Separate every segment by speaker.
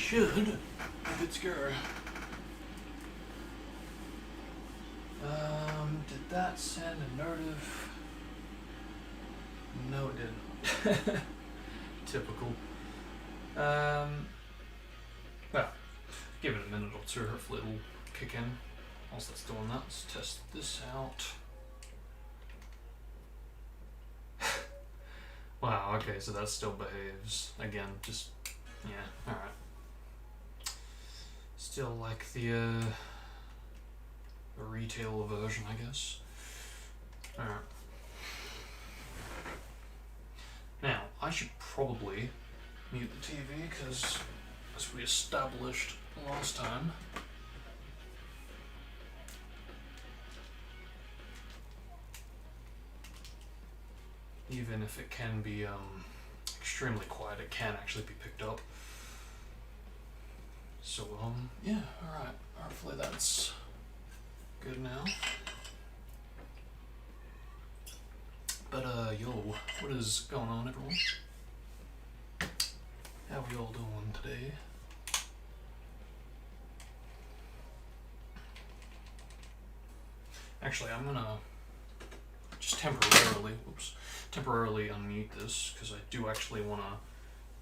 Speaker 1: should be good to go. Did that send a narrative? No, it didn't. Typical. Well, give it a minute or two, hopefully it'll kick in. Whilst that's doing that, let's test this out. Wow, okay, so that still behaves. Again, just, yeah, alright. Still like the retail version, I guess. Alright. Now, I should probably mute the TV, because as we established last time, even if it can be extremely quiet, it can actually be picked up. So, yeah, alright. Hopefully that's good now. But, yo, what is going on, everyone? How we all doing today? Actually, I'm gonna just temporarily unmute this, because I do actually want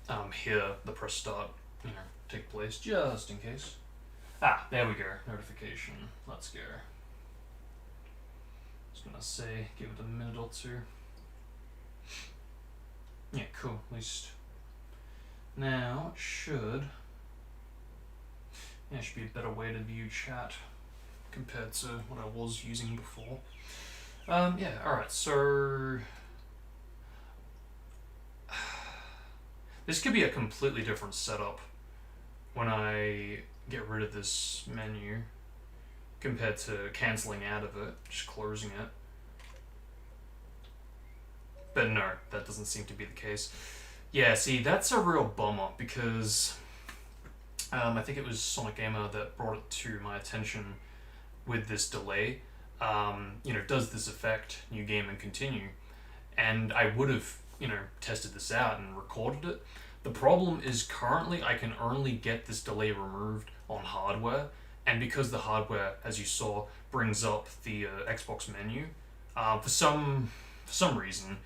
Speaker 1: to hear the press start, take place, just in case. Ah, there we go, notification. Let's go. Just gonna say, give it a minute or two. Yeah, cool, at least now it should be a better way to view chat compared to what I was using before. Yeah, alright, so this could be a completely different setup when I get rid of this menu compared to cancelling out of it, just closing it. But no, that doesn't seem to be the case. Yeah, see, that's a real bummer, because I think it was Sonic Gamer that brought it to my attention with this delay. Does this affect new game and continue? And I would have, tested this out and recorded it. The problem is currently I can only get this delay removed on hardware, and because the hardware, as you saw, brings up the Xbox menu, for some reason,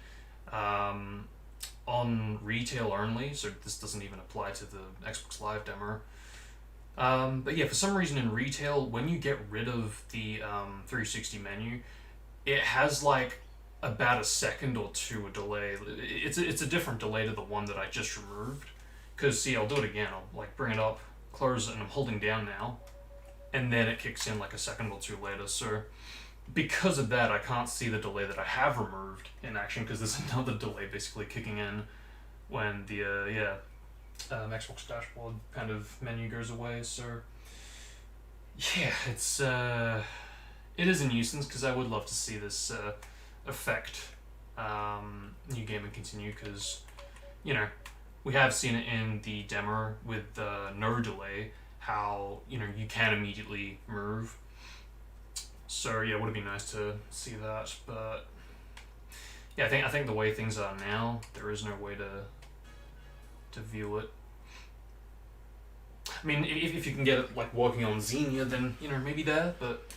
Speaker 1: on retail only, so this doesn't even apply to the Xbox Live demo. But yeah, for some reason in retail, when you get rid of the 360 menu, it has like about a second or two a delay. It's a different delay to the one that I just removed. Because see, I'll do it again. I'll like bring it up, close it, and I'm holding down now, and then it kicks in like a second or two later. So because of that, I can't see the delay that I have removed in action, because there's another delay basically kicking in when the Xbox dashboard kind of menu goes away. So yeah, it is a nuisance, because I would love to see this affect new game and continue, because we have seen it in the demo with no delay, how you can immediately move. So yeah, it would be nice to see that, but yeah, I think the way things are now, there is no way to view it. I mean, if you can get it like working on Xenia, then maybe there, but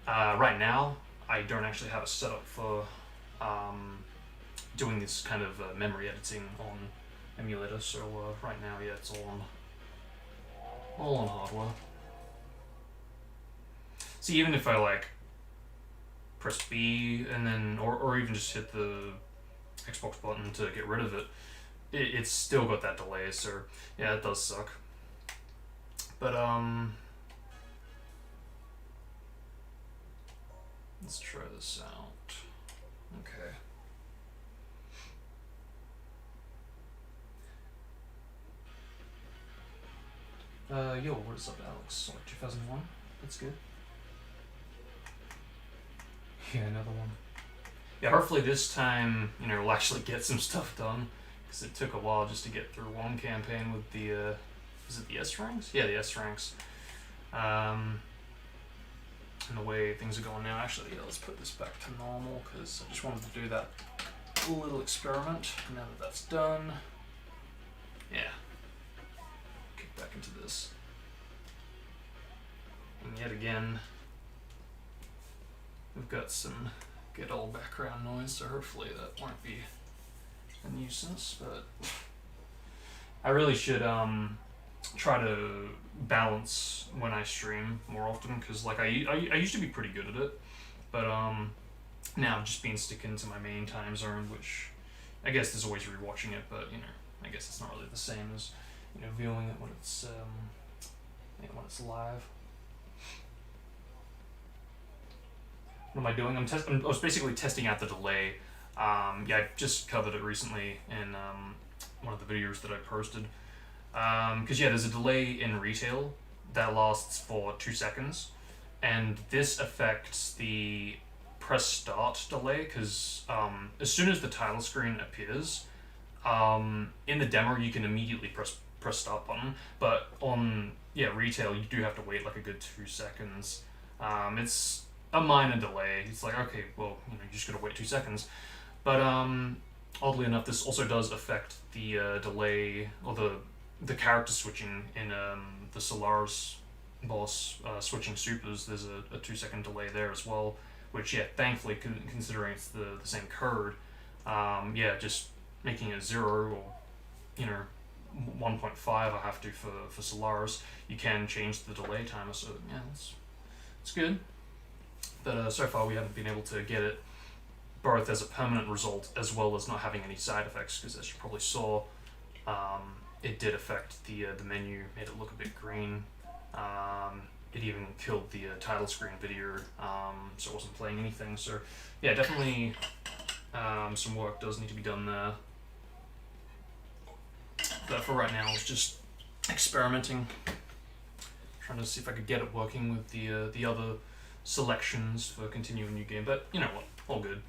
Speaker 1: right now I don't actually have a setup for doing this kind of memory editing on emulator. So right now, yeah, it's all on hardware. See, even if I like press B and then, or even just hit the Xbox button to get rid of it, it's still got that delay. So yeah, it does suck. But let's try this out. Okay. Yo, what is up, Alex? Sonic 2001. That's good. Yeah, another one. Yeah, hopefully this time, we'll actually get some stuff done, because it took a while just to get through one campaign with the, is it the S ranks? Yeah, the S ranks. And the way things are going now, actually, yeah, let's put this back to normal, because I just wanted to do that little experiment. Now that that's done, yeah. Kick back back into this. And yet again, we've got some good old background noise, so hopefully that won't be a nuisance, but I really should try to balance when I stream more often, because like I used to be pretty good at it, but now I've just been sticking to my main time zone, which I guess there's always rewatching it, but you know, I guess it's not really the same as, you know, viewing it when it's live. What am I doing? I was basically testing out the delay. I just covered it recently in one of the videos that I posted. Because there's a delay in retail that lasts for 2 seconds, and this affects the press start delay, because as soon as the title screen appears, in the demo you can immediately press start button, but on retail you do have to wait like a good 2 seconds. It's a minor delay. It's like, okay, well, you know, you just gotta wait 2 seconds. But oddly enough, this also does affect the delay, or the character switching in the Solaris boss switching supers. There's a 2 second delay there as well, which thankfully, considering it's the same code, just making it 0 or, you know, 1.5 I have to for Solaris, you can change the delay timer, so yeah, it's good. But so far we haven't been able to get it both as a permanent result as well as not having any side effects, because as you probably saw, it did affect the menu, made it look a bit green. It even killed the title screen video, so it wasn't playing anything. So yeah, definitely some work does need to be done there. But for right now, I was just experimenting, trying to see if I could get it working with the other selections for continuing new game. But you know what, all good.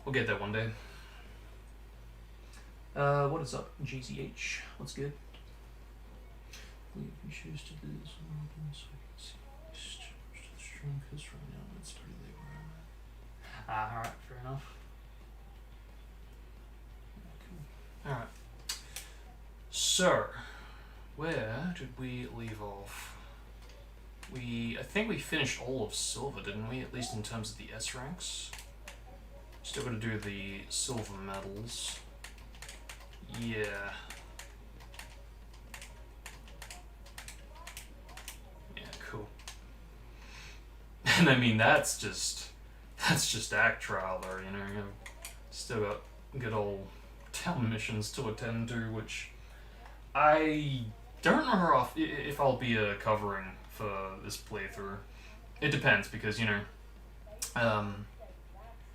Speaker 1: We'll get there one day. What is up, GZH? What's good? If you choose to do this one, so I can see the stream, because right now it's pretty late where I'm at. Alright, fair enough. Cool. Alright. So, where did we leave off? I think we finished all of silver, didn't we? At least in terms of the S ranks. Still got to do the silver medals. Yeah. Yeah, cool. And I mean, that's just act trial there, you know. Still got good old town missions to attend to, which I don't know if I'll be covering for this playthrough. It depends, because, you know,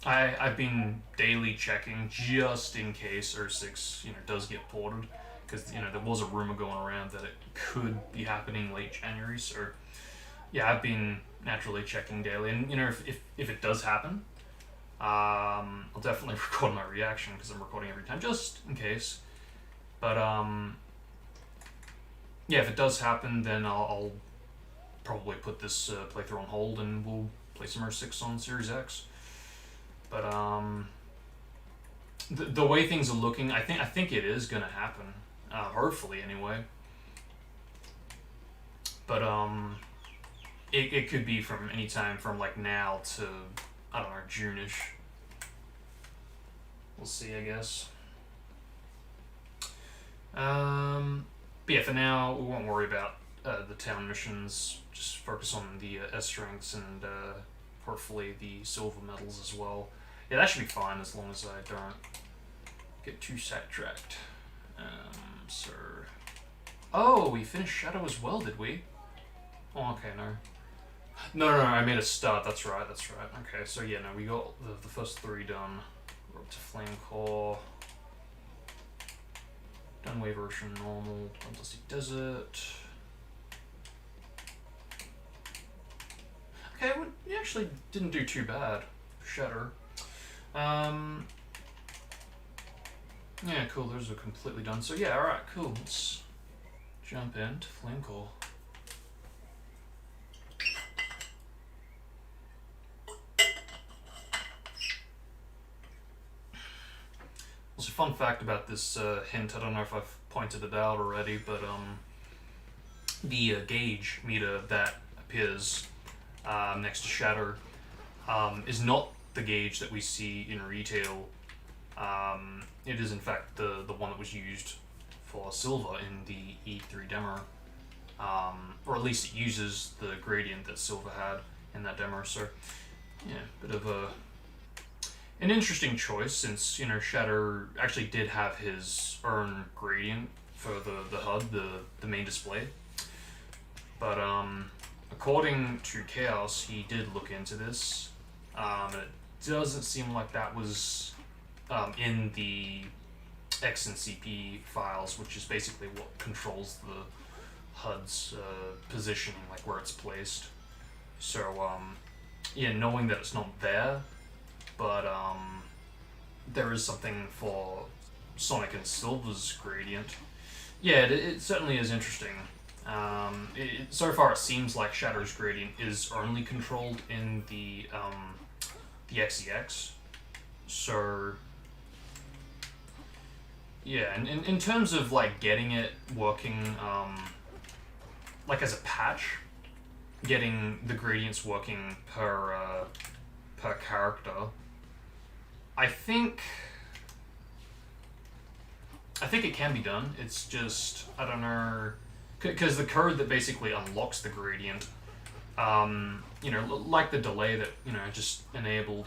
Speaker 1: I've been daily checking just in case 06, you know, does get ported, because, you know, there was a rumor going around that it could be happening late January. So yeah, I've been naturally checking daily, and you know, if it does happen, I'll definitely record my reaction, because I'm recording every time just in case. But if it does happen, then I'll probably put this playthrough on hold, and we'll play some 06 on Series X. But the way things are looking, I think it is gonna happen. Hopefully, anyway. But it could be from any time from like now to, I don't know, June-ish. We'll see, I guess. But yeah, for now we won't worry about the town missions. Just focus on the S ranks and hopefully the silver medals as well. Yeah, that should be fine as long as I don't get too sidetracked. Oh, we finished Shadow as well, did we? Oh, okay, no. No, I made a start, that's right. Okay, so yeah, no, we got the first 3 done. We're up to Flame Core. Done Wave Ocean Normal, Dusty Desert. Okay, we actually didn't do too bad. Shatter. Yeah, cool, those are completely done. So yeah, alright, cool. Let's jump into Flame Core. There's a fun fact about this hint. I don't know if I've pointed it out already, but the gauge meter that appears next to shatter is not the gauge that we see in retail. It is in fact the one that was used for silver in the E3 demo, or at least it uses the gradient that silver had in that demo. So yeah, bit of an interesting choice, since Shatter actually did have his own gradient for the HUD, the main display. But according to Chaos, he did look into this. It doesn't seem like that was in the XNCP files, which is basically what controls the HUD's positioning, like where it's placed. So yeah, knowing that it's not there, but there is something for Sonic and Silver's gradient. Yeah, it certainly is interesting. So far, it seems like Shatter's gradient is only controlled in the XEX. So yeah, and in terms of like getting it working, like as a patch, getting the gradients working per character, I think it can be done. It's just, I don't know, because the code that basically unlocks the gradient, like the delay that just enabled,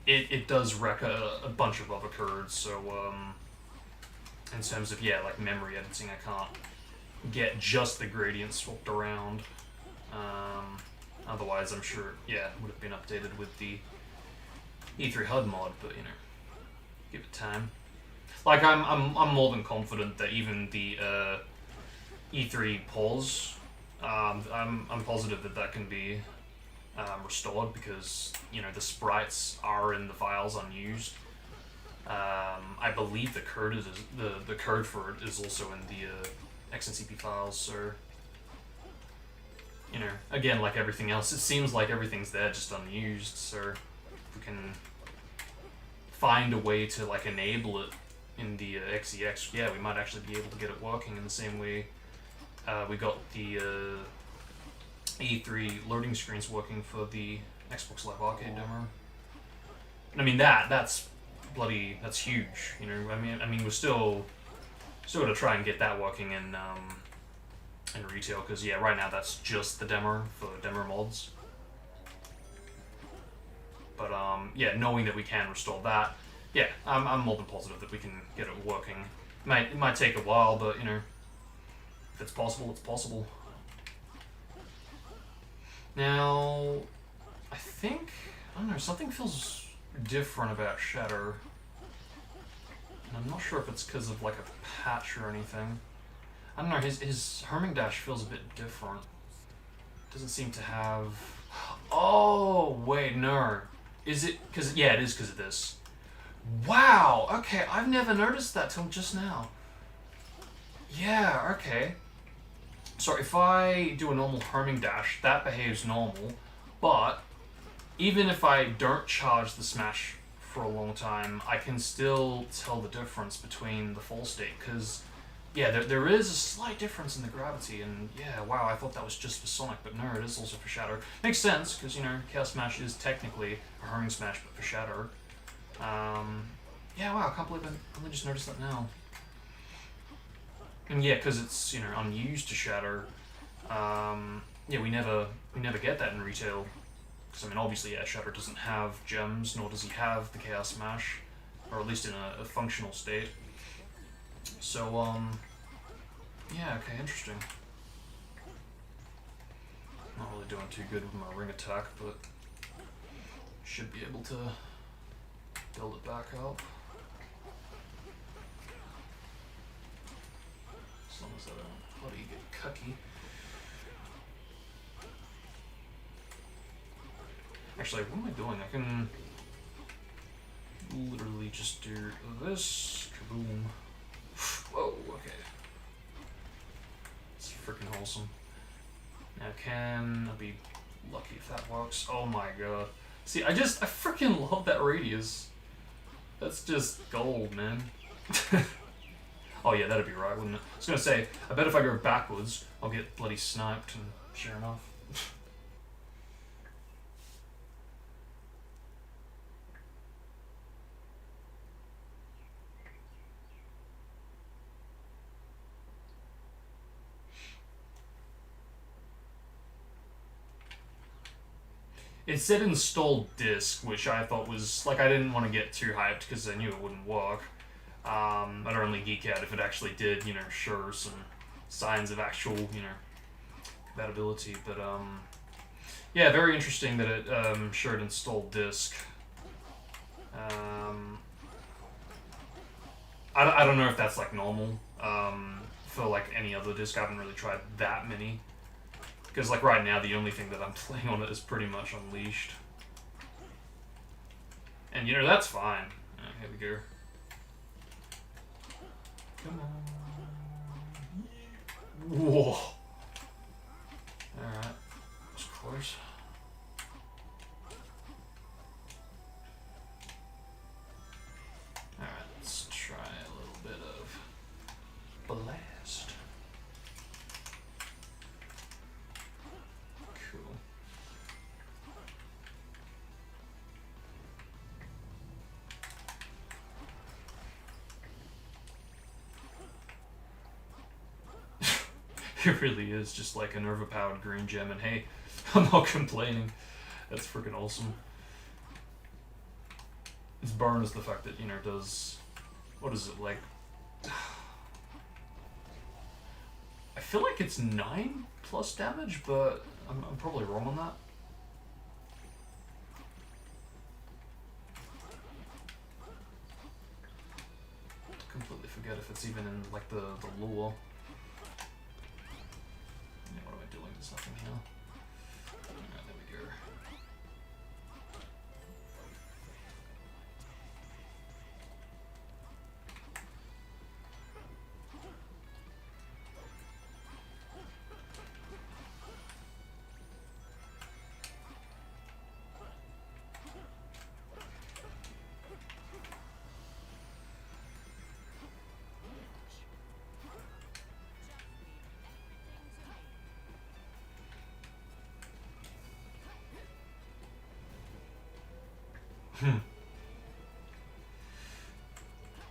Speaker 1: it does wreck a bunch of other codes. So in terms of like memory editing, I can't get just the gradients swapped around. Otherwise, I'm sure it would have been updated with the E3 HUD mod, but give it time. Like I'm more than confident that even the E3 pause, I'm positive that can be restored, because the sprites are in the files unused. I believe the code is the code for it is also in the XNCP files. So again, like everything else, it seems like everything's there just unused. So if we can find a way to like enable it in the XEX, we might actually be able to get it working in the same way we got the E3 loading screens working for the Xbox Live Arcade demo. And I mean that's huge. I mean we're still gonna try and get that working in retail, because right now that's just the demo for demo mods. But knowing that we can restore that, I'm more than positive that we can get it working. It might take a while, but if it's possible, it's possible. Now, I don't know, something feels different about Shatter. And I'm not sure if it's because of like a patch or anything. I don't know, his homing dash feels a bit different. Doesn't seem to have... Oh, wait, no. Is it because... Yeah, it is because of this. Wow, okay, I've never noticed that till just now. Yeah, okay. So if I do a normal homing dash, that behaves normal, but even if I don't charge the smash for a long time, I can still tell the difference between the full state, because there is a slight difference in the gravity, and wow, I thought that was just for Sonic, but no, it is also for Shadow. Makes sense, because Chaos Smash is technically a homing smash, but for Shadow. Wow, I can't believe I only just noticed that now. And because it's unused to Shatter, we never get that in retail. Because I mean, obviously, Shatter doesn't have gems, nor does he have the Chaos Smash, or at least in a functional state. So okay, interesting. Not really doing too good with my ring attack, but should be able to build it back up. As long as I don't bloody get cucky. Actually, what am I doing? I can literally just do this. Kaboom. Whoa, okay. It's freaking awesome. Now I'll be lucky if that works. Oh my god. See, I freaking love that radius. That's just gold, man. Oh yeah, that'd be right, wouldn't it? I was gonna say, I bet if I go backwards, I'll get bloody sniped, and sure enough. It said install disk, which I thought was, like, I didn't want to get too hyped because I knew it wouldn't work. I'd only geek out if it actually did, show some signs of actual, compatibility. But, yeah, very interesting that it showed install disk. I don't know if that's, like, normal for, like, any other disk. I haven't really tried that many. Because, like, right now, the only thing that I'm playing on it is pretty much Unleashed. And, that's fine. Here we go. Come on. Whoa. Alright. That's close. Alright, let's try a little bit of blast. It really is just like an overpowered green gem, and hey, I'm not complaining. That's freaking awesome. Its burn is the fact that, does... What is it, like... I feel like it's 9 plus damage, but I'm probably wrong on that. I completely forget if it's even in, like, the lore. What am I doing? There's nothing here. Alright, there we go.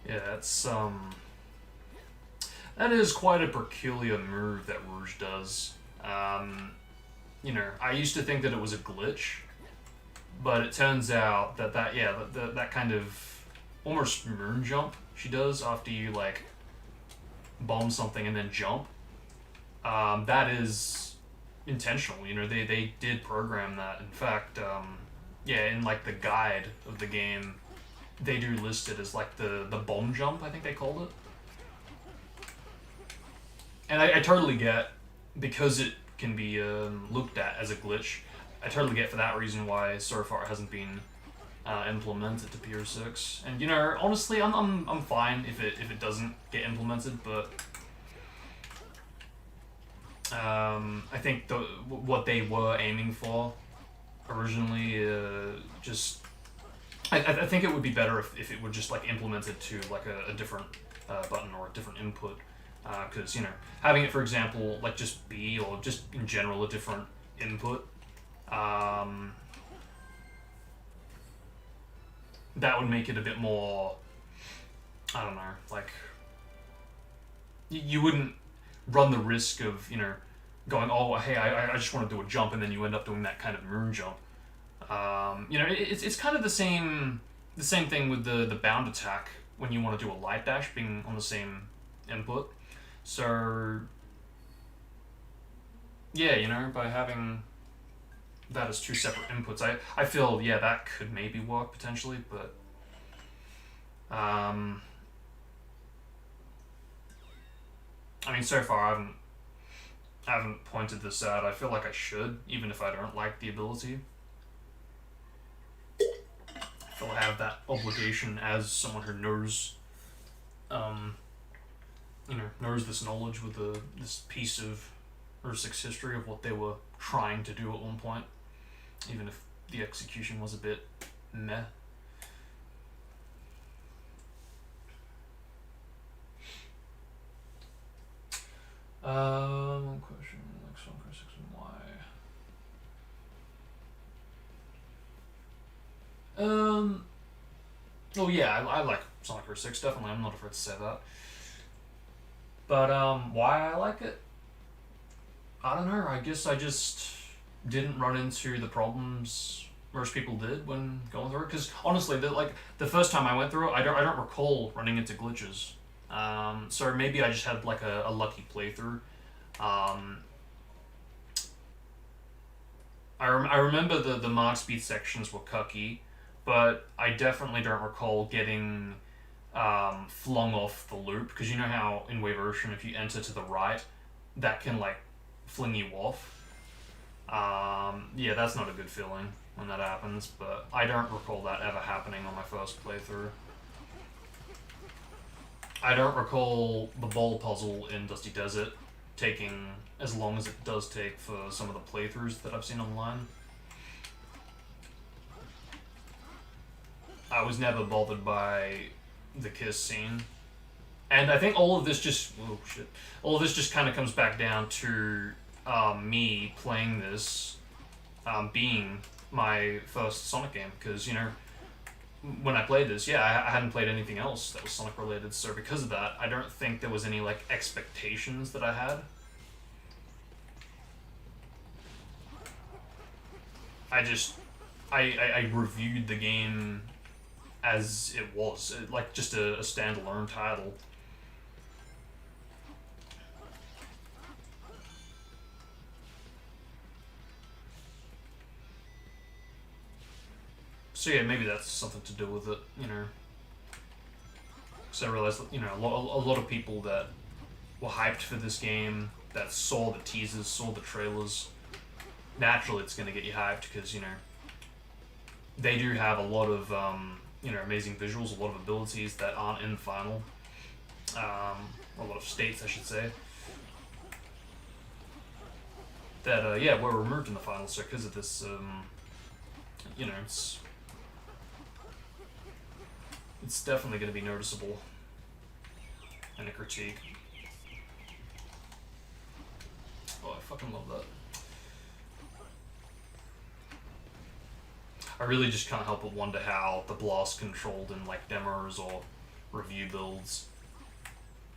Speaker 1: Yeah, that's, that is quite a peculiar move that Rouge does. I used to think that it was a glitch, but it turns out that that kind of almost moon jump she does after you, like, bomb something and then jump, that is intentional. They did program that. In fact, in, like, the guide of the game, they do list it as, like, the bomb jump, I think they called it. And I totally get, because it can be looked at as a glitch, I totally get for that reason why so far it hasn't been implemented to Pier 6. And, honestly, I'm fine if it doesn't get implemented, but I think what they were aiming for originally, I think it would be better if it would just, like, implement it to, like, a different button or a different input. Because, having it, for example, like, just B, or just in general a different input, that would make it a bit more, I don't know, like, you wouldn't run the risk of, going, oh, hey, I just want to do a jump, and then you end up doing that kind of moon jump. It's kind of the same thing with the bound attack when you want to do a light dash being on the same input. So, yeah, by having that as two separate inputs, I feel, that could maybe work potentially, but I mean, so far I haven't pointed this out. I feel like I should, even if I don't like the ability. I feel I have that obligation as someone who knows, knows this knowledge with this piece of Earth 6 history of what they were trying to do at one point, even if the execution was a bit meh. One question. Next one for 6 and Y. Oh yeah, I like Sonic Pro 6, definitely. I'm not afraid to say that. But why I like it? I don't know. I guess I just didn't run into the problems most people did when going through it. Because honestly, the first time I went through it, I don't recall running into glitches. So maybe I just had like a lucky playthrough. Um, I remember the Mark speed sections were cucky, but I definitely don't recall getting flung off the loop, because you know how in Wave Ocean if you enter to the right, that can like fling you off. Yeah, that's not a good feeling when that happens, but I don't recall that ever happening on my first playthrough. I don't recall the ball puzzle in Dusty Desert taking as long as it does take for some of the playthroughs that I've seen online. I was never bothered by the kiss scene. And I think all of this just... oh, shit. All of this just kind of comes back down to me playing this being my first Sonic game. Because, you know, when I played this, yeah, I hadn't played anything else that was Sonic related. So because of that, I don't think there was any, like, expectations that I had. I reviewed the game as it was, like just a standalone title. So yeah, maybe that's something to do with it, you know. So I realized that, you know, a lot of people that were hyped for this game, that saw the teasers, saw the trailers, naturally it's going to get you hyped because, you know, they do have a lot of, you know, amazing visuals, a lot of abilities that aren't in the final. A lot of states, I should say. That, yeah, were removed in the final, so because of this, you know, it's definitely going to be noticeable in a critique. Oh, I fucking love that. I really just can't help but wonder how the blast controlled in like demos or review builds.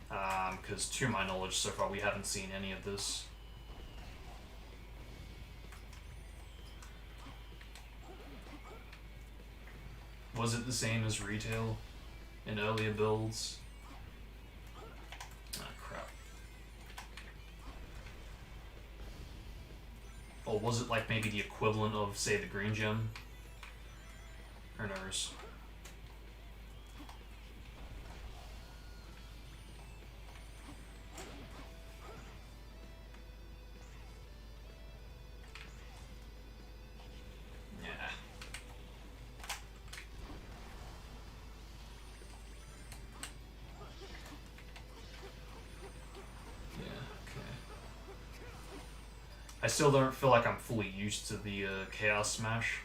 Speaker 1: Because to my knowledge so far we haven't seen any of this. Was it the same as retail in earlier builds? Ah, crap. Or was it like maybe the equivalent of, say, the green gem? Who knows? I still don't feel like I'm fully used to the Chaos Smash.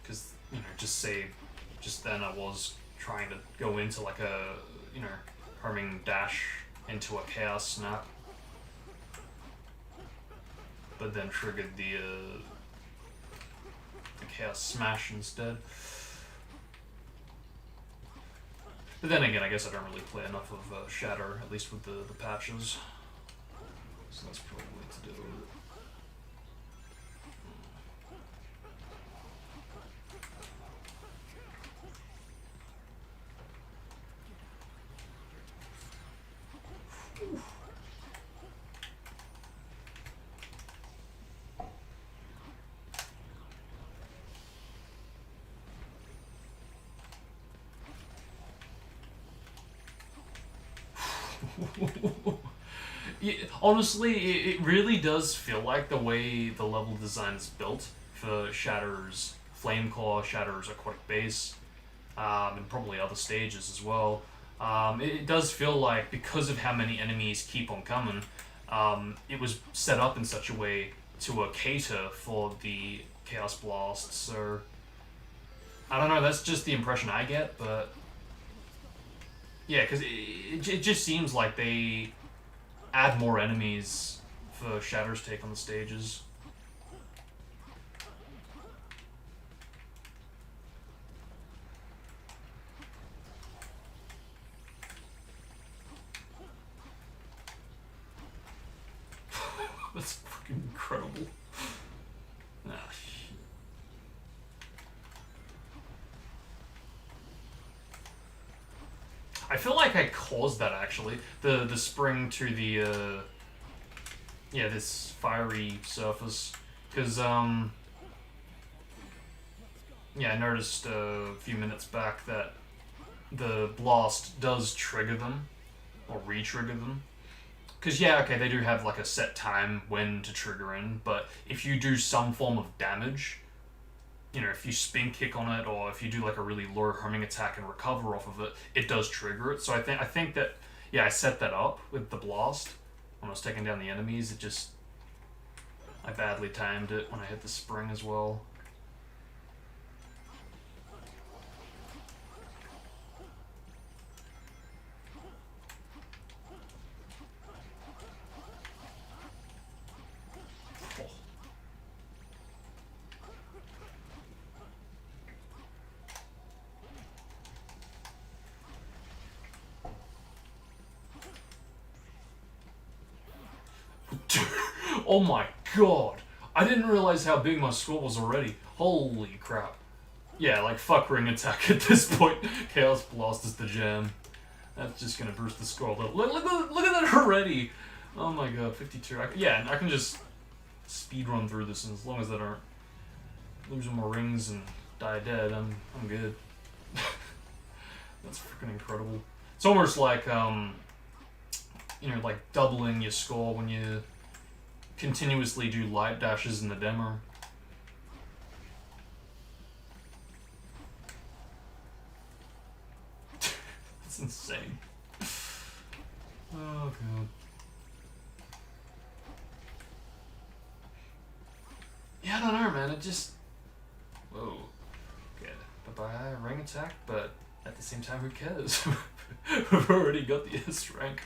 Speaker 1: Because, you know, just then I was trying to go into like a, you know, homing dash into a Chaos Snap. But then triggered the Chaos Smash instead. But then again, I guess I don't really play enough of Shatter, at least with the patches. So that's probably the way to do it. Yeah, honestly, it really does feel like the way the level design is built for Shatter's Flame Claw, Shatter's Aquatic Base, and probably other stages as well. It does feel like, because of how many enemies keep on coming, it was set up in such a way to cater for the Chaos Blast, so... I don't know, that's just the impression I get, but... Yeah, because it just seems like they add more enemies for Shatter's take on the stages. That's fucking incredible. Ah, shit. I feel like I caused that actually. The spring to the yeah, this fiery surface. Cause yeah, I noticed a few minutes back that the blast does trigger them or re-trigger them. Because, yeah, okay, they do have like a set time when to trigger in, but if you do some form of damage, you know, if you spin kick on it or if you do like a really low homing attack and recover off of it, it does trigger it. So I think that, yeah, I set that up with the blast when I was taking down the enemies. It just, I badly timed it when I hit the spring as well. Oh my god! I didn't realize how big my score was already. Holy crap. Yeah, like fuck ring attack at this point. Chaos Blast is the jam. That's just gonna boost the score. Look at that already! Oh my god, 52. Yeah, I can just speed run through this, and as long as I don't lose more rings and die dead, I'm good. That's freaking incredible. It's almost like, you know, like doubling your score when you continuously do light dashes in the demo. That's insane. Oh god. Yeah, I don't know, man. It just... Whoa. Okay. Bye-bye, ring attack, but at the same time, who cares? We've already got the S rank.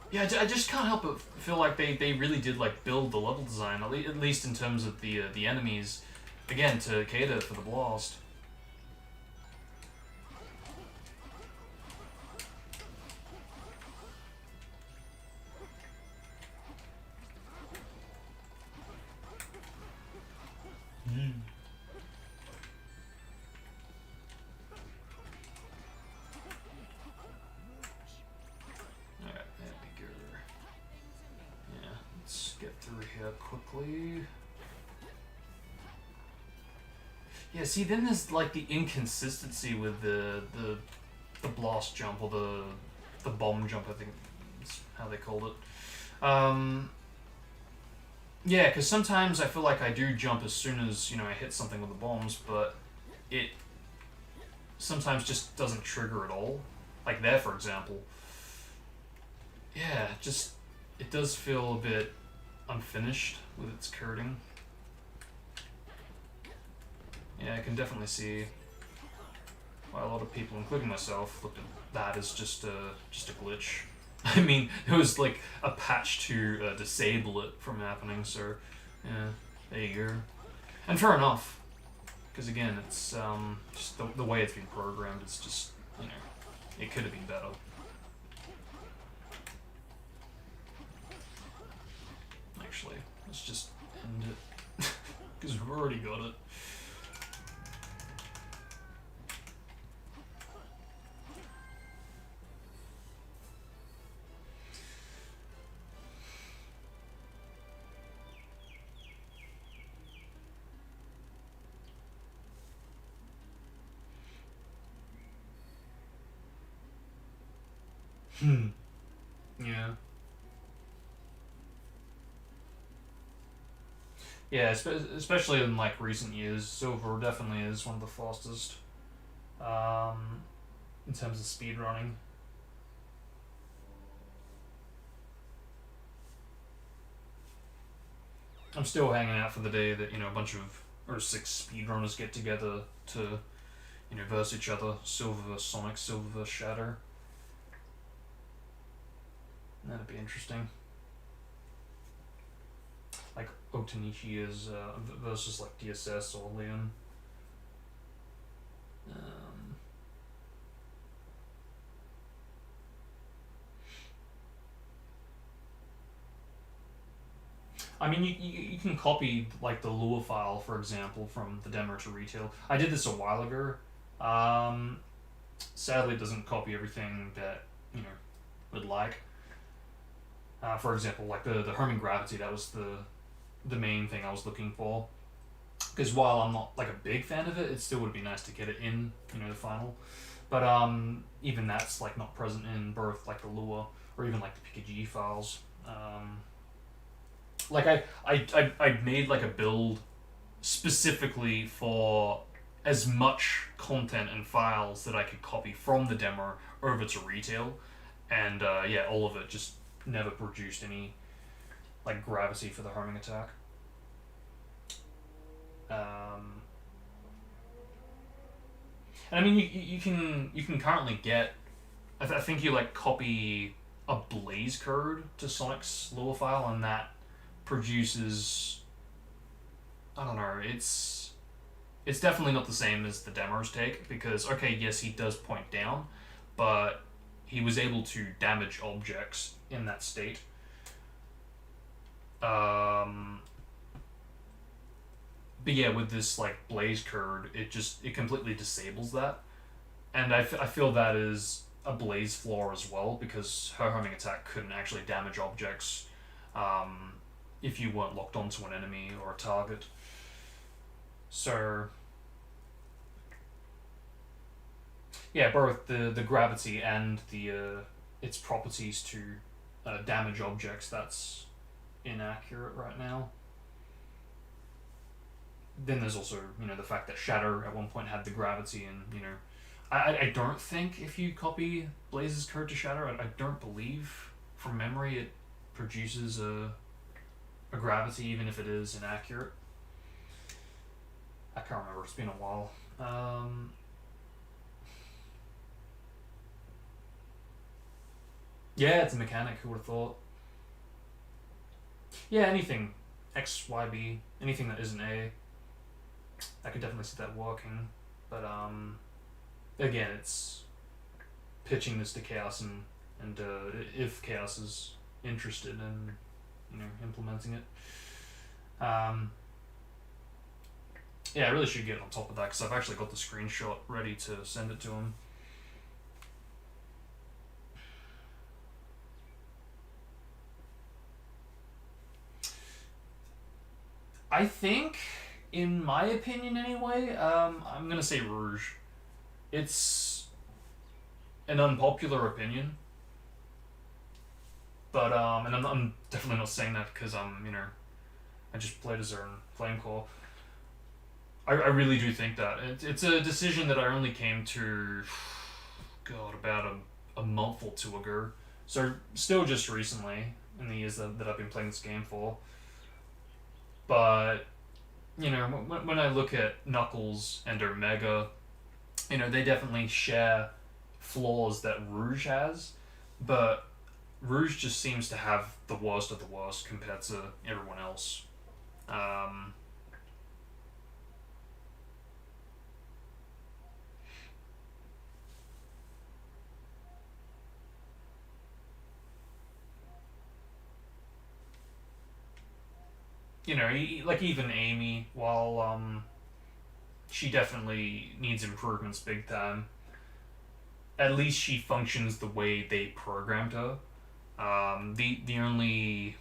Speaker 1: Yeah, I just can't help but feel like they really did like build the level design, at least in terms of the enemies, again, to cater for the blast. Alright, there we go. Yeah, let's get through here quickly. Yeah, see, then there's like the inconsistency with the blast jump or the bomb jump, I think is how they called it. Yeah, because sometimes I feel like I do jump as soon as, you know, I hit something with the bombs, but it sometimes just doesn't trigger at all. Like there, for example. Yeah, just, it does feel a bit unfinished with its coding. Yeah, I can definitely see why a lot of people, including myself, looked at that as just a glitch. I mean, it was like a patch to disable it from happening, so yeah, there you go. And fair enough, because again, it's just the way it's been programmed, it's just, you know, it could have been better. Actually, let's just end it, because we've already got it. Yeah. Yeah, especially in like recent years, Silver definitely is one of the fastest in terms of speed running. I'm still hanging out for the day that, you know, a bunch of or 6 speedrunners get together to, verse each other. Silver versus Sonic, Silver versus Shatter. That'd be interesting. Like Otanichi is versus like DSS or Leon. I mean, you can copy like the Lua file, for example, from the demo to retail. I did this a while ago. Sadly, it doesn't copy everything that would like. For example, like the Herming Gravity, that was the main thing I was looking for. Because while I'm not like a big fan of it, it still would be nice to get it in the final. But even that's like not present in both like the Lua or even like the PKG files. Like I made like a build specifically for as much content and files that I could copy from the demo over to retail, and all of it just never produced any like gravity for the homing attack. And I mean, you can currently get. I think you like copy a Blaze code to Sonic's Lua file, and that produces. I don't know. It's definitely not the same as the demos take, because okay, yes, he does point down, but he was able to damage objects in that state. But yeah, with this like Blaze code, it completely disables that, and I feel that is a Blaze flaw as well, because her homing attack couldn't actually damage objects if you weren't locked onto an enemy or a target. So yeah, both the gravity and the its properties to damage objects, that's inaccurate right now. Then there's also the fact that Shatter at one point had the gravity, and I don't think if you copy Blaze's code to Shatter, I don't believe from memory it produces a gravity, even if it is inaccurate. I can't remember, it's been a while. Yeah, it's a mechanic, who would have thought? Yeah, anything X, Y, B, anything that isn't A, I could definitely see that working. But again, it's pitching this to Chaos, and if Chaos is interested in implementing it. Yeah, I really should get on top of that, because I've actually got the screenshot ready to send it to him. I think, in my opinion anyway, I'm gonna say Rouge. It's an unpopular opinion, but and I'm definitely not saying that because I just played as Zern Flamecore. I really do think that it's a decision that I only came to, God, about a month or two ago. So still just recently in the years that I've been playing this game for. But when I look at Knuckles and Omega, they definitely share flaws that Rouge has, but Rouge just seems to have the worst of the worst compared to everyone else. Like even Amy, while she definitely needs improvements big time, at least she functions the way they programmed her. The only,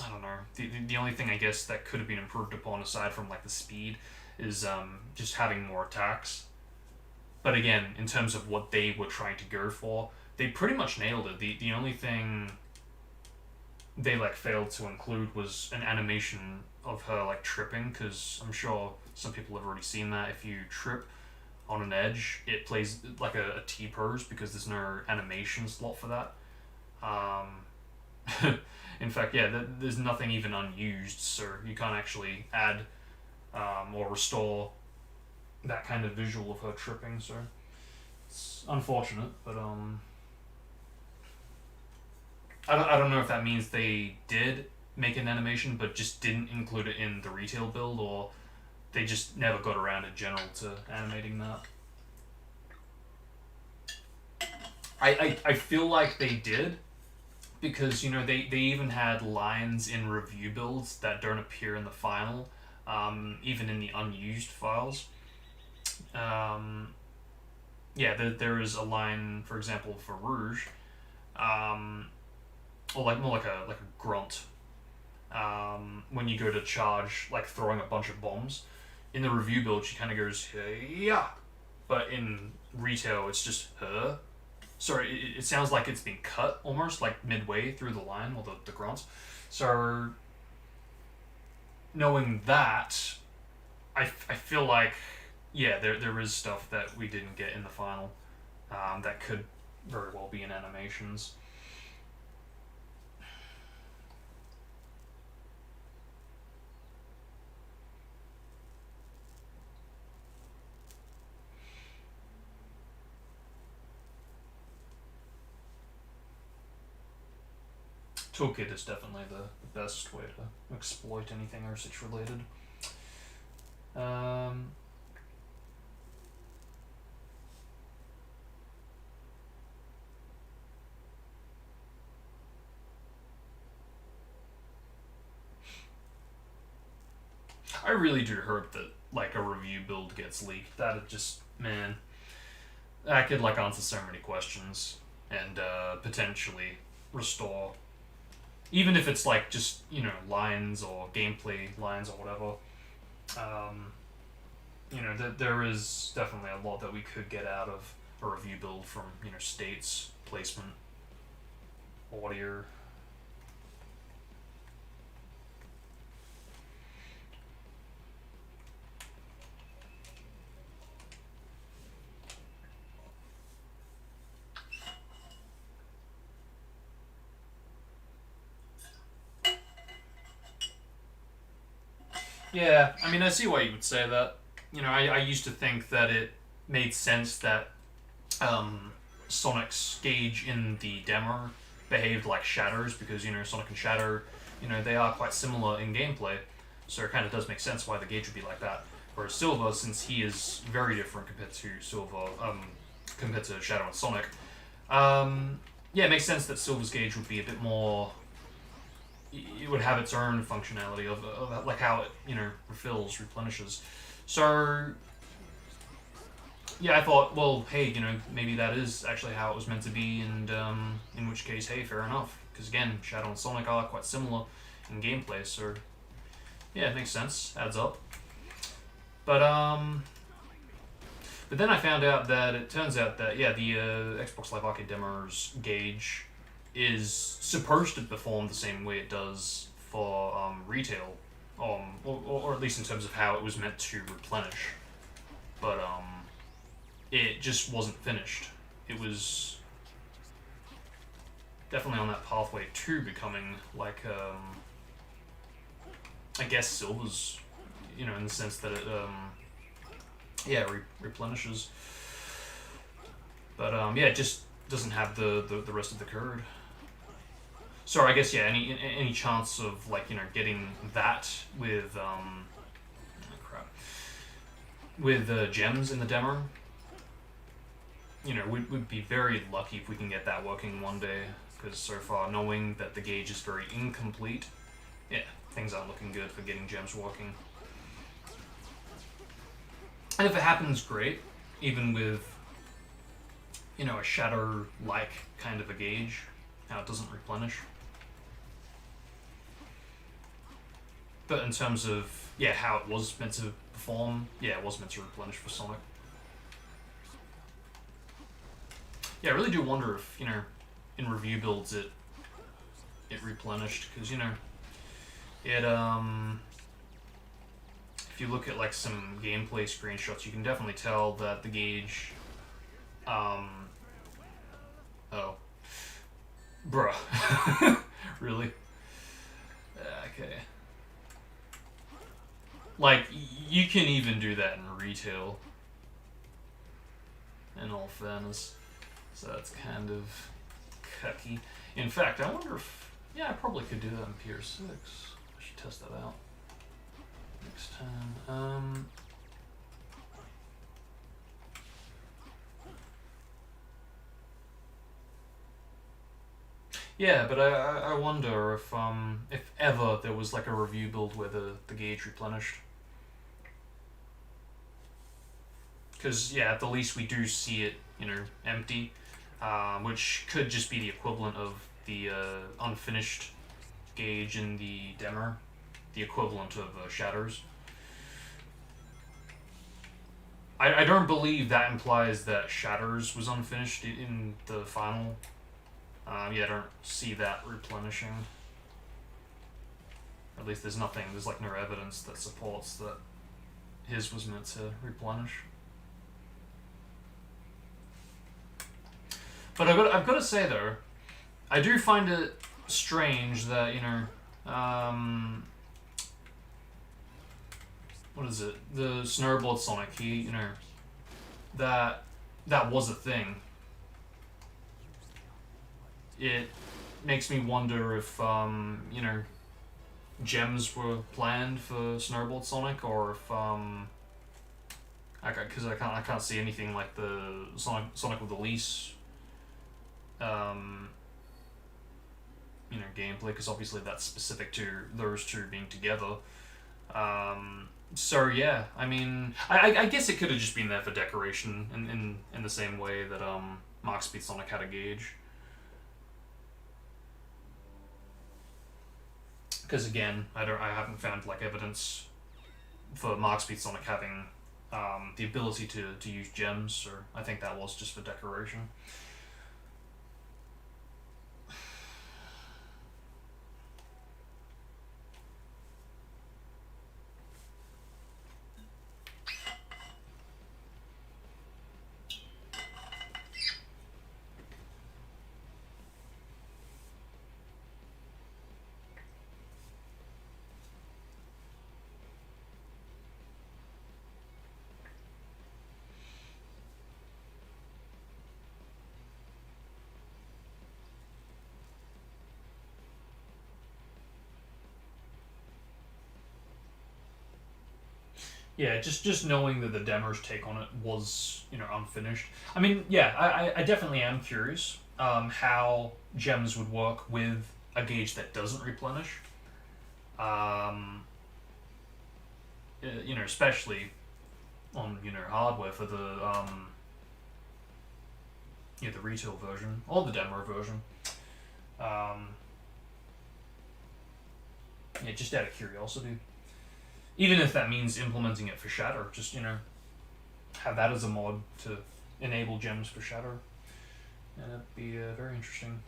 Speaker 1: I don't know, the only thing I guess that could have been improved upon, aside from like the speed, is just having more attacks. But again, in terms of what they were trying to go for, they pretty much nailed it. The only thing they like failed to include was an animation of her like tripping, because I'm sure some people have already seen that. If you trip on an edge, it plays like a T pose, because there's no animation slot for that. In fact, yeah, there's nothing even unused, so you can't actually add or restore that kind of visual of her tripping. So it's unfortunate, but I don't know if that means they did make an animation but just didn't include it in the retail build, or they just never got around in general to animating that. I feel like they did, because they even had lines in review builds that don't appear in the final, even in the unused files. There is a line, for example, for Rouge, or like more like a grunt. When you go to charge, like throwing a bunch of bombs, in the review build she kind of goes yeah, but in retail it's just her. Sorry, it sounds like it's been cut almost like midway through the line, or the grunt. So knowing that, I feel like there is stuff that we didn't get in the final, that could very well be in animations. Toolkit is definitely the best way to exploit anything Ursich related. I really do hope that like a review build gets leaked. That'd just, man, that could like answer so many questions and potentially restore, even if it's like just lines or gameplay lines or whatever. There is definitely a lot that we could get out of a review build from states, placement, audio. Yeah, I mean, I see why you would say that. I used to think that it made sense that Sonic's gauge in the demo behaved like Shatter's, because Sonic and Shatter, they are quite similar in gameplay, so it kind of does make sense why the gauge would be like that. Whereas Silver, since he is very different compared to Shadow and Sonic, it makes sense that Silver's gauge would be a bit more. It would have its own functionality of like how it refills, replenishes. So I thought, well, hey, maybe that is actually how it was meant to be, and in which case, hey, fair enough. Because again, Shadow and Sonic are quite similar in gameplay, so yeah, it makes sense, adds up. But then I found out that it turns out that the Xbox Live Arcade demo's gauge is supposed to perform the same way it does for retail, or at least in terms of how it was meant to replenish. But it just wasn't finished. It was definitely on that pathway to becoming like, I guess Silver's, in the sense that it replenishes. But it just doesn't have the rest of the code. So I guess any chance of like getting that with with gems in the demo, we'd be very lucky if we can get that working one day. Because so far, knowing that the gauge is very incomplete, things aren't looking good for getting gems working. And if it happens, great. Even with a Shadow-like kind of a gauge, how it doesn't replenish. But in terms of how it was meant to perform, it was meant to replenish for Sonic. I really do wonder if in review builds it replenished, because it if you look at like some gameplay screenshots, you can definitely tell that the gauge bruh. Really? Okay. Like, you can even do that in retail, in all fairness. So that's kind of cucky. In fact, I wonder if... Yeah, I probably could do that in Pier 6. I should test that out next time. Yeah, but I wonder if ever there was like a review build where the gauge replenished. Because, yeah, at the least we do see it, empty, which could just be the equivalent of the unfinished gauge in the Demmer, the equivalent of shatters. I don't believe that implies that shatters was unfinished in the final. Yeah, I don't see that replenishing. At least there's like no evidence that supports that his was meant to replenish. But I've got to say though, I do find it strange that, what is it? The Snowboard Sonic, that was a thing. It makes me wonder if, gems were planned for Snowboard Sonic, or if, because I can't see anything like the Sonic with the Lease, gameplay, because obviously that's specific to those two being together. So yeah, I mean, I guess it could have just been there for decoration, in the same way that Mark Speed Sonic had a gauge. Because again, I haven't found like evidence for Mark Speed Sonic having the ability to use gems, or I think that was just for decoration. Yeah, just knowing that the Demmer's take on it was, unfinished. I mean, yeah, I definitely am curious how gems would work with a gauge that doesn't replenish. Especially on, hardware for the, the retail version, or the Demmer version. Yeah, just out of curiosity. Even if that means implementing it for Shatter, just, have that as a mod to enable gems for Shatter. And that'd be very interesting.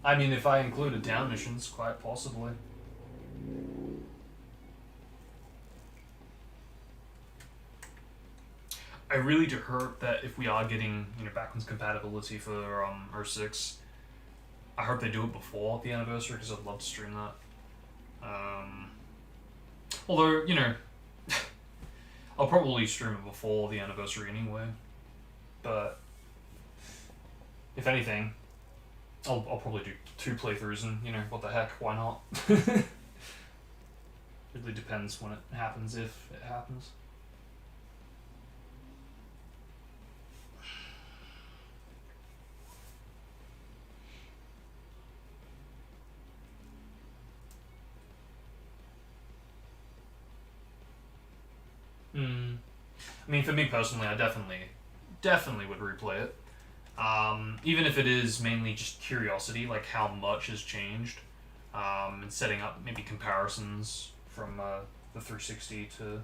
Speaker 1: I mean, if I included down missions, quite possibly. I really do hope that if we are getting, backwards compatibility for R6, I hope they do it before the anniversary, because I'd love to stream that. Although, I'll probably stream it before the anniversary anyway. But if anything, I'll probably do 2 playthroughs, and what the heck, why not? It really depends when it happens, if it happens. I mean, for me personally, I definitely would replay it. Even if it is mainly just curiosity, like how much has changed, and setting up maybe comparisons from the 360 to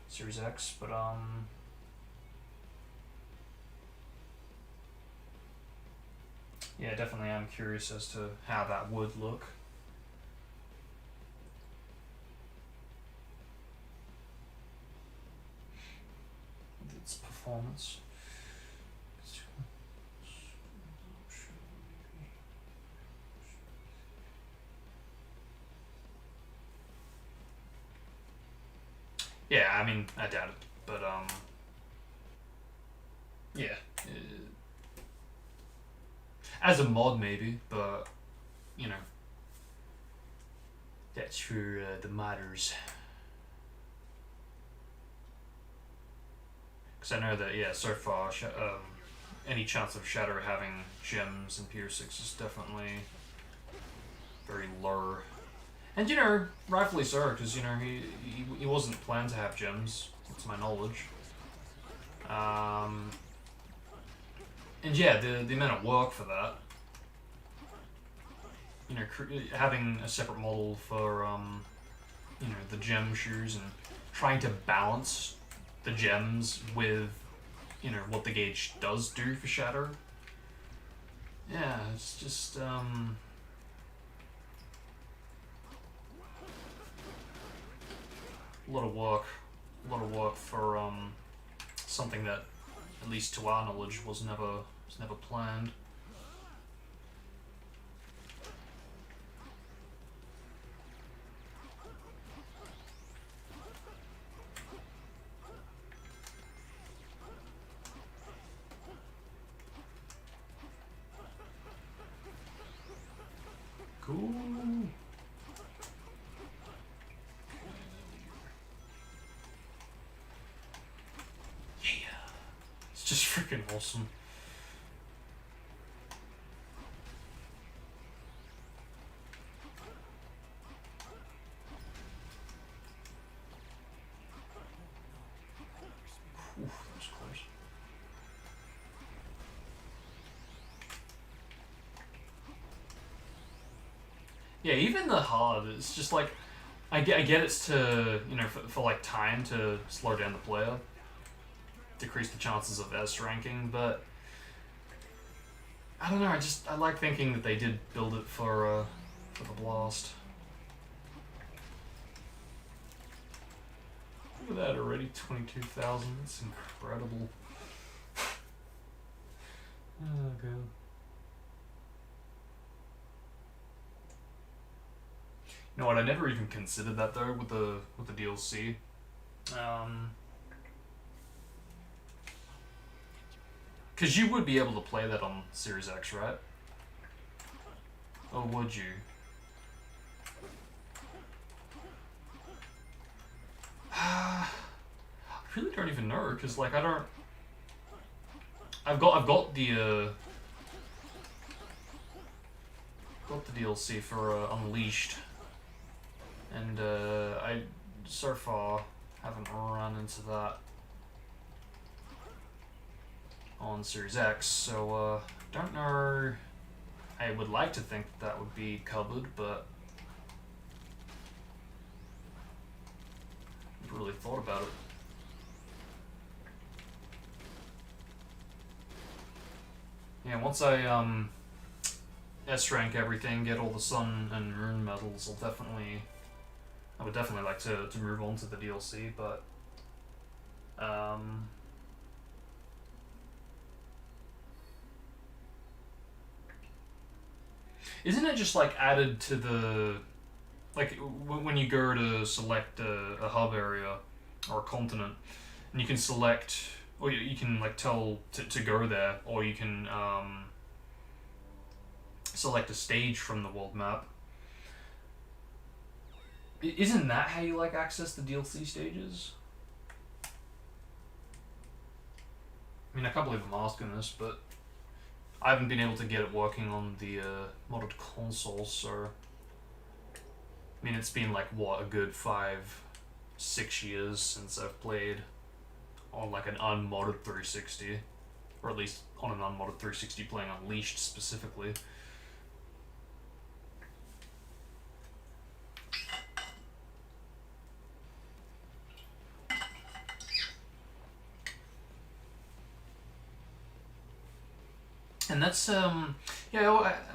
Speaker 1: Series X. But yeah, definitely I'm curious as to how that would look. Its performance. Yeah, I mean, I doubt it, but yeah. As a mod, maybe, but you know, that's for the modders. Because I know that, yeah, so far, any chance of Shadow having gems in Pier 6 is definitely very low. And, you know, rightfully so, because, you know, he wasn't planned to have gems, to my knowledge. And yeah, the amount of work for that. You know, having a separate model for, you know, the gem shoes and trying to balance the gems with, you know, what the gauge does do for Shatter. Yeah, it's just, a lot of work. A lot of work for, something that, at least to our knowledge, was never planned. Cool. Yeah. It's just freaking awesome. Oof, that was close. Yeah, even the hard, it's just like, I get it's to, you know, for like time to slow down the player, decrease the chances of S ranking, but I don't know, I like thinking that they did build it for the blast. Look at that already, 22,000, that's incredible. Oh god. You know what? I never even considered that though with the DLC. Because you would be able to play that on Series X, right? Or would you? I really don't even know, because like I don't. I've got the DLC for Unleashed, and I so far haven't run into that on Series X, so don't know. I would like to think that would be covered, but I've really thought about it. Yeah, once I S rank everything, get all the sun and rune medals, I would definitely like to move on to the DLC, but isn't it just like added to the, like when you go to select a hub area or a continent, and you can select, or you can like tell to go there, or you can select a stage from the world map. Isn't that how you like access the DLC stages? I mean, I can't believe I'm asking this, but I haven't been able to get it working on the modded console, so I mean, it's been like what, a good 5-6 years since I've played on like an unmodded 360, or at least on an unmodded 360 playing Unleashed specifically. And that's yeah,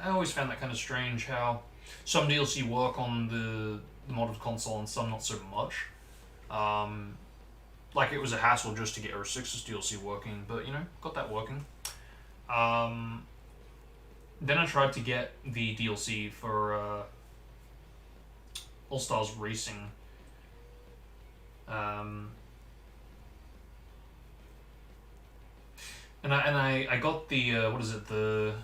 Speaker 1: I always found that kind of strange how some DLC work on the modded console and some not so much. Like it was a hassle just to get 06's DLC working, but you know, got that working. Then I tried to get the DLC for All Stars Racing, Um, and I got the what is it, the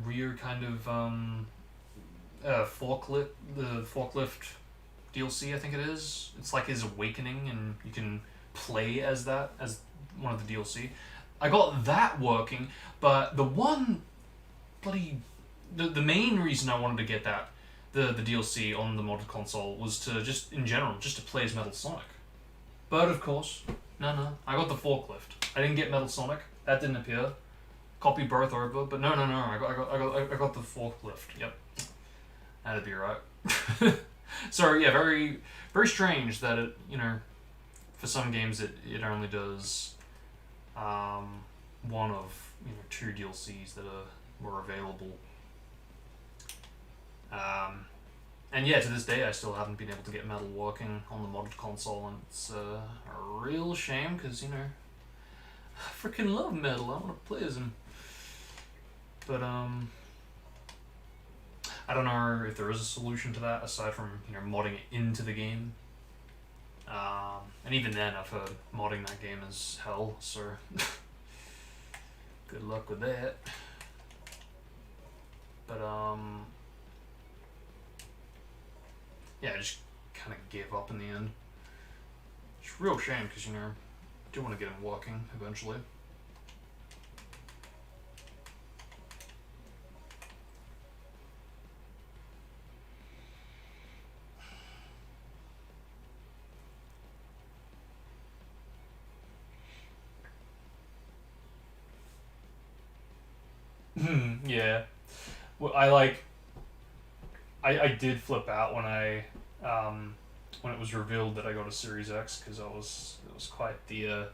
Speaker 1: rear kind of forklift DLC, I think it is. It's like his awakening, and you can play as that as one of the DLC. I got that working, but the one bloody the main reason I wanted to get that the DLC on the modded console was to just in general just to play as Metal Sonic. But of course, no, I got the forklift. I didn't get Metal Sonic. That didn't appear. Copy both over, but no. I got the forklift. Yep, that'd be right. So yeah, very very strange that it for some games it only does one of two DLCs that were available. And yeah, to this day, I still haven't been able to get Metal working on the modded console, and it's a real shame because I freaking love Metal. I want to play as him, but I don't know if there is a solution to that aside from modding it into the game. And even then, I've heard modding that game is hell. So good luck with that. But yeah, I just kind of gave up in the end. It's a real shame because I do want to get him walking eventually. Yeah. Well, I did flip out when it was revealed that I got a Series X because it was quite the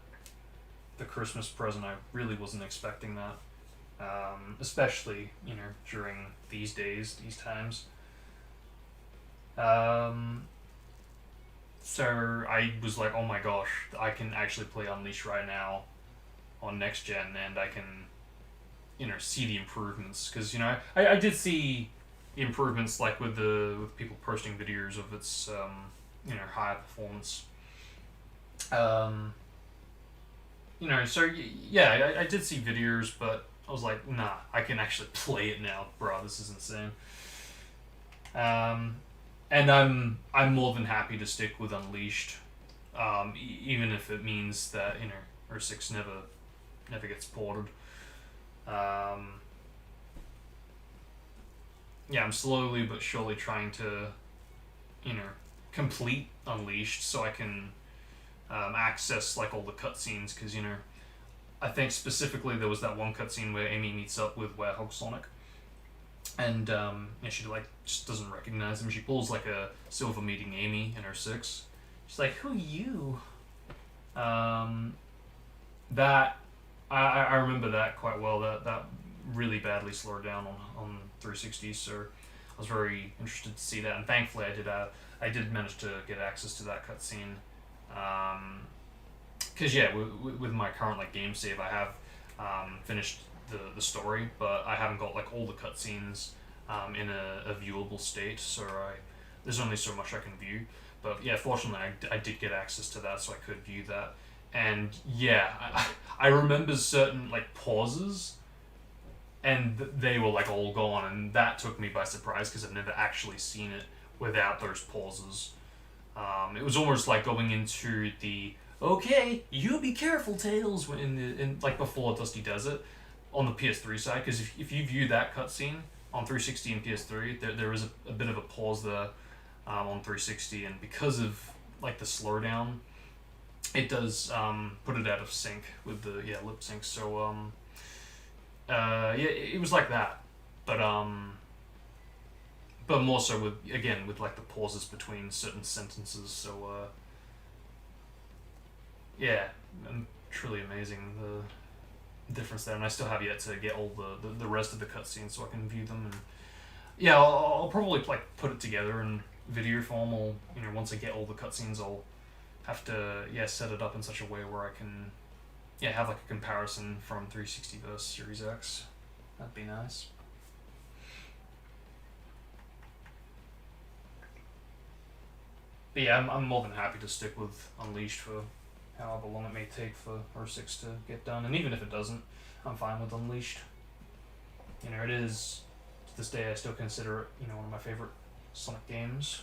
Speaker 1: Christmas present. I really wasn't expecting that, especially during these times. So I was like, oh my gosh, I can actually play Unleashed right now on next gen, and I can see the improvements because I did see the improvements like with people posting videos of its higher performance. So yeah, I did see videos, but I was like, nah, I can actually play it now, bro. This is insane. And I'm more than happy to stick with Unleashed, even if it means that R6 never gets ported. Yeah, I'm slowly but surely trying to, complete Unleashed so I can access like all the cutscenes because I think specifically there was that one cutscene where Amy meets up with Werehog Sonic, and she just doesn't recognize him. She pulls like a Silver meeting Amy in R6. She's like, "Who are you?" That I remember that quite well. That really badly slowed down on 360. So I was very interested to see that, and thankfully I did manage to get access to that cutscene. Because with my current game save, I have finished the story, but I haven't got all the cutscenes in a viewable state. So there's only so much I can view. But yeah, fortunately I did get access to that, so I could view that. And yeah, I remember certain pauses, and they were all gone, and that took me by surprise because I've never actually seen it without those pauses. It was almost like going into the "okay, you be careful, Tails" in before Dusty Desert on the PS3 side, because if you view that cutscene on 360 and PS3, there is a bit of a pause there on 360, and because of the slowdown, it does put it out of sync with the lip sync. So it was like that, but more so with the pauses between certain sentences. So yeah, truly amazing the difference there, and I still have yet to get all the rest of the cutscenes so I can view them. And yeah, I'll probably put it together in video form, or once I get all the cutscenes, I'll have to set it up in such a way where I can have a comparison from 360 versus Series X. That'd be nice. But yeah, I'm more than happy to stick with Unleashed for however long it may take for R6 to get done. And even if it doesn't, I'm fine with Unleashed. You know, it is, to this day, I still consider it, you know, one of my favorite Sonic games.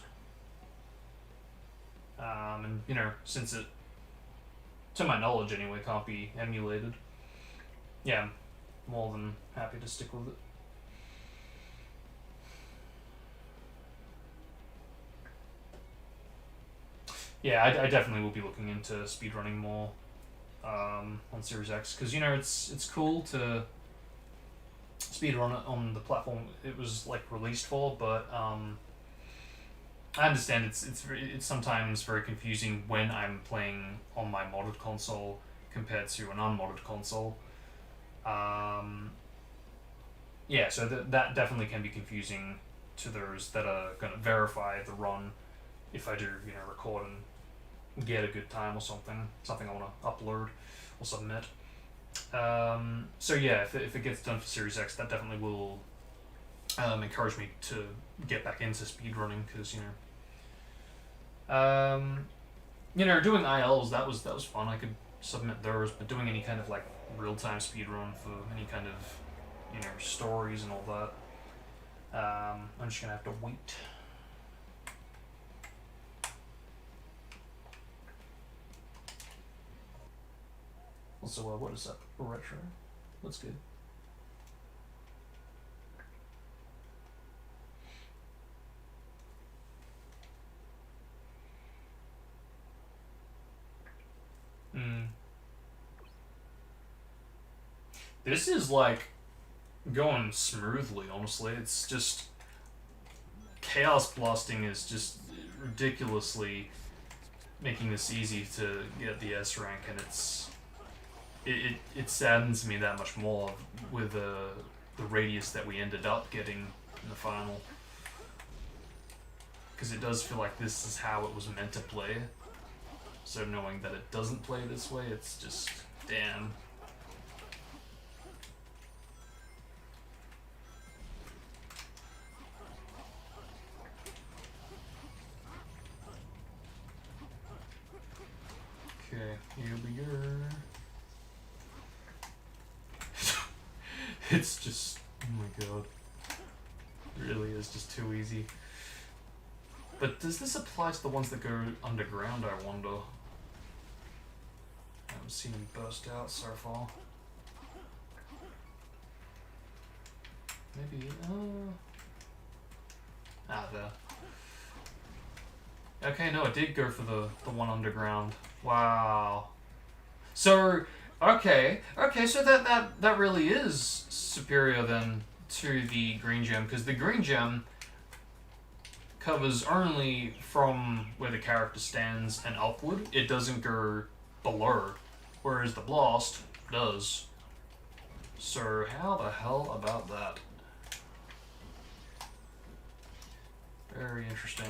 Speaker 1: And, you know, since it, to my knowledge anyway, can't be emulated, yeah, I'm more than happy to stick with it. Yeah, I definitely will be looking into speedrunning more on Series X, because, you know, it's cool to speedrun it on the platform it was like released for, but I understand it's sometimes very confusing when I'm playing on my modded console compared to an unmodded console. Yeah, so that definitely can be confusing to those that are going to verify the run if I do, you know, record and get a good time or something I want to upload or submit. So yeah, if it gets done for Series X, that definitely will encourage me to get back into speedrunning, because doing ILs, that was fun. I could submit those, but doing any kind of like real time speedrun for any kind of stories and all that, I'm just gonna have to wait. Also, what is that? Retro. That's good. This is like going smoothly, honestly. It's just chaos blasting is just ridiculously making this easy to get the S rank, and it saddens me that much more with the radius that we ended up getting in the final, because it does feel like this is how it was meant to play. So knowing that it doesn't play this way, it's just damn. Okay, here we go. It's just, oh my god. It really is just too easy. But does this apply to the ones that go underground, I wonder? I haven't seen them burst out so far. Maybe, there. Okay, no, it did go for the one underground. Wow. So, okay, so that really is superior then to the green gem, because the green gem covers only from where the character stands and upward. It doesn't go below, whereas the blast does. So how the hell about that? Very interesting.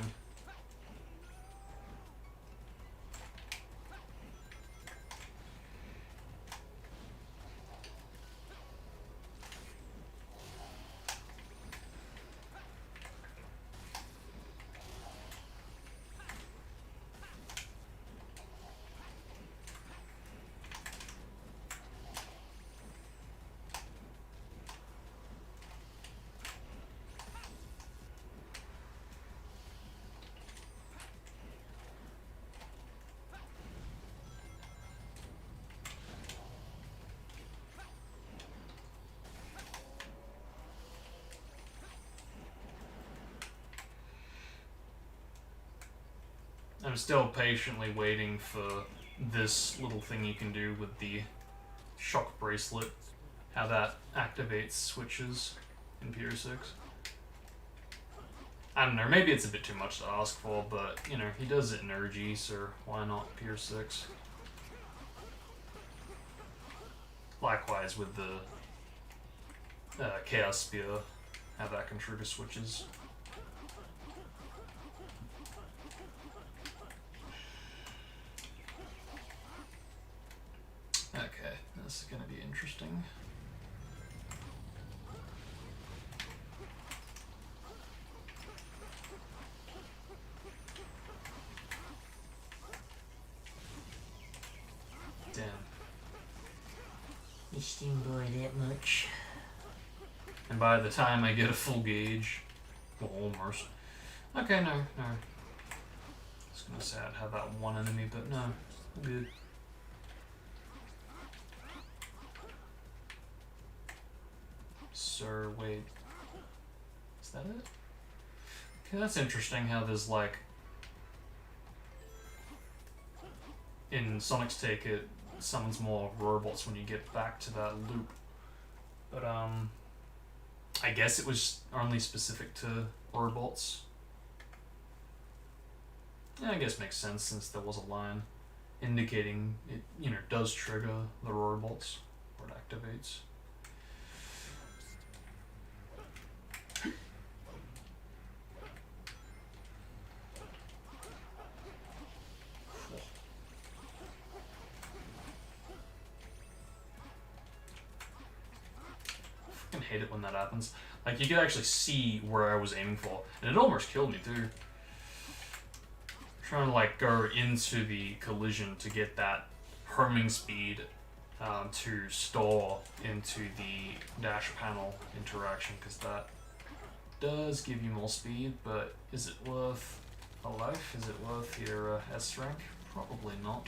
Speaker 1: I'm still patiently waiting for this little thing you can do with the shock bracelet, how that activates switches in Pier 6. I don't know, maybe it's a bit too much to ask for, but, he does it in Urgy, so why not Pier 6? Likewise with the Chaos Spear, how that can trigger switches. Okay, this is gonna be interesting. Damn.
Speaker 2: You steam boy that much.
Speaker 1: And by the time I get a full gauge, well, almost. Okay, no. I was gonna say I'd have that one enemy, but no, I'm good. So, wait. Is that it? Okay, that's interesting how there's like... In Sonic's Take, it summons more robots when you get back to that loop. But, I guess it was only specific to robots. Yeah, I guess makes sense since there was a line indicating it, does trigger the robots, or it activates. I hate it when that happens. Like, you could actually see where I was aiming for, and it almost killed me too. Trying to like go into the collision to get that homing speed to store into the dash panel interaction, because that does give you more speed, but is it worth a life? Is it worth your S rank? Probably not.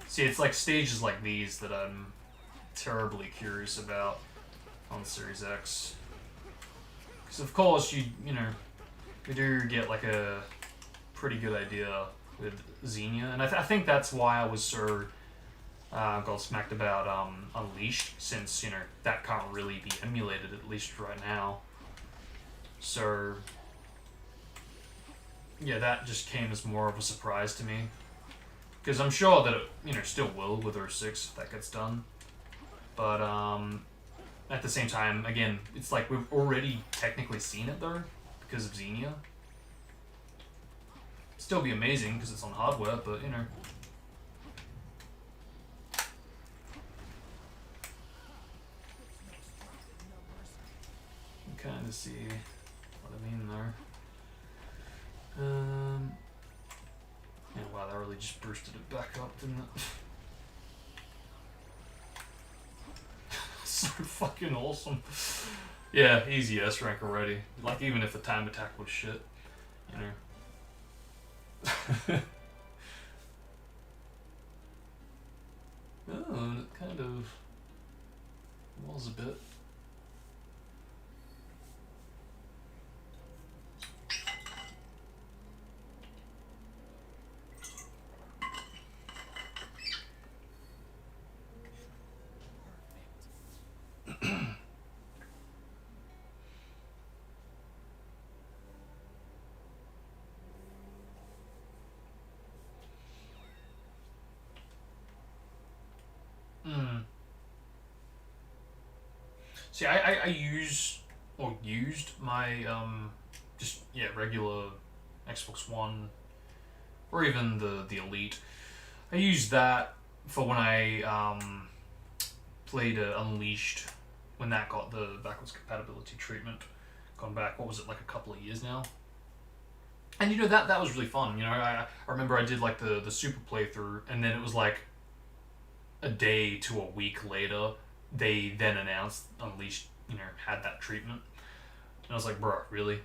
Speaker 1: See, it's like stages like these that I'm terribly curious about on Series X. Because of course you do get like a pretty good idea with Xenia, and I think that's why I was so gobsmacked about Unleashed, since that can't really be emulated, at least right now. So yeah, that just came as more of a surprise to me. Because I'm sure that it, still will with 06 if that gets done. But, at the same time, again, it's like we've already technically seen it, though, because of Xenia. Still be amazing, because it's on hardware, but, You kind of see what I mean there. Yeah, wow, that really just boosted it back up, didn't it? So fucking awesome. Yeah, easy S rank already. Like, even if the time attack was shit, Oh, it kind of was a bit. See, I used my regular Xbox One, or even the Elite. I used that for when I played Unleashed, when that got the backwards compatibility treatment. Gone back, what was it, like a couple of years now? And that was really fun. I remember I did like the super playthrough, and then it was like a day to a week later, they then announced Unleashed, had that treatment. And I was like, bro, really?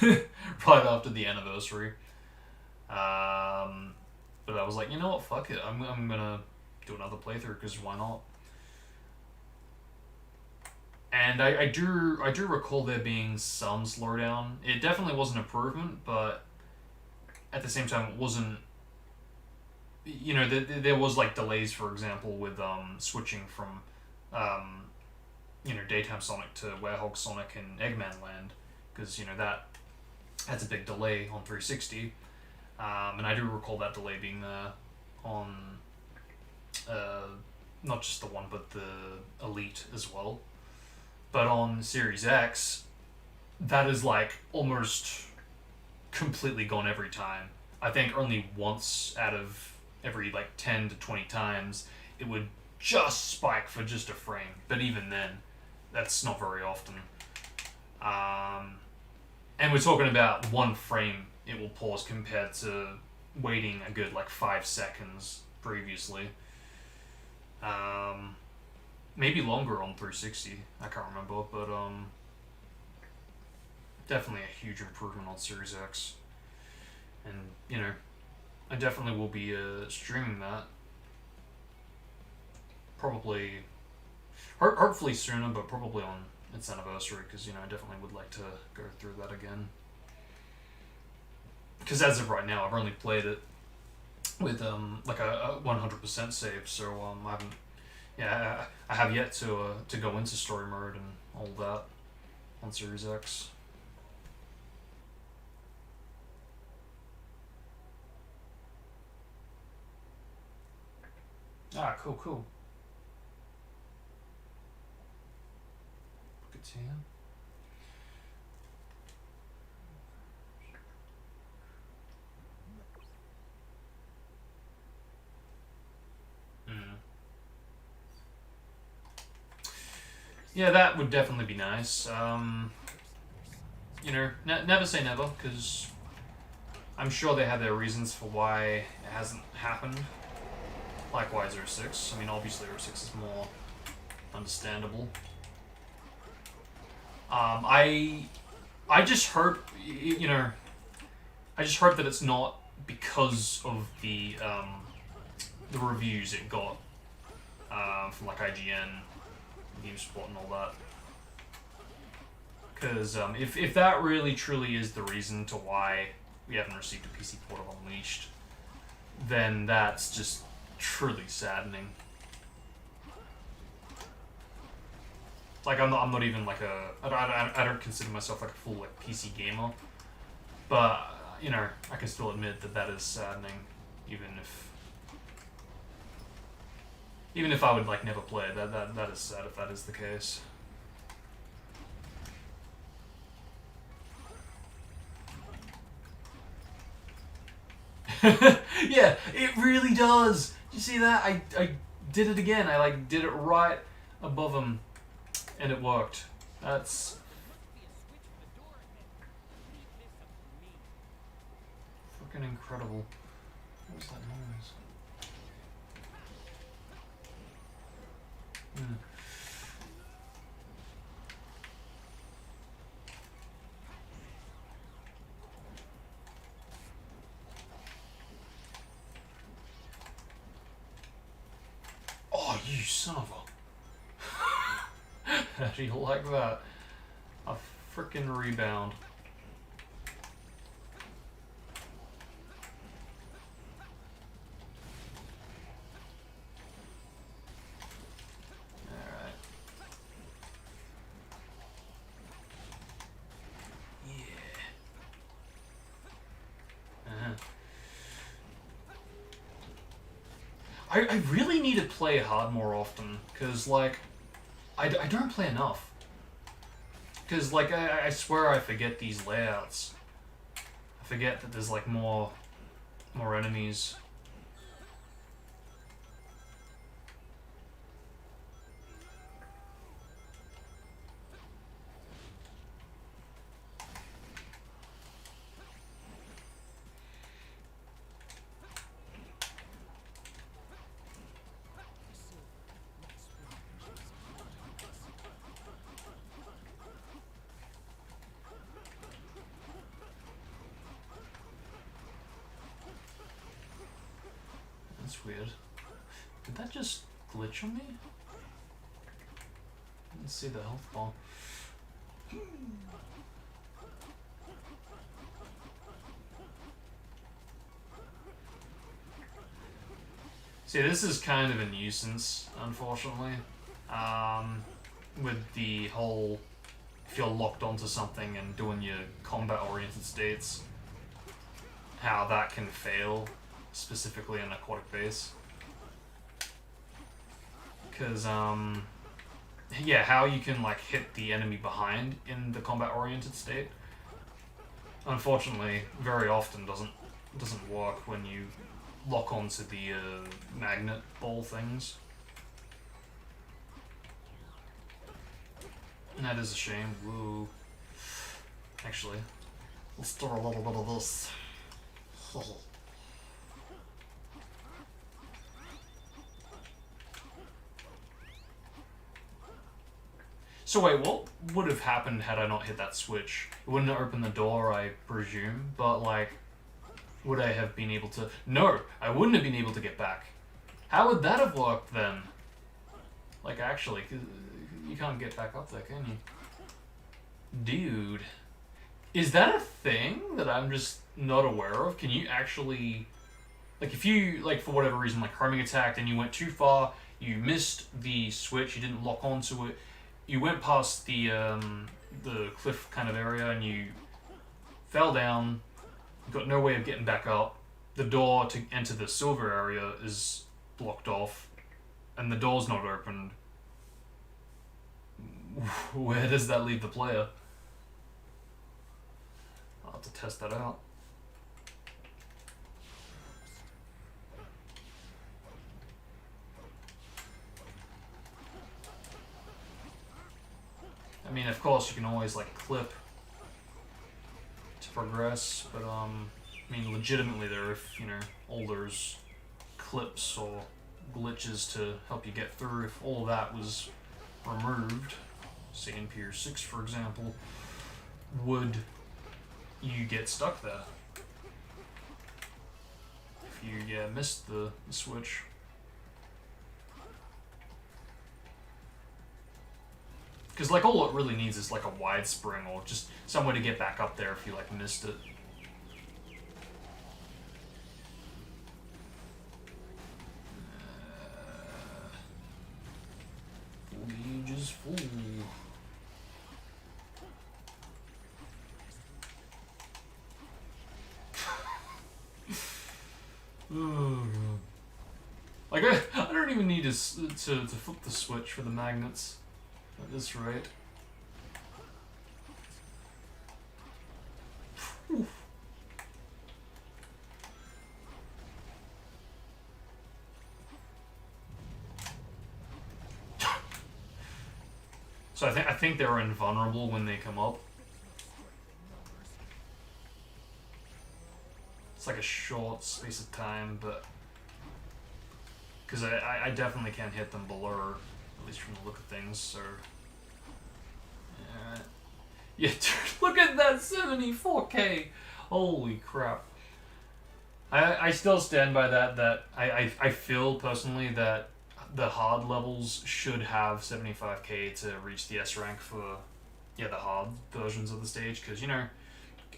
Speaker 1: Right after the anniversary. But I was like, you know what, fuck it. I'm gonna do another playthrough, because why not? And I do recall there being some slowdown. It definitely was an improvement, but at the same time, it wasn't. There was like delays, for example, with switching from Daytime Sonic to Werehog Sonic and Eggman Land, because that's a big delay on 360, and I do recall that delay being there on not just the one but the Elite as well. But on Series X, that is like almost completely gone every time. I think only once out of every like 10 to 20 times it would just spike for just a frame, but even then, that's not very often. And we're talking about one frame it will pause compared to waiting a good like 5 seconds previously. Maybe longer on 360. I can't remember, but definitely a huge improvement on Series X. And you know, I definitely will be streaming that. Probably, hopefully sooner, but probably on its anniversary, because you know I definitely would like to go through that again. Because as of right now, I've only played it with like a 100% save, so I haven't. Yeah, I have yet to go into story mode and all that on Series X. Ah, cool. Good to hear. Yeah, that would definitely be nice. You know, never say never, because I'm sure they have their reasons for why it hasn't happened. Likewise, 06. I mean, obviously 06 is more understandable. I just hope, you know, I just hope that it's not because of the reviews it got from like IGN, GameSpot, and all that. Because if that really truly is the reason to why we haven't received a PC port of Unleashed, then that's just truly saddening. Like I'm not even like I don't consider myself like a full like PC gamer, but you know I can still admit that is saddening, even if I would like never play it. That is sad if that is the case. Yeah, it really does. You see that? I did it again. I like did it right above him, and it worked. That's fucking incredible. What was that noise? Oh, you son of a... How do you like that? A frickin' rebound. Alright. Yeah. I really need to play hard more often, because, like, I don't play enough. Because, like, I swear I forget these layouts. I forget that there's, like, more enemies. That's weird. Did that just glitch on me? Let's see the health bar. See, this is kind of a nuisance, unfortunately. With the whole, if you're locked onto something and doing your combat-oriented states, how that can fail, specifically in aquatic base. Because, yeah, how you can, like, hit the enemy behind in the combat-oriented state, unfortunately, very often doesn't work when you lock onto the magnet ball things. That is a shame. Woo. Actually, let's do a little bit of this. So wait, what would have happened had I not hit that switch? It wouldn't have opened the door, I presume, but like, would I have been able to... No, I wouldn't have been able to get back. How would that have worked then? Like, actually, 'cause you can't get back up there, can you? Dude. Is that a thing that I'm just not aware of? Can you actually... Like, if you, like, for whatever reason, like, homing attacked and you went too far, you missed the switch, you didn't lock onto it, you went past the cliff kind of area and you fell down, you've got no way of getting back up, the door to enter the silver area is blocked off, and the door's not opened. Where does that leave the player? I'll have to test that out. I mean, of course, you can always, like, clip to progress, but, I mean, legitimately there, if, you know, all those clips or glitches to help you get through, if all of that was removed, say in Pier 6, for example, would you get stuck there? If you, yeah, missed the switch. Because, like, all it really needs is, like, a wide spring or just some way to get back up there if you, like, missed it. Foliage is full. Oh, God. Like, I don't even need to flip the switch for the magnets. At this rate. Whew. So I think they're invulnerable when they come up. It's like a short space of time, but because I definitely can't hit them below, at least from the look of things. So yeah, dude, look at that 74K. Holy crap. I still stand by that I feel personally that the hard levels should have 75k to reach the S rank for, yeah, the hard versions of the stage, because, you know,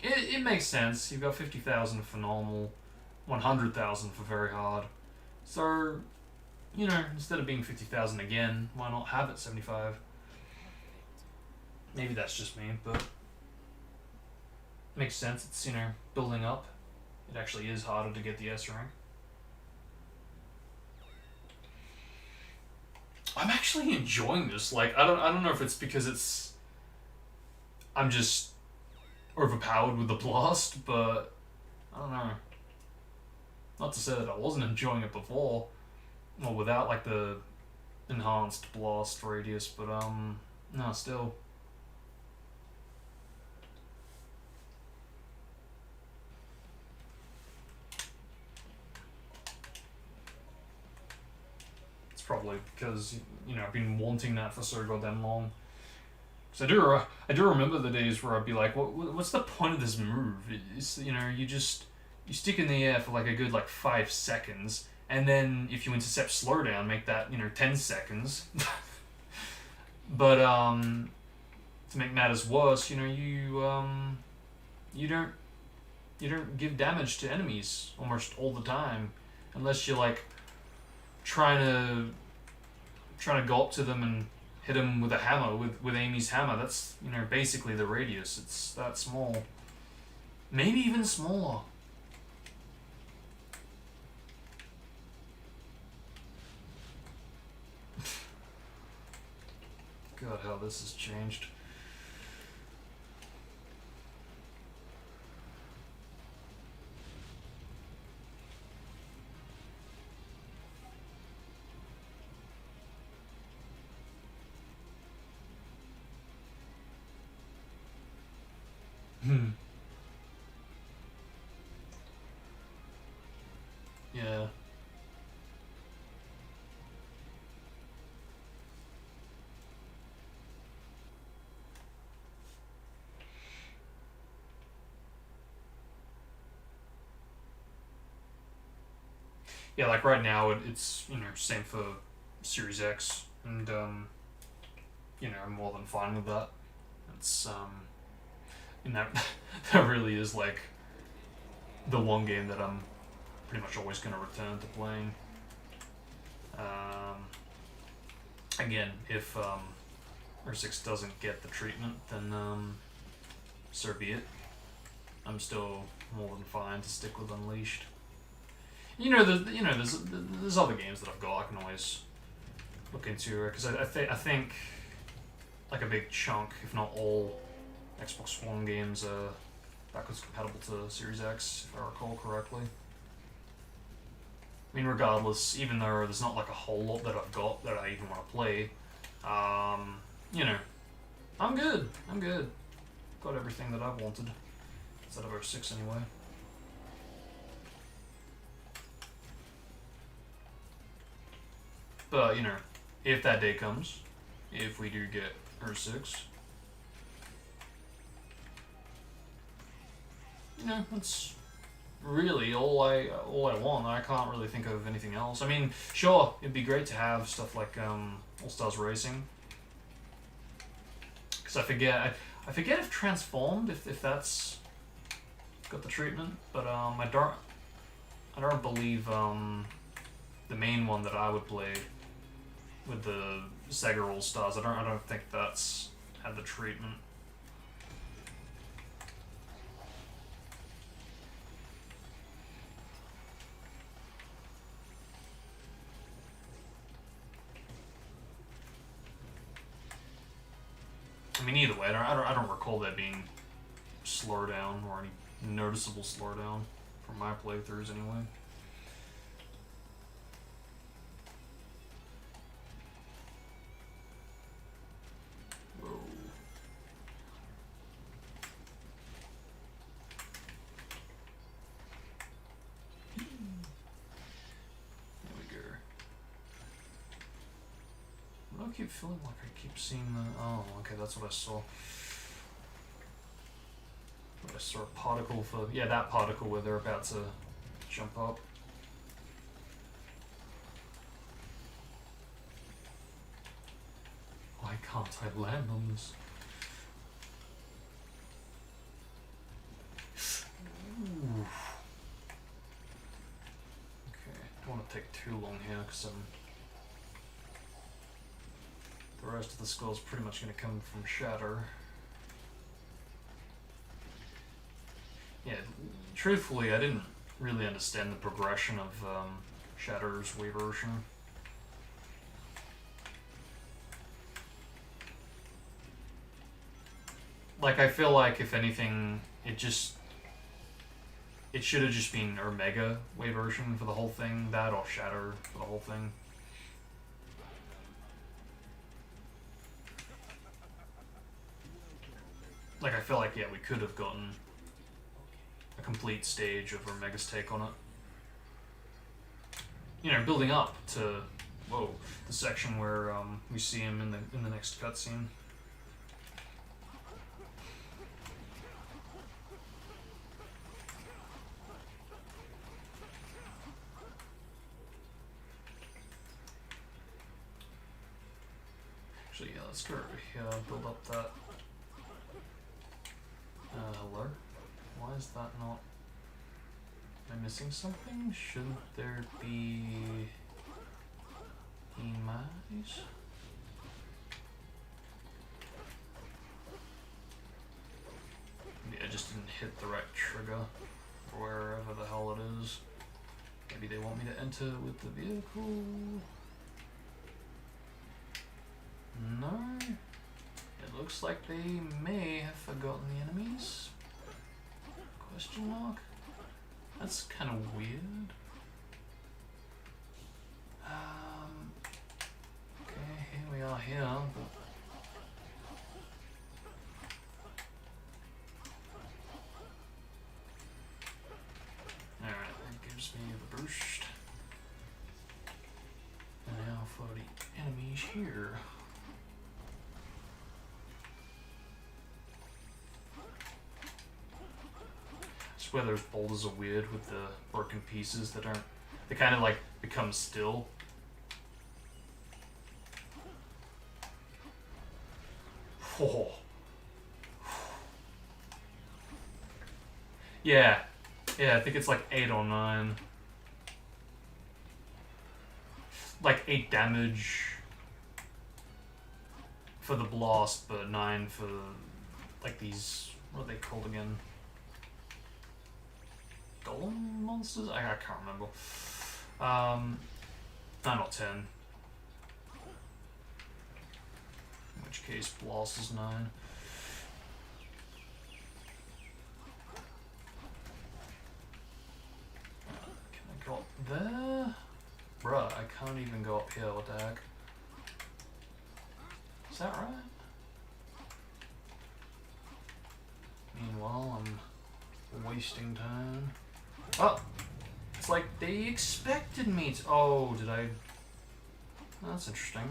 Speaker 1: it makes sense. You've got 50,000 for normal, 100,000 for very hard. So, you know, instead of being 50,000 again, why not have it 75? Maybe that's just me, but makes sense. It's, you know, building up. It actually is harder to get the S rank. I'm actually enjoying this. Like, I don't know if it's because I'm just overpowered with the blast, but I don't know. Not to say that I wasn't enjoying it before, or without, like, the enhanced blast radius, but no, still. Probably because, you know, I've been wanting that for so goddamn long. Because I do remember the days where I'd be like, what's the point of this move? It's, you know, you stick in the air for like a good, like, 5 seconds, and then if you intercept slowdown, make that, you know, 10 seconds. But to make matters worse, you know, you don't give damage to enemies almost all the time, unless you're, like, trying to go up to them and hit them with a hammer, with Amy's hammer. That's, you know, basically the radius. It's that small. Maybe even smaller. God, how this has changed. yeah, like right now it's same for Series X, and I'm more than fine with that. It's and that that really is like the one game that I'm pretty much always going to return to playing. Again, if R6 doesn't get the treatment, then so be it. I'm still more than fine to stick with Unleashed. There's other games that I've got I can always look into, because I think like a big chunk, if not all, Xbox One games are backwards compatible to Series X, if I recall correctly. I mean, regardless, even though there's not like a whole lot that I've got that I even want to play, I'm good. I'm good. Got everything that I've wanted. Instead of 06 anyway. But, if that day comes, if we do get 06, that's really all I want. I can't really think of anything else. I mean, sure, it'd be great to have stuff like All Stars Racing, because I forget if Transformed, if that's got the treatment, but I don't believe the main one that I would play with the Sega All Stars, I don't think that's had the treatment. I mean, either way, I don't recall that being slowdown or any noticeable slowdown from my playthroughs anyway. Whoa. There we go. I keep feeling like I keep seeing the... Oh, okay, that's what I saw. I saw a particle for... Yeah, that particle where they're about to jump up. Why can't I land on this? Ooh. Okay, don't want to take too long here because the rest of the skull is pretty much going to come from Shatter. Yeah, truthfully, I didn't really understand the progression of Shatter's Wii version. Like, I feel like, if anything, it should have just been Omega Wii version for the whole thing, that or Shatter for the whole thing. Like, I feel like, yeah, we could have gotten a complete stage of Omega's take on it. Building up to, the section where we see him in the next cutscene. Actually, yeah, let's go over here, build up that. Hello? Why is that not... Am I missing something? Shouldn't there be... Emise? Maybe I just didn't hit the right trigger, or wherever the hell it is. Maybe they want me to enter with the vehicle? No? It looks like they may have forgotten the enemies? Question mark? That's kind of weird. Okay, here we are here, but... Alright, that gives me the boost. And now for the enemies here. I swear those boulders are weird with the broken pieces that aren't... They kind of like become still. Oh. Yeah. Yeah, I think it's like 8 or 9. Like 8 damage for the blast, but 9 for like these, what are they called again? Golem monsters? I can't remember. 9 or 10. In which case blast is 9. Can I go up there? Bruh, I can't even go up here, what the heck? Is that right? Meanwhile, I'm wasting time. Oh! It's like they expected me to... Oh, did I... That's interesting.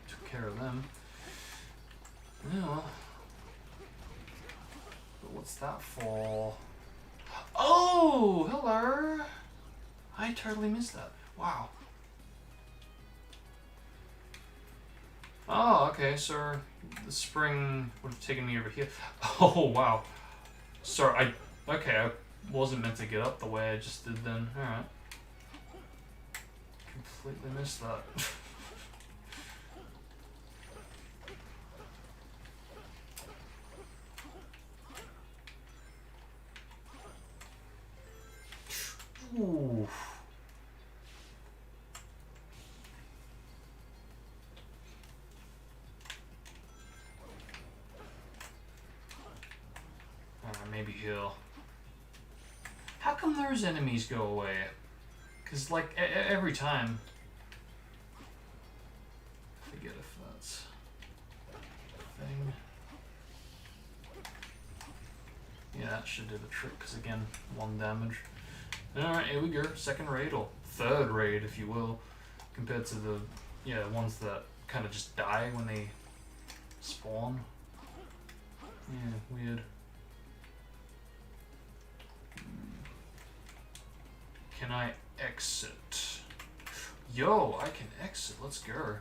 Speaker 1: Took care of them. Yeah. But what's that for? Oh! Hello! I totally missed that. Wow. Oh, okay, so the spring would have taken me over here. Oh, wow. Sorry, okay, I wasn't meant to get up the way I just did then. Alright. Completely missed that. Ooh. Maybe heal. How come those enemies go away? Because, like, every time... Forget if that's a thing. Yeah, that should do the trick, because, again, 1 damage. Alright, here we go. Second raid, or third raid, if you will. Compared to the, yeah, ones that kind of just die when they spawn. Yeah, weird. Can I exit? Yo, I can exit. Let's go.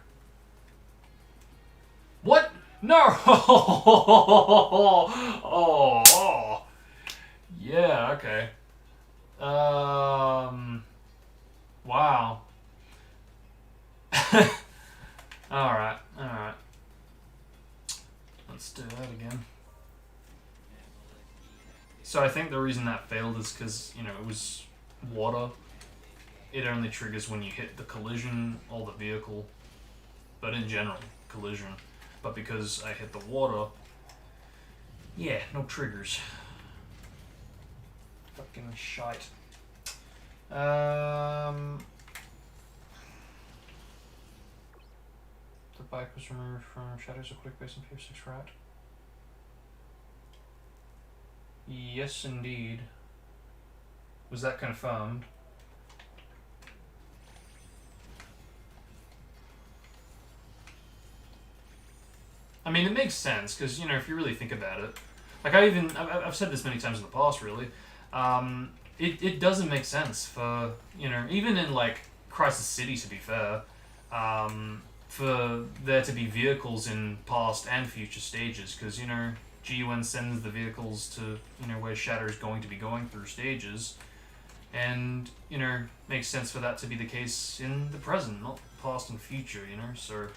Speaker 1: What? No! Oh. Yeah, okay. Wow. Alright. Let's do that again. So I think the reason that failed is because, you know, it was water. It only triggers when you hit the collision or the vehicle. But in general, collision. But because I hit the water, yeah, no triggers. Fucking shite. The bike was removed from Shadows of Quick Base and Pier 6 route. Yes, indeed. Was that confirmed? I mean, it makes sense, because, you know, if you really think about it, like, I've said this many times in the past, really, it doesn't make sense for, you know, even in, like, Crisis City, to be fair, for there to be vehicles in past and future stages, because, you know, GUN sends the vehicles to, you know, where Shadow's going to be going through stages, and, you know, makes sense for that to be the case in the present, not past and future, you know, so...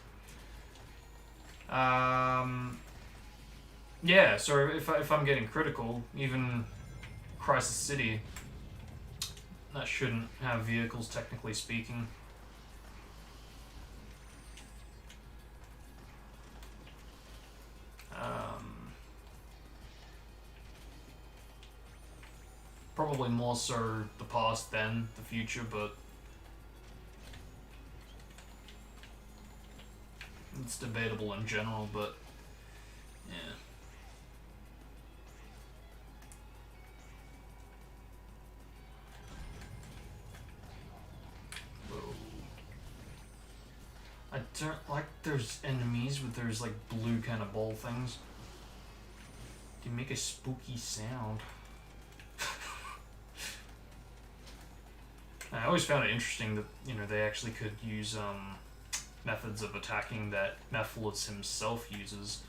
Speaker 1: yeah, so if I'm getting critical, even Crisis City, that shouldn't have vehicles, technically speaking. Probably more so the past than the future, but it's debatable in general, but yeah. Whoa. I don't like those enemies with those like blue kind of ball things. They make a spooky sound. I always found it interesting that, you know, they actually could use methods of attacking that Mephiles himself uses.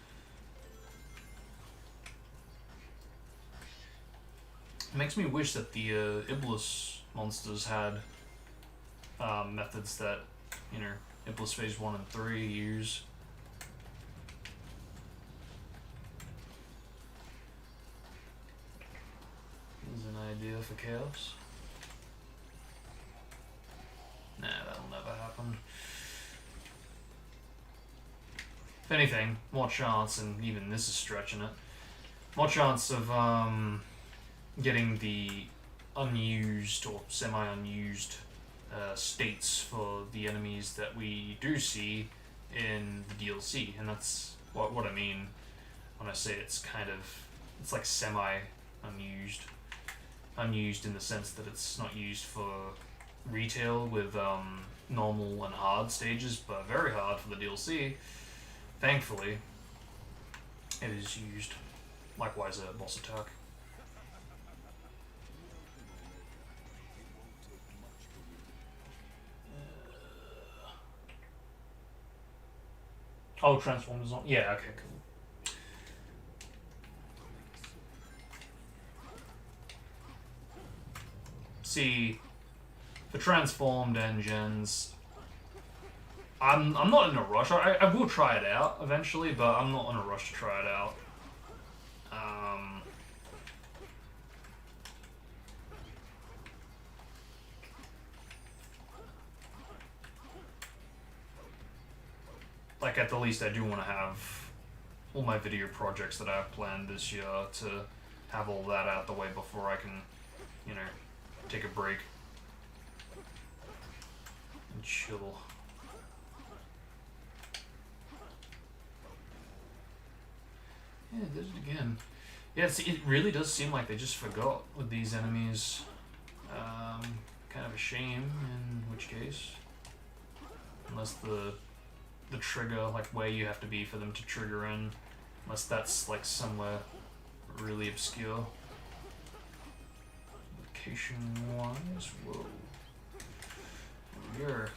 Speaker 1: It makes me wish that the Iblis monsters had methods that, you know, Iblis Phase 1 and 3 use. There's an idea for chaos. Nah, that'll never happen. If anything, more chance, and even this is stretching it, more chance of getting the unused or semi-unused states for the enemies that we do see in the DLC, and that's what I mean when I say it's like semi-unused. Unused in the sense that it's not used for retail with normal and hard stages, but very hard for the DLC. Thankfully, it is used. Likewise, a boss attack. Oh, Transformers on. Yeah, okay, cool. See, for transformed engines, I'm not in a rush. I will try it out eventually, but I'm not in a rush to try it out. Like, at the least, I do want to have all my video projects that I have planned this year to have all that out the way before I can, you know, take a break and chill. Yeah, it did it again. Yeah, it really does seem like they just forgot with these enemies. Kind of a shame, in which case. Unless the trigger, like where you have to be for them to trigger in, unless that's like somewhere really obscure. Location-wise, whoa. Here.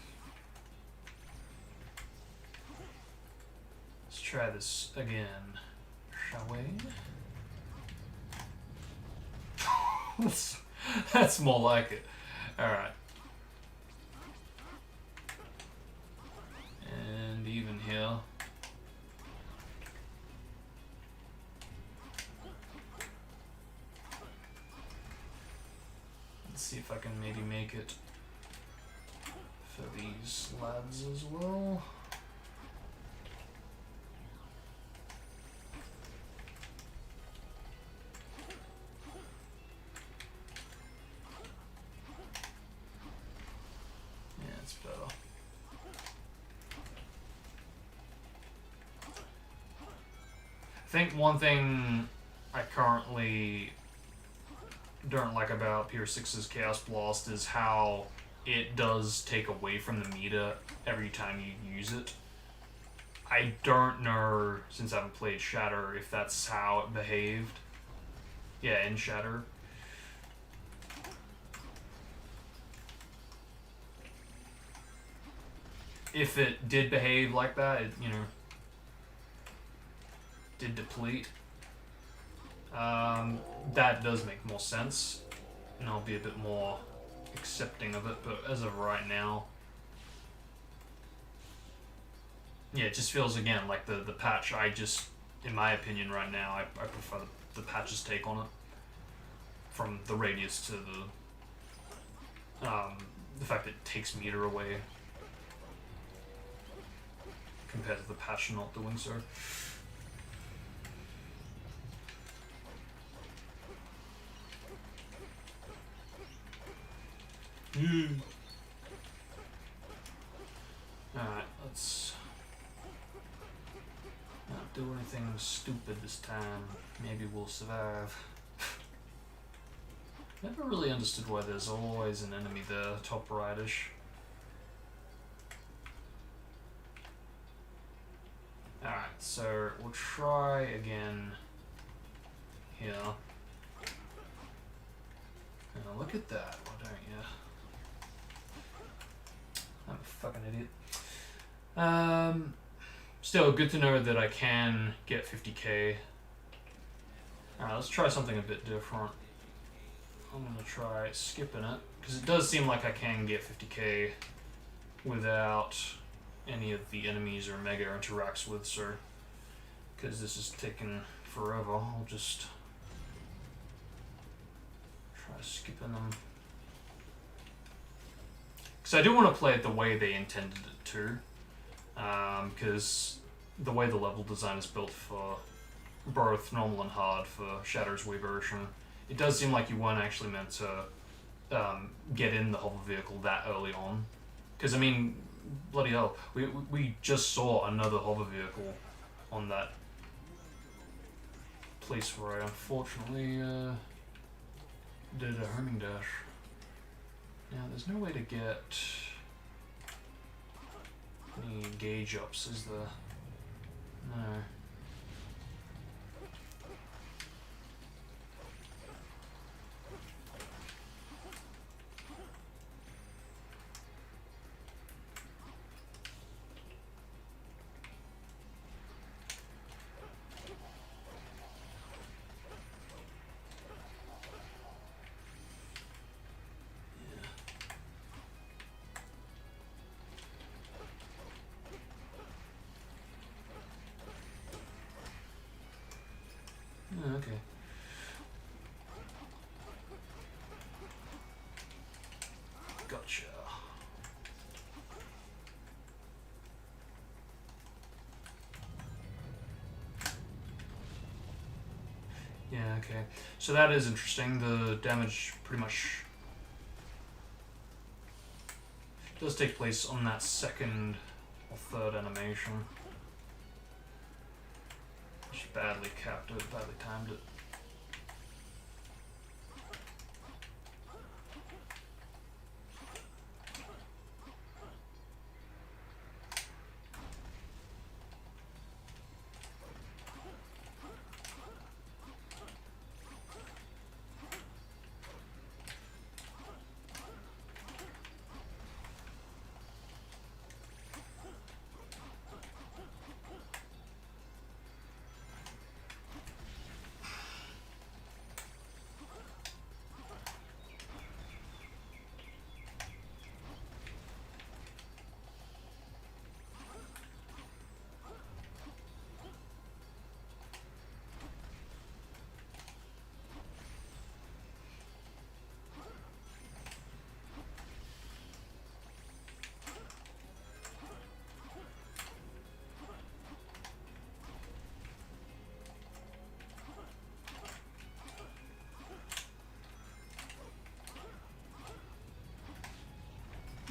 Speaker 1: Let's try this again, shall we? That's more like it. Alright. And even here. Let's see if I can maybe make it for these lads as well. Yeah, it's better. I think one thing I currently don't like about PR6's Chaos Blast is how it does take away from the meter every time you use it. I don't know, since I haven't played Shatter, if that's how it behaved. Yeah, in Shatter. If it did behave like that, it, you know, did deplete. That does make more sense, and I'll be a bit more accepting of it, but as of right now, yeah, it just feels, again, like the patch, in my opinion right now, I prefer the patch's take on it. From the radius to the fact that it takes meter away, compared to the patch not doing so. Alright, let's not do anything stupid this time. Maybe we'll survive. Never really understood why there's always an enemy there, top rightish. Alright, so we'll try again here. Now look at that, why don't you? Fucking idiot. Still, good to know that I can get 50k. Alright, let's try something a bit different. I'm gonna try skipping it, because it does seem like I can get 50k without any of the enemies or mega interacts with, so because this is taking forever, I'll just try skipping them. Because I do want to play it the way they intended it to, because the way the level design is built for both normal and hard for Shadow's Wii version, it does seem like you weren't actually meant to get in the hover vehicle that early on. Because, I mean, bloody hell, we just saw another hover vehicle on that place where I unfortunately did a homing dash. Now, there's no way to get any gauge ups, is there? No. Okay. Gotcha. Yeah, okay. So that is interesting. The damage pretty much does take place on that second or third animation. She badly capped it, badly timed it.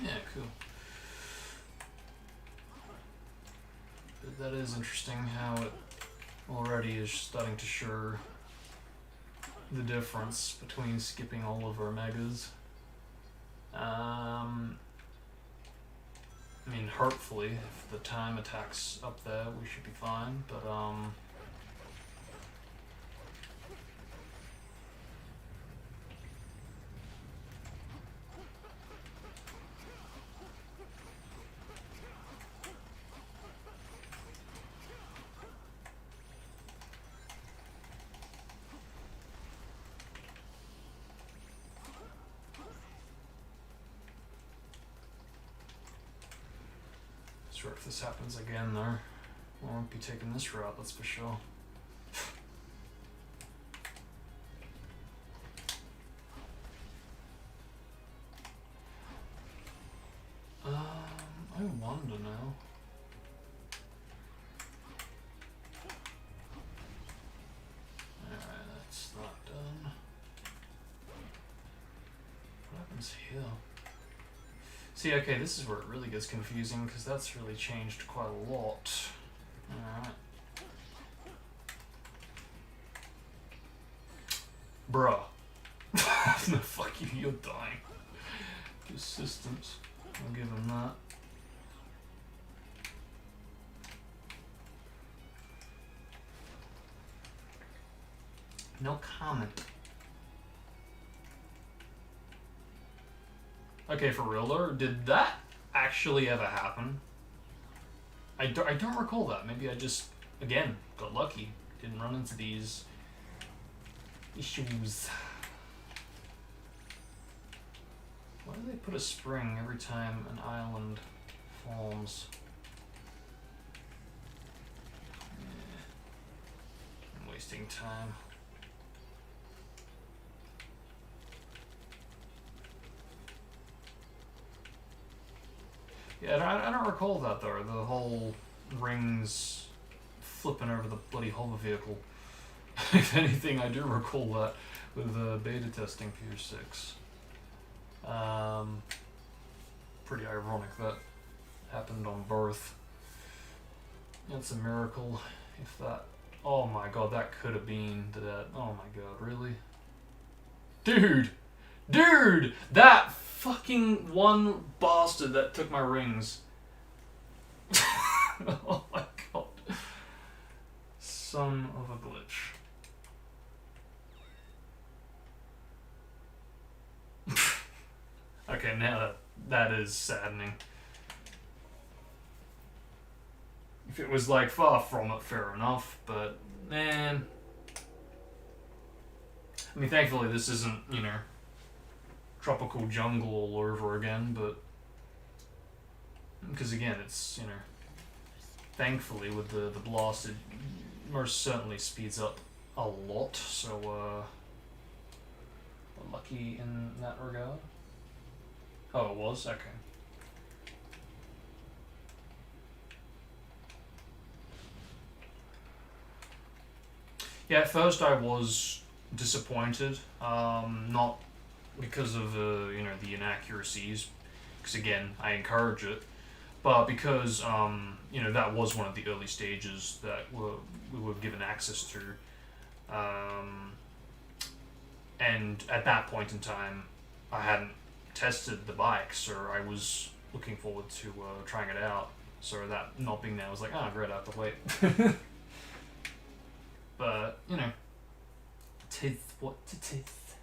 Speaker 1: Yeah, cool. But that is interesting how it already is starting to show the difference between skipping all of our megas. I mean, hopefully, if the time attack's up there, we should be fine, but sure if this happens again, though, I won't be taking this route, that's for sure. I wonder now. Alright, that's not done. What happens here? See, okay, this is where it really gets confusing, because that's really changed quite a lot. Alright. Bruh. No, fuck you, you're dying. Assistance. I'll give him that. No comment. Okay, for real though, did that actually actually ever happen? I don't recall that. Maybe I just, again, got lucky. Didn't run into these issues. Why do they put a spring every time an island forms? I'm wasting time. Yeah, I don't recall that though. The whole rings flipping over the bloody hover vehicle. If anything, I do recall that with beta testing Pier 6. Pretty ironic that happened on birth. It's a miracle if that. Oh my god, that could have been that. Oh my god, really? Dude! That fucking one bastard that took my rings. Oh my god. Son of a glitch. Okay, now that is saddening. If it was like far from it, fair enough, but man. I mean, thankfully this isn't, you know, tropical jungle all over again, but because again, it's, you know, thankfully with the blast, it most certainly speeds up a lot, so we're lucky in that regard. Oh, it was? Okay. Yeah, at first I was disappointed, not because of you know, the inaccuracies, because again, I encourage it, but because you know, that was one of the early stages that we were given access to, and at that point in time, I hadn't tested the bike, so I was looking forward to trying it out. So that not being there, I was like, oh, great, I have to wait. But you know, tis what it is.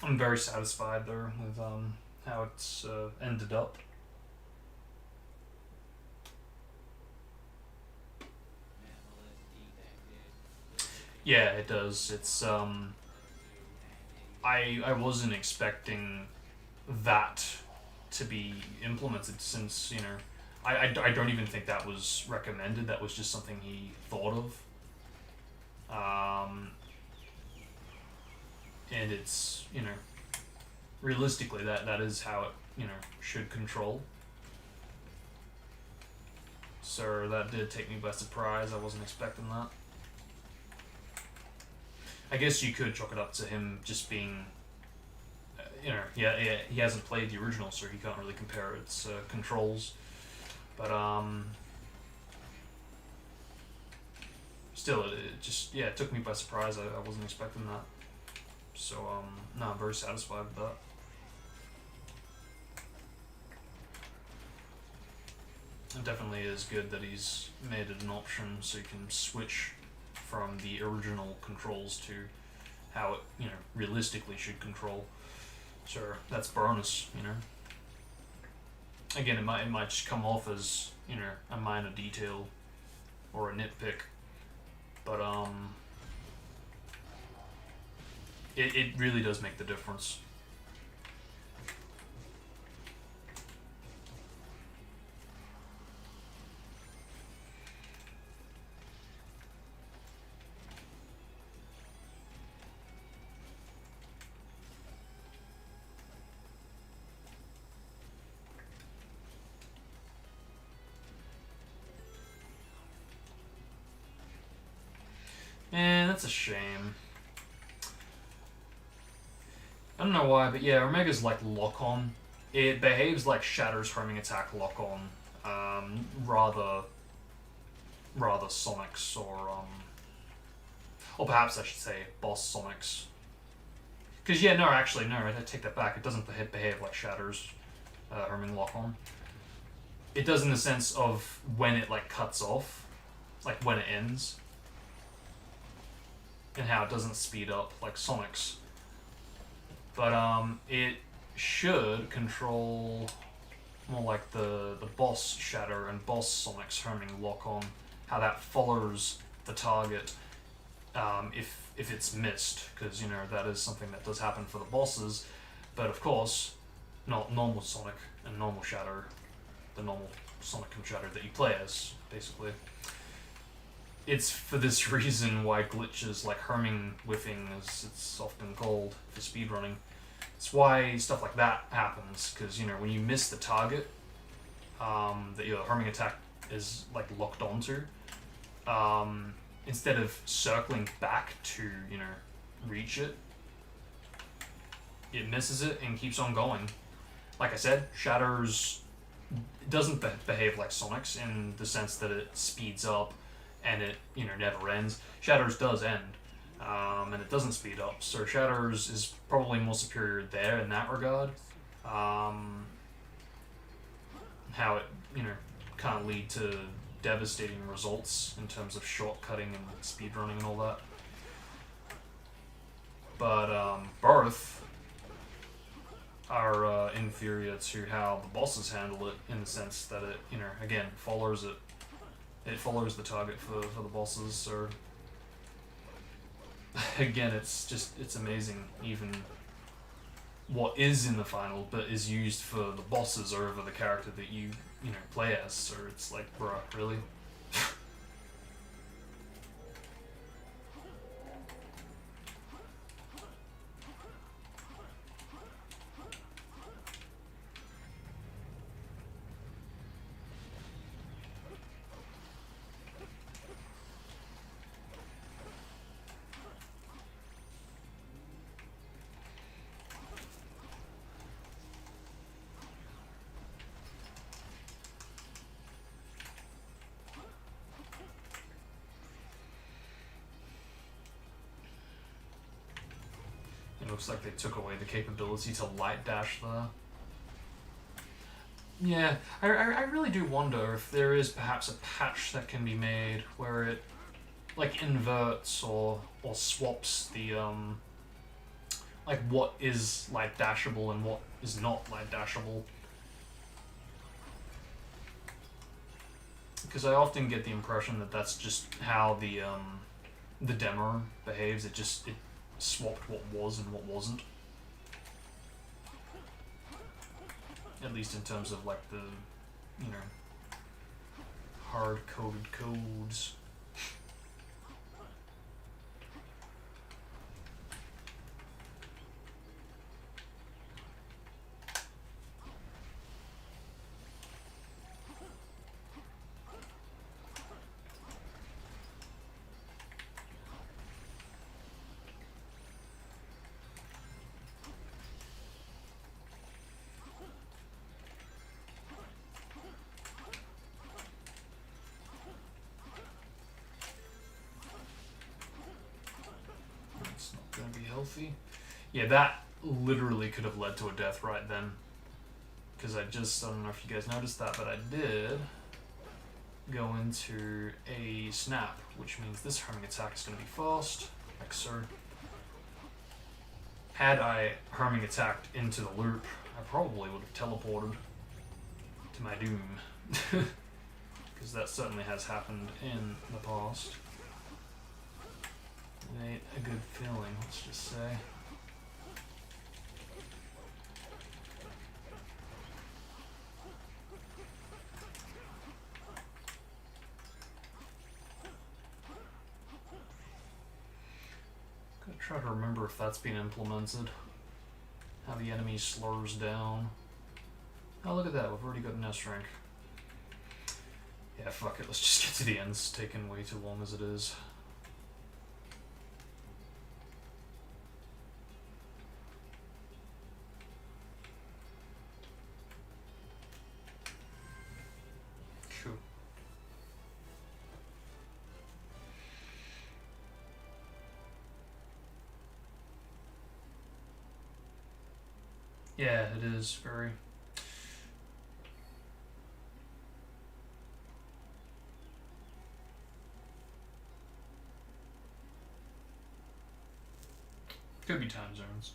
Speaker 1: I'm very satisfied though with how it's ended up. Yeah, it does. It's I wasn't expecting that to be implemented, since, you know, I don't even think that was recommended. That was just something he thought of. And it's, you know, realistically that is how it, you know, should control. So that did take me by surprise. I wasn't expecting that. I guess you could chalk it up to him just being, you know, yeah, he hasn't played the original, so he can't really compare its controls. But still, it just, yeah, it took me by surprise. I wasn't expecting that. So no, I'm very satisfied with that. It definitely is good that he's made it an option so you can switch from the original controls to how it, you know, realistically should control. So that's bonus, you know. Again, it might just come off as, you know, a minor detail or a nitpick, but it really does make the difference. Man, that's a shame. I don't know why, but yeah, Omega's like lock-on. It behaves like Shatter's homing attack lock-on, rather Sonic's, or perhaps I should say Boss Sonic's. Because yeah, no, actually, no, I take that back. It doesn't behave like Shatter's homing lock-on. It does in the sense of when it like cuts off, like when it ends, and how it doesn't speed up like Sonic's. But it should control more like the boss shatter and boss Sonic's homing lock on, how that follows the target if it's missed, because that is something that does happen for the bosses, but of course not normal Sonic and normal Shadow, the normal Sonic and Shadow that you play as, basically. It's for this reason why glitches like herming whiffing, as it's often called for speedrunning, it's why stuff like that happens, because when you miss the target that your herming attack is like locked onto, instead of circling back to reach it, it misses it and keeps on going. Like I said, Shadow's doesn't behave like Sonic's in the sense that it speeds up and it never ends. Shadow's does end, and it doesn't speed up. So Shadow's is probably more superior there in that regard. How it can't lead to devastating results in terms of shortcutting and speedrunning and all that. But both are inferior to how the bosses handle it, in the sense that it, again, follows it. It follows the target for the bosses, so again, it's amazing even what is in the final but is used for the bosses over the character that you play as, so it's like, bruh, really? It looks like they took away the capability to light dash there. Yeah, I really do wonder if there is perhaps a patch that can be made where it like inverts or swaps the like what is light dashable and what is not light dashable. Because I often get the impression that that's just how the demo behaves. It swapped what was and what wasn't. At least in terms of like the, hard-coded codes. Gonna be healthy. Yeah, that literally could have led to a death right then. Because I don't know if you guys noticed that, but I did go into a snap, which means this homing attack is going to be fast, like so. Had I homing attacked into the loop, I probably would have teleported to my doom. Because that certainly has happened in the past. It ain't a good feeling, let's just say. Gonna try to remember if that's been implemented. How the enemy slows down. Oh, look at that, we've already got an S rank. Yeah, fuck it, let's just get to the end. It's taking way too long as it is. Yeah, it is very. Could be time zones.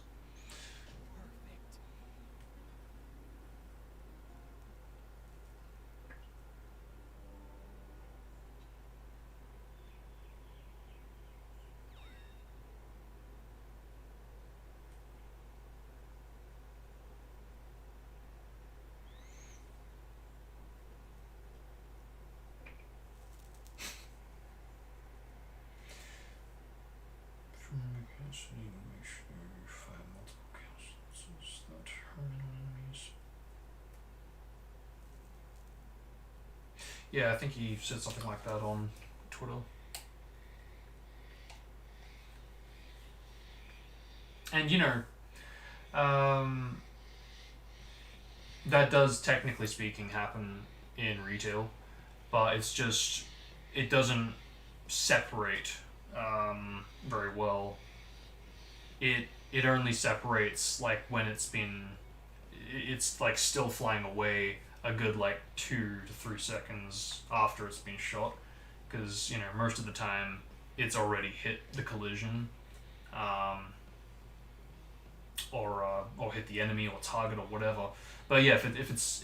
Speaker 1: Fire multiple councils that turn enemies. Yeah, I think he said something like that on Twitter. And that does, technically speaking, happen in retail, but it's just, it doesn't separate very well. It only separates like when it's like still flying away a good like 2 to 3 seconds after it's been shot, because most of the time it's already hit the collision, or hit the enemy or target or whatever. But yeah, if it's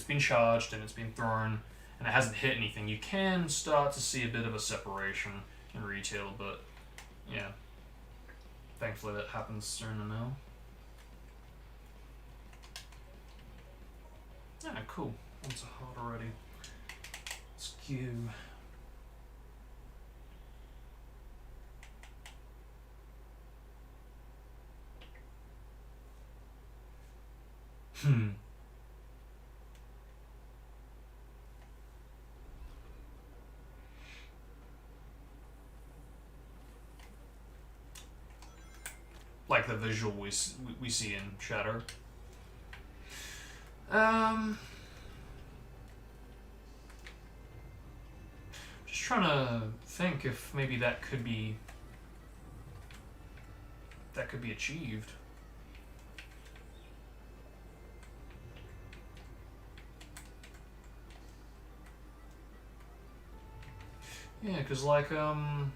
Speaker 1: been charged and it's been thrown and it hasn't hit anything, you can start to see a bit of a separation in retail. But yeah, thankfully that happens soon now. Ah, cool. One's a heart already. Let's go. Like the visual we see in Shadow. Just trying to think if maybe that could be achieved. Yeah, because like you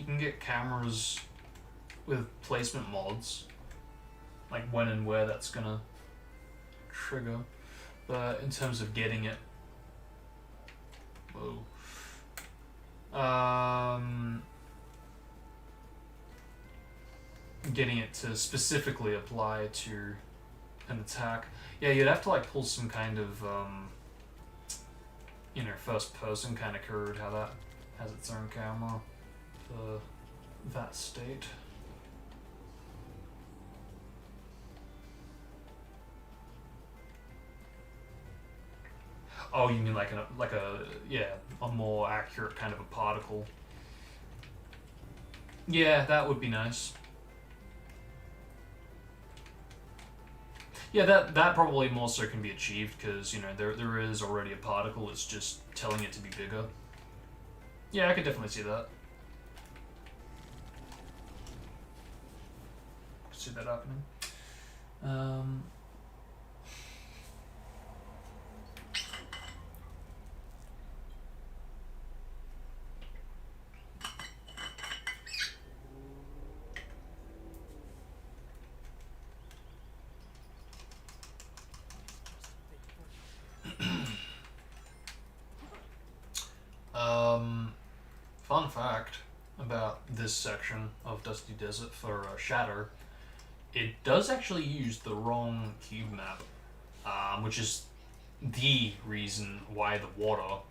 Speaker 1: can get cameras with placement mods, like when and where that's gonna trigger, but in terms of getting it, getting it to specifically apply to an attack, yeah, you'd have to like pull some kind of first person kind of code, how that has its own camera for that state. Oh, you mean like a more accurate kind of a particle? Yeah, that would be nice. Yeah, that probably more so can be achieved because there is already a particle. It's just telling it to be bigger. Yeah, I could definitely see that. See that happening. Fun fact about this section of Dusty Desert for Shatter, it does actually use the wrong cube map, which is the reason why the water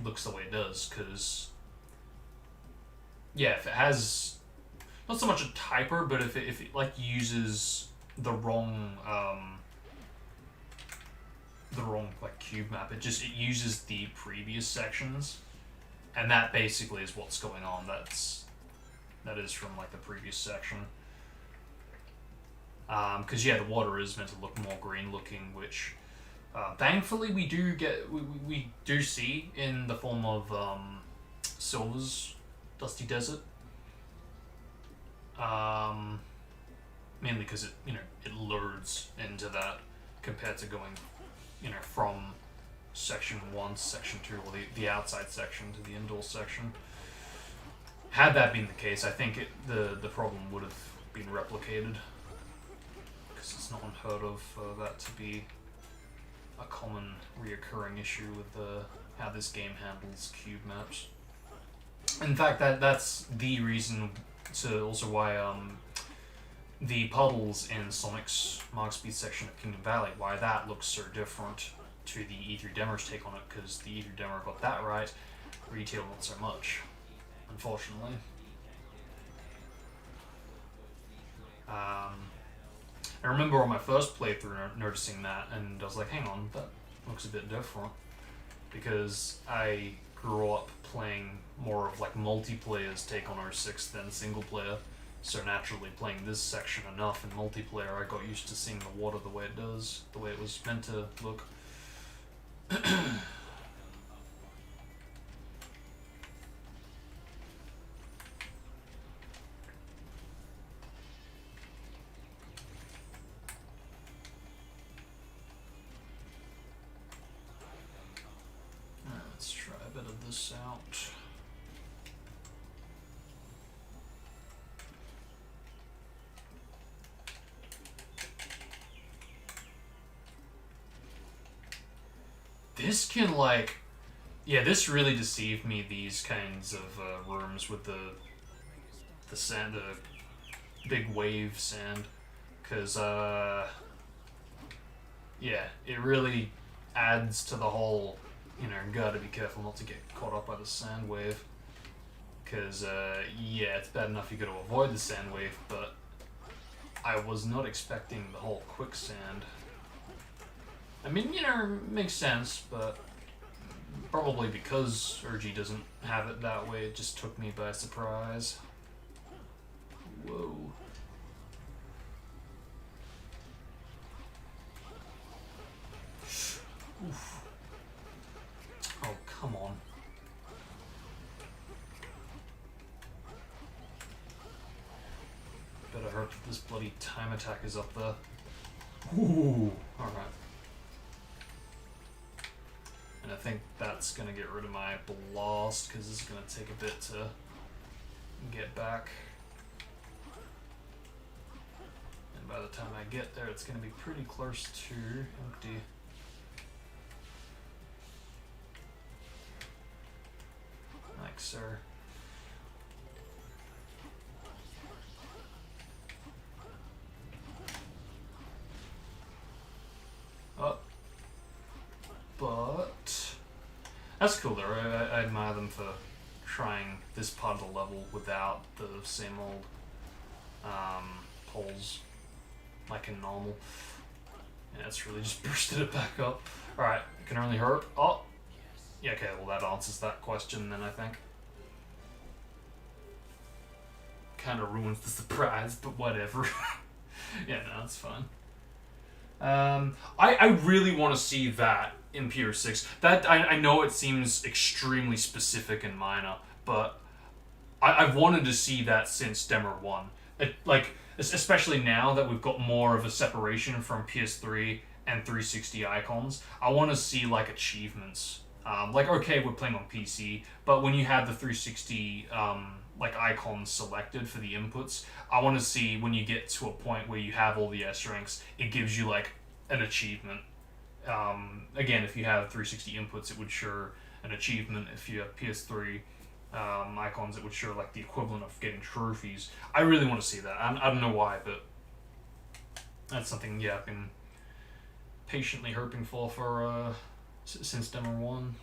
Speaker 1: looks the way it does, because yeah, if it has not so much a typer, but if it like uses the wrong like cube map, it uses the previous sections, and that basically is what's going on. That is from like the previous section. Because yeah, the water is meant to look more green looking, which thankfully we do see in the form of Silver's Dusty Desert. Mainly because it loads into that compared to going from section 1 to section 2, or the outside section to the indoor section. Had that been the case, I think the problem would have been replicated, because it's not unheard of for that to be a common reoccurring issue with how this game handles cube maps. In fact, that's the reason to also why the puddles in Sonic's Mark Speed section at Kingdom Valley, why that looks so different to the E3 Demo's take on it, because the E3 Demo got that right, Retail, not so much, unfortunately. I remember on my first playthrough noticing that, and I was like, hang on, that looks a bit different. Because I grew up playing more of like multiplayer's take on R6 than single player. So naturally playing this section enough in multiplayer, I got used to seeing the water the way it does, the way it was meant to look. Let's try a bit of this out. This can like, yeah, this really deceived me. These kinds of rooms with the sand, the big wave sand, because yeah, it really adds to the whole. You know, gotta be careful not to get caught up by the sand wave, because yeah, it's bad enough you got to avoid the sand wave, but I was not expecting the whole quicksand. I mean, you know, it makes sense, but probably because Urgi doesn't have it that way, it just took me by surprise. Whoa. Oof. Oh, come on. Better hope that this bloody time attack is up there. Ooh, alright. And I think that's gonna get rid of my blast, because this is gonna take a bit to get back. And by the time I get there, it's gonna be pretty close to empty. Like, sir. Oh. But that's cool though. I admire them for trying this part of the level without the same old poles like in normal. Yeah, it's really just boosted it back up. Alright, it can only hurt. Oh! Yeah, okay, well that answers that question then, I think. Kind of ruins the surprise, but whatever. Yeah, no, it's fine. I really want to see that in PR6. That I know it seems extremely specific and minor, but I've wanted to see that since Demo 1. Like, especially now that we've got more of a separation from PS3 and 360 icons, I want to see like achievements. Like, okay, we're playing on PC, but when you have the 360 like icons selected for the inputs, I want to see when you get to a point where you have all the S ranks, it gives you like an achievement. Again, if you have 360 inputs, it would show an achievement. If you have PS3 icons, it would show like the equivalent of getting trophies. I really want to see that. I don't know why, but that's something, yeah, I've been patiently hoping for since Demo 1.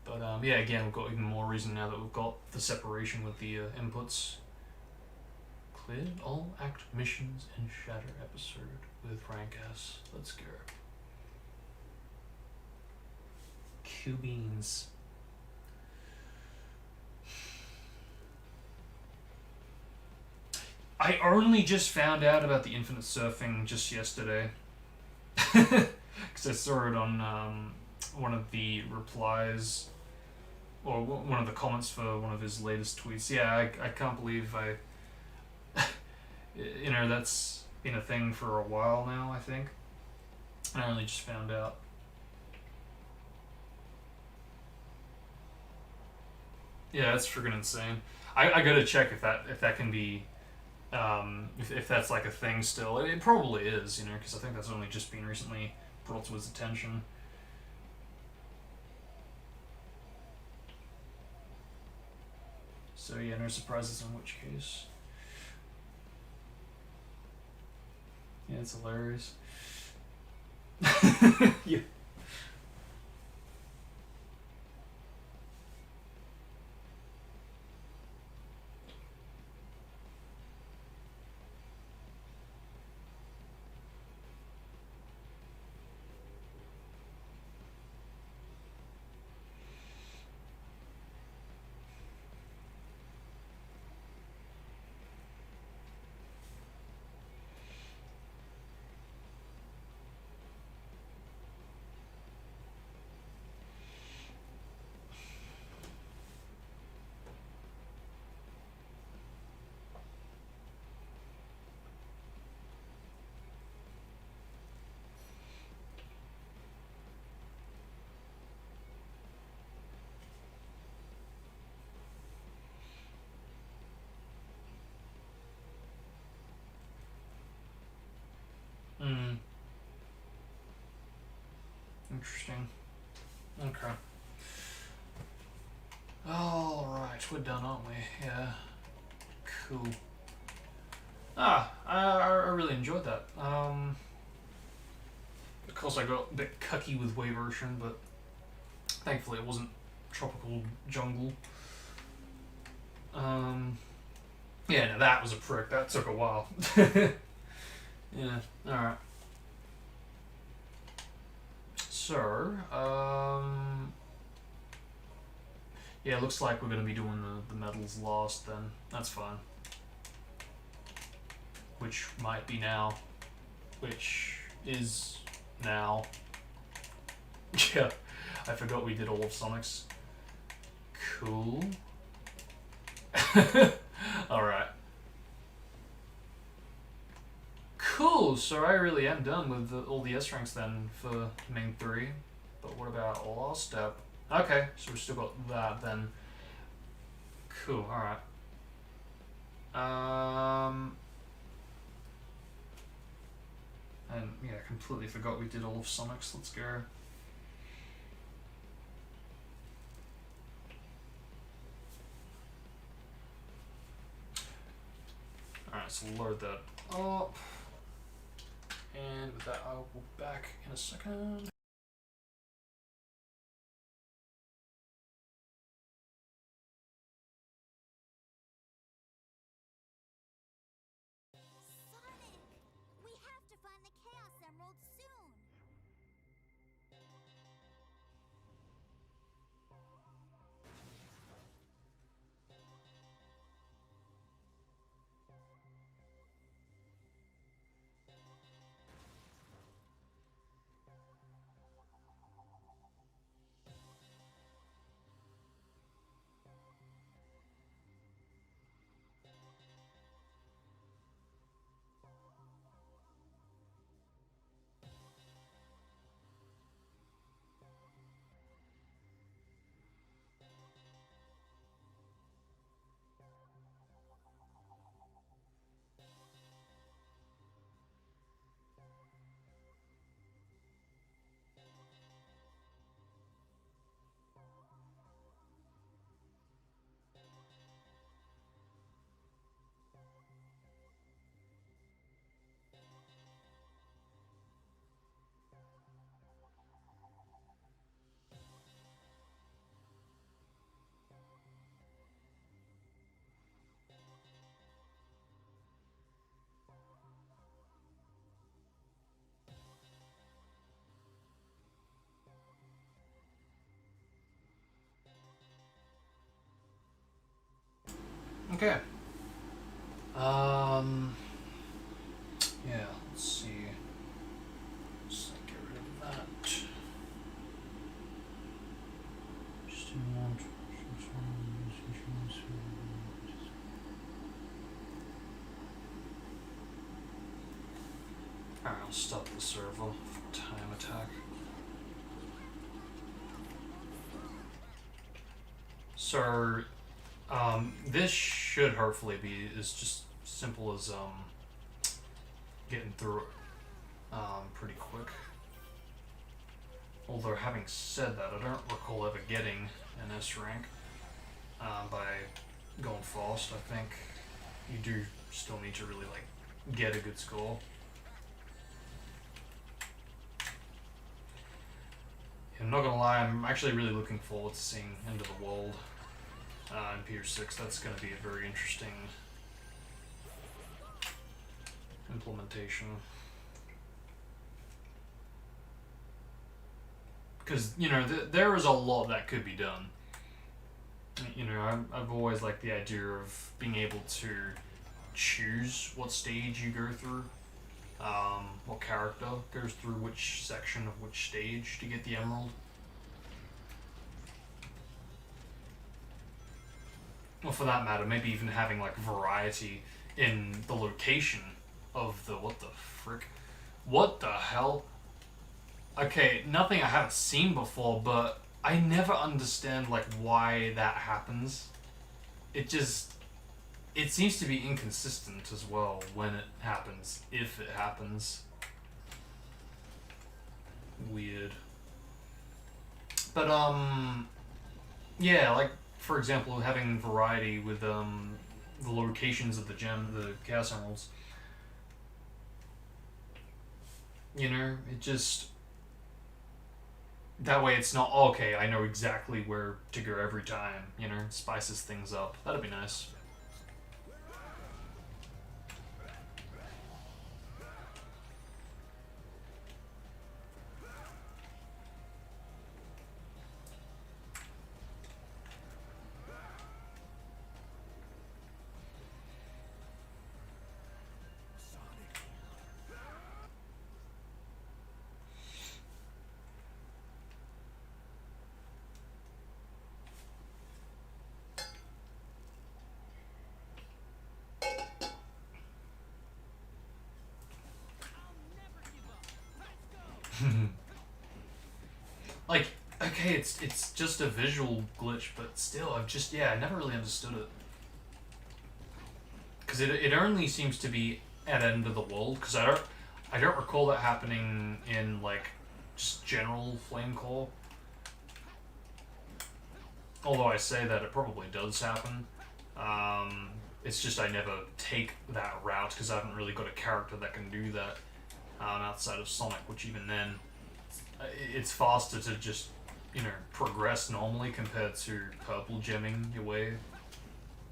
Speaker 1: But yeah, again, we've got even more reason now that we've got the separation with the inputs. Cleared all act missions in Shatter episode with rank S. Let's go. Q-beans. I only just found out about the infinite surfing just yesterday. Because I saw it on one of the replies, or one of the comments for one of his latest tweets. Yeah, I can't believe you know, that's been a thing for a while now, I think. I only just found out. Yeah, that's freaking insane. I gotta check if that can be, if that's like a thing still. It probably is, you know, because I think that's only just been recently brought to his attention. So yeah, no surprises in which case. Yeah, it's hilarious. Yeah. Interesting. Okay. Alright, we're done, aren't we? Yeah. Cool. I really enjoyed that. Of course I got a bit cucky with Wave Ocean, but thankfully it wasn't tropical jungle. Yeah, no, that was a prick. That took a while. Yeah, alright. So, yeah, it looks like we're going to be doing the medals last then. That's fine. Which might be now. Which is now. Yeah, I forgot we did all of Sonic's. Cool. Alright. Cool, so I really am done with all the S ranks then for main 3. But what about last step? Okay, so we've still got that then. Cool, alright. And yeah, completely forgot we did all of Sonic's. Let's go. Alright, so load that up. And with that, I'll go back in a second.
Speaker 3: Sonic! We have to find the Chaos Emerald soon!
Speaker 1: Okay. Yeah, let's see. Just get rid of that. Just want. Alright, I'll stop the servo for time attack. So, this should hopefully be as just simple as getting through it pretty quick. Although having said that, I don't recall ever getting an S rank by going fast. I think you do still need to really like get a good score. I'm not gonna lie, I'm actually really looking forward to seeing End of the World in Pier 6. That's gonna be a very interesting implementation. Because, you know, there is a lot that could be done. You know, I've always liked the idea of being able to choose what stage you go through. What character goes through which section of which stage to get the emerald. Well, for that matter, maybe even having like variety in the location of the what the frick? What the hell? Okay, nothing I haven't seen before, but I never understand like why that happens. It seems to be inconsistent as well when it happens, if it happens. Weird. But yeah, like for example, having variety with the locations of the Chaos Emeralds. You know, it just that way it's not okay. I know exactly where to go every time. You know, spices things up. That'd be nice. Like, okay, it's just a visual glitch, but still, I never really understood it. Because it only seems to be at end of the world. Because I don't recall that happening in like just general flame core. Although I say that it probably does happen. It's just I never take that route because I haven't really got a character that can do that outside of Sonic, which even then, it's faster to just, you know, progress normally compared to purple gemming your way,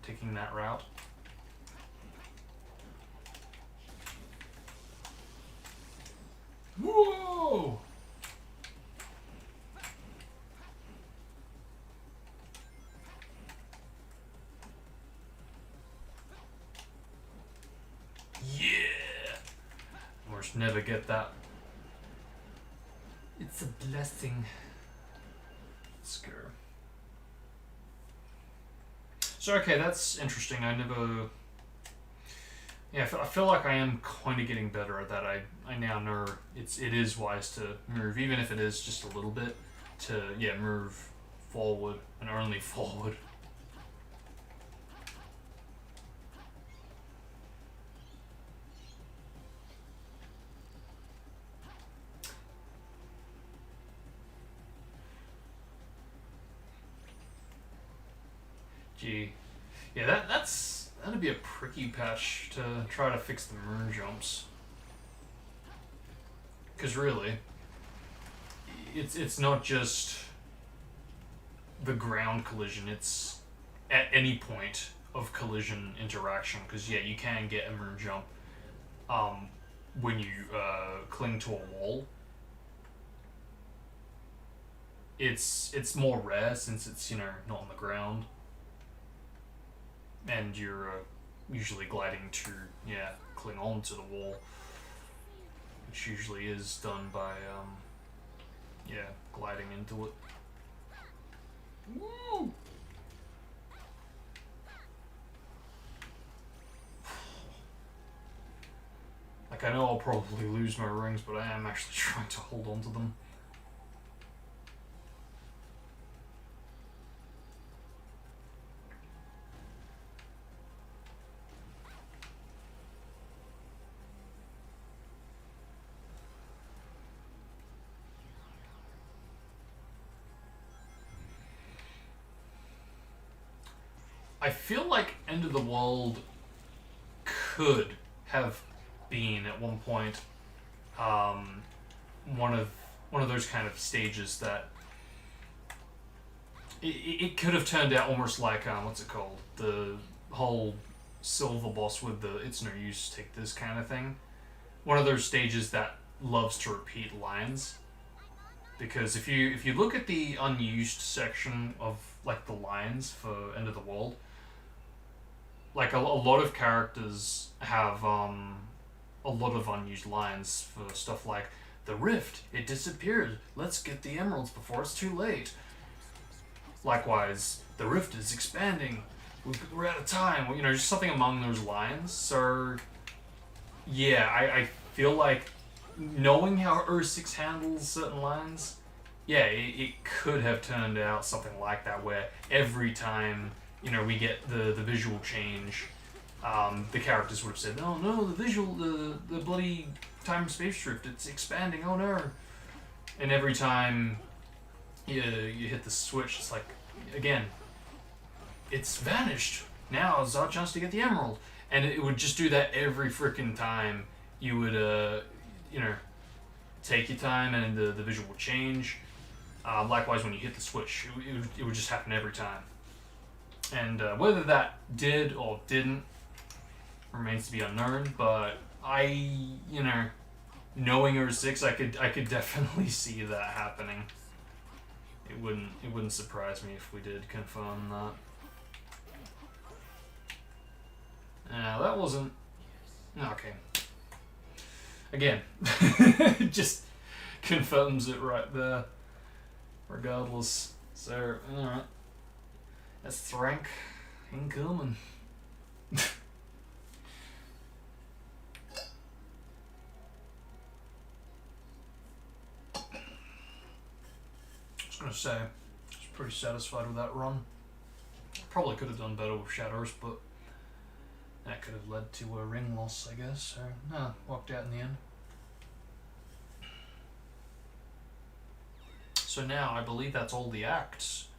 Speaker 1: taking that route. Whoa! Yeah! We'll just never get that. It's a blessing. Let's go. So okay, that's interesting. I never... Yeah, I feel like I am kind of getting better at that. I now know it is wise to move, even if it is just a little bit, to, yeah, move forward and only forward. Gee. Yeah, that'd be a pricky patch to try to fix the moon jumps. Because really, it's not just the ground collision, it's at any point of collision interaction. Because yeah, you can get a moon jump when you cling to a wall. It's more rare since it's, you know, not on the ground. And you're usually gliding to, yeah, cling on to the wall, which usually is done by, yeah, gliding into it. Woo! Like, I know I'll probably lose my rings, but I am actually trying to hold on to them. I feel like End of the World could have been at one point one of those kind of stages that it could have turned out almost like what's it called, the whole silver boss with the it's no use, take this kind of thing. One of those stages that loves to repeat lines, because if you look at the unused section of like the lines for End of the World, like a lot of characters have a lot of unused lines for stuff like, the rift, it disappeared, let's get the emeralds before it's too late. Likewise, the rift is expanding, we're out of time, you know, just something among those lines. So yeah, I feel like knowing how Ur6 handles certain lines, yeah, it could have turned out something like that, where every time, you know, we get the visual change, the characters would have said, oh no, the bloody time-space drift, it's expanding, oh no. And every time, you hit the switch. It's like, again, it's vanished. Now is our chance to get the emerald, and it would just do that every freaking time. You would you know, take your time, and the visual would change. Likewise, when you hit the switch, it would just happen every time. And whether that did or didn't remains to be unknown. But knowing it was 6, I could definitely see that happening. It wouldn't surprise me if we did confirm that. That wasn't okay. Again, just confirms it right there. Regardless, so alright, that's Thrank incoming. I was gonna say, I was pretty satisfied with that run. Probably could have done better with shadows, but that could have led to a ring loss, I guess. So, no, worked out in the end. So now, I believe that's all the acts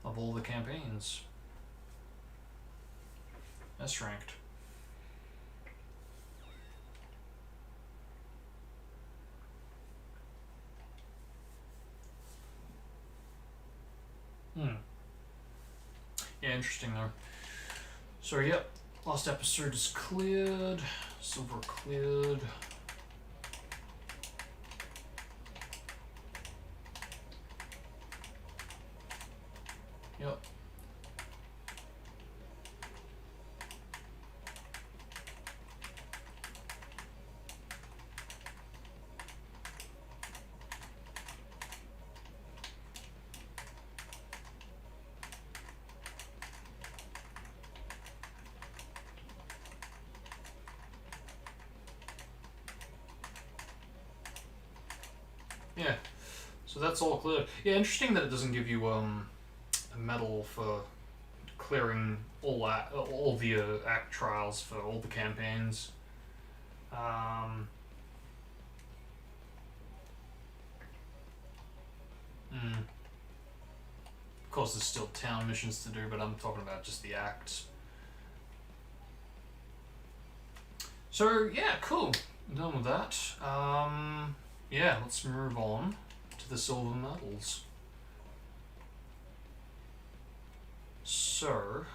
Speaker 1: of all the campaigns. That's ranked. Yeah, interesting though. So, yep. Last episode is cleared. Silver cleared. Yep. Yeah. So that's all clear. Yeah, interesting that it doesn't give you a medal for clearing all the act trials for all the campaigns. Of course, there's still town missions to do, but I'm talking about just the acts. So yeah, cool. I'm done with that. Yeah, let's move on to the silver medals. So,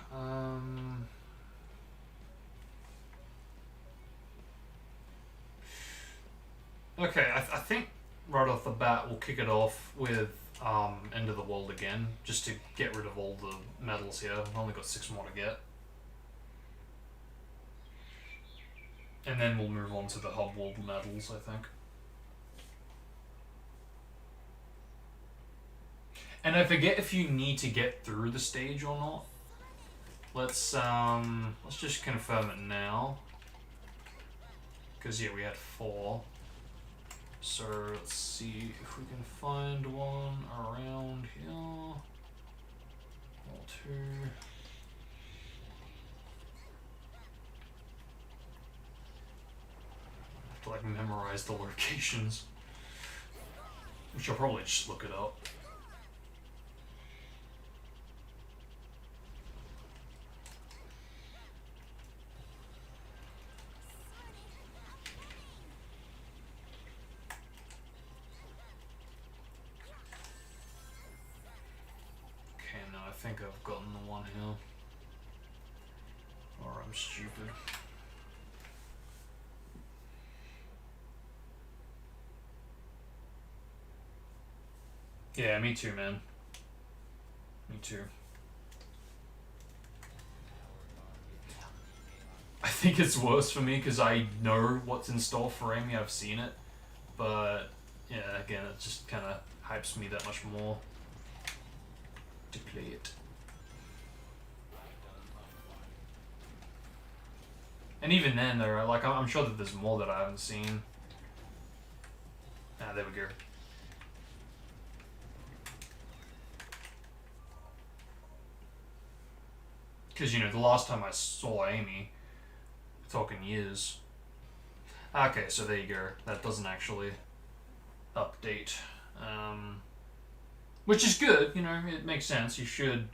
Speaker 1: okay, I think right off the bat we'll kick it off with End of the World again, just to get rid of all the medals here. I've only got 6 more to get. And then we'll move on to the Hub World medals, I think. And I forget if you need to get through the stage or not. Let's just confirm it now. Because yeah, we had 4. So let's see if we can find one around here. Or 2. I have to like memorize the locations. Which I'll probably just look it up. I think I've gotten the one here. Or I'm stupid. Yeah, me too, man. Me too. I think it's worse for me because I know what's in store for Amy. I've seen it. But, yeah, again, it just kind of hypes me that much more to play it. And even then, there are, like, I'm sure that there's more that I haven't seen. Ah, there we go. Because, you know, the last time I saw Amy, talking years. Okay, so there you go. That doesn't actually update. which is good. You know, it makes sense. You should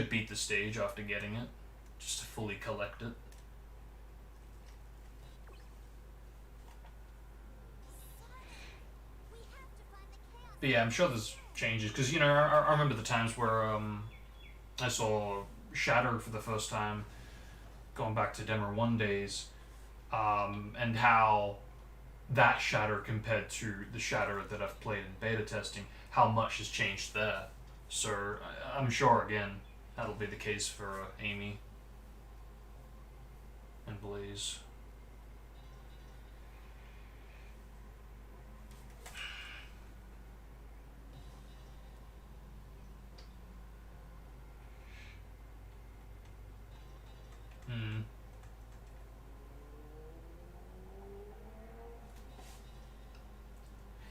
Speaker 1: beat the stage after getting it, just to fully collect it. But yeah, I'm sure there's changes because you know I remember the times where I saw Shatter for the first time, going back to Demo 1 days, and how that Shatter compared to the Shatter that I've played in beta testing, how much has changed there. So I'm sure again that'll be the case for Amy and Blaze.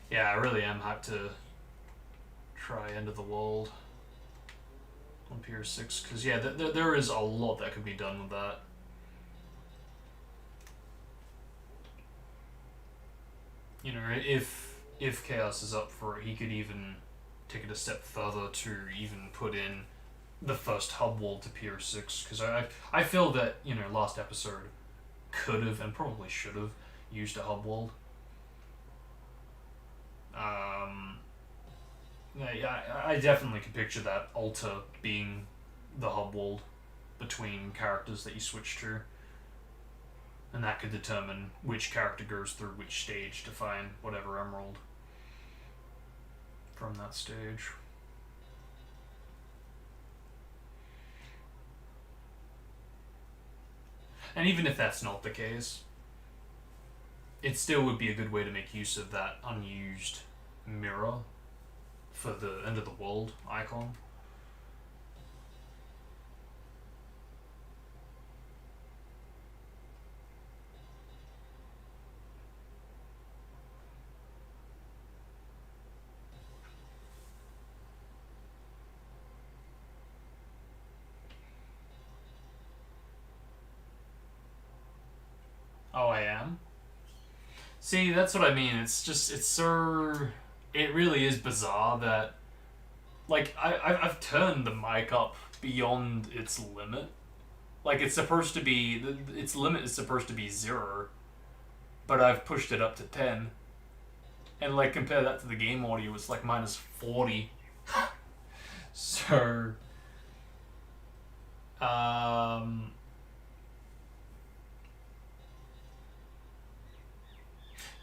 Speaker 1: Yeah, I really am hyped to try End of the World on PS6 because yeah, there is a lot that could be done with that. You know, if Chaos is up for it, he could even take it a step further to even put in the first hub world to PS6 because I feel that you know last episode could have and probably should have used a hub world. Yeah, I definitely could picture that altar being the hub world between characters that you switch to, and that could determine which character goes through which stage to find whatever emerald from that stage. And even if that's not the case, it still would be a good way to make use of that unused mirror for the end of the world icon. Oh, I am? See, that's what I mean. It's just, it's so. It really is bizarre that. Like, I've turned the mic up beyond its limit. Like, it's supposed to be. Its limit is supposed to be 0, but I've pushed it up to 10. And, like, compare that to the game audio, it's like minus 40. So.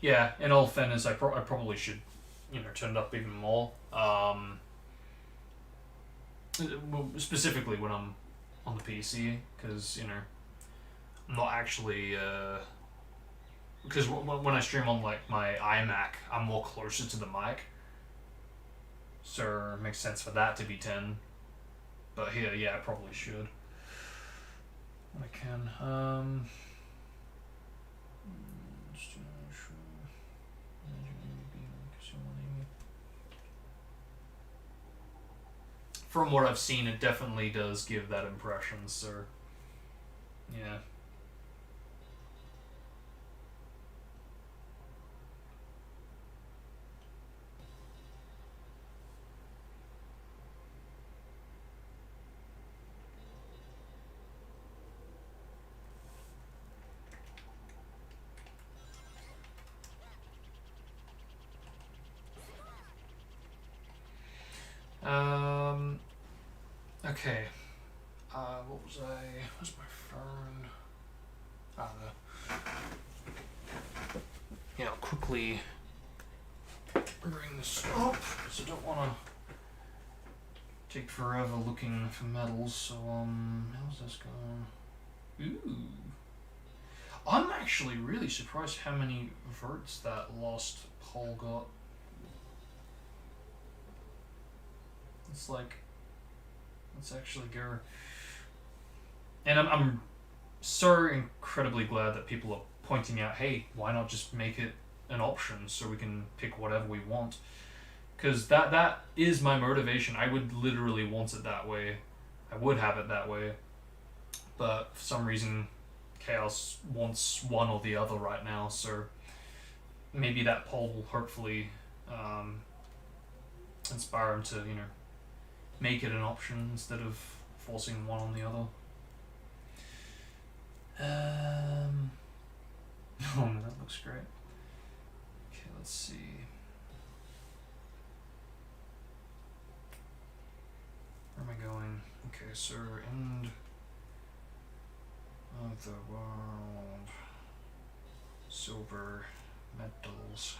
Speaker 1: Yeah, in all fairness, I probably should, you know, turn it up even more. Specifically when I'm on the PC, because, you know, I'm not actually, because when I stream on, like, my iMac, I'm more closer to the mic. So it makes sense for that to be 10. But here, yeah, I probably should. I can. From what I've seen, it definitely does give that impression, so yeah. Okay. What was I? Where's my phone? There. Yeah, I'll quickly bring this up because I don't want to take forever looking for medals. So how's this going? Ooh. I'm actually really surprised how many verts that lost Paul got. It's like, let's actually go. And I'm so incredibly glad that people are pointing out, hey, why not just make it an option so we can pick whatever we want? Because that is my motivation. I would literally want it that way. I would have it that way. But for some reason, Chaos wants one or the other right now, so maybe that poll will hopefully inspire them to, you know, make it an option instead of forcing one on the other. Oh man, that looks great. Okay, let's see. Where am I going? Okay, so end of the world. Silver medals.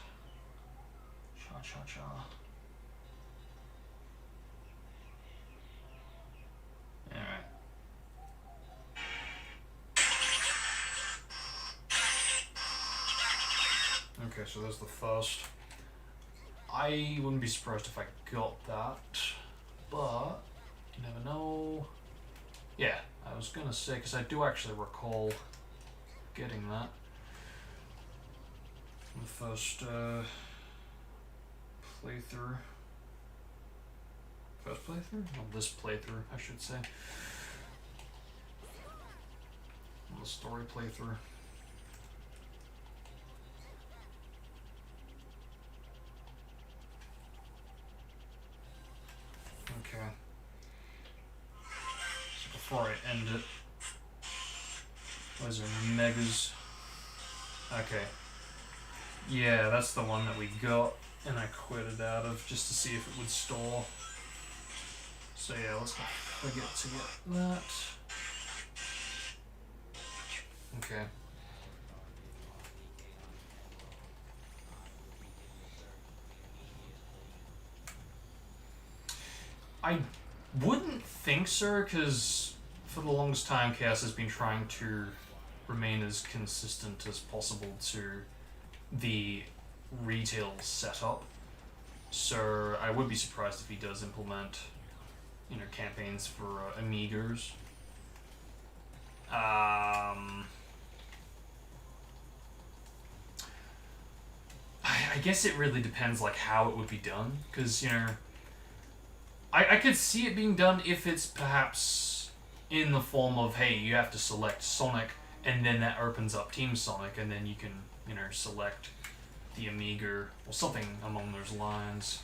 Speaker 1: Cha cha cha. Alright. Okay, so that's the first. I wouldn't be surprised if I got that, but you never know. Yeah, I was gonna say, because I do actually recall getting that. The first playthrough. First playthrough? Well, this playthrough, I should say. The story playthrough. Okay. So before I end it, those are megas. Okay. Yeah, that's the one that we got, and I quit it out of just to see if it would store. So yeah, let's not forget to get that. Okay. I wouldn't think so, because for the longest time, Chaos has been trying to remain as consistent as possible to the retail setup. So I would be surprised if he does implement, you know, campaigns for Amigos. I guess it really depends, like, how it would be done, because, you know, I could see it being done if it's perhaps in the form of, hey, you have to select Sonic, and then that opens up Team Sonic, and then you can, you know, select the Amiga, or something along those lines.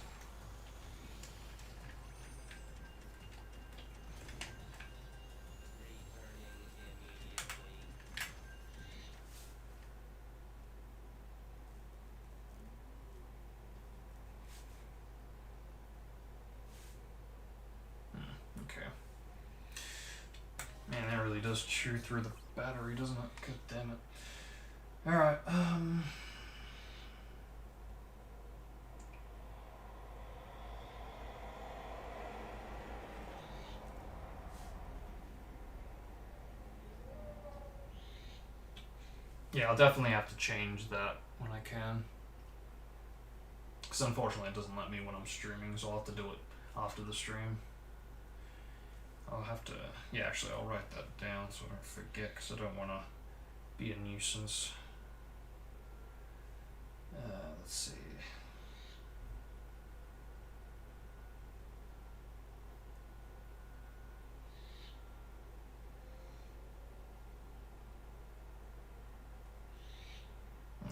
Speaker 1: Okay. Man, that really does chew through the battery, doesn't it? God damn it. Alright, yeah, I'll definitely have to change that when I can. Because unfortunately it doesn't let me when I'm streaming, so I'll have to do it after the stream. I'll have to, yeah, actually I'll write that down so I don't forget, because I don't want to be a nuisance. Let's see.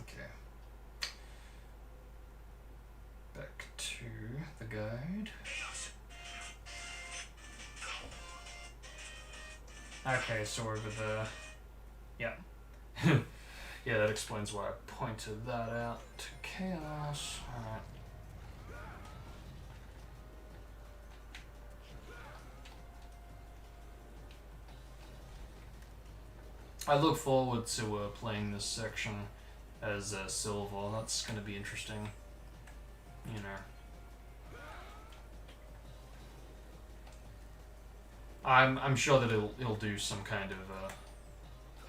Speaker 1: Okay. Back to the guide. Okay, so over the... Yeah. Yeah, that explains why I pointed that out to Chaos. Alright. I look forward to playing this section as Silver. That's going to be interesting. You know. I'm sure that it'll do some kind of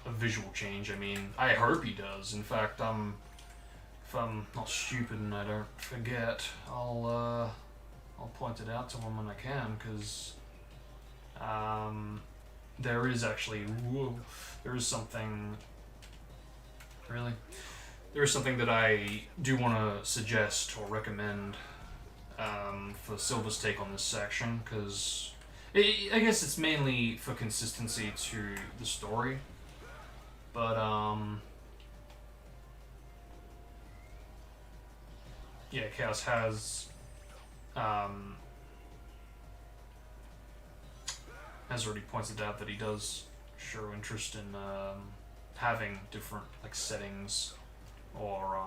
Speaker 1: a visual change. I mean, I hope he does. In fact, if I'm not stupid and I don't forget, I'll point it out to him when I can, because there is actually there is something that I do want to suggest or recommend for Silver's take on this section, because I guess it's mainly for consistency to the story, but yeah, Chaos has already pointed out that he does show interest in having different like settings or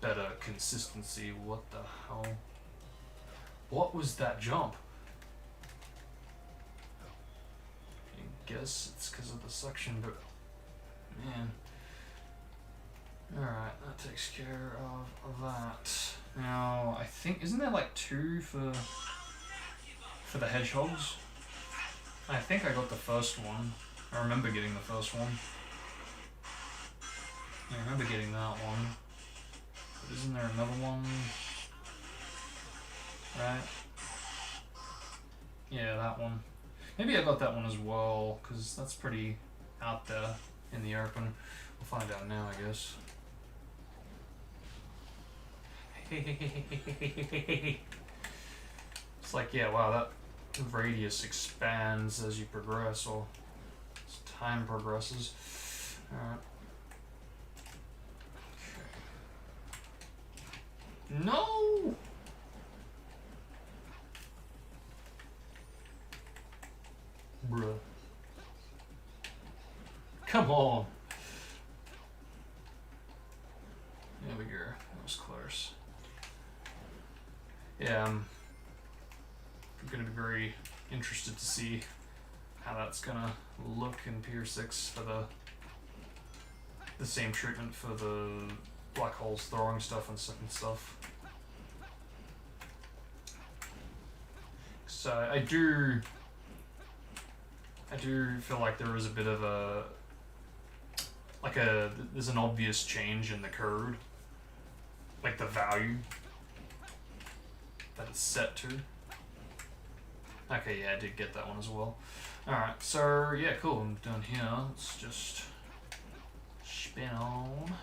Speaker 1: better consistency. What the hell? What was that jump? I guess it's because of the suction, but man. Alright, that takes care of that. Now, I think, isn't there like 2 for the hedgehogs? I think I got the first one. I remember getting the first one. I remember getting that one. But isn't there another one? Right? Yeah, that one. Maybe I got that one as well, because that's pretty out there in the open. We'll find out now, I guess. It's like, yeah, wow, that radius expands as you progress, or as time progresses. Alright. Okay. No! Bruh. Come on! There we go. That was close. Yeah, I'm going to be very interested to see how that's going to look in Pier 6 for the same treatment for the black holes throwing stuff and stuff. So I do feel like there is a bit of there's an obvious change in the code, like the value that it's set to. Okay, yeah, I did get that one as well. Alright, so yeah, cool, I'm done here. Let's just spin on.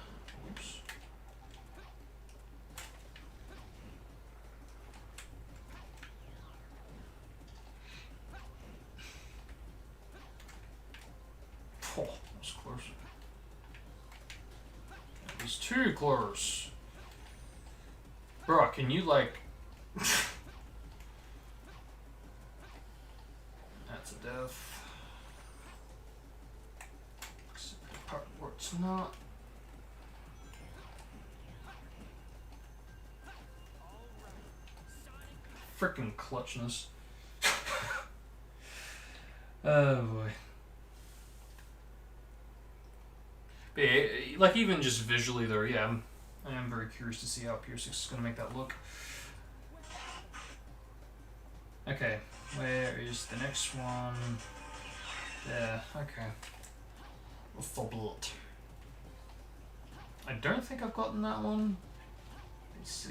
Speaker 1: Oops. Oh, that was close. That was too close. Bro, can you like... That's a death. Except the part where it's not. Frickin' clutchness. Oh boy. But yeah, like even just visually though, yeah, I am very curious to see how Pier 6 is going to make that look. Okay, where is the next one? There, okay. Phoblet. I don't think I've gotten that one. Let's see.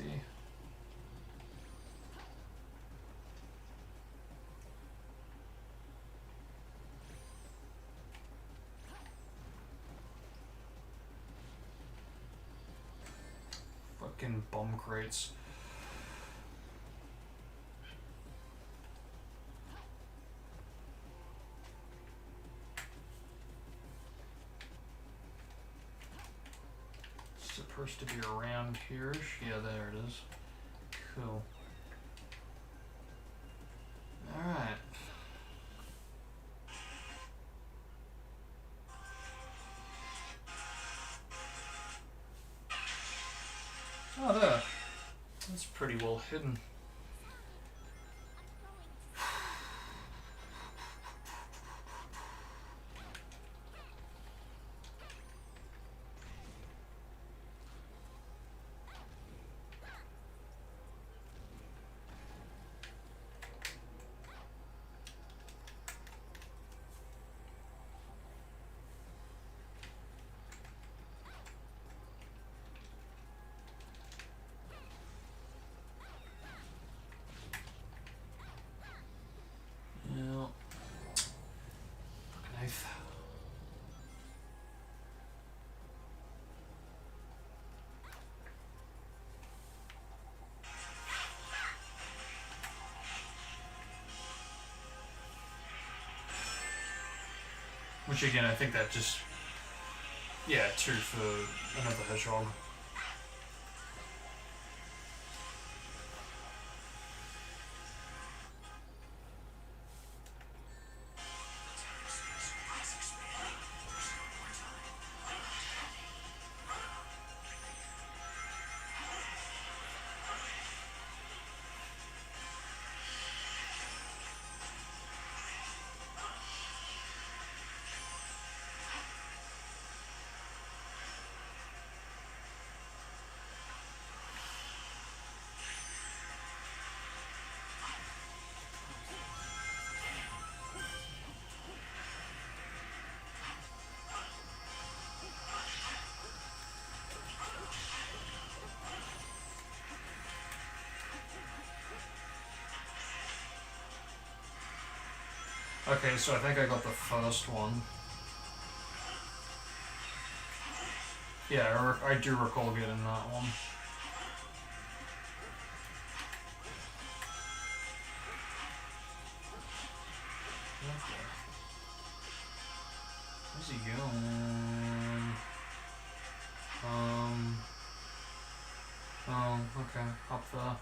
Speaker 1: Fucking bomb crates. Supposed to be around here-ish. Yeah, there it is. Cool. Alright. Oh, there. That's pretty well hidden. Which again, I think that just, yeah, 2 for another hedgehog. Okay, so I think I got the first one. Yeah, I do recall getting that one. Okay. Where's he going? Oh, okay, up there.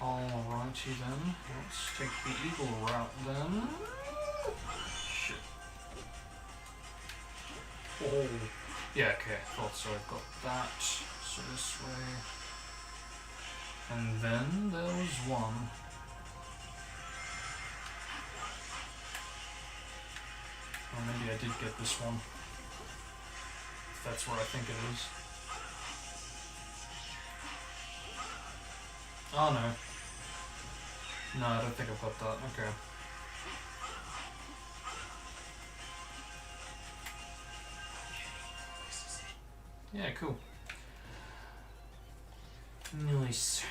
Speaker 1: Alrighty then. Let's take the eagle route then. Shit. Oh. Yeah, okay, thought so. I've got that. So this way. And then there was one. Or maybe I did get this one. If that's what I think it is. Oh no. No, I don't think I've got that. Okay. Yeah, cool. Nice.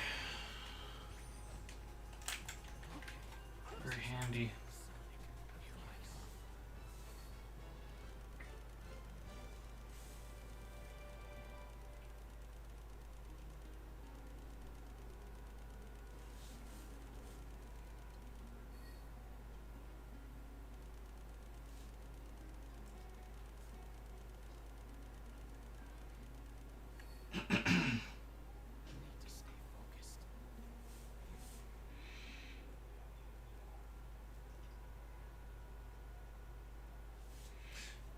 Speaker 1: Very handy.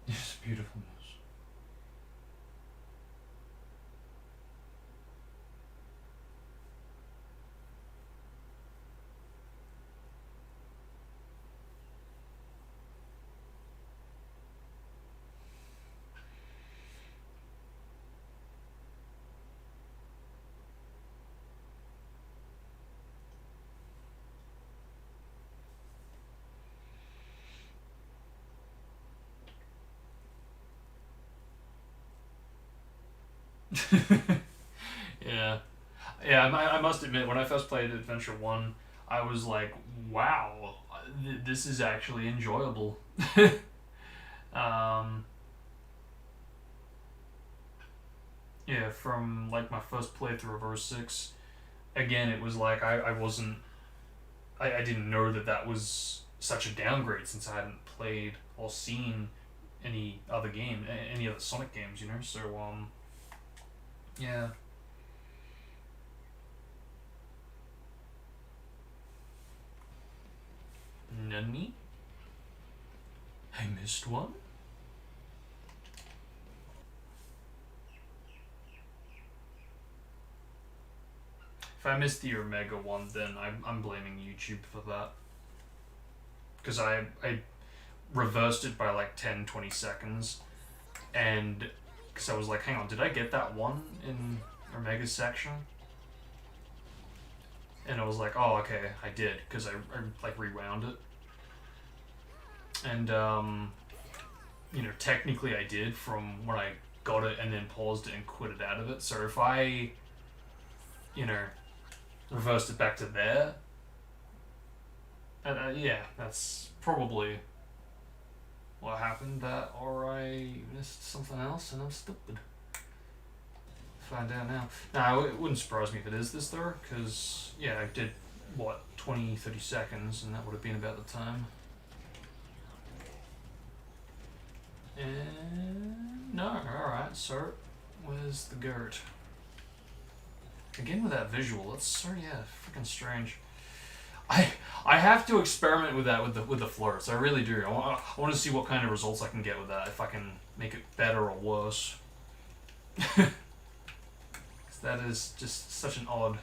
Speaker 1: It's beautiful news. Yeah. Yeah, I must admit, when I first played Adventure 1, I was like, wow, this is actually enjoyable. um, yeah, from like my first playthrough of 06, again, it was like I wasn't, I didn't know that that was such a downgrade since I hadn't played or seen any other game, any other Sonic games, you know? So, yeah. Nani? I missed one? If I missed the Omega one, then I'm blaming YouTube for that. Because I reversed it by like 10, 20 seconds. And because I was like, hang on, did I get that one in Omega's section? And I was like, oh, okay, I did. Because I like rewound it. And, you know, technically I did from when I got it and then paused it and quit it out of it. So if I, you know, reversed it back to there, yeah, that's probably what happened. That, or I missed something else and I'm stupid. Find out now. Now, it wouldn't surprise me if it is this though, because, yeah, I did, what, 20, 30 seconds, and that would have been about the time. And no, alright, so where's the goat? Again with that visual, that's so, yeah, freaking strange. I have to experiment with that with the flirts. I really do. I want to see what kind of results I can get with that, if I can make it better or worse. That is just such an odd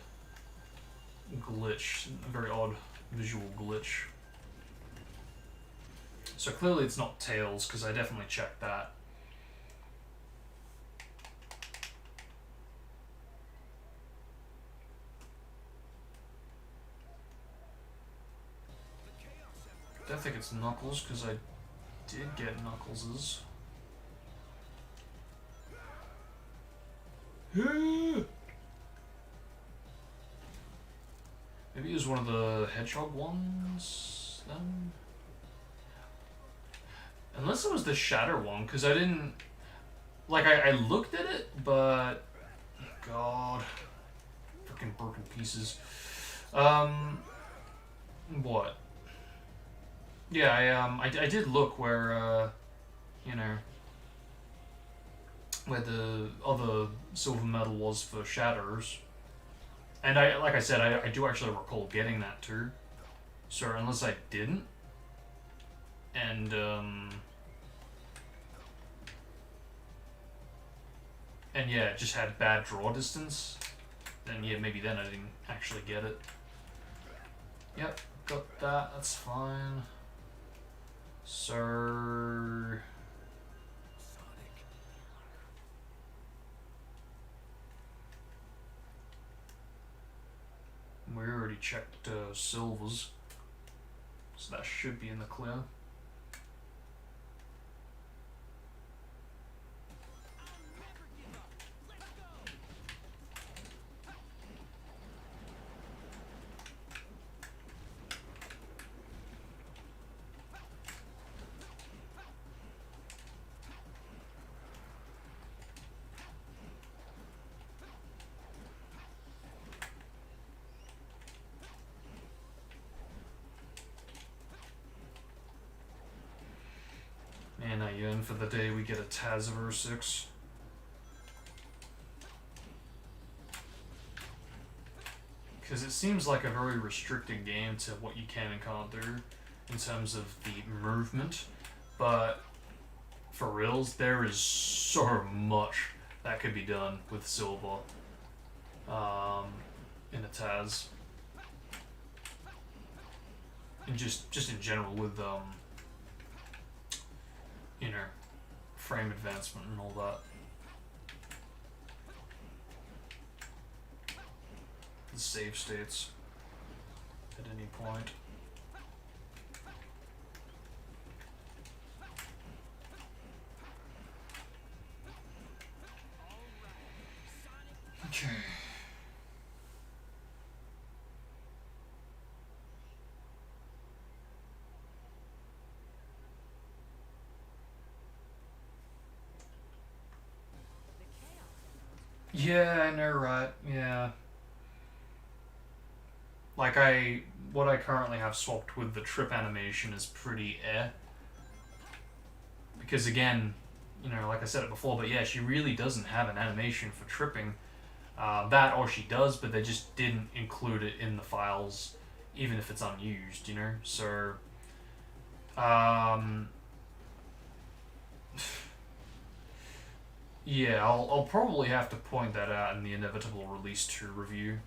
Speaker 1: glitch, a very odd visual glitch. So clearly it's not Tails, because I definitely checked that. I don't think it's Knuckles, because I did get Knuckles's. Maybe it was one of the hedgehog ones then? Unless it was the shatter one, because I didn't... Like, I looked at it, but... God. Freaking broken pieces. What? Yeah, I did look where, you know, where the other silver medal was for shatters. And like I said, I do actually recall getting that too. So unless I didn't, and yeah, it just had bad draw distance, then yeah, maybe then I didn't actually get it. Yep, got that, that's fine. So... we already checked silvers, so that should be in the clear. Man, I yearn for the day we get a Taz of 06. Because it seems like a very restricted game to what you can and can't do in terms of the movement, but for reals, there is so much that could be done with silver in a Taz. And just in general with you know, frame advancement and all that. The save states at any point. Okay. Yeah, I know, right? Yeah. Like what I currently have swapped with the trip animation is pretty because again, you know, like I said it before, but yeah, she really doesn't have an animation for tripping. That or she does, but they just didn't include it in the files, even if it's unused, you know? So, yeah, I'll probably have to point that out in the inevitable release 2 review.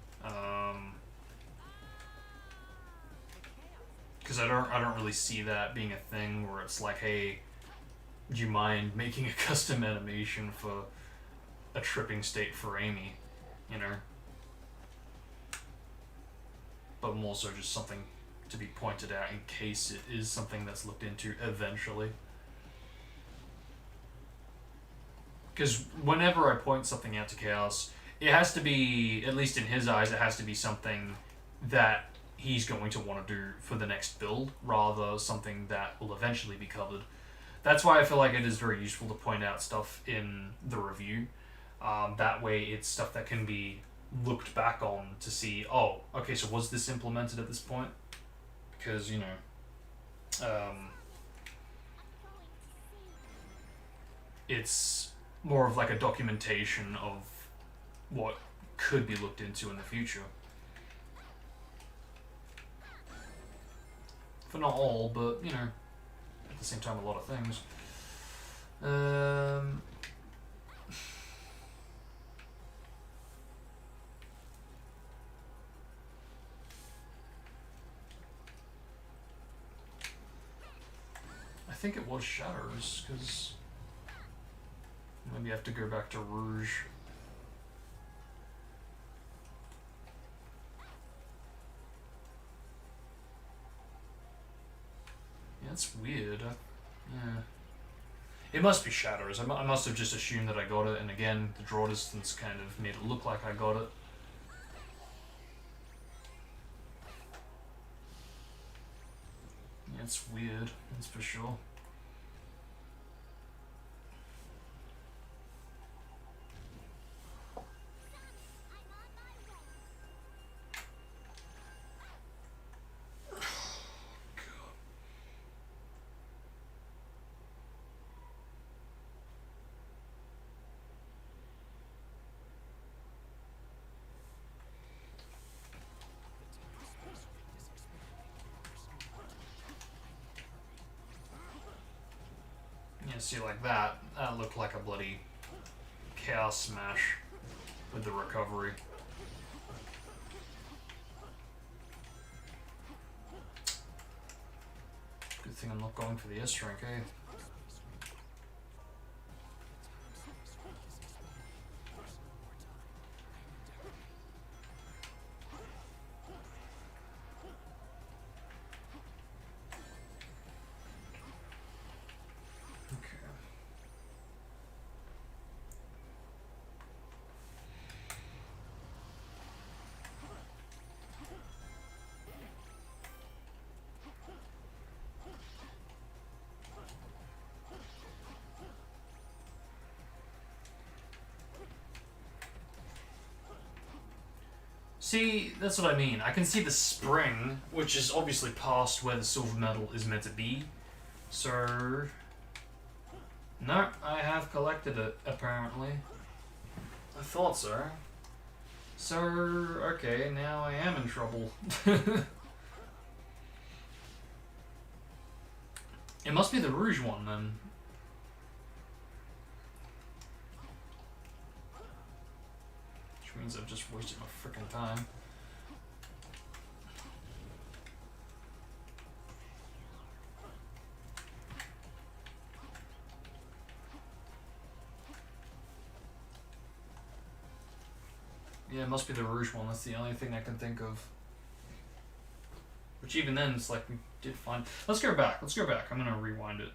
Speaker 1: Because I don't really see that being a thing where it's like, hey, do you mind making a custom animation for a tripping state for Amy, you know? But more so just something to be pointed out in case it is something that's looked into eventually. Because whenever I point something out to Chaos, it has to be, at least in his eyes, it has to be something that he's going to want to do for the next build, rather something that will eventually be covered. That's why I feel like it is very useful to point out stuff in the review. That way it's stuff that can be looked back on to see, oh, okay, so was this implemented at this point? Because, you know, it's more of like a documentation of what could be looked into in the future. For not all, but, you know, at the same time, a lot of things. I think it was Shatters, because maybe I have to go back to Rouge. Yeah, that's weird. Yeah. It must be Shatters. I must have just assumed that I got it, and again, the draw distance kind of made it look like I got it. Yeah, it's weird, that's for sure. see, like that looked like a bloody chaos smash with the recovery. Good thing I'm not going for the S rank, eh? See, that's what I mean. I can see the spring, which is obviously past where the silver medal is meant to be. So... no, I have collected it, apparently. I thought so. So, okay, now I am in trouble. It must be the Rouge one, then. Which means I've just wasted my frickin' time. Yeah, it must be the Rouge one. That's the only thing I can think of. Which even then, it's like we did find... Let's go back. Let's go back. I'm gonna rewind it.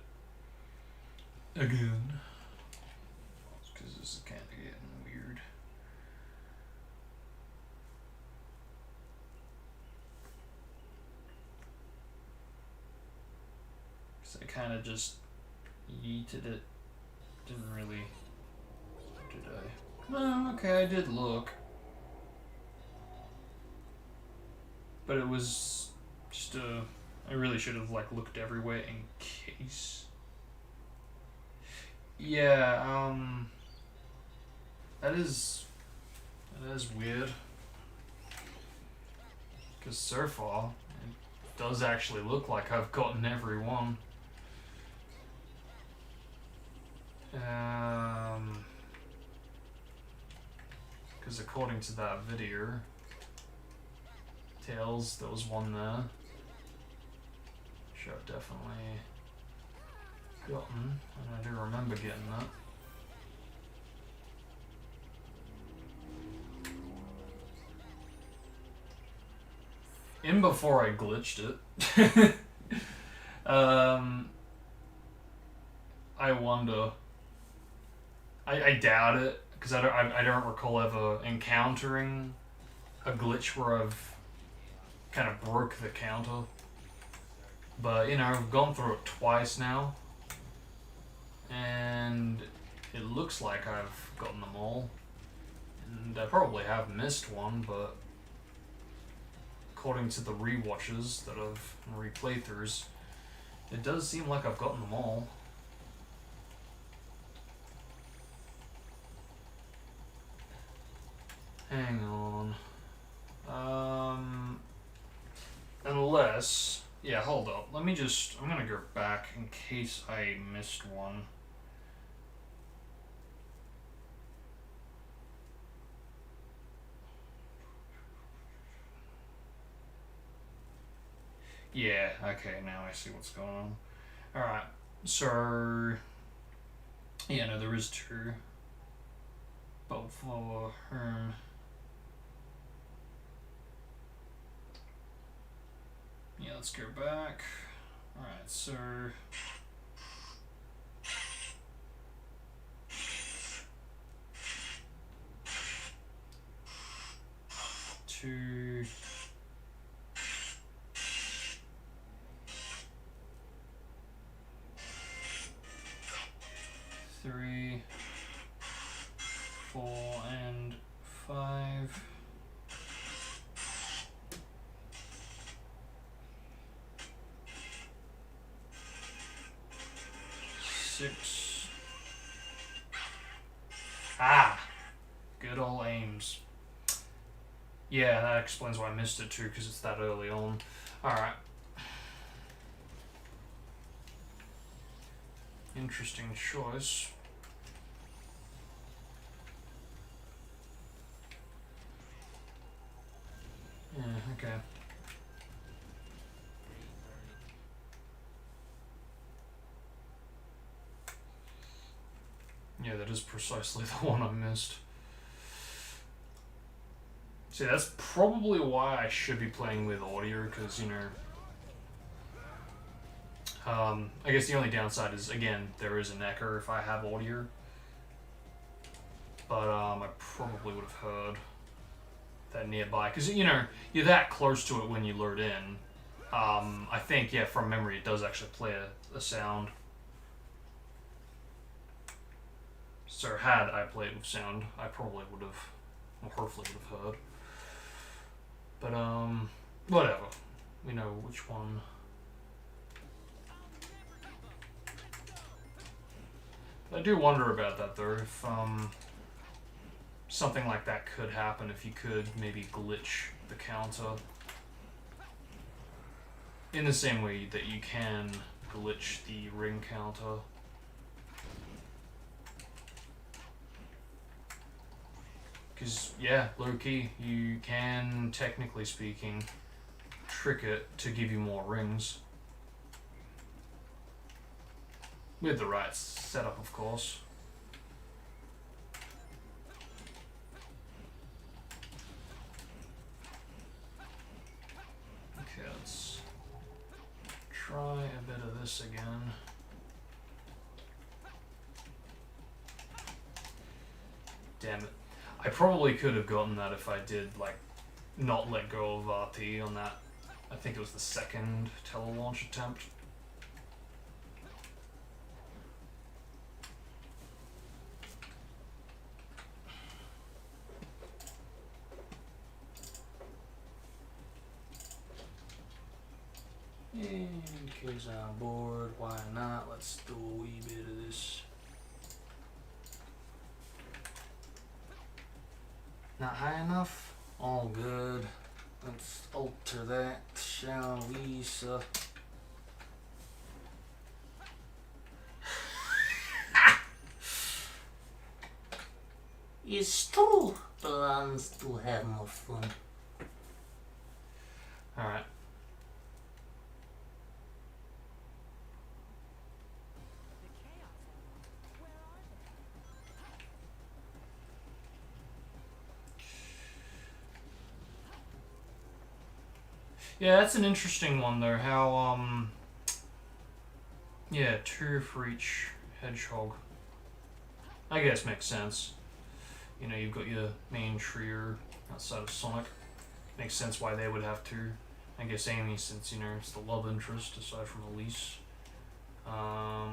Speaker 1: Again. Because this is kind of getting weird. Because I kind of just yeeted it. Didn't really... Did I? No, okay, I did look. But it was just I really should have like looked everywhere in case. Yeah, that is weird. Because so far, it does actually look like I've gotten every one. Because according to that video, Tails, there was one there. Which I've definitely gotten, and I do remember getting that. In before I glitched it. I wonder. I doubt it, because I don't recall ever encountering a glitch where I've kind of broke the counter. But, you know, I've gone through it twice now. And it looks like I've gotten them all. And I probably have missed one, but according to the rewatches that I've replaythroughs, it does seem like I've gotten them all. Hang on. Unless... yeah, hold up. Let me just... I'm gonna go back in case I missed one. Yeah, okay, now I see what's going on. Alright, so... yeah, no, there is two. But for whom... yeah, let's go back. Alright, so... two... three... 4 and 5. 6. Ah! Good old aims. Yeah, that explains why I missed it too, because it's that early on. Alright. Interesting choice. Yeah, okay. Yeah, that is precisely the one I missed. See, that's probably why I should be playing with audio, because, you know, I guess the only downside is, again, there is an echo if I have audio. But, I probably would have heard that nearby, because, you know, you're that close to it when you load in. I think, yeah, from memory, it does actually play a sound. So had I played with sound, I probably would have, or hopefully would have heard. But, whatever. We know which one. I do wonder about that, though, if, something like that could happen, if you could maybe glitch the counter. In the same way that you can glitch the ring counter. Because, yeah, low-key, you can, technically speaking, trick it to give you more rings. With the right setup, of course. Okay, let's try a bit of this again. Damn it. I probably could have gotten that if I did, like, not let go of RT on that. I think it was the second tele-launch attempt. In case I'm bored, why not? Let's do a wee bit of this. Not high enough? All good. Let's alter that, shall we, sir?
Speaker 2: It's true. Plans to have more fun.
Speaker 1: Alright. Yeah, that's an interesting one though, how, yeah, 2 for each hedgehog. I guess makes sense. You know, you've got your main trio outside of Sonic. Makes sense why they would have 2. I guess Amy, since, you know, it's the love interest aside from Elise. I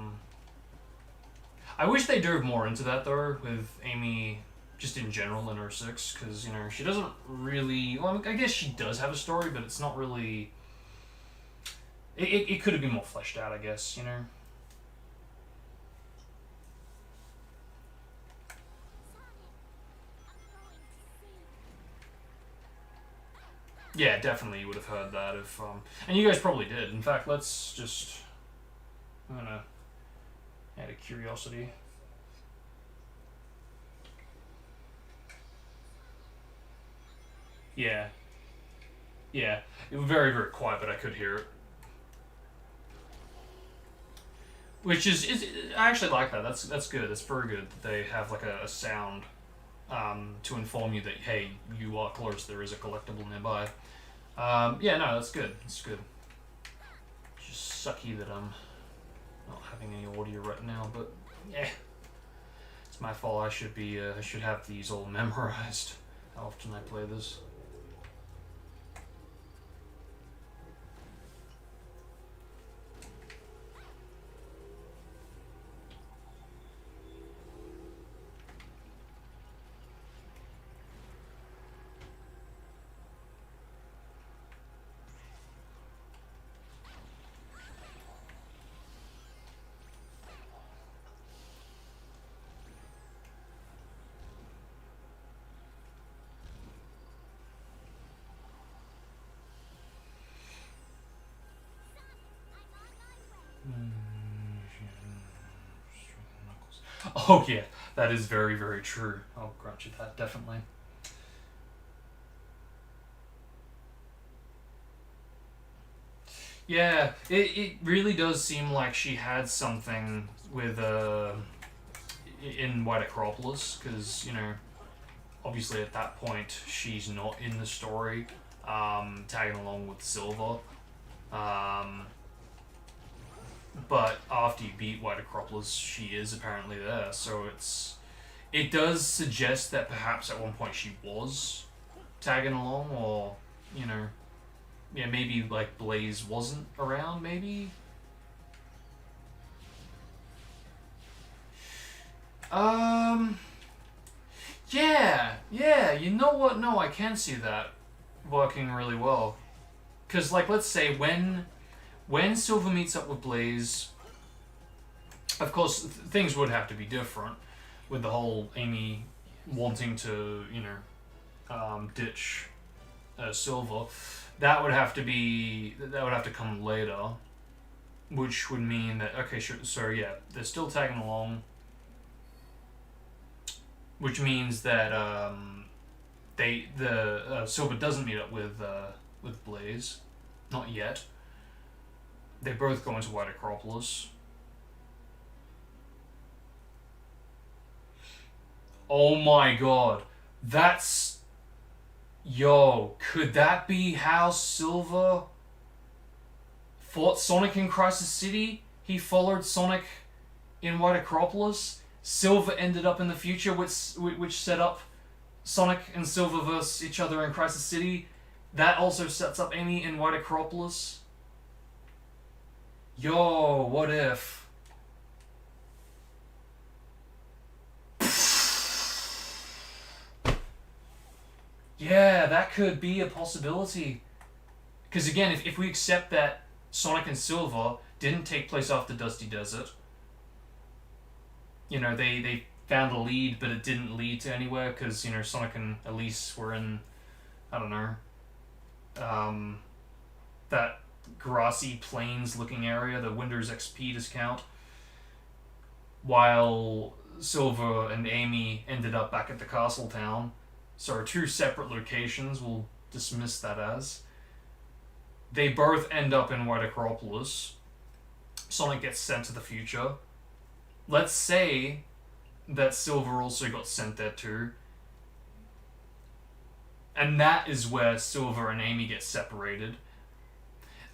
Speaker 1: wish they dove more into that though, with Amy just in general in 06, because, you know, she doesn't really, well, I guess she does have a story, but it's not really, it could have been more fleshed out, I guess, you know. Yeah, definitely you would have heard that if, and you guys probably did. In fact, let's just, I'm gonna add a curiosity. Yeah. Yeah. It was very, very quiet, but I could hear it. Which is I actually like that. That's good. That's very good that they have like a sound to inform you that, hey, you are close. There is a collectible nearby. Yeah, no, that's good. That's good. It's just sucky that I'm not having any audio right now, but yeah, it's my fault. I should be. I should have these all memorized. How often I play this. Oh yeah, that is very, very true. I'll grant you that, definitely. Yeah, it really does seem like she had something with in White Acropolis, because, you know, obviously at that point she's not in the story, tagging along with Silver. Um, but after you beat White Acropolis, she is apparently there. So it does suggest that perhaps at one point she was tagging along, or, you know, yeah, maybe like Blaze wasn't around. Maybe. Um. Yeah. You know what? No, I can see that working really well. Cause like, let's say when Silver meets up with Blaze, of course things would have to be different with the whole Amy wanting to, you know, ditch Silver. That would have to come later, which would mean that, okay, sure, so yeah, they're still tagging along, which means that Silver doesn't meet up with Blaze, not yet. They both go into White Acropolis. Oh my god, that's yo. Could that be how Silver fought Sonic in Crisis City? He followed Sonic in White Acropolis. Silver ended up in the future, which set up Sonic and Silver versus each other in Crisis City. That also sets up Amy in White Acropolis. Yo, what if? Yeah, that could be a possibility. Because again, if we accept that Sonic and Silver didn't take place off the Dusty Desert, you know, they found a lead, but it didn't lead to anywhere because, you know, Sonic and Elise were in, I don't know, that grassy plains looking area, the Windows XP discount, while Silver and Amy ended up back at the castle town. So two separate locations, we'll dismiss that as. They both end up in White Acropolis. Sonic gets sent to the future. Let's say that Silver also got sent there too. And that is where Silver and Amy get separated.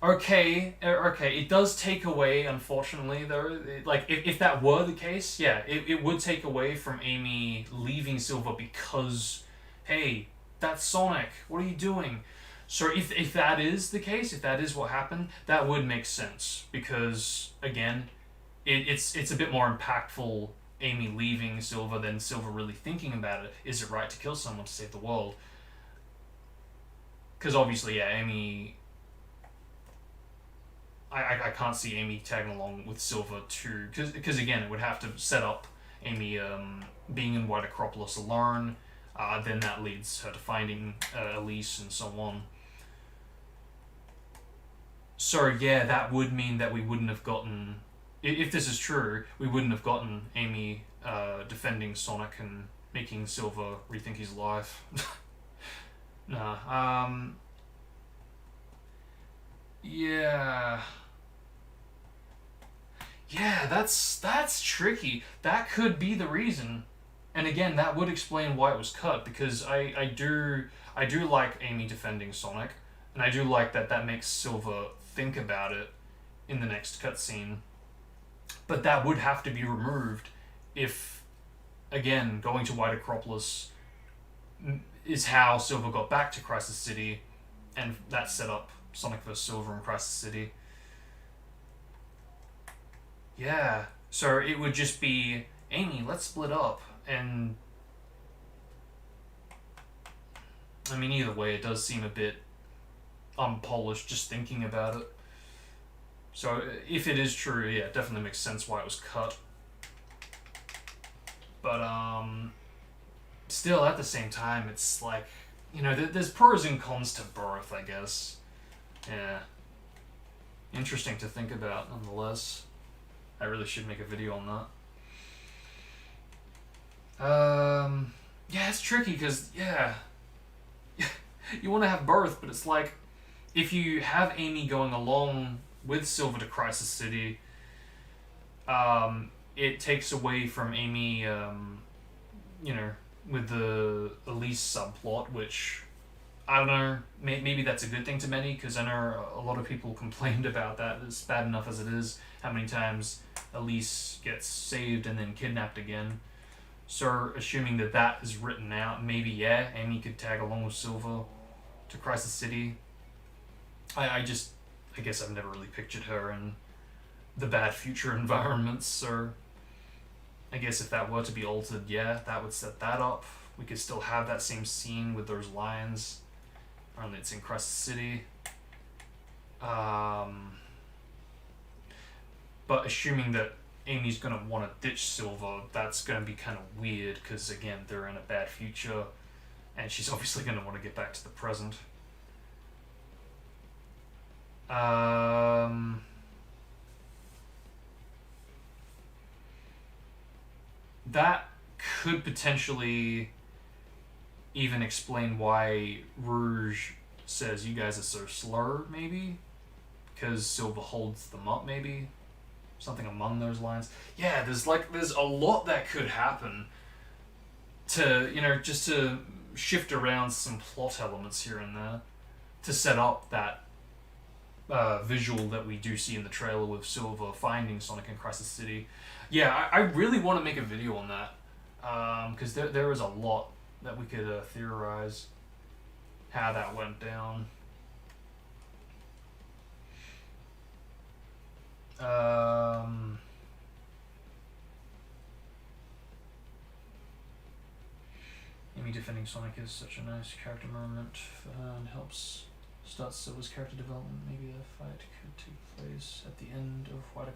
Speaker 1: Okay, it does take away, unfortunately, though. Like, if that were the case, yeah, it would take away from Amy leaving Silver because, hey, that's Sonic, what are you doing? So if that is the case, if that is what happened, that would make sense. Because, again, it's a bit more impactful, Amy leaving Silver, than Silver really thinking about it. Is it right to kill someone to save the world? Because obviously, yeah, Amy... I can't see Amy tagging along with Silver too, because again, it would have to set up Amy being in White Acropolis alone, then that leads her to finding Elise and so on. So yeah, that would mean that we wouldn't have gotten, if this is true, we wouldn't have gotten Amy defending Sonic and making Silver rethink his life. Nah, yeah. Yeah, that's tricky. That could be the reason. And again, that would explain why it was cut, because I do like Amy defending Sonic, and I do like that makes Silver think about it in the next cutscene. But that would have to be removed if, again, going to White Acropolis is how Silver got back to Crisis City, and that set up Sonic vs. Silver in Crisis City. Yeah, so it would just be, Amy, let's split up, and I mean, either way, it does seem a bit unpolished just thinking about it. So if it is true, yeah, it definitely makes sense why it was cut. But still, at the same time, it's like, you know, there's pros and cons to both, I guess. Yeah, interesting to think about, nonetheless. I really should make a video on that. Yeah, it's tricky because yeah, you want to have both, but it's like if you have Amy going along with Silver to Crisis City, it takes away from Amy, you know, with the Elise subplot, which I don't know. Maybe that's a good thing to many because I know a lot of people complained about that. It's bad enough as it is. How many times Elise gets saved and then kidnapped again. So assuming that that is written out, maybe yeah, Amy could tag along with Silver to Crisis City. I guess I've never really pictured her in the bad future environments. So I guess if that were to be altered, yeah, that would set that up. We could still have that same scene with those lions. Only it's in Crisis City. But assuming that Amy's gonna want to ditch Silver, that's gonna be kind of weird because again they're in a bad future, and she's obviously gonna want to get back to the present. That could potentially even explain why Rouge says you guys are so slow, maybe? Because Silver holds them up, maybe? Something among those lines. Yeah, there's a lot that could happen to, just to shift around some plot elements here and there to set up that visual that we do see in the trailer with Silver finding Sonic in Crisis City. Yeah, I really want to make a video on that because there is a lot that we could theorize how that went down. Amy defending Sonic is such a nice character moment and helps start Silver's character development. Maybe the fight could take place at the end of White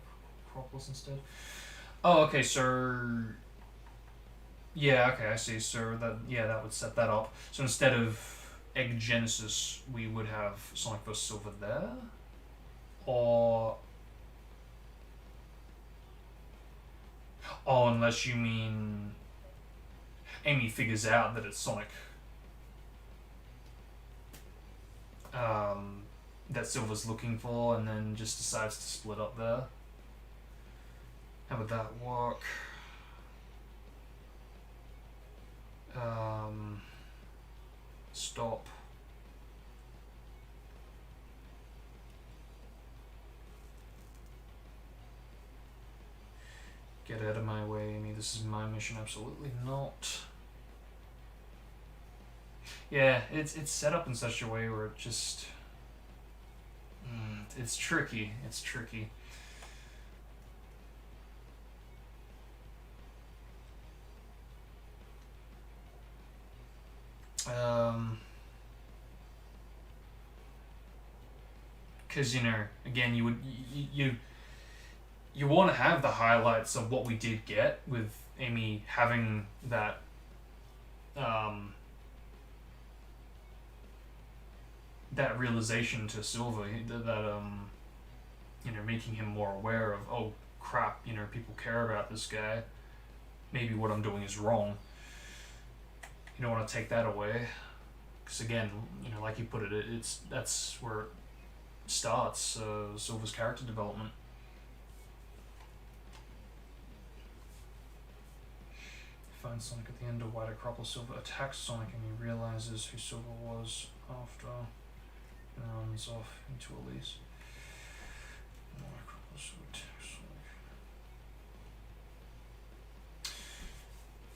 Speaker 1: Acropolis instead. Oh, okay, so yeah, okay, I see. So that would set that up. So instead of Egg Genesis, we would have Sonic vs. Silver there, or unless you mean Amy figures out that it's Sonic that Silver's looking for, and then just decides to split up there. How would that work? Stop. Get out of my way, Amy. This is my mission. Absolutely not. Yeah, it's set up in such a way where it just... it's tricky. It's tricky. Because again, you want to have the highlights of what we did get with Amy having that that realization to Silver, that making him more aware of, oh crap, people care about this guy. Maybe what I'm doing is wrong. You don't want to take that away, because again, like you put it, that's where it starts, Silver's character development. Finds Sonic at the end of White Acropolis. Silver attacks Sonic and he realizes who Silver was after, and runs off into Elise. White Acropolis attacks Sonic.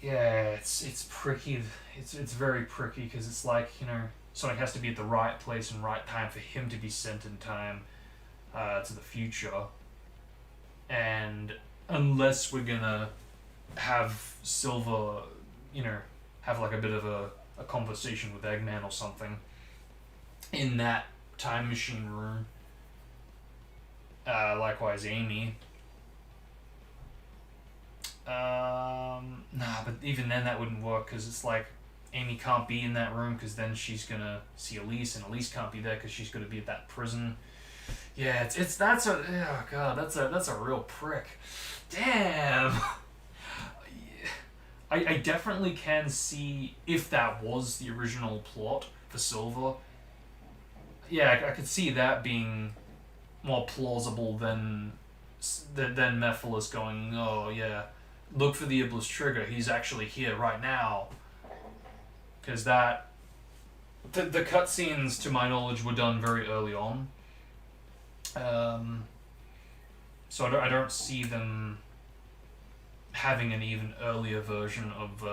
Speaker 1: Yeah, it's pricky. It's very pricky because it's like, Sonic has to be at the right place and right time for him to be sent in time to the future. And unless we're gonna have Silver, have like a bit of a conversation with Eggman or something in that time machine room. Likewise, Amy. Nah, but even then that wouldn't work because it's like Amy can't be in that room because then she's gonna see Elise, and Elise can't be there because she's gonna be at that prison. Yeah, that's a real prick. Damn. I I definitely can see if that was the original plot for Silver. Yeah, I could see that being more plausible than Mephiles going, oh yeah, look for the Iblis trigger. He's actually here right now. Because the cutscenes, to my knowledge, were done very early on. So I don't see them having an even earlier version of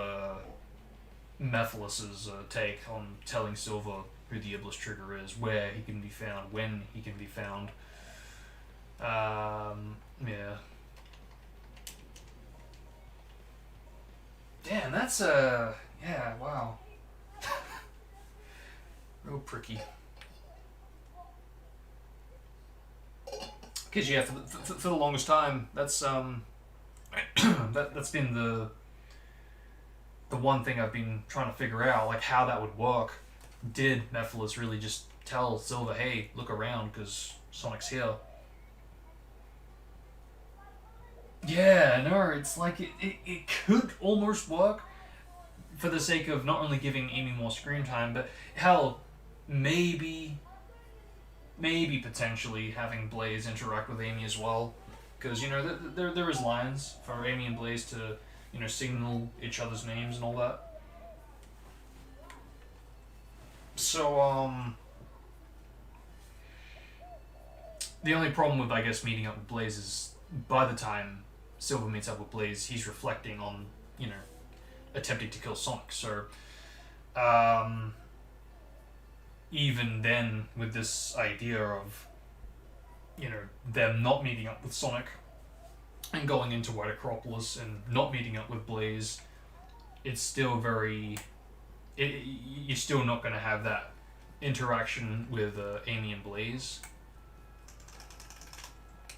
Speaker 1: Mephiles' take on telling Silver who the Iblis trigger is, where he can be found, when he can be found. Yeah. Damn, that's yeah, wow. Real pricky. Because yeah, for the longest time, that's that's been the one thing I've been trying to figure out, like how that would work. Did Mephiles really just tell Silver, hey, look around because Sonic's here? Yeah, no, it's like it could almost work for the sake of not only giving Amy more screen time, but hell, maybe potentially having Blaze interact with Amy as well. Because, you know, there is lines for Amy and Blaze to, you know, signal each other's names and all that. So, the only problem with, I guess, meeting up with Blaze is by the time Silver meets up with Blaze, he's reflecting on, you know, attempting to kill Sonic. So, even then, with this idea of, you know, them not meeting up with Sonic and going into White Acropolis and not meeting up with Blaze, it's still very... you're still not going to have that interaction with Amy and Blaze,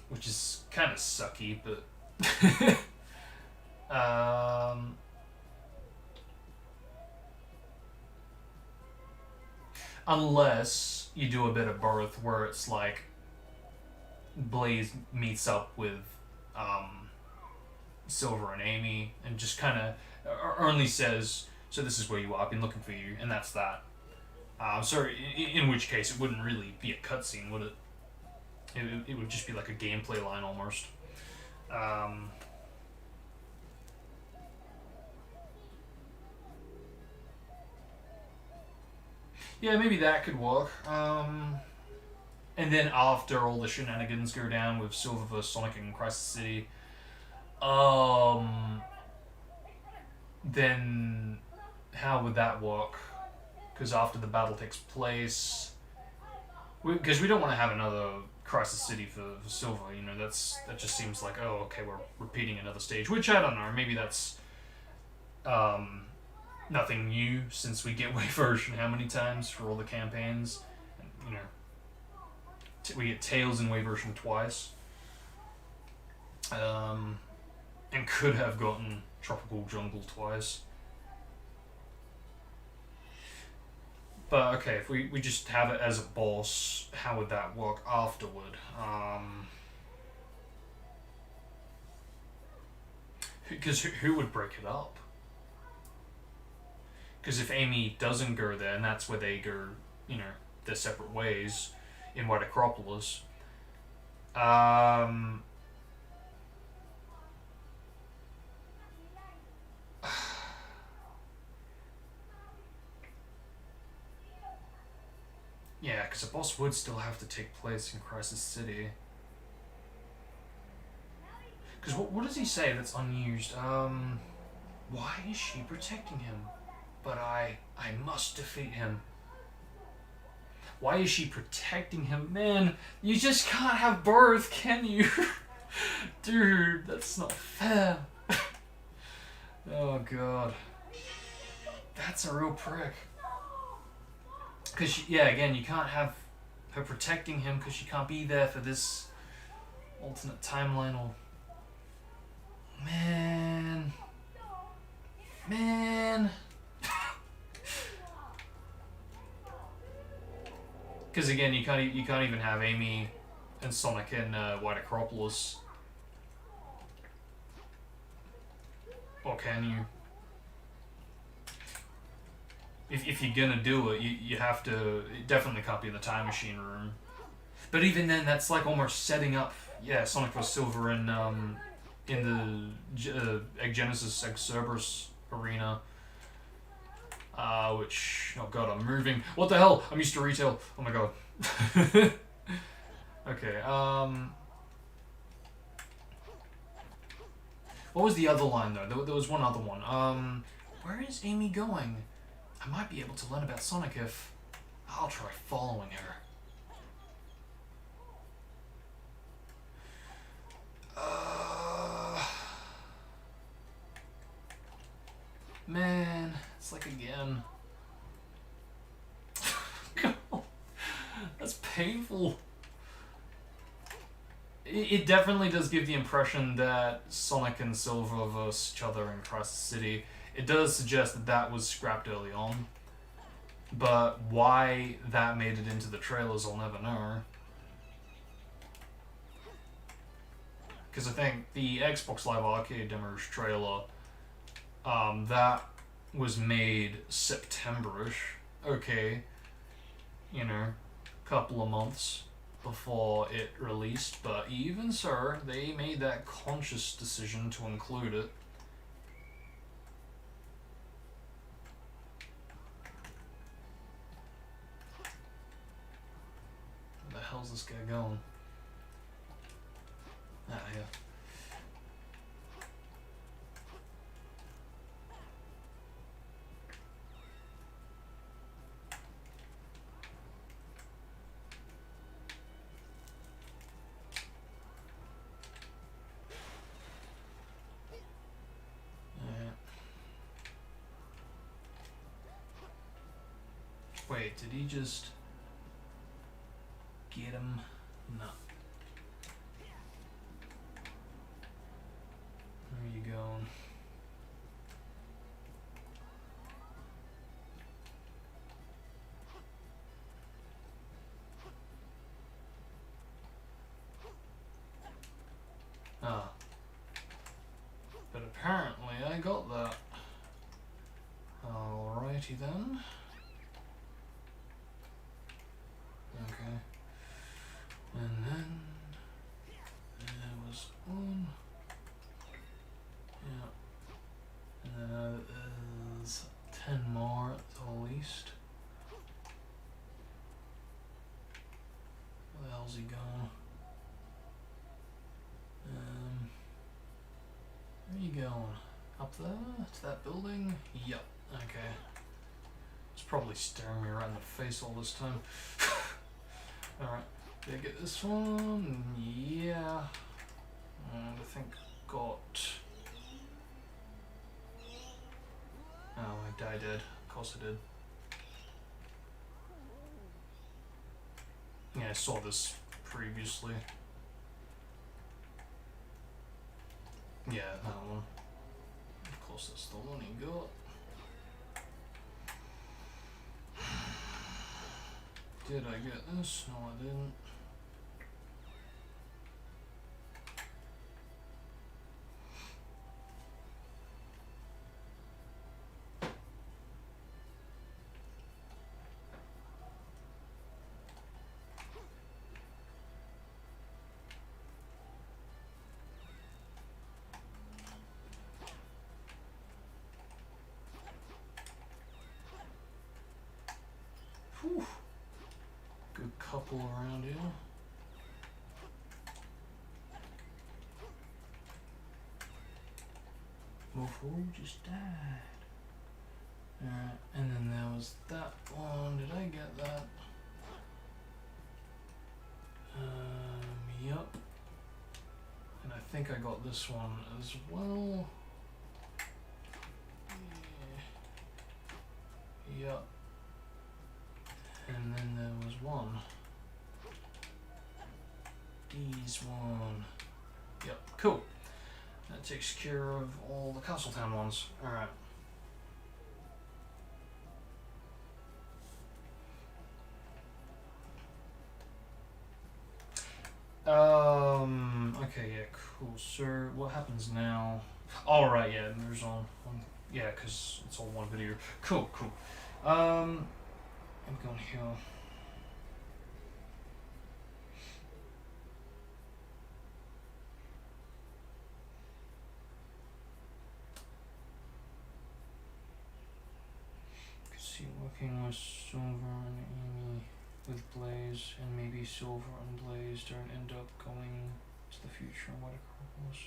Speaker 1: which is kind of sucky, but unless you do a bit of both, where it's like Blaze meets up with Silver and Amy and just kind of only says, so this is where you are, I've been looking for you, and that's that. So in which case it wouldn't really be a cutscene, would it? It would just be like a gameplay line almost. Yeah, maybe that could work. And then after all the shenanigans go down with Silver vs. Sonic in Crisis City, then how would that work? Because after the battle takes place, because we don't want to have another Crisis City for Silver, you know, that just seems like, oh, okay, we're repeating another stage, which I don't know, maybe that's nothing new, since we get Wave version how many times for all the campaigns, and, you know, we get Tails in Wave version twice, and could have gotten Tropical Jungle twice. But okay, if we just have it as a boss, how would that work afterward? Because who would break it up? Because if Amy doesn't go there, and that's where they go, you know, their separate ways in White Acropolis, yeah, because a boss would still have to take place in Crisis City. Because what does he say that's unused? Why is she protecting him? But I must defeat him. Why is she protecting him? Man, you just can't have both, can you? Dude, that's not fair. Oh god. That's a real prick. Because, yeah, again, you can't have her protecting him because she can't be there for this alternate timeline or... Man. Because, again, you can't even have Amy and Sonic in White Acropolis. Or can you? if you're gonna do it, you have to. It definitely can't be in the time machine room. But even then, that's like almost setting up. Yeah, Sonic vs. Silver in the Egg Genesis Egg Cerberus arena. Which, oh god, I'm moving. What the hell? I'm used to retail. Oh my god. Okay, what was the other line, though? There was one other one. Where is Amy going? I might be able to learn about Sonic if... I'll try following her. Man, it's like again. That's painful. It definitely does give the impression that Sonic and Silver versus each other in Crisis City. It does suggest that that was scrapped early on. But why that made it into the trailers, I'll never know. Because I think the Xbox Live Arcade Demos trailer, that was made September-ish. Okay. You know, couple of months before it released, but even so, they made that conscious decision to include it. Where the hell's this guy going? Ah, yeah. Wait, did he just get him? No. Where are you going? Ah. But apparently I got that. Alrighty then. Okay. And then there was one. Yeah. And then there's 10 more at the least. Where the hell's he going? Where are you going? Up there? To that building? Yep. Okay. It's probably staring me right in the face all this time. Alright. Did I get this one? Yeah. And I think got... Oh, I died dead. Of course I did. Yeah, I saw this previously. Yeah, that one. Of course, that's the one he got. Did I get this? No, I didn't. Whew. Good couple around here. Who just died? Alright, and then there was that one. Did I get that? Yep. And I think I got this one as well. Yeah. Yep. And then there was one. These one. Yep, cool. That takes care of all the Castletown ones. Alright. Okay, yeah, cool. So, what happens now? Alright, yeah, there's on. Yeah, because it's all one video. Cool, cool. I'm going here. Could see working with Silver and Amy with Blaze, and maybe Silver and Blaze don't end up going to the future and what Acropolis.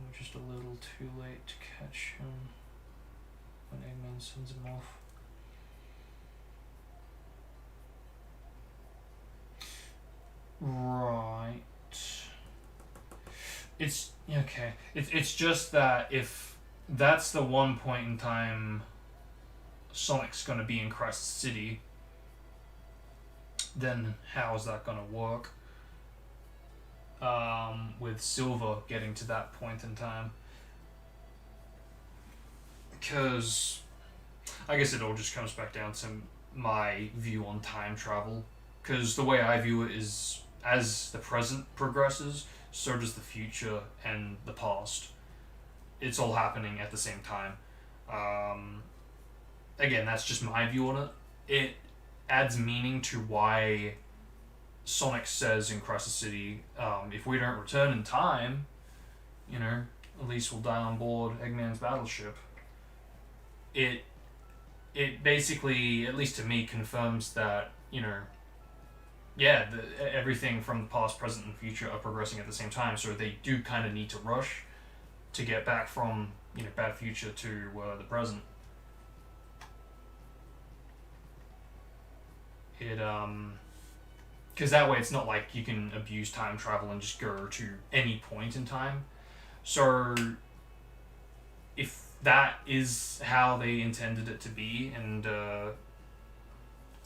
Speaker 1: We're just a little too late to catch him when Eggman sends him off. Right. It's okay. It's just that if that's the one point in time Sonic's gonna be in Crisis City, then how is that gonna work? With Silver getting to that point in time. Because I guess it all just comes back down to my view on time travel. Because the way I view it is, as the present progresses, so does the future and the past. It's all happening at the same time. Again, that's just my view on it. It adds meaning to why Sonic says in Crisis City, if we don't return in time, Elise will die on board Eggman's battleship. It basically, at least to me, confirms that, everything from the past, present, and future are progressing at the same time, so they do kind of need to rush to get back from, bad future to the present. Because that way it's not like you can abuse time travel and just go to any point in time. So if that is how they intended it to be, and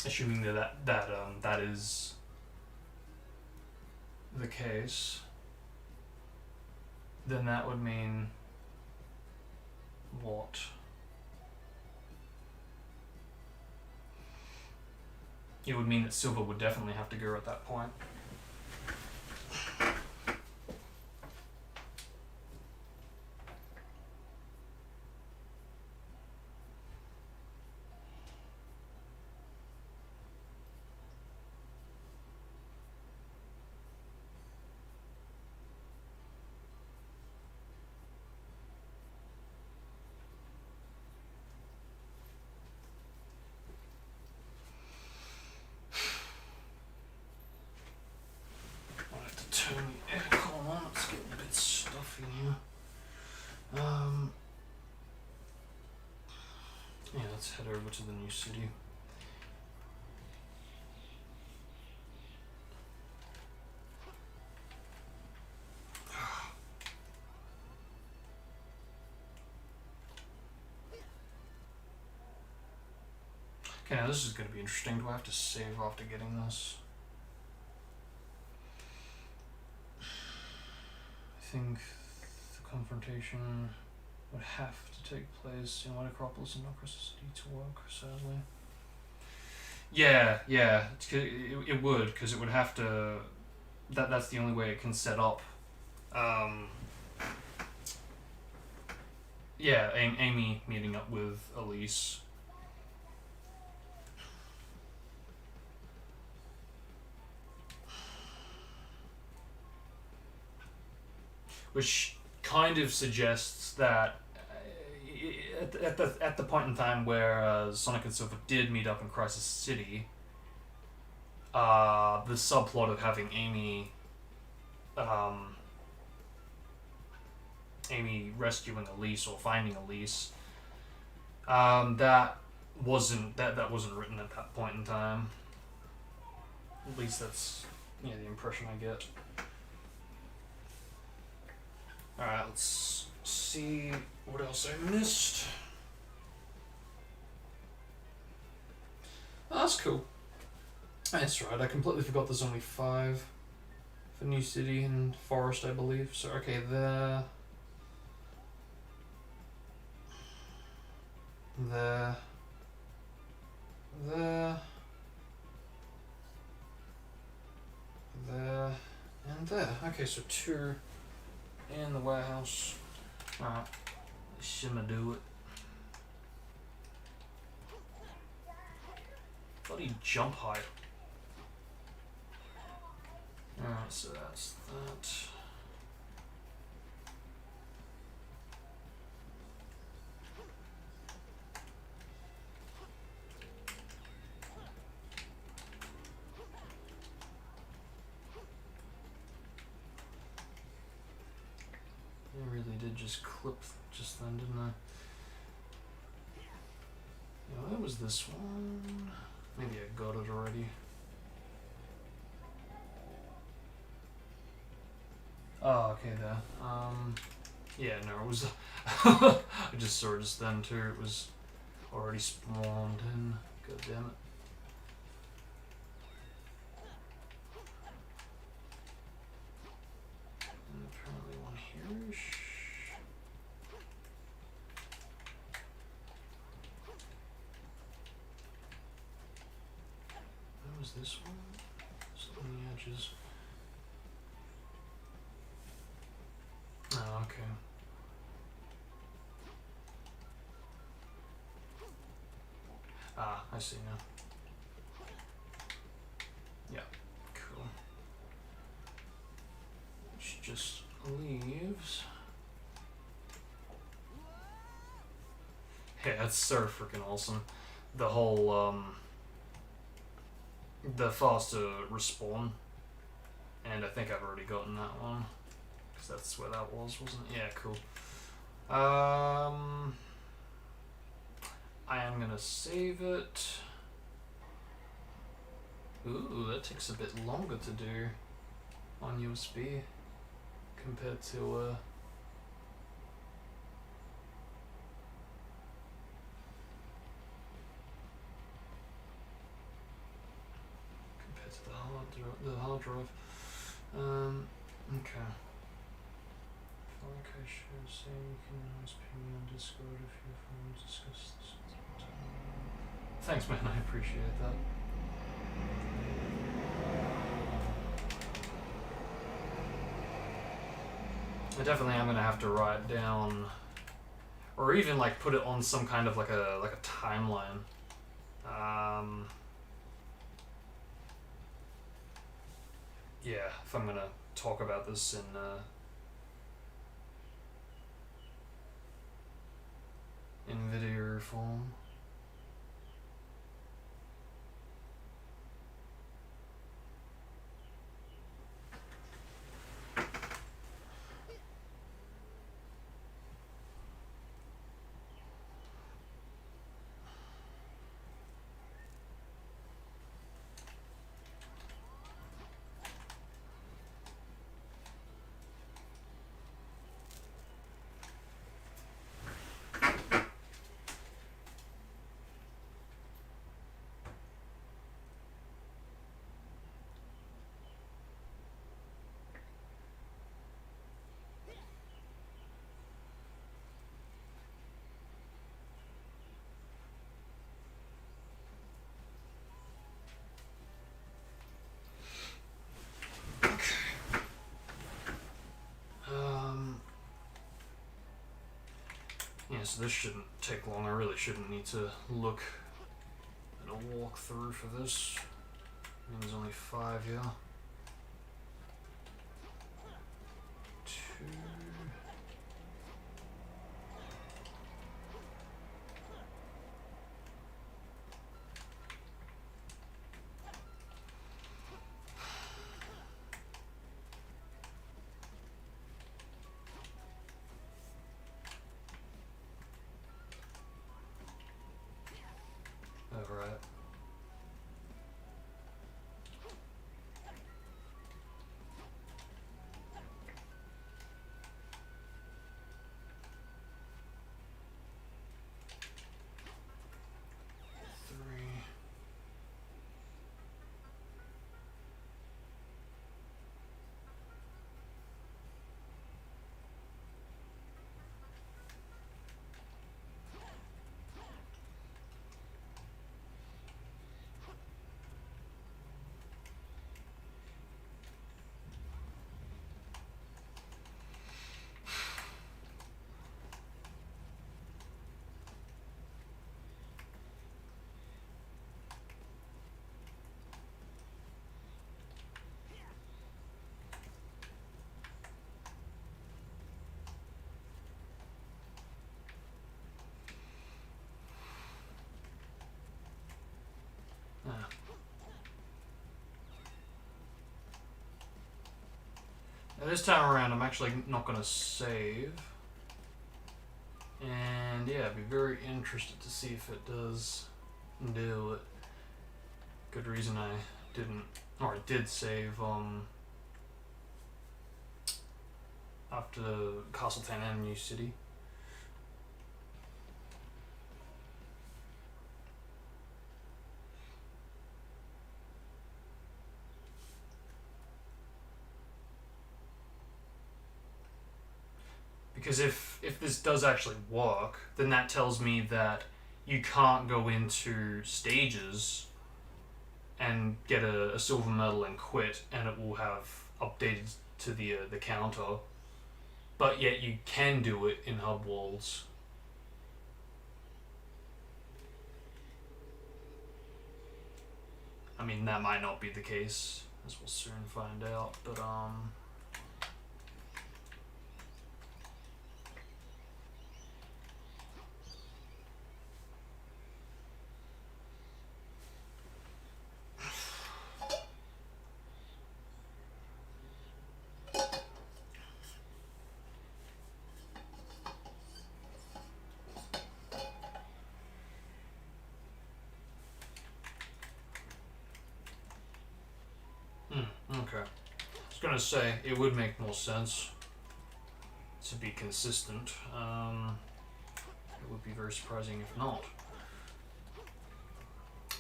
Speaker 1: assuming that is the case, then that would mean what? It would mean that Silver would definitely have to go at that point. Turn the aircon on, it's getting a bit stuffy here. Let's head over to the new city. Okay, now this is going to be interesting. Do I have to save after getting this? I think the confrontation would have to take place in White Acropolis and not Crystal City to work, sadly. Yeah, it would, because it would have to... That's the only way it can set up. Amy meeting up with Elise. Which kind of suggests that at the point in time where Sonic and Silver did meet up in Crisis City, the subplot of having Amy rescuing Elise or finding Elise, that wasn't written at that point in time. At least that's the impression I get. Alright, let's see what else I missed. Oh, that's cool. That's right, I completely forgot there's only 5 for New City and Forest, I believe. So, okay, there. There. There. There. And there. Okay, so 2 in the warehouse. Alright, shimma do it. Bloody jump height. Alright, so that's that. I really did just clip just then, didn't I? Yeah, that was this one. Maybe I got it already. Oh, okay, there. Yeah, no, it was. I just saw it just then too. It was already spawned in. God damn it. And apparently one here. What was this one? Just on the edges. Oh, okay. Ah, I see now. Yeah, cool. She just leaves. Yeah, that's so freaking awesome. The whole, the faster respawn. And I think I've already gotten that one. Because that's where that was, wasn't it? Yeah, cool. I am gonna save it. Ooh, that takes a bit longer to do on USB compared to the hard drive. Okay. I feel like I should say you can always ping me on Discord if you want to discuss this. Thanks, man. I appreciate that. I definitely am gonna have to write down, or even like put it on some kind of like a timeline. Yeah, if I'm gonna talk about this in video form. Yeah, so this shouldn't take long. I really shouldn't need to look at a walkthrough for this. I mean, there's only 5 here. 2. Alright. this time around, I'm actually not going to save. And yeah, I'd be very interested to see if it does do it. Good reason I didn't, or I did save after Castletown and New City. Because if this does actually work, then that tells me that you can't go into stages and get a silver medal and quit, and it will have updated to the counter. But yet you can do it in hub worlds. I mean, that might not be the case, as we'll soon find out. But okay. I was gonna say, it would make more sense to be consistent. It would be very surprising if not.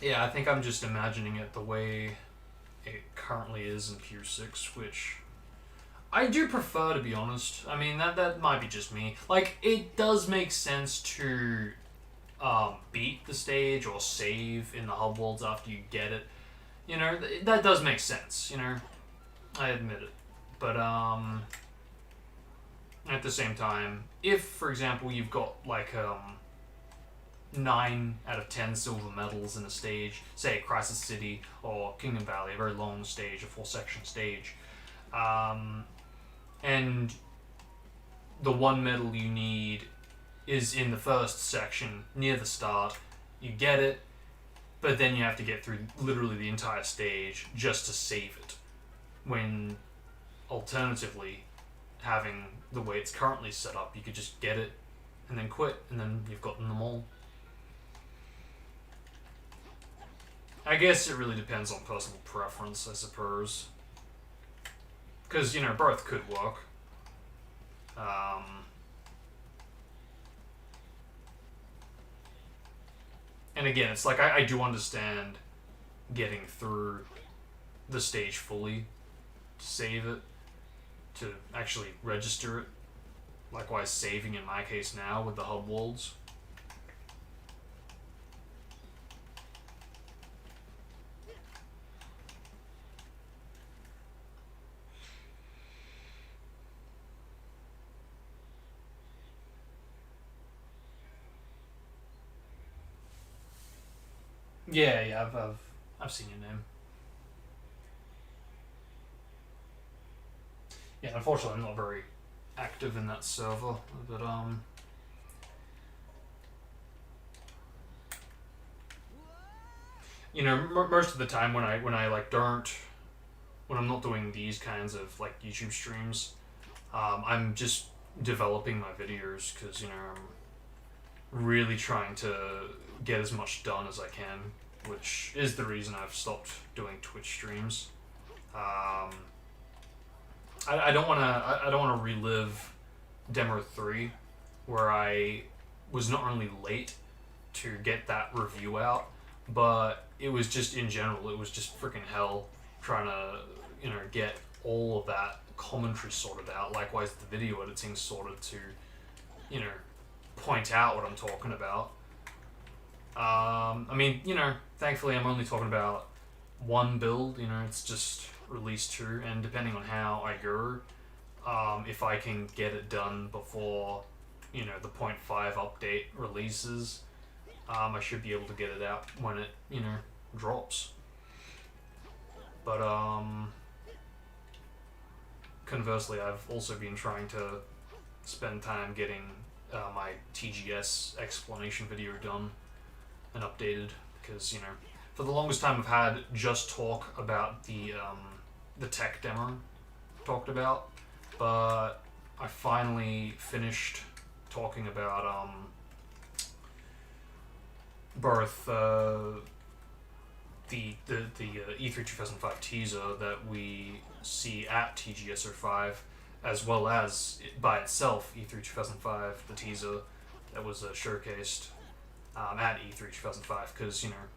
Speaker 1: Yeah, I think I'm just imagining it the way it currently is in Pure 6, which I do prefer, to be honest. I mean, that might be just me. Like, it does make sense to beat the stage or save in the hub worlds after you get it. You know, that does make sense, you know? I admit it. But, at the same time, if, for example, you've got, like, 9 out of 10 silver medals in a stage, say Crisis City or Kingdom Valley, a very long stage, a 4-section stage, and the one medal you need is in the first section, near the start, you get it, but then you have to get through literally the entire stage just to save it. When, alternatively, having the way it's currently set up, you could just get it and then quit, and then you've gotten them all. I guess it really depends on personal preference, I suppose. Because, you know, both could work. And again, it's like, I do understand getting through the stage fully, to save it, to actually register it. Likewise, saving in my case now with the hub worlds. Yeah, I've seen your name. Yeah, unfortunately, I'm not very active in that server, but you know, most of the time when I like when I'm not doing these kinds of like YouTube streams, I'm just developing my videos because, you know, I'm really trying to get as much done as I can, which is the reason I've stopped doing Twitch streams. I don't want to relive Demo 3, where I was not only late to get that review out, but it was just in general, it was just freaking hell trying to, you know, get all of that commentary sorted out. Likewise, the video editing sorted to, you know, point out what I'm talking about. I mean, you know, thankfully I'm only talking about one build, you know, it's just release 2, and depending on how I go, if I can get it done before, you know, the 0.5 update releases, I should be able to get it out when it, you know, drops. But, conversely, I've also been trying to spend time getting my TGS explanation video done and updated, because, you know, for the longest time I've had just talk about the tech demo talked about, but I finally finished talking about both the E3 2005 teaser that we see at TGS05, as well as by itself E3 2005, the teaser that was showcased at E3 2005, because, you know,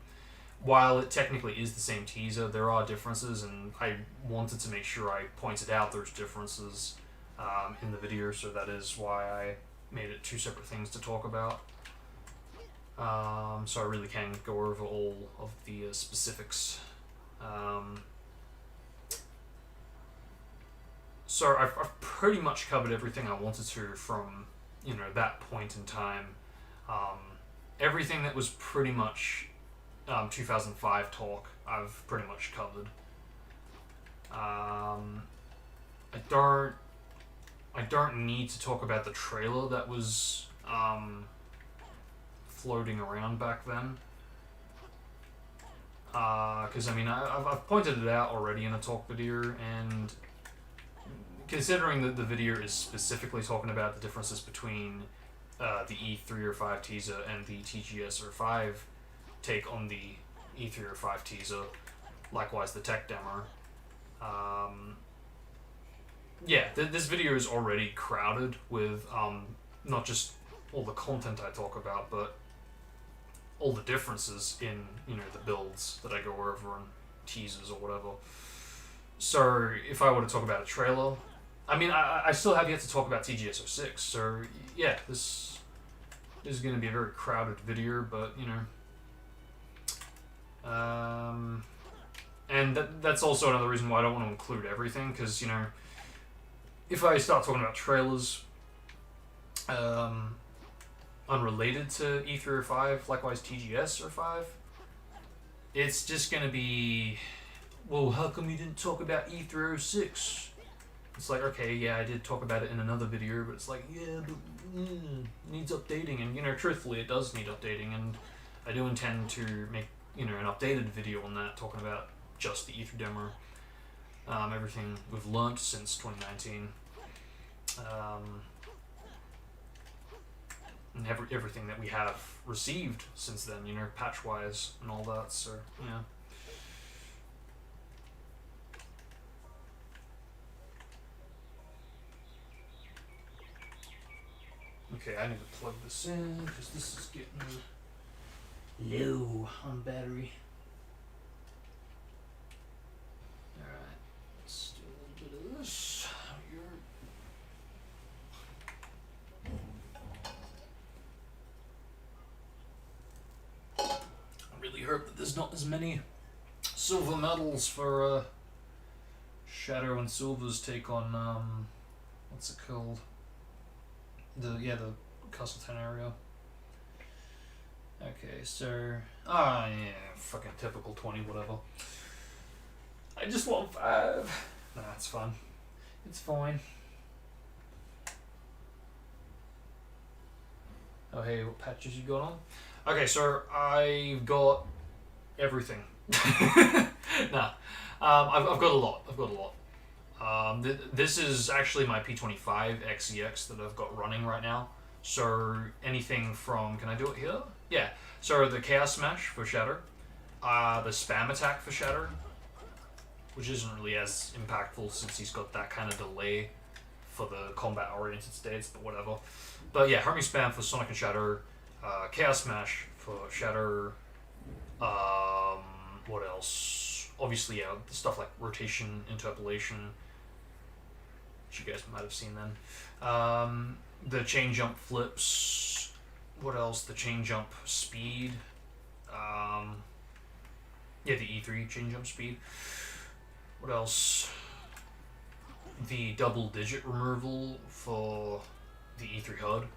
Speaker 1: while it technically is the same teaser, there are differences, and I wanted to make sure I pointed out those differences in the video, so that is why I made it two separate things to talk about. So I really can go over all of the specifics. So I've pretty much covered everything I wanted to from, you know, that point in time. Everything that was pretty much 2005 talk, I've pretty much covered. I don't need to talk about the trailer that was floating around back then, because I mean I've pointed it out already in a talk video, and considering that the video is specifically talking about the differences between the E305 teaser and the TGS05 take on the E305 teaser, likewise the tech demo. Yeah, this video is already crowded with not just all the content I talk about, but all the differences in, you know, the builds that I go over and teasers or whatever. So if I were to talk about a trailer, I mean, I still have yet to talk about TGS06, so yeah, this is going to be a very crowded video, but, you know, and that's also another reason why I don't want to include everything, because, you know, if I start talking about trailers unrelated to E305, likewise TGS05, it's just going to be, well, how come you didn't talk about E306? It's like, okay, yeah, I did talk about it in another video, but it's like, yeah, but needs updating, and, you know, truthfully, it does need updating, and I do intend to make, you know, an updated video on that, talking about just the E3 demo, everything we've learnt since 2019, and everything that we have received since then, you know, patch-wise and all that, so, yeah. Okay, I need to plug this in, because this is getting low on battery. Alright, let's do a little bit of this. I really hope that there's not as many silver medals for Shadow and Silver's take on, what's it called? The Castletown area. Okay, so yeah, fucking typical 20 whatever. I just want 5. Nah, it's fun. It's fine. Oh hey, what patches you got on? Okay, so I've got everything. Nah, I've got a lot. This is actually my P25 XEX that I've got running right now. So anything from, can I do it here? Yeah. So the Chaos Smash for Shatter, the Spam Attack for Shatter, which isn't really as impactful since he's got that kind of delay for the combat-oriented states, but whatever. But yeah, Hermie Spam for Sonic and Shatter, Chaos Smash for Shatter, what else? Obviously, yeah, stuff like Rotation, Interpolation, which you guys might have seen then. The Chain Jump Flips, what else? The Chain Jump Speed, yeah, the E3 Chain Jump Speed. What else? The Double Digit Removal for the E3 HUD,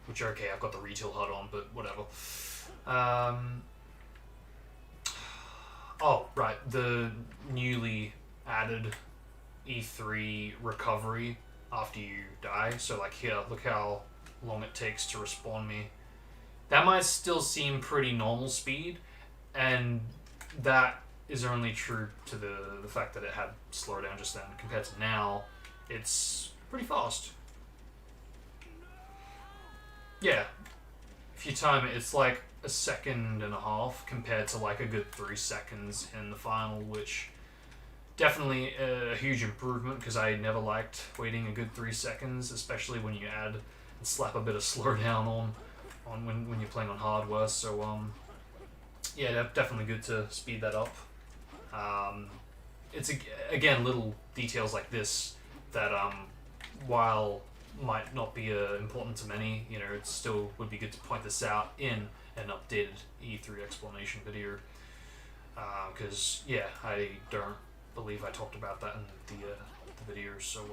Speaker 1: which, okay, I've got the retail HUD on, but whatever. Oh, right, the newly added E3 recovery after you die. So, like, here, look how long it takes to respawn me. That might still seem pretty normal speed, and that is only true to the fact that it had slowdown just then. Compared to now, it's pretty fast. Yeah, if you time it, it's like a second and a half compared to like a good 3 seconds in the final, which definitely a huge improvement because I never liked waiting a good 3 seconds, especially when you add and slap a bit of slowdown on when you're playing on hardware. So yeah, definitely good to speed that up. It's again little details like this that while might not be important to many, you know, it still would be good to point this out in an updated E3 explanation video. Because yeah, I don't believe I talked about that in the video. So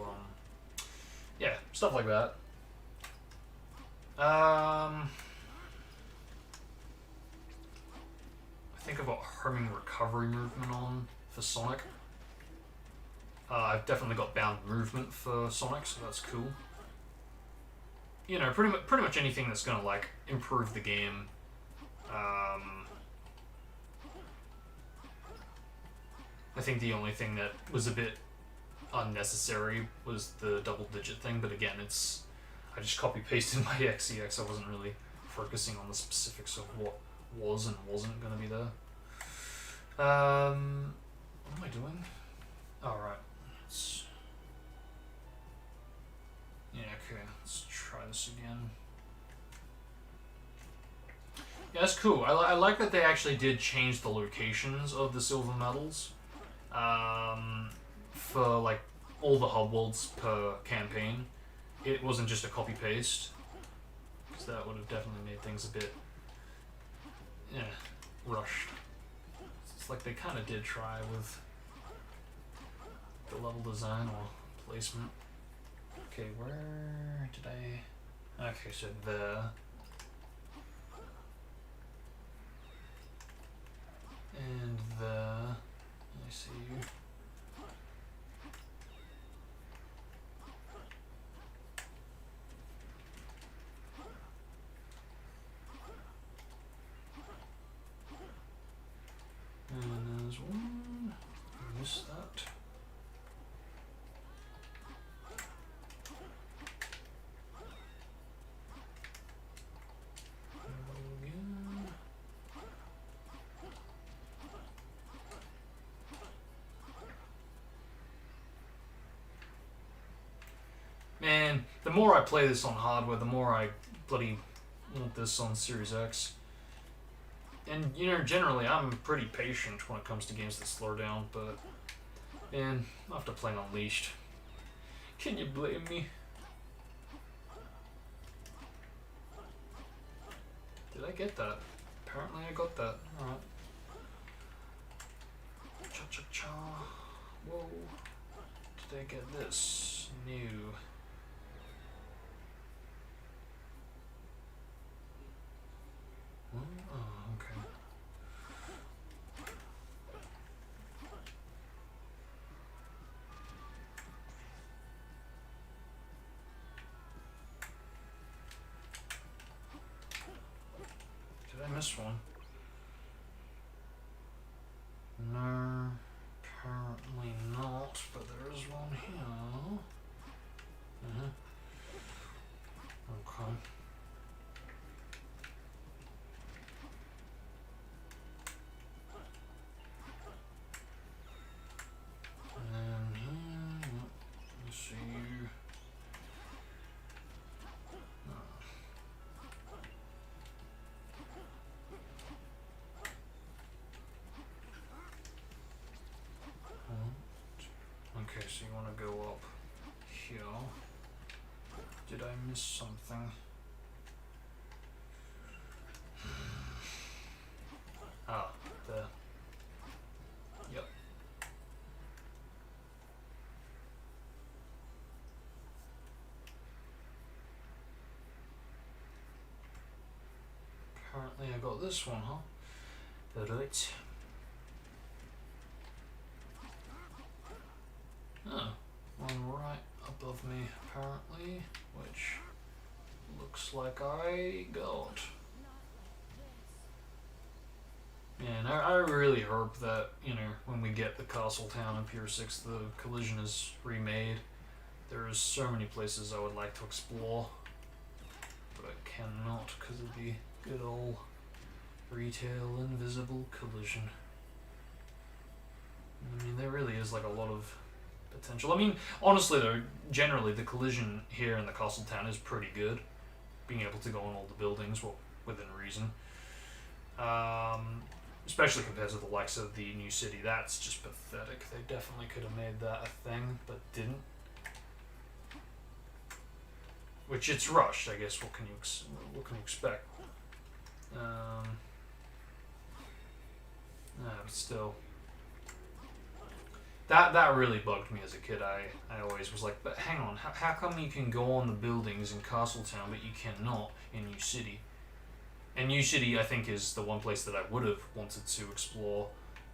Speaker 1: yeah, stuff like that. I think I've got homing recovery movement on for Sonic. I've definitely got bound movement for Sonic, so that's cool. You know, pretty much anything that's gonna like improve the game. I think the only thing that was a bit unnecessary was the double-digit thing, but again, I just copy-pasted my XEX. I wasn't really focusing on the specifics of what was and wasn't gonna be there. What am I doing? Alright. Yeah, okay, let's try this again. Yeah, that's cool. I like that they actually did change the locations of the silver medals. For like all the hub worlds per campaign. It wasn't just a copy paste. Because that would have definitely made things a bit rushed. It's like they kind of did try with the level design or placement. Okay, where did I... Okay, so there. And there. I see you. And there's one. I missed that. Again. Man, the more I play this on hardware, the more I bloody want this on Series X. And, you know, generally I'm pretty patient when it comes to games that slow down, but, man, after playing Unleashed, can you blame me? Did I get that? Apparently I got that. Alright. Cha-cha-cha. Whoa. Did I get this? New. Oh, okay. Did I miss one? No, apparently not, but there is one here. Okay. And then here, let me see. Okay, so you want to go up here. Did I miss something? Ah, there. Yep. Apparently I got this one, huh? Right. Oh, one right above me, apparently, which looks like I got. And I really hope that, you know, when we get the Castle Town in Pier 6, the collision is remade. There is so many places I would like to explore, but I cannot because of the good old retail invisible collision. I mean, there really is like a lot of potential. I mean, honestly though, generally the collision here in the castle town is pretty good. Being able to go on all the buildings, well, within reason. Especially compared to the likes of the new city. That's just pathetic. They definitely could have made that a thing, but didn't. Which it's rushed, I guess. What can you expect? But still, that really bugged me as a kid. I always was like, but hang on, how come you can go on the buildings in Castletown, but you cannot in New City? And New City, I think, is the one place that I would have wanted to explore,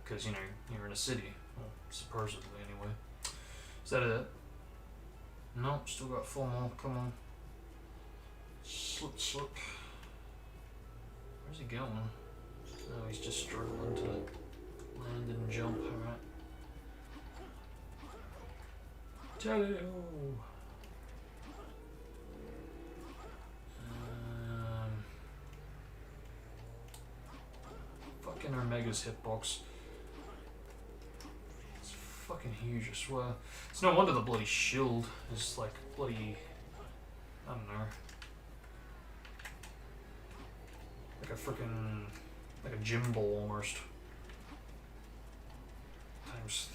Speaker 1: because you know you're in a city, well, supposedly anyway. Is that it? No, still got 4 more. Come on. Slip, slip. Where's he going? Oh, he's just struggling to land and jump. Alright. Jelly! Fucking Omega's hitbox. It's fucking huge, I swear. It's no wonder the bloody shield is like bloody. I don't know. Like a freaking. Like a gym ball almost. Times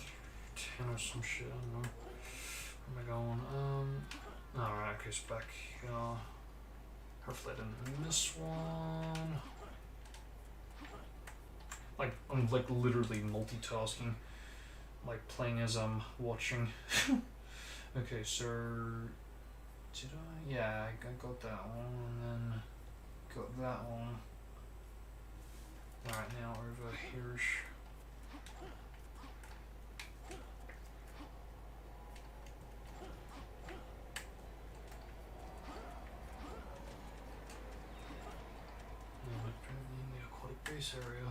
Speaker 1: 10 or some shit, I don't know. Where am I going? Alright, okay, so back here. Hopefully I didn't miss one. Like, I'm like literally multitasking. Like playing as I'm watching. Okay, so did I? Yeah, I got that one and then got that one. Alright, now over here. In the aquatic base area.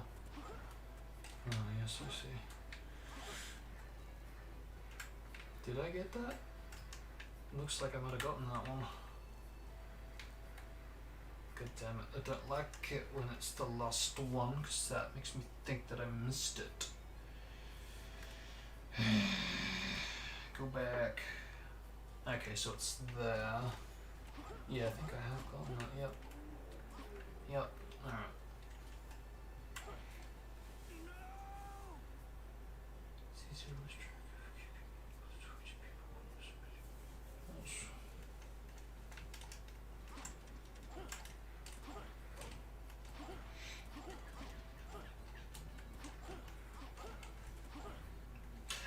Speaker 1: Oh, yes, I see. Did I get that? Looks like I might have gotten that one. God damn it, I don't like it when it's the last one, because that makes me think that I missed it. Go back. Okay, so it's there. Yeah, I think I have gotten that, yep. Yep, alright.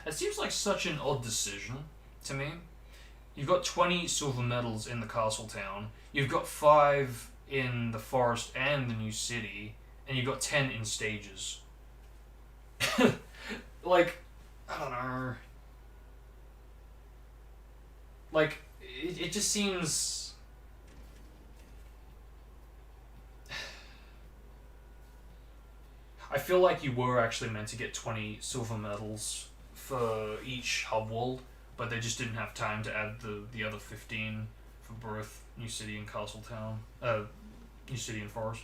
Speaker 1: It seems like such an odd decision to me. You've got 20 silver medals in the castle town. You've got 5 in the forest and the new city, and you've got 10 in stages. Like, I don't know. Like, it just seems. I feel like you were actually meant to get 20 silver medals for each hub world, but they just didn't have time to add the other 15 for both New City and Castletown. New City and Forest.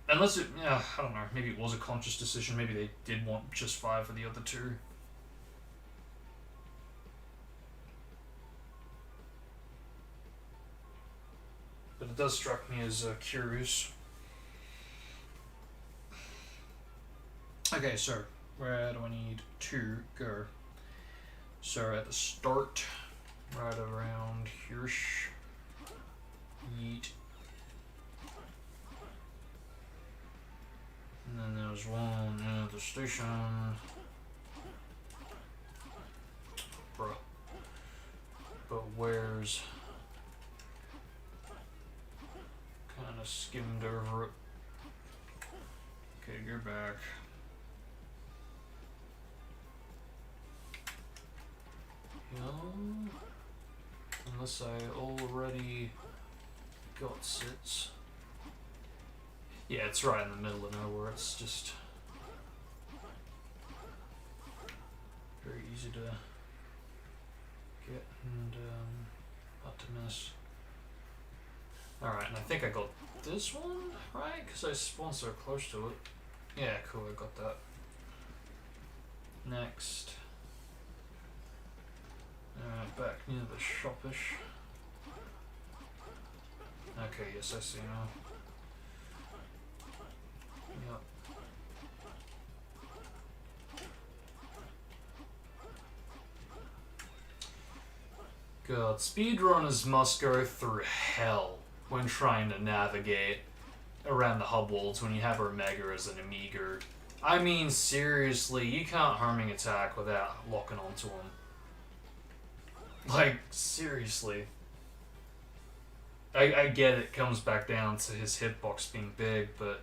Speaker 1: Unless it, yeah, I don't know, maybe it was a conscious decision, maybe they did want just 5 for the other 2. But it does strike me as curious. Okay, so where do I need to go? So at the start, right around here. Yeet. And then there's one at the station. Bruh. But where's... Kinda skimmed over it. Okay, go back. No. Unless I already got it. Yeah, it's right in the middle of nowhere. It's just very easy to Get and Optimus. Alright, and I think I got this one, right? Because I spawned so close to it. Yeah, cool, I got that. Next. Back near the shopish. Okay, yes, I see now. Yep. God, speedrunners must go through hell when trying to navigate around the hub worlds when you have Omega as an Amiga. I mean, seriously, you can't homing attack without locking onto him. Like, seriously. I get it comes back down to his hitbox being big, but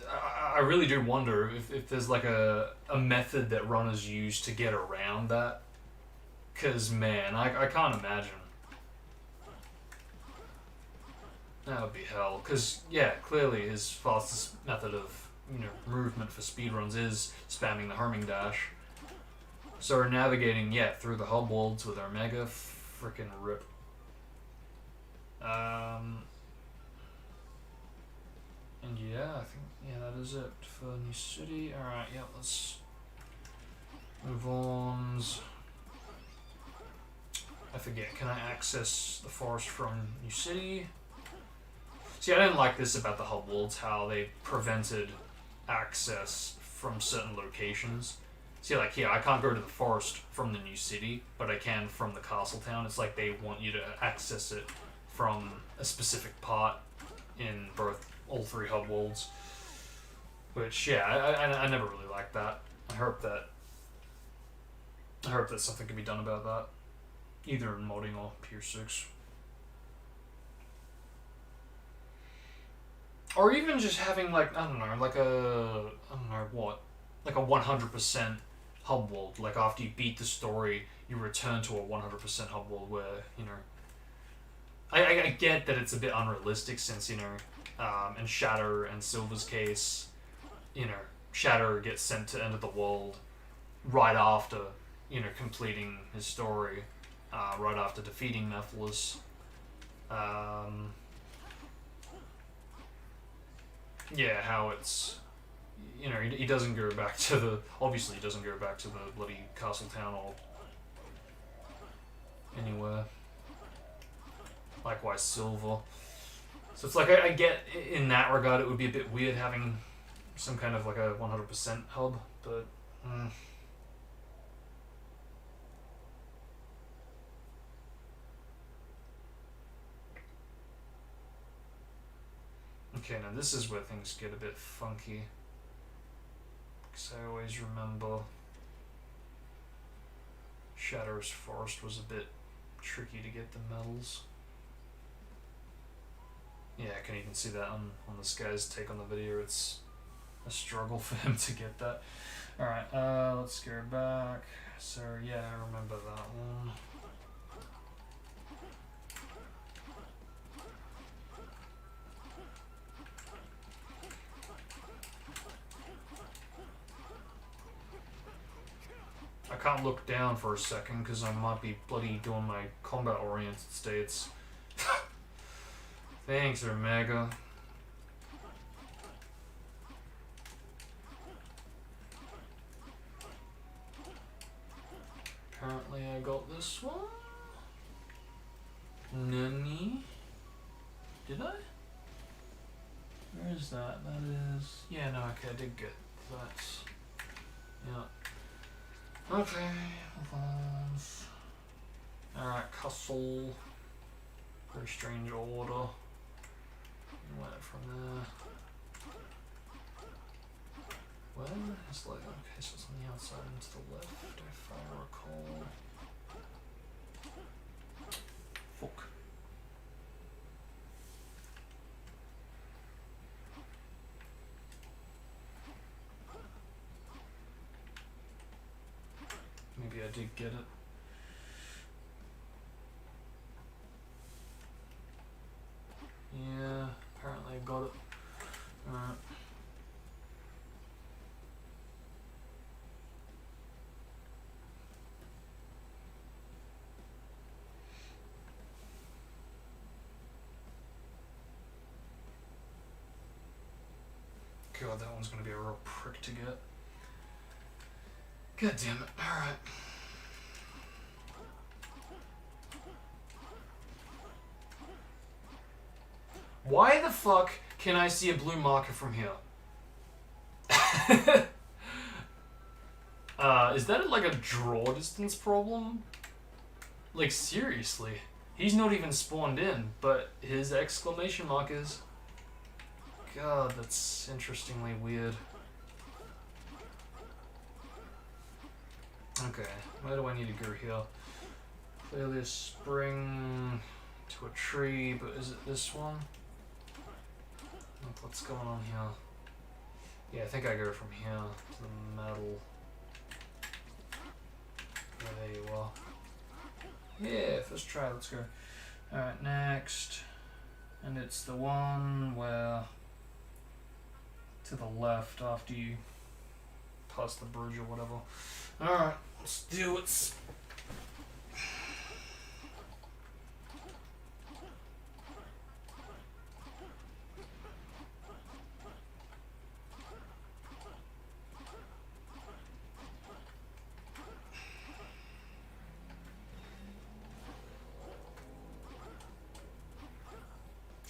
Speaker 1: I really do wonder if there's like a method that runners use to get around that. Because, man, I can't imagine. That would be hell. Because, yeah, clearly his fastest method of movement for speedruns is spamming the homing dash. So we're navigating, through the hub worlds with our Mega frickin' rip. And yeah, I think, that is it for New City. Alright, let's move on. I forget, can I access the forest from New City? See, I didn't like this about the hub worlds, how they prevented access from certain locations. See, like here, I can't go to the forest from the New City, but I can from the castle town. It's like they want you to access it from a specific part in all three hub worlds. Which, I never really liked that. I hope that something can be done about that, either in modding or Pier 6. Or even just having like, I don't know, like a 100% hub world. Like after you beat the story, you return to a 100% hub world where, I get that it's a bit unrealistic since, in Shatter and Silver's case, Shatter gets sent to End of the World right after, completing his story, right after defeating Nephilis. How it's, he doesn't go back to obviously he doesn't go back to the bloody castle town or anywhere. Likewise, Silver. So it's like, I get in that regard it would be a bit weird having some kind of like a 100% hub, but Okay, now this is where things get a bit funky. Because I always remember Shatter's Forest was a bit tricky to get the medals. Yeah, I can even see that on this guy's take on the video. It's a struggle for him to get that. Alright, let's go back. So, yeah, I remember that one. I can't look down for a second because I might be bloody doing my combat-oriented states. Thanks, Omega. Apparently I got this one. Nani? Did I? Where is that? That is... Yeah, no, okay, I did get that. Yeah. Okay, move on. Alright, Castle. Very strange order. Went from there. Where is like, okay, so it's on the outside and to the left, if I recall. Fuck. Maybe I did get it. Yeah, apparently I got it. Alright. god, that one's gonna be a real prick to get. God damn it. Alright. Why the fuck can I see a blue marker from here? Is that like a draw distance problem? Like, seriously. He's not even spawned in, but his exclamation mark is. God, that's interestingly weird. Okay, where do I need to go here? Clearly a spring to a tree, but is it this one? Look, what's going on here? Yeah, I think I go from here to the metal. Yeah, there you are. Yeah, first try, let's go. Alright, next. And it's the one where to the left after you pass the bridge or whatever. Alright, let's do it.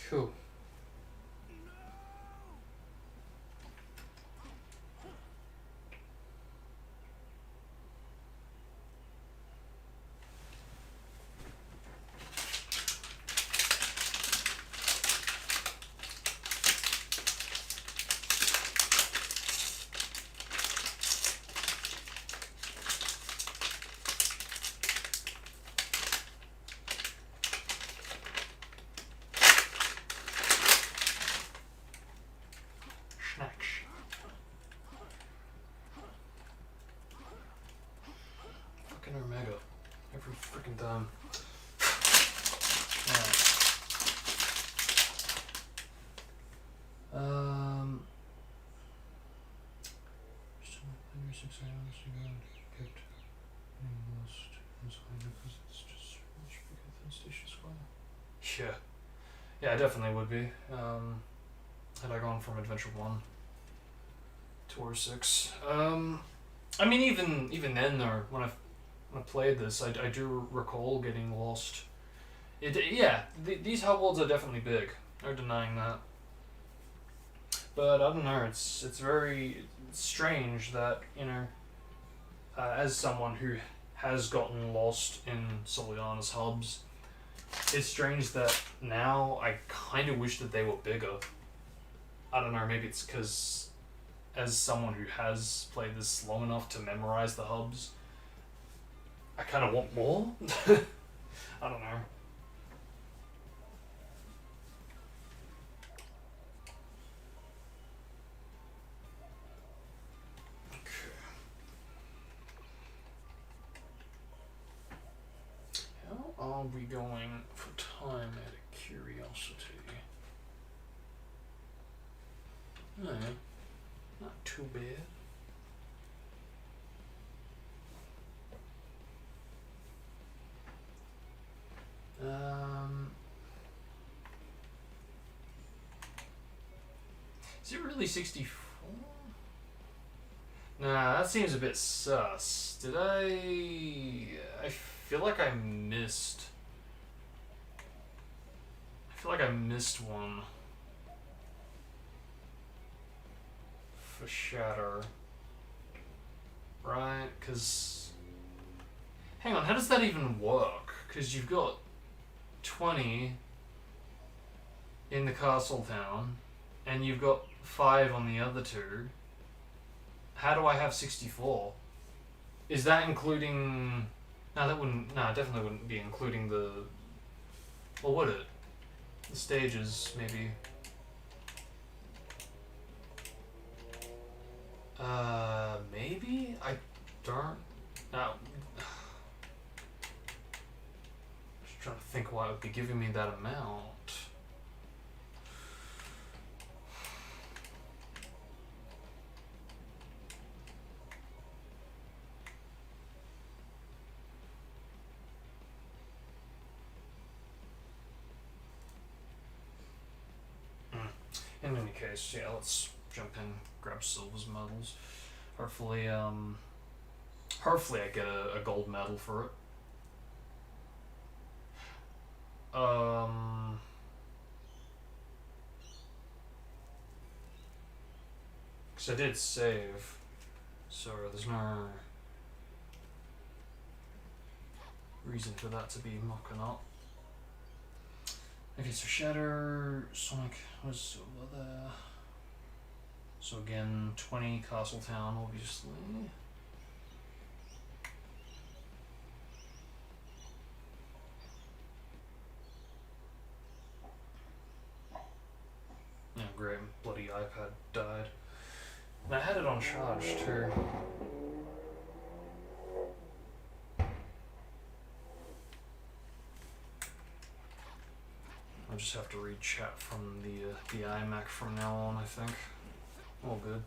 Speaker 1: Cool. Fucking Omega. Every freaking time. Alright. Just maybe 6 items you got kept being lost inside because it's just much bigger than Station Square. Yeah. Yeah, I definitely would be. Had I gone from Adventure 1 to R6. I mean, even then, though, when I played this, I do recall getting lost. These hub worlds are definitely big. No denying that. But I don't know. It's very strange that, you know, as someone who has gotten lost in Soliana's hubs, it's strange that now I kind of wish that they were bigger. I don't know. Maybe it's because, as someone who has played this long enough to memorize the hubs, I kind of want more. I don't know. Okay. How are we going for time out of curiosity? No, not too bad. Is it really 64? Nah, that seems a bit sus. Did I feel like I missed. I feel like I missed one. For Shatter. Right? Because. Hang on, how does that even work? Because you've got 20 in the castle town, and you've got 5 on the other two. How do I have 64? Is that including... No, that wouldn't... No, it definitely wouldn't be including the... Or would it? The stages, maybe. Maybe? I don't... No. Just trying to think why it would be giving me that amount. In any case, yeah, let's jump in, grab silvers medals. Hopefully, hopefully I get a gold medal for it. Because I did save, so there's no reason for that to be mucking up. Okay, so Shatter, Sonic was over there. So again, 20 Castletown, obviously. Oh great, bloody iPad died. And I had it on charge too. I'll just have to read chat from the iMac from now on, I think. All good.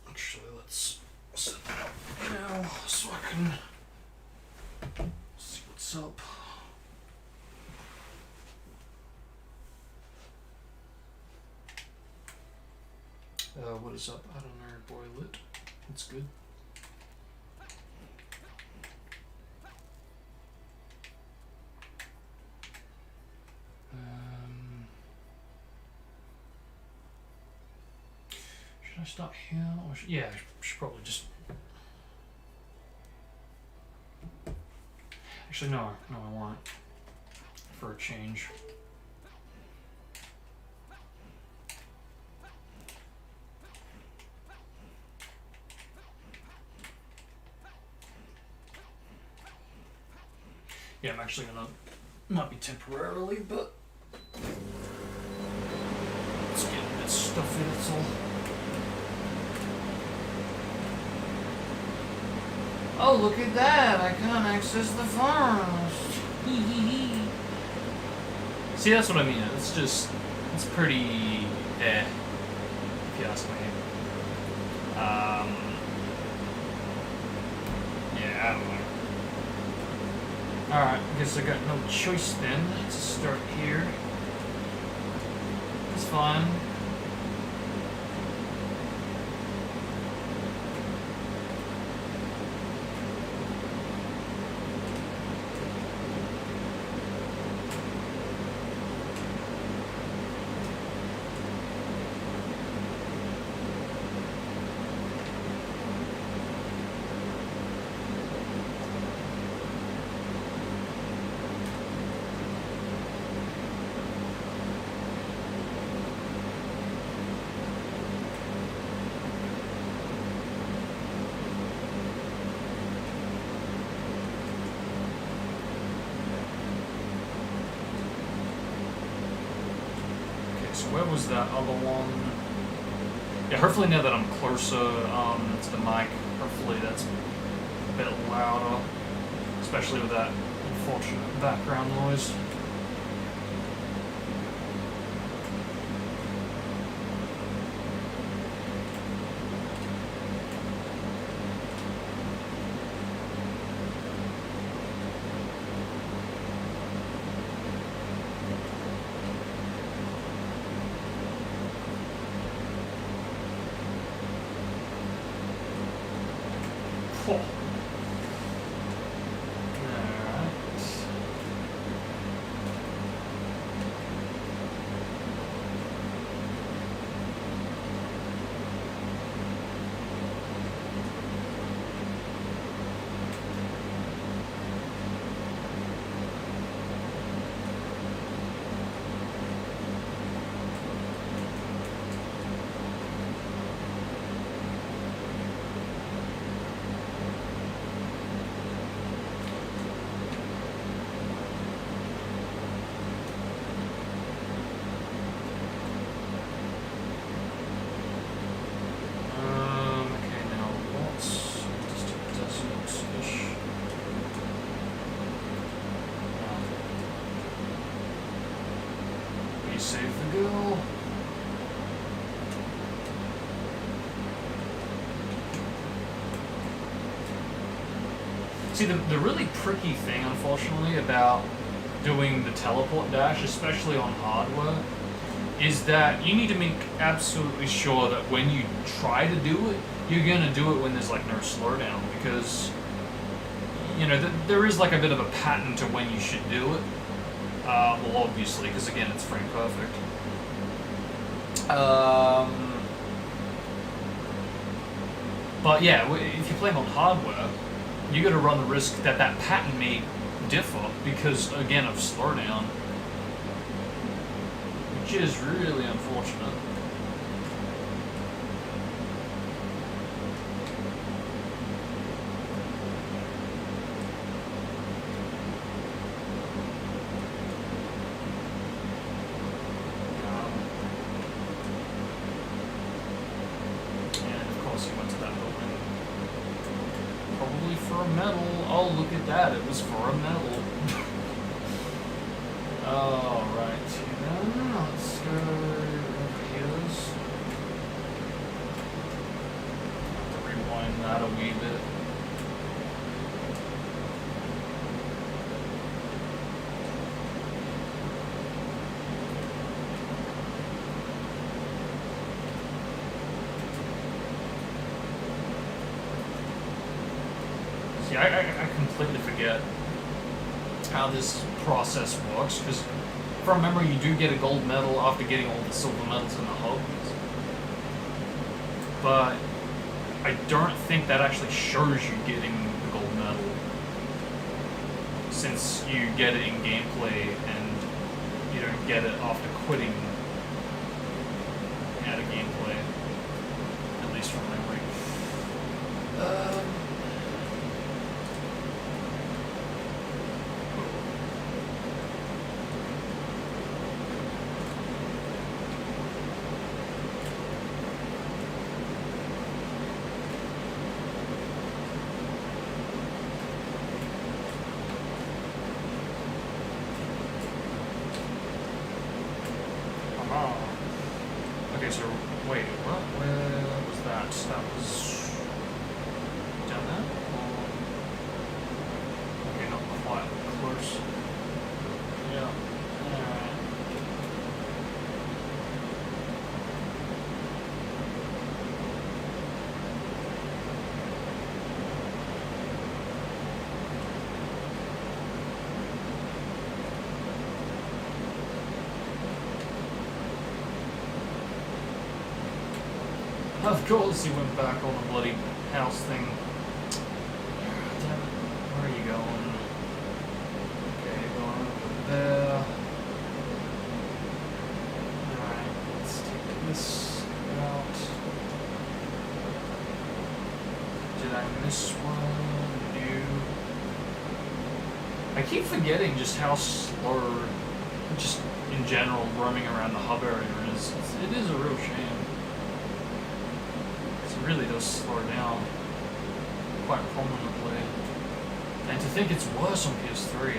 Speaker 1: Actually, let's set that up now so I can see what's up. What is up? I don't know, boy lit. That's good. Should I start here? Or yeah, I should probably just. Actually, no, I won't. For a change. Yeah, I'm actually gonna not be temporarily, but let's get a bit stuffy, that's all. Oh, look at that! I can't access the forest. See, that's what I mean. It's just, it's pretty if you ask me. Yeah, I don't know. Alright, I guess I got no choice then to start here. It's fine. Where was that other one? Yeah, hopefully now that I'm closer to the mic, hopefully that's a bit louder, especially with that unfortunate background noise. Alright. save the girl. See, the really tricky thing, unfortunately, about doing the teleport dash, especially on hardware, is that you need to make absolutely sure that when you try to do it, you're going to do it when there's like no slowdown, because you know there is like a bit of a pattern to when you should do it. Well, obviously, because again, it's frame perfect. But yeah, if you're playing on hardware, you got to run the risk that that pattern may differ because, again, of slowdown, which is really unfortunate. And of course, he went to that building. Probably for a medal. Oh, look at that. It was for a medal. Alright, then let's go over here. Have to rewind that a wee bit. See, I completely forget how this process works, because from memory you do get a gold medal after getting all the silver medals in the hubs. But I don't think that actually shows you getting the gold medal, since you get it in gameplay and you don't get it after quitting out of gameplay, at least from memory. Okay, so wait, what? Where was that? That was down there? Okay, not quite close. Yeah. Alright. Of course he went back on the bloody house thing. Damn it. Where are you going? Okay, going over there. Alright, let's take this out. Did I miss one? No. I keep forgetting just how slow, just in general, roaming around the hub area is. It is a real shame. It really does slow down quite prominently. And to think it's worse on PS3,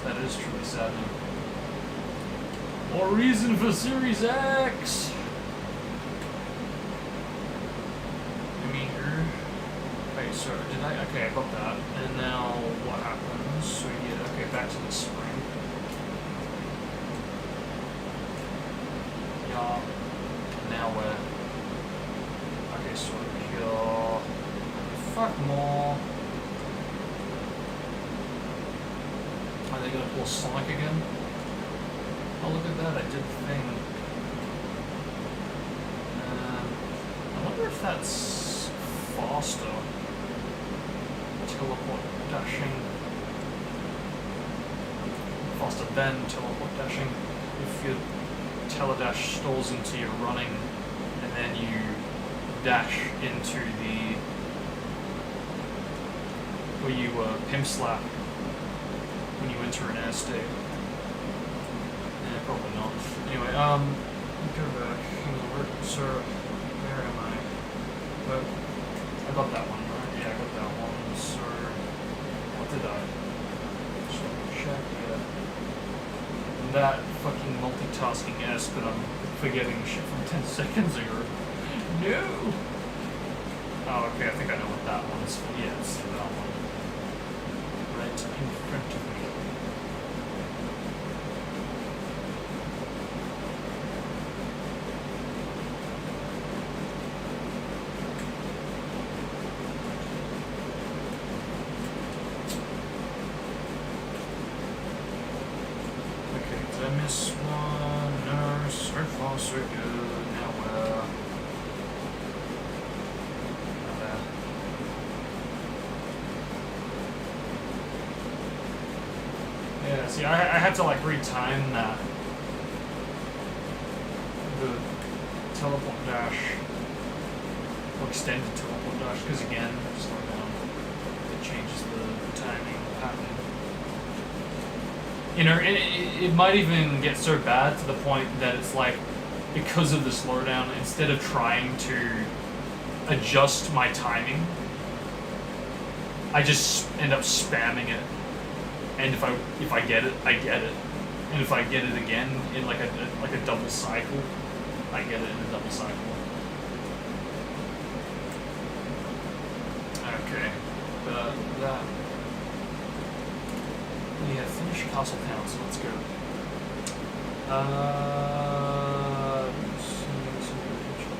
Speaker 1: that is truly saddening. More reason for Series X! Wait, so did I? Okay, I got that. And now what happens? So we get, okay, back to the spring. Yeah. Now where? Okay, so here. Fuck more. Are they gonna pull Sonic again? Oh, look at that, I did the thing. I wonder if that's faster. Teleport dashing. Faster than teleport dashing. If your teledash stalls into your running, and then you dash into the where you pimp slap when you enter an air state. Yeah, probably not. Anyway, go back. So where am I? But I got that one, right? Yeah, I got that one. So what did I? So check it. that fucking multitasking ass, but I'm forgetting shit from 10 seconds ago. No! Oh, okay, I think I know what that one is for. Yeah, it's that one. Right in front of me. I miss one. No, so far so good. Now where? Not there. Yeah, see, I had to like retime that. The teleport dash. Or extended teleport dash, because again, slow down. It changes the timing pattern. You know, and it might even get so bad to the point that it's like, because of the slowdown, instead of trying to adjust my timing, I just end up spamming it. And if I get it, I get it. And if I get it again in like a double cycle, I get it in a double cycle. Okay, that. Yeah, finish Castle Town, so let's go.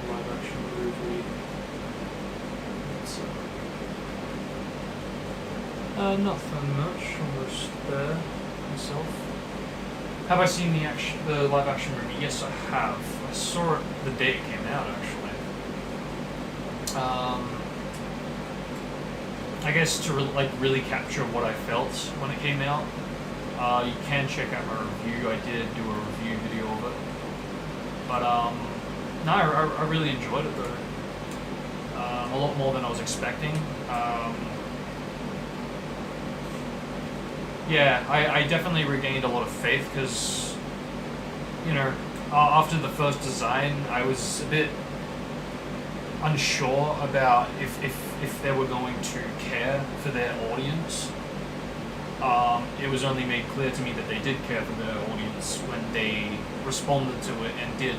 Speaker 1: Live action movie. Nothing much. Almost there myself. Have I seen the live action movie? Yes, I have. I saw it the day it came out, actually. I guess to really capture what I felt when it came out, you can check out my review. I did do a review video of it, but no, I really enjoyed it though. A lot more than I was expecting. Yeah, I definitely regained a lot of faith because, you know, after the first design, I was a bit unsure about if they were going to care for their audience. It was only made clear to me that they did care for their audience when they responded to it and did,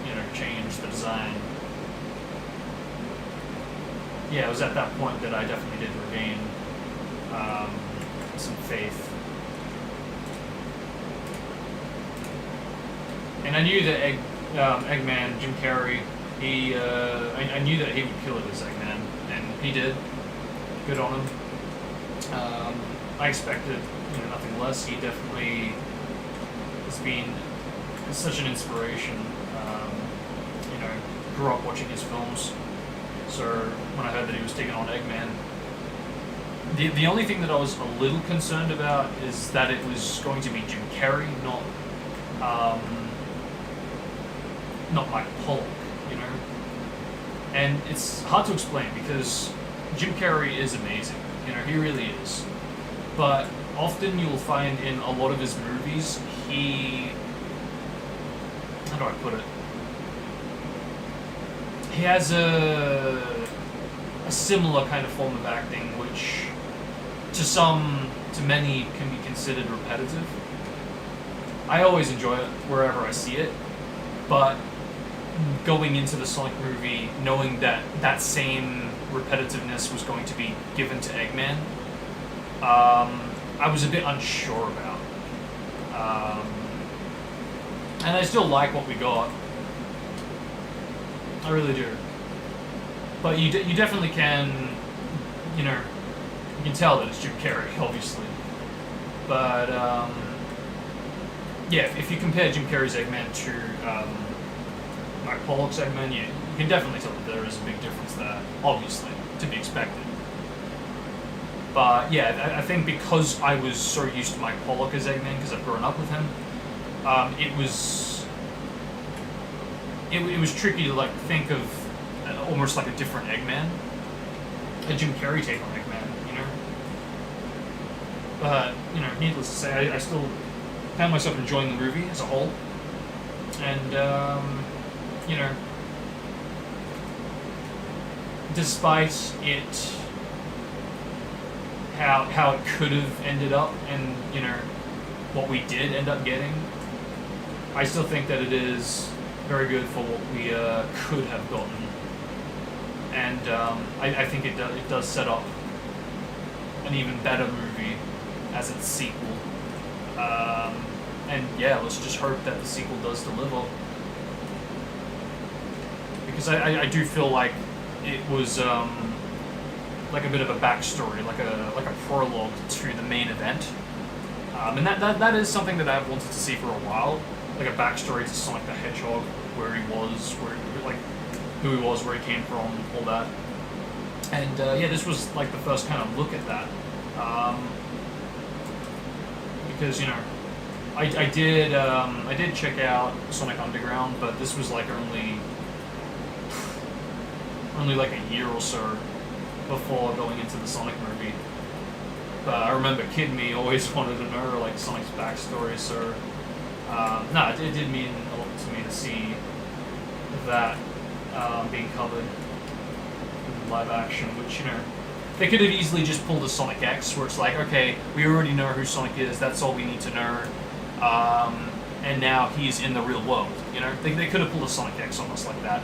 Speaker 1: you know, change the design. Yeah, it was at that point that I definitely did regain some faith. And I knew that Eggman, Jim Carrey, I knew that he would kill it as Eggman, and he did. Good on him. I expected, you know, nothing less. He definitely has been such an inspiration. You know, grew up watching his films. So when I heard that he was taking on Eggman, the only thing that I was a little concerned about is that it was going to be Jim Carrey, not Mike Pollock, you know. And it's hard to explain because Jim Carrey is amazing, you know, he really is. But often you'll find in a lot of his movies, how do I put it? He has a similar kind of form of acting, which to many can be considered repetitive. I always enjoy it wherever I see it, but going into the Sonic movie, knowing that that same repetitiveness was going to be given to Eggman, I was a bit unsure about. And I still like what we got. I really do. But you definitely can, you know, you can tell that it's Jim Carrey, obviously. But, yeah, if you compare Jim Carrey's Eggman to Mike Pollock's Eggman, you can definitely tell that there is a big difference there, obviously, to be expected. But, yeah, I think because I was so used to Mike Pollock as Eggman, because I've grown up with him, it was tricky to, like, think of almost like a different Eggman, a Jim Carrey take on Eggman, you know? But, you know, needless to say, I still found myself enjoying the movie as a whole, and, you know, despite it, how it could have ended up, and, you know, what we did end up getting, I still think that it is very good for what we could have gotten, and I think it does set up an even better movie as its sequel. And yeah, let's just hope that the sequel does deliver, because I do feel like it was like a bit of a backstory, like a prologue to the main event, and that is something that I've wanted to see for a while, like a backstory to Sonic the Hedgehog, where he was, who he was, where he came from, all that. And yeah, this was like the first kind of look at that, because you know, I did check out Sonic Underground, but this was like only like a year or so before going into the Sonic movie. But I remember Kid Me always wanted to know like Sonic's backstory, so no, it did mean a lot to me to see that being covered in live action, which, you know, they could have easily just pulled a Sonic X, where it's like, okay, we already know who Sonic is, that's all we need to know, and now he's in the real world, you know? They could have pulled a Sonic X on us like that,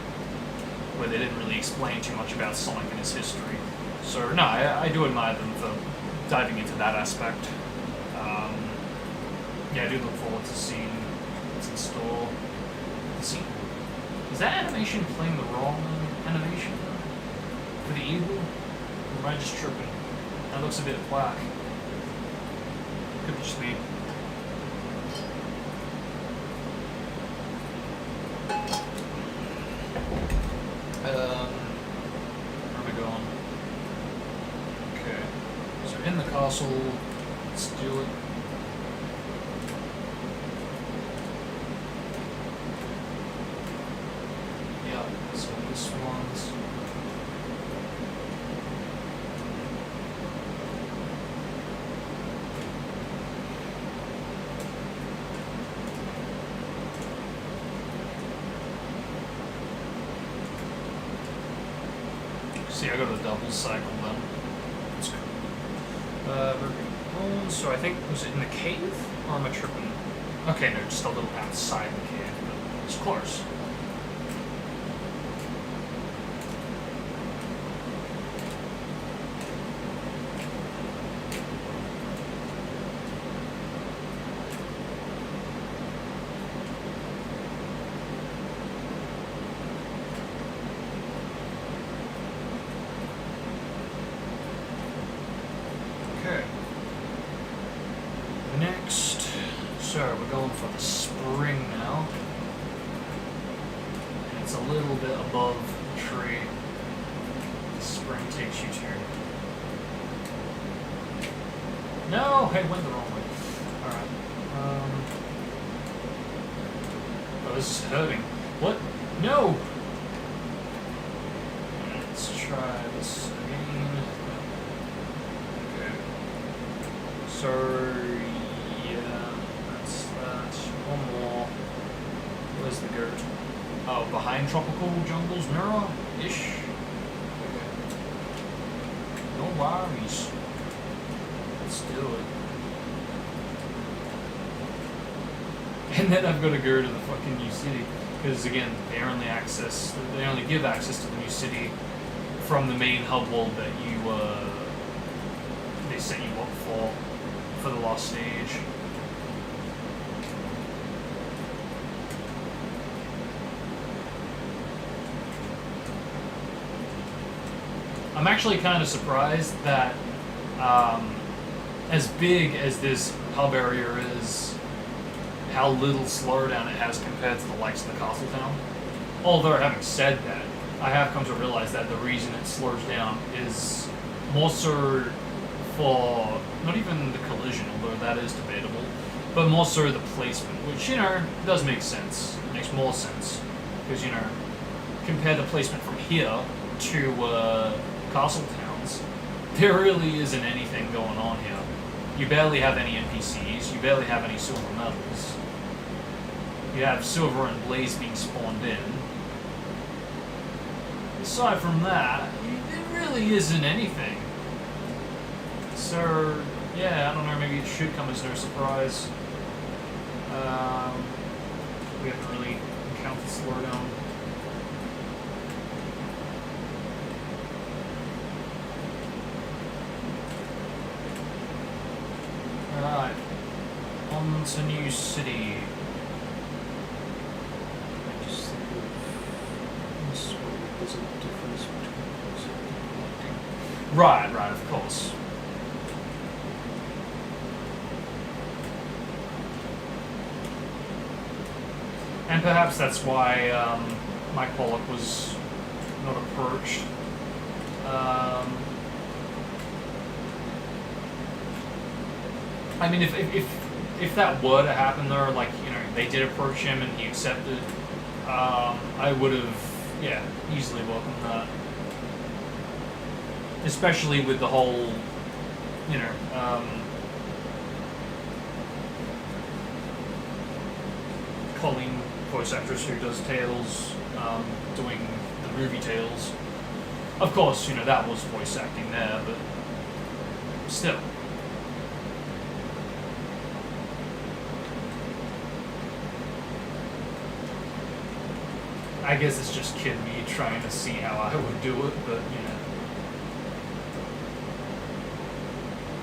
Speaker 1: where they didn't really explain too much about Sonic and his history. So, no, I do admire them for diving into that aspect. Yeah, I do look forward to seeing what's in store. Is that animation playing the wrong animation for the eagle? Or am I just tripping? That looks a bit black. Could be just me. Where am I going? Okay. So in the castle, let's do it. Yeah, so this one's see, I got a double cycle then. That's cool. So I think, was it in the cave? Or am I tripping? Okay, no, just a little outside the cave, but it's close. Next, so we're going for the spring now. And it's a little bit above the tree. The spring takes you to. No, I went the wrong way. Alright. Oh, this is hurting. What? No! Let's try this again. Okay. So. One more. Where's the goat? Oh, behind Tropical Jungle's mirror-ish? Okay. No worries. Let's do it. And then I've got to go to the fucking new city. Because again, they only give access to the new city from the main hub world that they set you up for the last stage. I'm actually kind of surprised that as big as this hub area is, how little slowdown it has compared to the likes of the Castle Town. Although, having said that, I have come to realize that the reason it slows down is more so for, not even the collision, although that is debatable, but more so the placement, which, you know, does make sense. It makes more sense. Because, you know, compare the placement from here to Castle Towns, there really isn't anything going on here. You barely have any NPCs, you barely have any silver medals. You have Silver and Blaze being spawned in. Aside from that, there really isn't anything. So, yeah, I don't know, maybe it should come as no surprise. slow down. Alright. On to New City. I just think of this one, there's a difference between concept and collecting. Right, of course. And perhaps that's why Mike Pollock was not approached. I mean, if that were to happen, though, like, you know, they did approach him and he accepted, I would have, yeah, easily welcomed that. Especially with the whole, you know, Colleen, voice actress who does Tails, doing the movie Tails. Of course, you know, that was voice acting there, but still. I guess it's just kid me trying to see how I would do it, but, you know,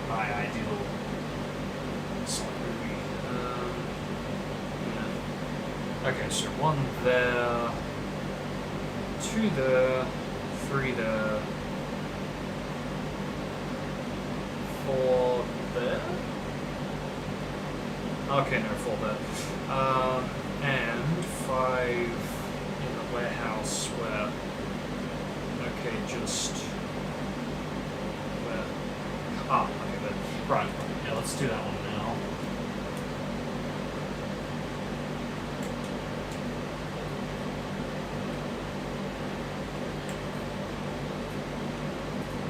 Speaker 1: my ideal Sonic movie. Yeah. Okay, so 1 there, 2 there, 3 there, 4 there. Okay, no, 4 there. And 5 warehouse where, okay, just where, okay, but, right, yeah, let's do that one now.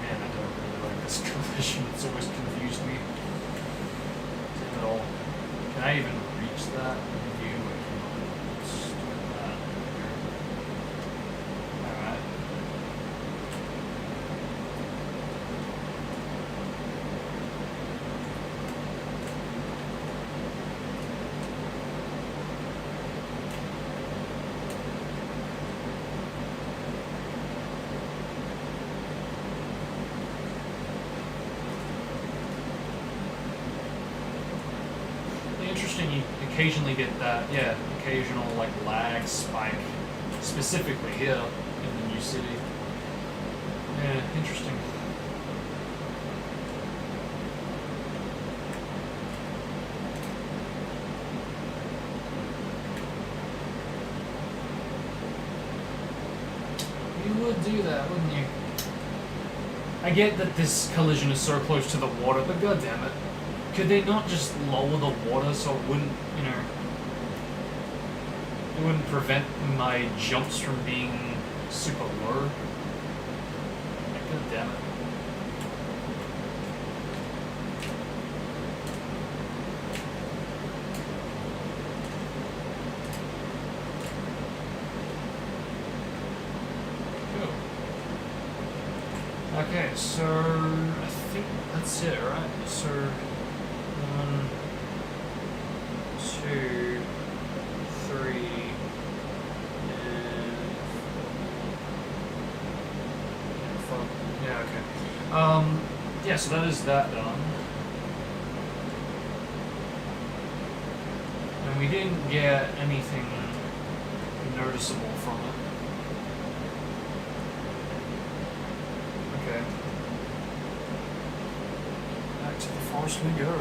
Speaker 1: Man, I don't really like this collision, it's always confused me. At all. Can I even reach that view? Interesting, you occasionally get that, yeah, occasional like lag spike, specifically here in the new city. Yeah, interesting. You would do that, wouldn't you? I get that this collision is so close to the water, but goddammit. Could they not just lower the water so it wouldn't, you know, it wouldn't prevent my jumps from being super low? Like, God damn it. Cool. Okay, so I think that's it, right? So 1, 2, 3, and 4. Yeah, okay. Yeah, so that is that done. And we didn't get anything noticeable from it. Okay. Back to the forest we go.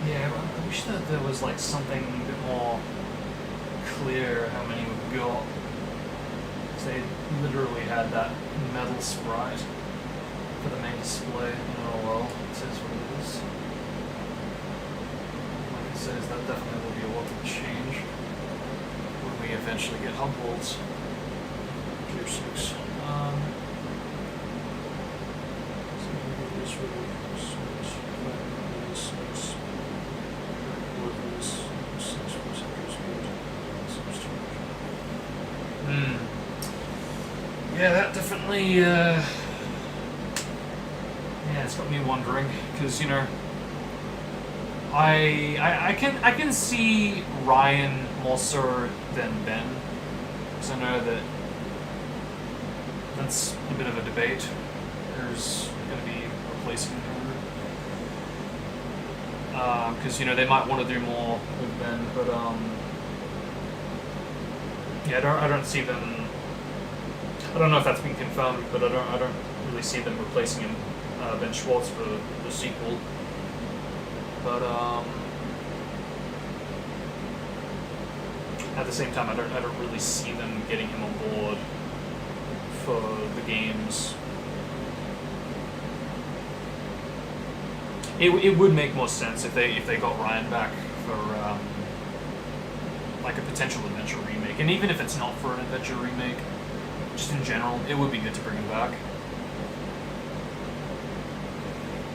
Speaker 1: Yeah, I wish that there was like something a bit more clear how many we've got. Because they literally had that metal sprite for the main display. Oh well, it says what it is. Like it says, that definitely will be a welcome change when we eventually get hub bolts. Tier 6. Yeah, that definitely, yeah, it's got me wondering, because, you know, I can see Ryan more so than Ben, because I know that that's a bit of a debate. Who's going to be replacing him? Because, you know, they might want to do more with Ben, but yeah, I don't see them. I don't know if that's been confirmed, but I don't really see them replacing him, Ben Schwartz, for the sequel. But at the same time, I don't really see them getting him on board for the games. It would make more sense if they got Ryan back for like a potential adventure remake, and even if it's not for an adventure remake, just in general, it would be good to bring him back.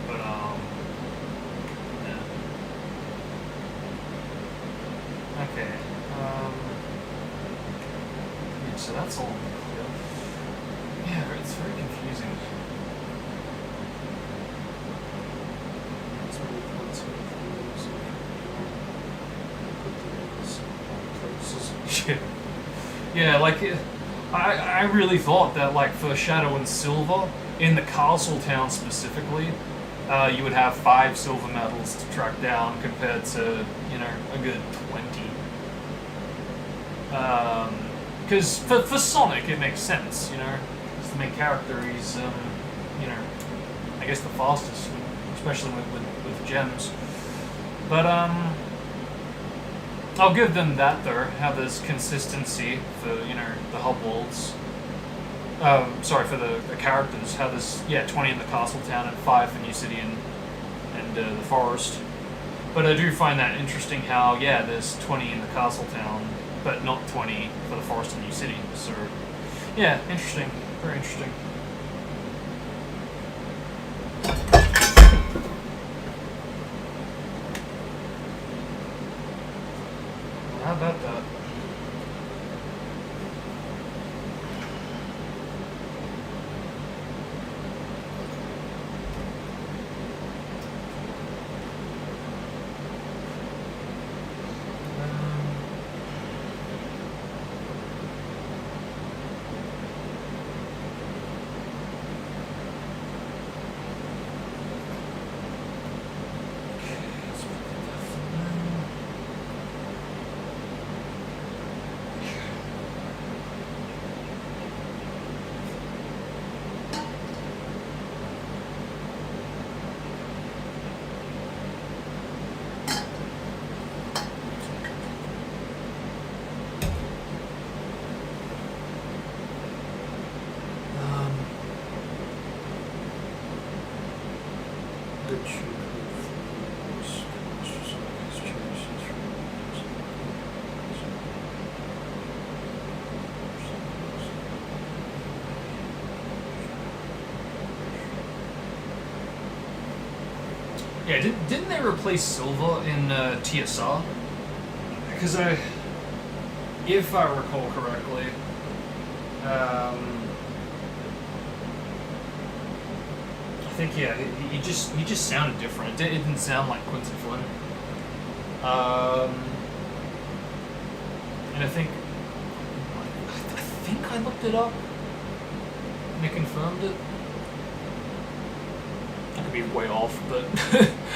Speaker 1: But yeah. Okay. Yeah, so that's all. Yeah, it's very confusing. Yeah, like, I really thought that, like, for Shadow and Silver, in the castle town specifically, you would have 5 silver medals to track down compared to, you know, a good 20. Because for Sonic, it makes sense, you know. He's the main character, he's, you know, I guess the fastest, especially with gems. But, I'll give them that, though, how there's consistency for, you know, the hub worlds. Sorry, for the characters, how there's, yeah, 20 in the castle town and 5 for New City and the forest. But I do find that interesting how, yeah, there's 20 in the castle town, but not 20 for the forest and New City. So, yeah, interesting. Very interesting. How about that? Yeah, didn't they replace Silva in TSR? Because if I recall correctly, I think, yeah, he just sounded different. It didn't sound like Quinton Flynn. And I think I looked it up and it confirmed it. I could be way off, but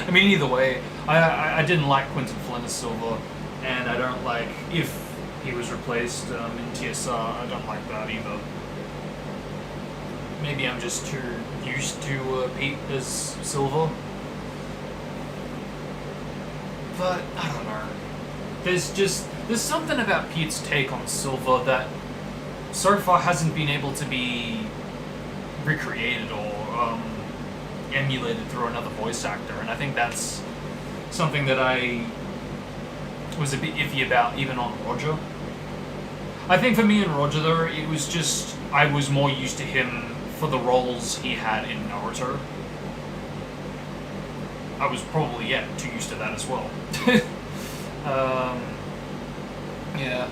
Speaker 1: I mean, either way, I didn't like Quinton Flynn as Silva, and I don't like, if he was replaced in TSR, I don't like that either. Maybe I'm just too used to Pete as Silva, but I don't know. There's something about Pete's take on Silva that so far hasn't been able to be recreated or emulated through another voice actor, and I think that's something that I was a bit iffy about even on Roger. I think for me and Roger, though, it was just, I was more used to him for the roles he had in Naruto. I was probably, yeah, too used to that as well. Yeah.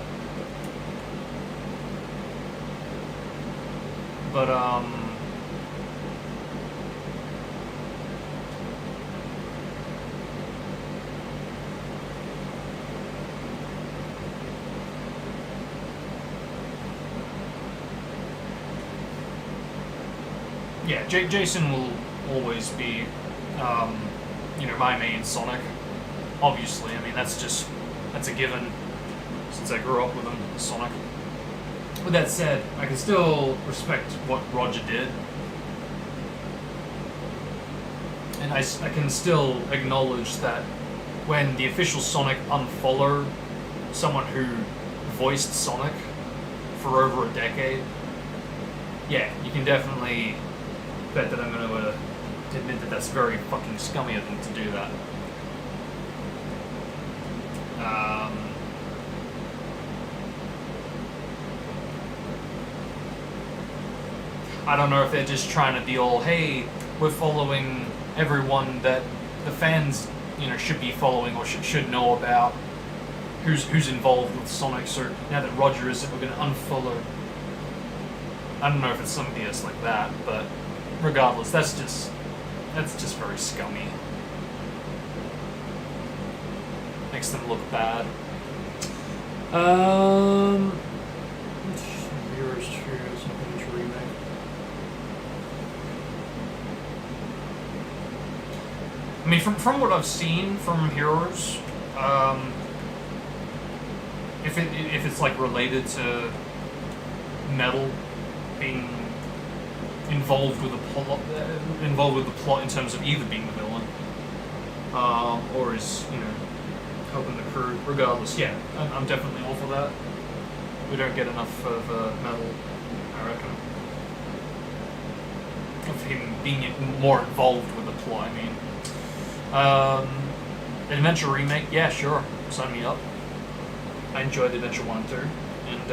Speaker 1: But, yeah, Jason will always be, you know, my main Sonic. Obviously, I mean that's a given since I grew up with him, Sonic. With that said, I can still respect what Roger did. And I can still acknowledge that when the official Sonic unfollowed someone who voiced Sonic for over a decade, yeah, you can definitely bet that I'm going to admit that that's very fucking scummy of them to do that. I don't know if they're just trying to be all, hey, we're following everyone that the fans, you know, should be following or should know about who's involved with Sonic. So now that Roger isn't, we're going to unfollow. I don't know if it's some BS like that, but regardless, that's just very scummy. Makes them look bad. Heroes 2 is nothing to remake. I mean, from what I've seen from Heroes, if it's like related to Metal being involved with the plot in terms of either being the villain, or is, you know, helping the crew. Regardless, yeah, I'm definitely all for that. We don't get enough of Metal, I reckon, of him being more involved with the plot. I mean. Adventure remake, yeah, sure, sign me up. I enjoyed Adventure 1 and 2, and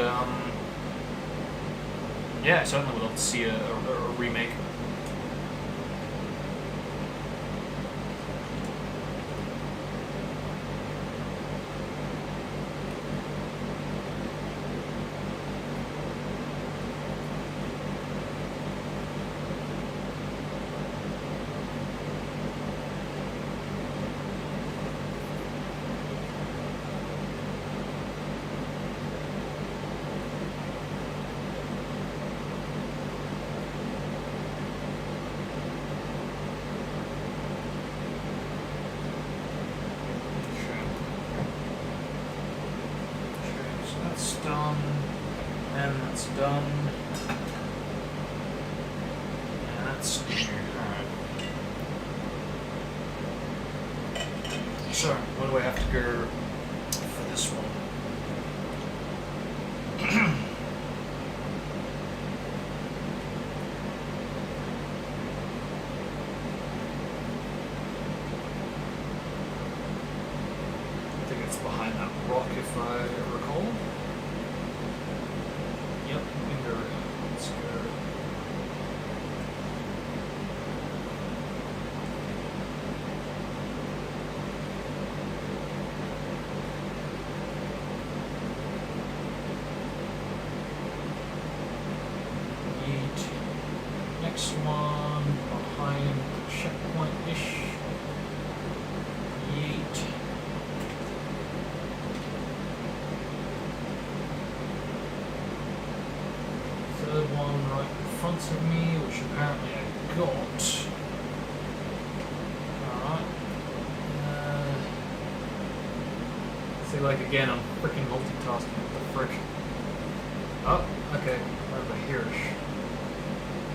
Speaker 1: yeah, I certainly would love to see a remake. Done, and that's done, and that's new. Alright. So, where do I have to go for this one? I think it's behind that rock if I recall. Yep, let's go. Yeet. Next one, behind checkpoint-ish. Yeet. Third one right in front of me, which apparently I got. Alright. See, like again, I'm freaking multitasking. What the frick? Oh, okay. Over here.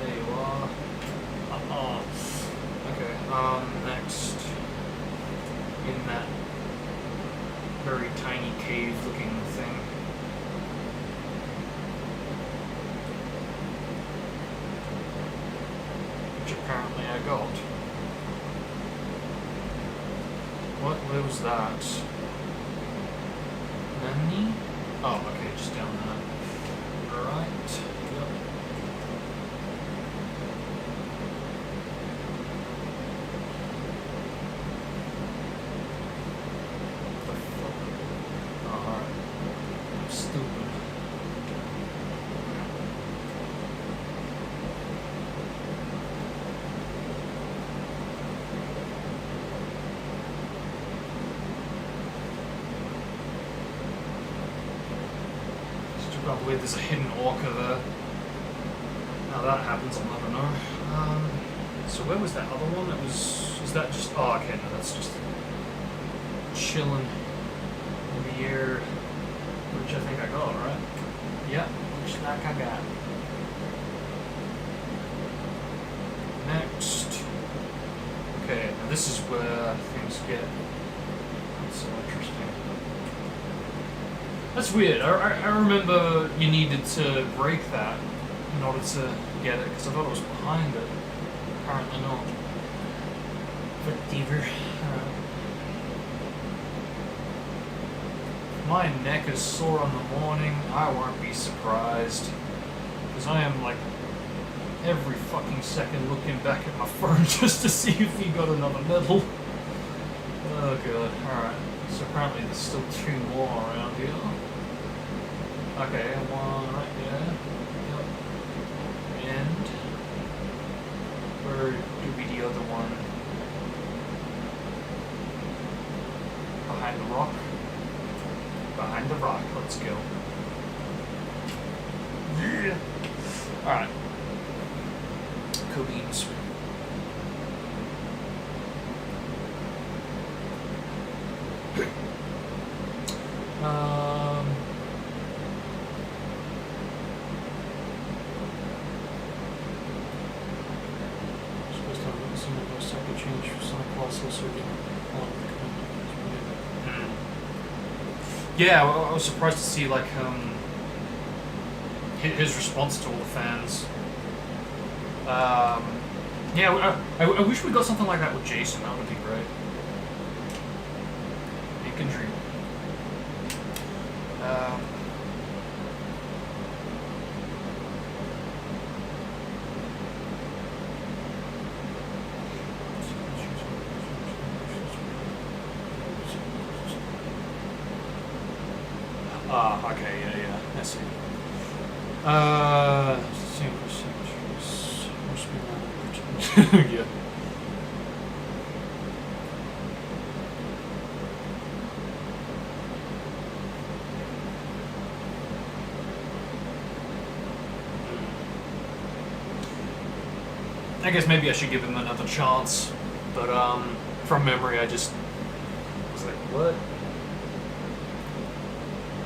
Speaker 1: There you are. Okay, next. In that very tiny cave looking thing. Apparently I got. Where was that? Nani? Oh, okay, just down there. Right. Yep. The fuck? Oh, alright. I'm stupid. I believe there's a hidden orca there. How that happens, I'll never know. So where was that other one? That was... Is that just... Oh, okay, no, that's just... chilling in the air. Which I think I got, right? Yeah, looks like I got. Next. Okay, now this is where things get so interesting. That's weird. I remember you needed to break that in order to get it, because I thought it was behind it. Apparently not. Whatever. My neck is sore in the morning. I won't be surprised, because I am like every fucking second looking back at my phone just to see if he got another medal. Oh god. Alright. So apparently there's still 2 more around here. Okay, one right there. Yep. And where do be the other one? Behind the rock? Behind the rock, let's go. Yeah. Alright. Cool beans. Supposed to have some of those cycle change for some class also getting on. Yeah, I was surprised to see like his response to all the fans. Yeah, I wish we got something like that with Jason. That would be great. You can dream. Okay, yeah, I see. Same procedures. Must be one. Yeah. I guess maybe I should give him another chance, but from memory I just was like, what?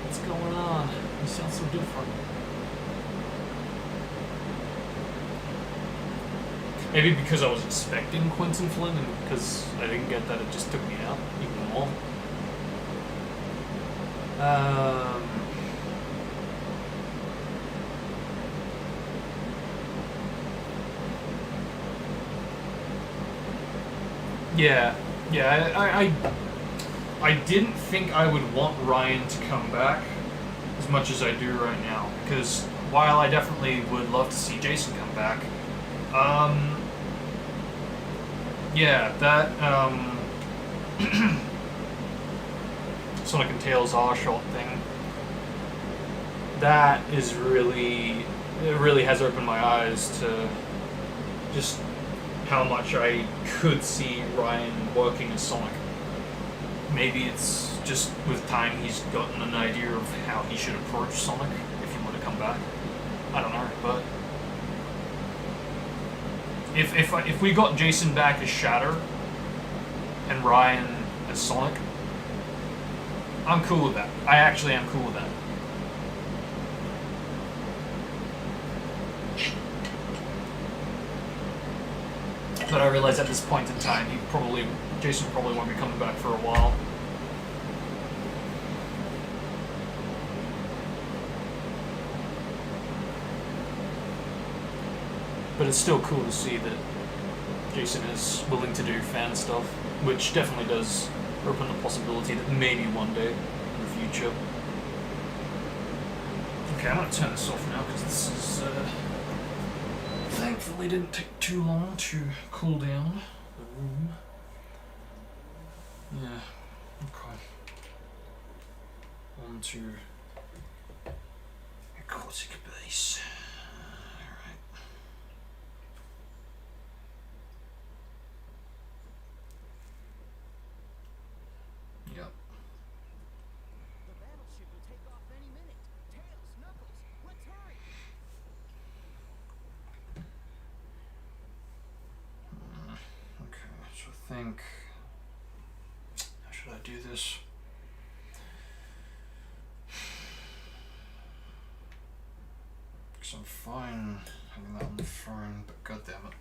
Speaker 1: What's going on? He sounds so different. Maybe because I was expecting Quentin Flynn, and because I didn't get that, it just took me out even more. Yeah, I didn't think I would want Ryan to come back as much as I do right now, because while I definitely would love to see Jason come back, yeah, that Sonic and Tails R-Shot thing, that is really, it really has opened my eyes to just how much I could see Ryan working as Sonic. Maybe it's just with time he's gotten an idea of how he should approach Sonic if he were to come back. I don't know, but if we got Jason back as Shatter and Ryan as Sonic, I'm cool with that. I actually am cool with that. But I realize at this point in time, Jason probably won't be coming back for a while. But it's still cool to see that Jason is willing to do fan stuff, which definitely does open the possibility that maybe one day in the future. Okay, I'm gonna turn this off now because this is thankfully didn't take too long to cool down the room. Yeah, okay. On to aquatic base. Alright. Yep.
Speaker 4: The battleship will take off any minute. Tails, Knuckles, let's hurry!
Speaker 1: think. How should I do this? Because I'm fine having that on the phone, but goddammit.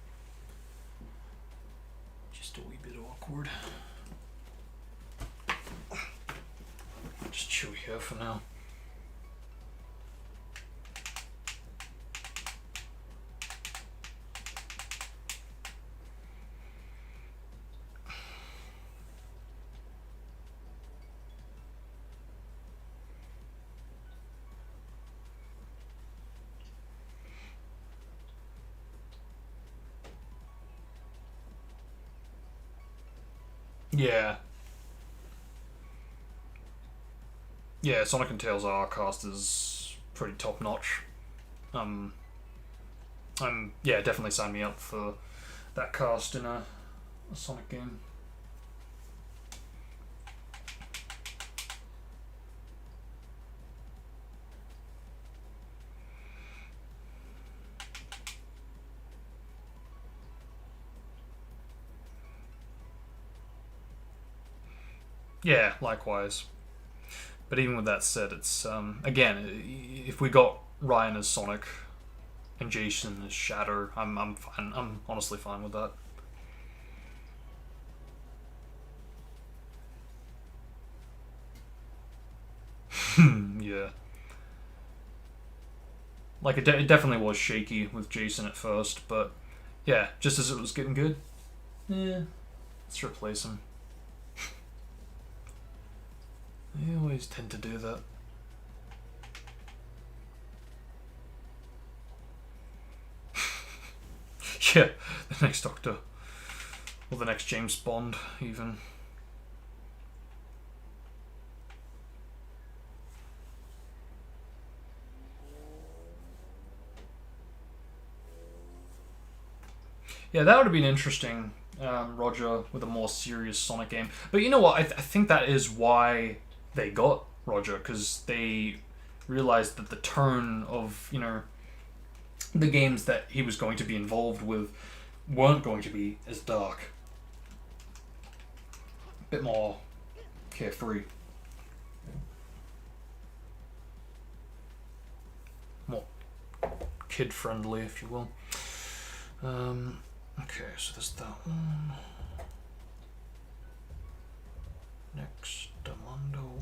Speaker 1: Just a wee bit awkward. Just chew here for now. Yeah. Yeah, Sonic and Tails R cast is pretty top notch. Yeah, definitely sign me up for that cast in a Sonic game. Yeah, likewise. But even with that said, it's again, if we got Ryan as Sonic and Jason as Shadow, I'm fine. I'm honestly fine with that. Yeah. Like it definitely was shaky with Jason at first, but yeah, just as it was getting good, yeah, let's replace him. They always tend to do that. Yeah, the next Doctor. Or the next James Bond, even. Yeah, that would have been interesting, Roger, with a more serious Sonic game. But you know what? I think that is why they got Roger, because they realized that the tone of, you know, the games that he was going to be involved with weren't going to be as dark. A bit more carefree. More kid-friendly, if you will. Okay, so there's that one. Next, Damando.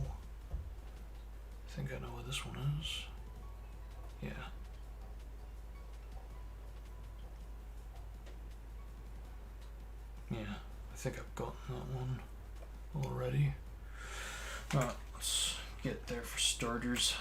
Speaker 1: I think I know where this one is. Yeah. Yeah, I think I've gotten that one already. Alright, let's get there for starters.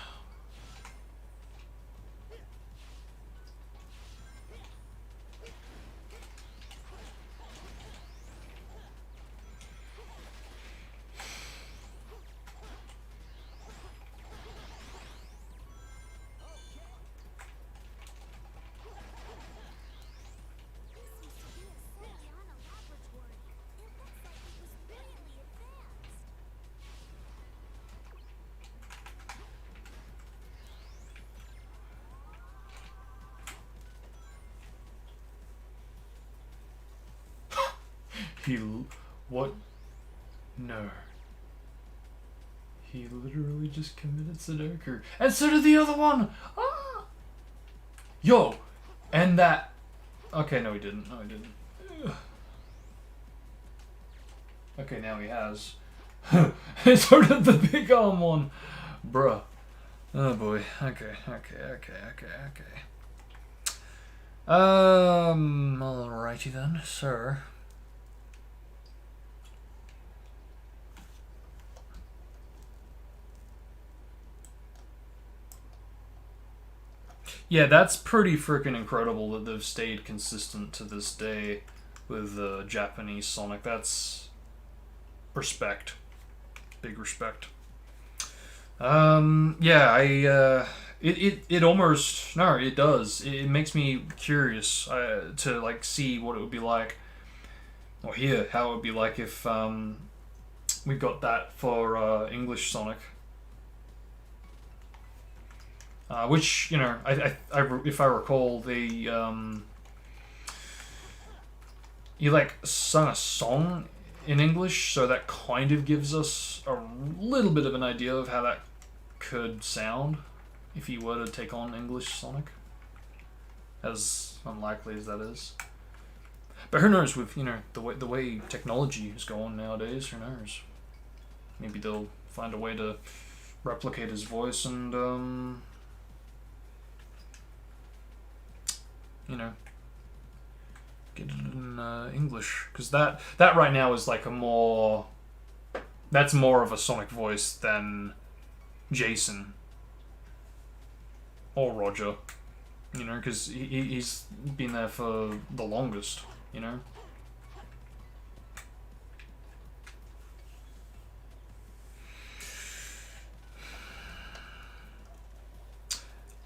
Speaker 1: What? No. He literally just committed Sudoku. And so did the other one! Ah! Yo! And that... Okay, no he didn't. No he didn't. Ugh. Okay, now he has. And so did the big arm one! Bruh. Oh boy. Okay. Alrighty then, sir. Yeah, that's pretty freaking incredible that they've stayed consistent to this day with Japanese Sonic. That's respect. Big respect. Yeah, it almost, no, it does. It makes me curious to like see what it would be like, or hear how it would be like if we got that for English Sonic. Which, you know, if I recall, he like sung a song in English, so that kind of gives us a little bit of an idea of how that could sound if he were to take on English Sonic. As unlikely as that is. But who knows, with, you know, the way technology is going nowadays, who knows? Maybe they'll find a way to replicate his voice and, you know, get it in English. Because that right now is like that's more of a Sonic voice than Jason or Roger. You know, because he's been there for the longest, you know?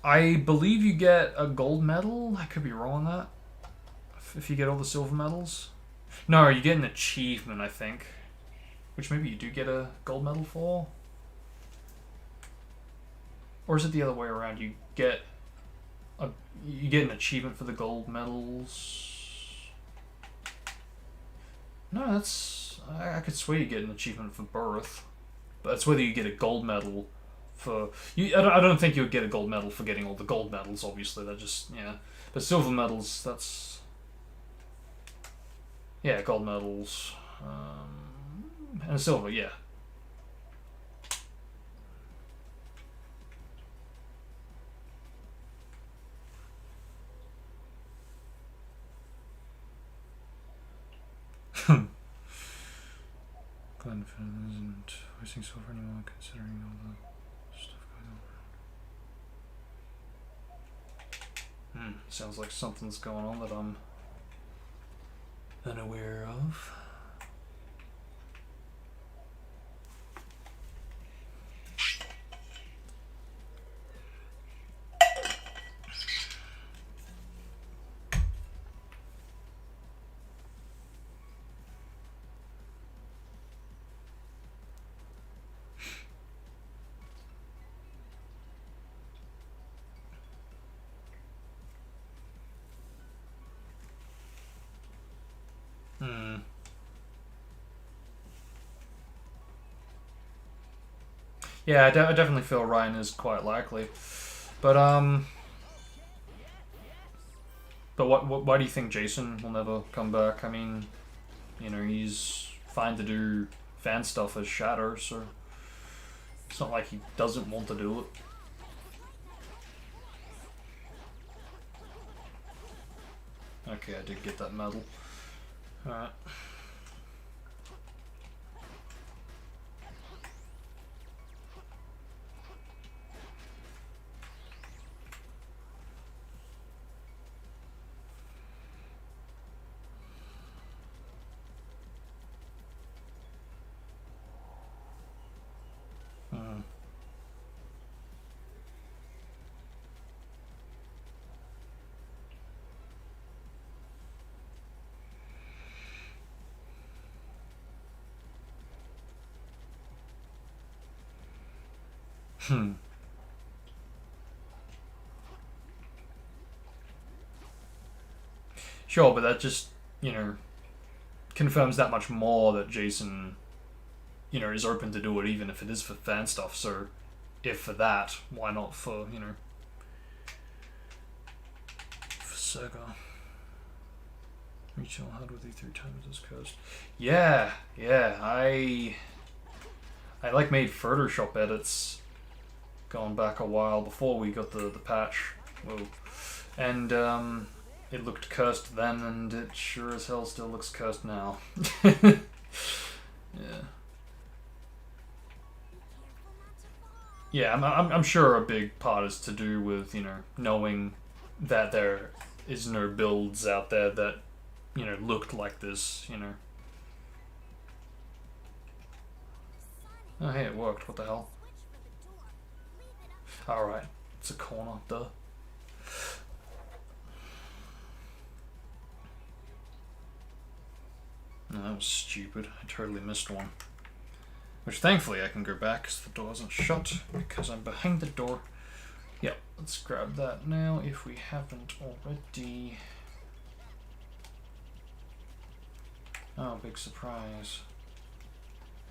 Speaker 1: I believe you get a gold medal. I could be wrong on that. If you get all the silver medals. No, you get an achievement, I think. Which maybe you do get a gold medal for. Or is it the other way around? You get an achievement for the gold medals. No, that's... I could swear you get an achievement for birth. But that's whether you get a gold medal for... I don't think you would get a gold medal for getting all the gold medals, obviously. That just... yeah. But silver medals, that's... yeah, gold medals. And silver, yeah. Confidence isn't wasting silver anymore, considering all the stuff going on. Sounds like something's going on that I'm unaware of. Yeah, I definitely feel Ryan is quite likely, but why do you think Jason will never come back? I mean, you know, he's fine to do fan stuff as Shatter, so it's not like he doesn't want to do it. Okay, I did get that medal. Alright. Sure, but that just, you know, confirms that much more that Jason, you know, is open to do it even if it is for fan stuff. So, if for that, why not for, you know, for Sega? Reach all hard with you through time with this coast. Yeah, I like made Photoshop edits going back a while before we got the patch. Whoa. And it looked cursed then, and it sure as hell still looks cursed now. Yeah. Yeah, I'm sure a big part is to do with, you know, knowing that there is no builds out there that, you know, looked like this, you know. Oh, hey, it worked. What the hell? Alright, it's a corner, duh. No, that was stupid. I totally missed one. Which thankfully I can go back because the door isn't shut because I'm behind the door. Yep, let's grab that now if we haven't already. Oh, big surprise.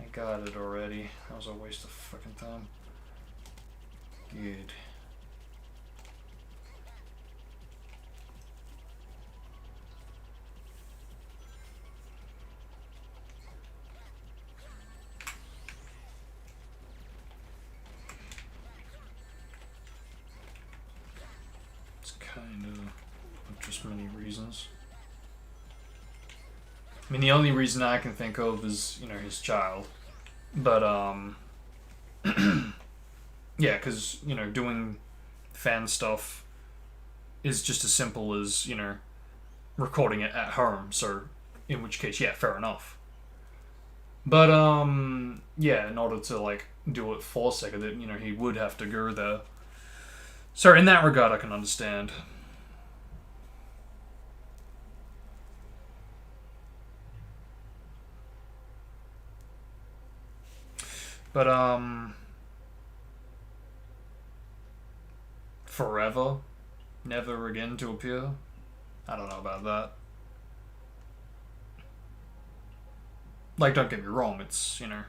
Speaker 5: I got it already. That was a waste of fucking time. Good. It's kind of just many reasons. I mean, the only reason I can think of is, you know, his child. But, yeah, because, you know, doing fan stuff is just as simple as, you know, recording it at home. So, in which case, yeah, fair enough. But, yeah, in order to, like, do it for Sega, that, you know, he would have to go there. So, in that regard, I can understand. But, forever, never again to appear. I don't know about that. Like, don't get me wrong, it's, you know,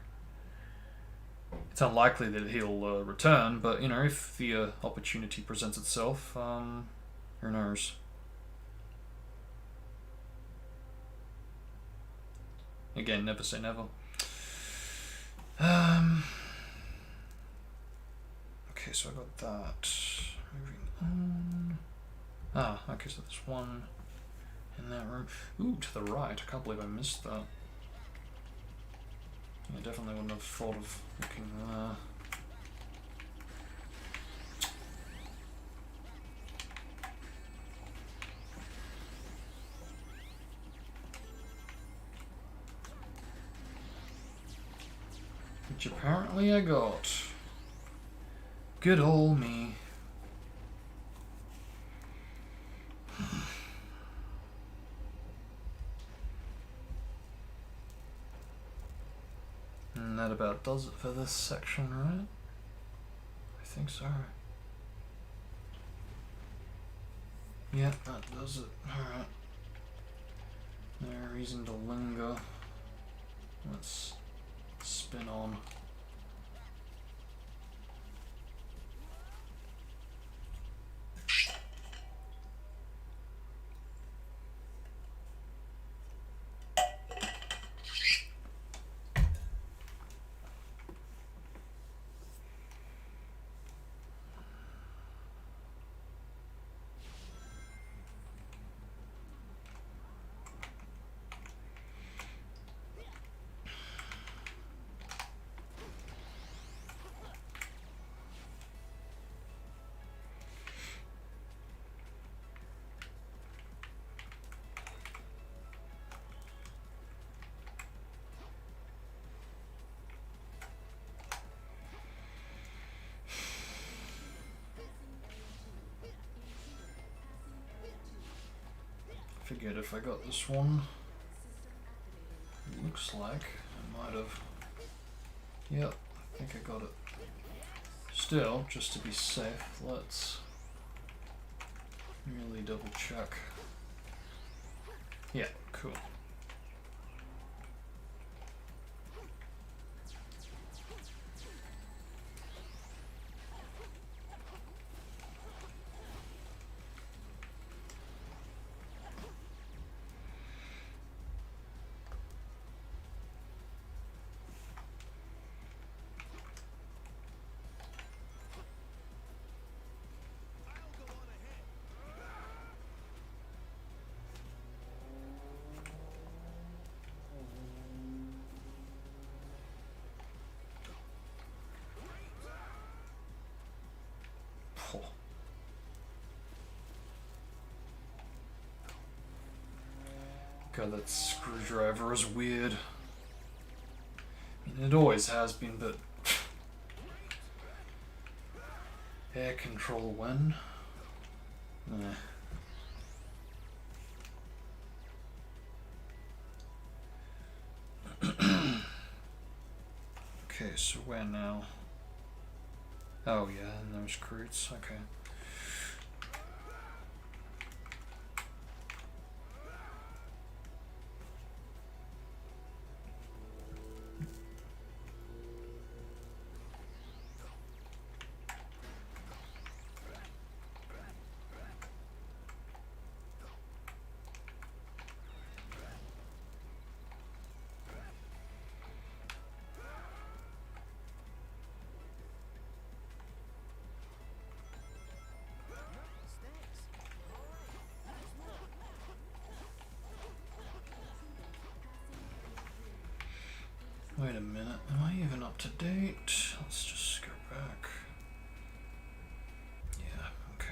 Speaker 5: it's unlikely that he'll return, but, you know, if the opportunity presents itself, who knows? Again, never say never. Okay, so I got that. Moving on. Ah, okay, so there's one in that room. Ooh, to the right. I can't believe I missed that. I definitely wouldn't have thought of looking there. Which apparently I got. Good ol' me. And that about does it for this section, right? I think so. Yeah, that does it. Alright. No reason to linger. Let's spin on. Forget if I got this one. Looks like I might have. Yep, I think I got it. Still, just to be safe, let's really double check. Yeah, cool. God, that screwdriver is weird. I mean, it always has been, but air control when? Nah. Okay, so where now? Oh yeah, and those cruits, okay. Wait a minute, am I even up to date? Let's just go back. Yeah, okay.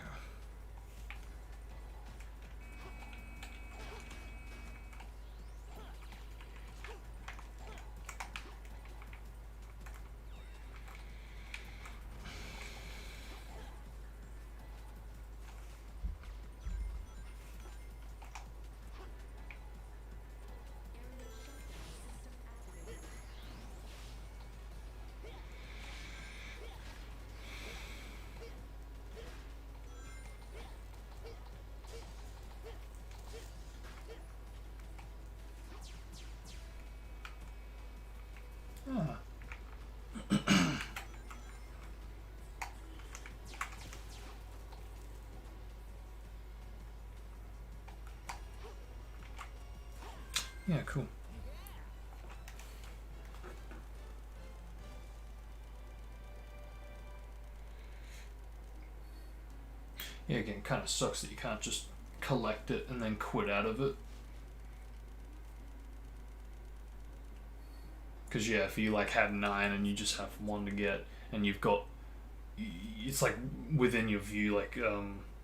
Speaker 5: Ah. Yeah, cool. Yeah, again, kind of sucks that you can't just collect it and then quit out of it. Because, yeah, if you, like, had 9 and you just have 1 to get, and you've got... It's, like, within your view, like,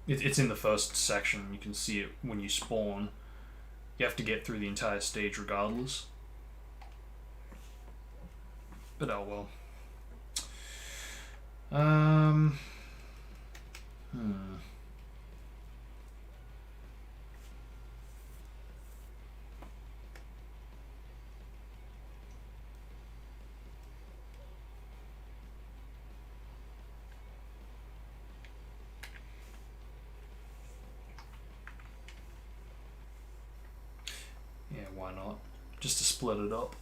Speaker 5: it's in the first section. You can see it when you spawn. You have to get through the entire stage regardless. But, oh well. Yeah, why not? Just to split it up.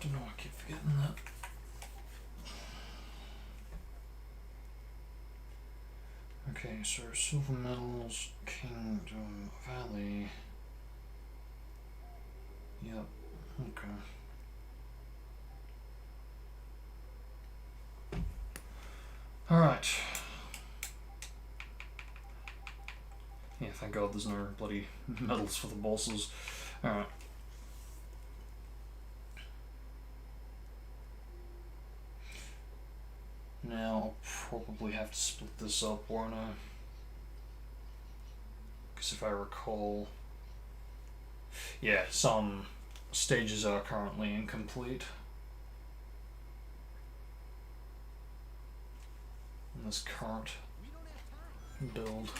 Speaker 5: Don't know, I keep forgetting that. Okay, so Silver Metals, Kingdom Valley. Yep, okay. Alright. Yeah, thank God there's no bloody medals for the bosses. Alright. Now, I'll probably have to split this up, won't I? Because if I recall... Yeah, some stages are currently incomplete. In this current build.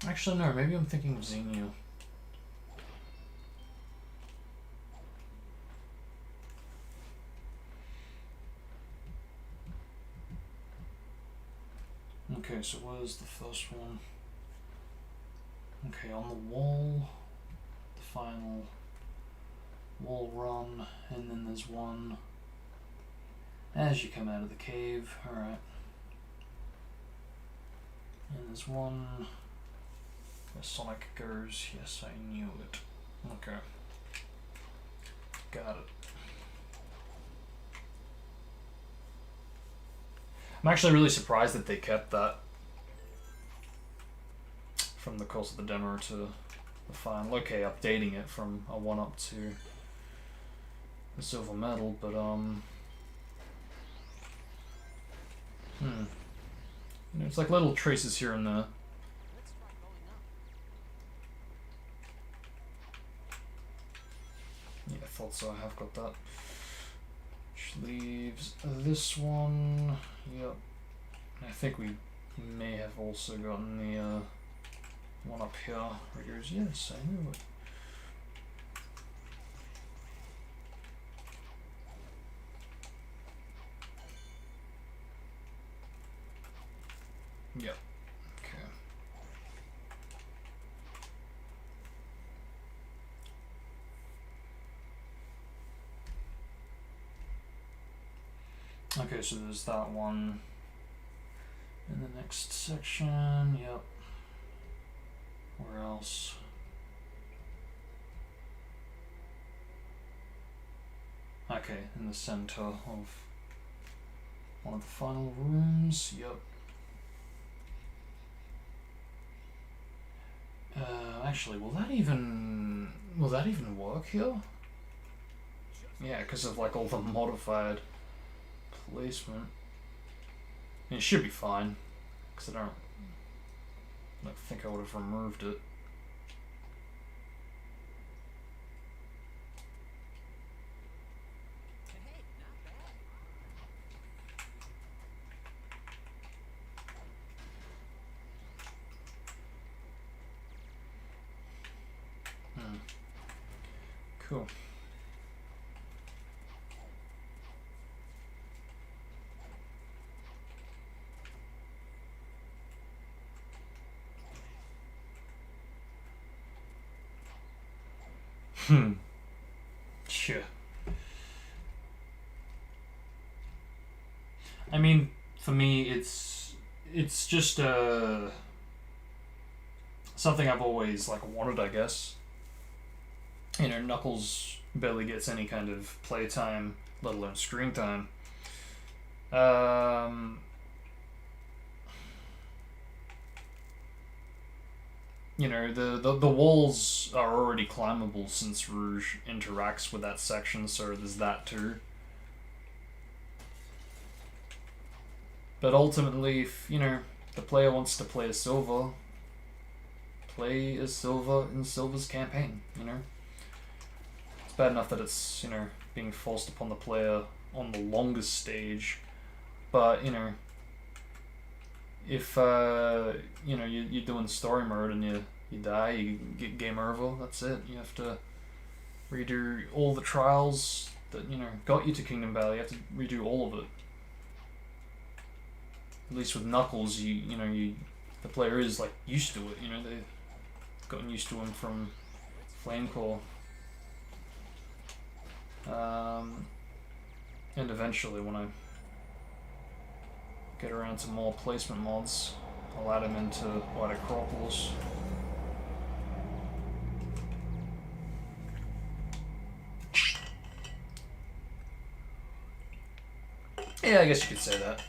Speaker 5: Actually, no, maybe I'm thinking of Xenu. Okay, so where's the first one? Okay, on the wall, the final wall run, and then there's one as you come out of the cave. Alright. And there's one where Sonic goes. Yes, I knew it. Okay. Got it. I'm actually really surprised that they kept that from the course of the demo to the final. Okay, updating it from a 1-up to the silver medal, but you know, it's like little traces here and there. Yeah, I thought so. I have got that. Which leaves this one. Yep. I think we may have also gotten the one up here where it goes, yes, I knew it. Okay, so there's that one. In the next section, yep. Where else? Okay, in the center of one of the final rooms, yep. Actually, will that even work here? Yeah, because of like all the modified placement. It should be fine, because I don't think I would have removed it.
Speaker 4: Hey, not bad.
Speaker 5: Cool. Sure. I mean, for me, it's just something I've always like wanted, I guess. You know, Knuckles barely gets any kind of playtime, let alone screen time. You know, the walls are already climbable since Rouge interacts with that section, so there's that too. But ultimately, if, you know, the player wants to play as Silver, play as Silver in Silver's campaign, you know? It's bad enough that it's, you know, being forced upon the player on the longest stage, but, you know, if, you know, you're doing story mode and you die, you get game over, that's it. You have to redo all the trials that, you know, got you to Kingdom Valley. You have to redo all of it. At least with Knuckles, the player is like used to it. You know, they've gotten used to him from Flame Core. And eventually, when I get around to more placement mods, I'll add him into White Acropolis. Yeah, I guess you could say that.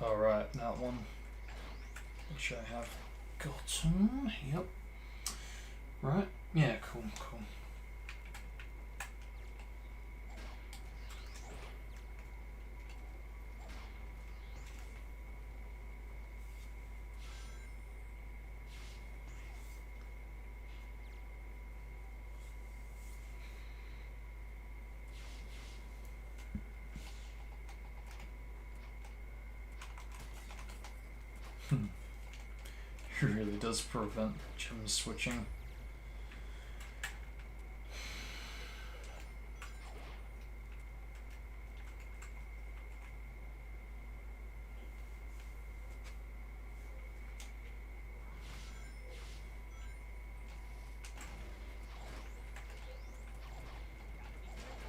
Speaker 5: Alright, that one. Which I have gotten. Yep. Right. Yeah, cool. It really does prevent gem switching.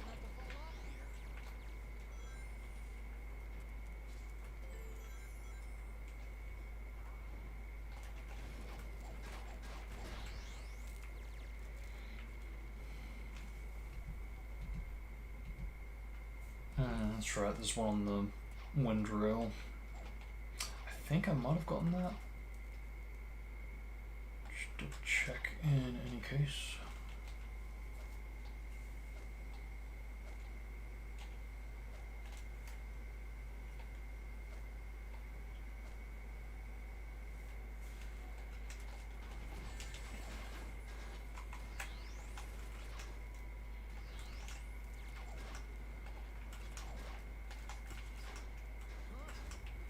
Speaker 4: Not to fall off here.
Speaker 5: That's right, there's one on the wind rail. I think I might have gotten that. Just double check in any case.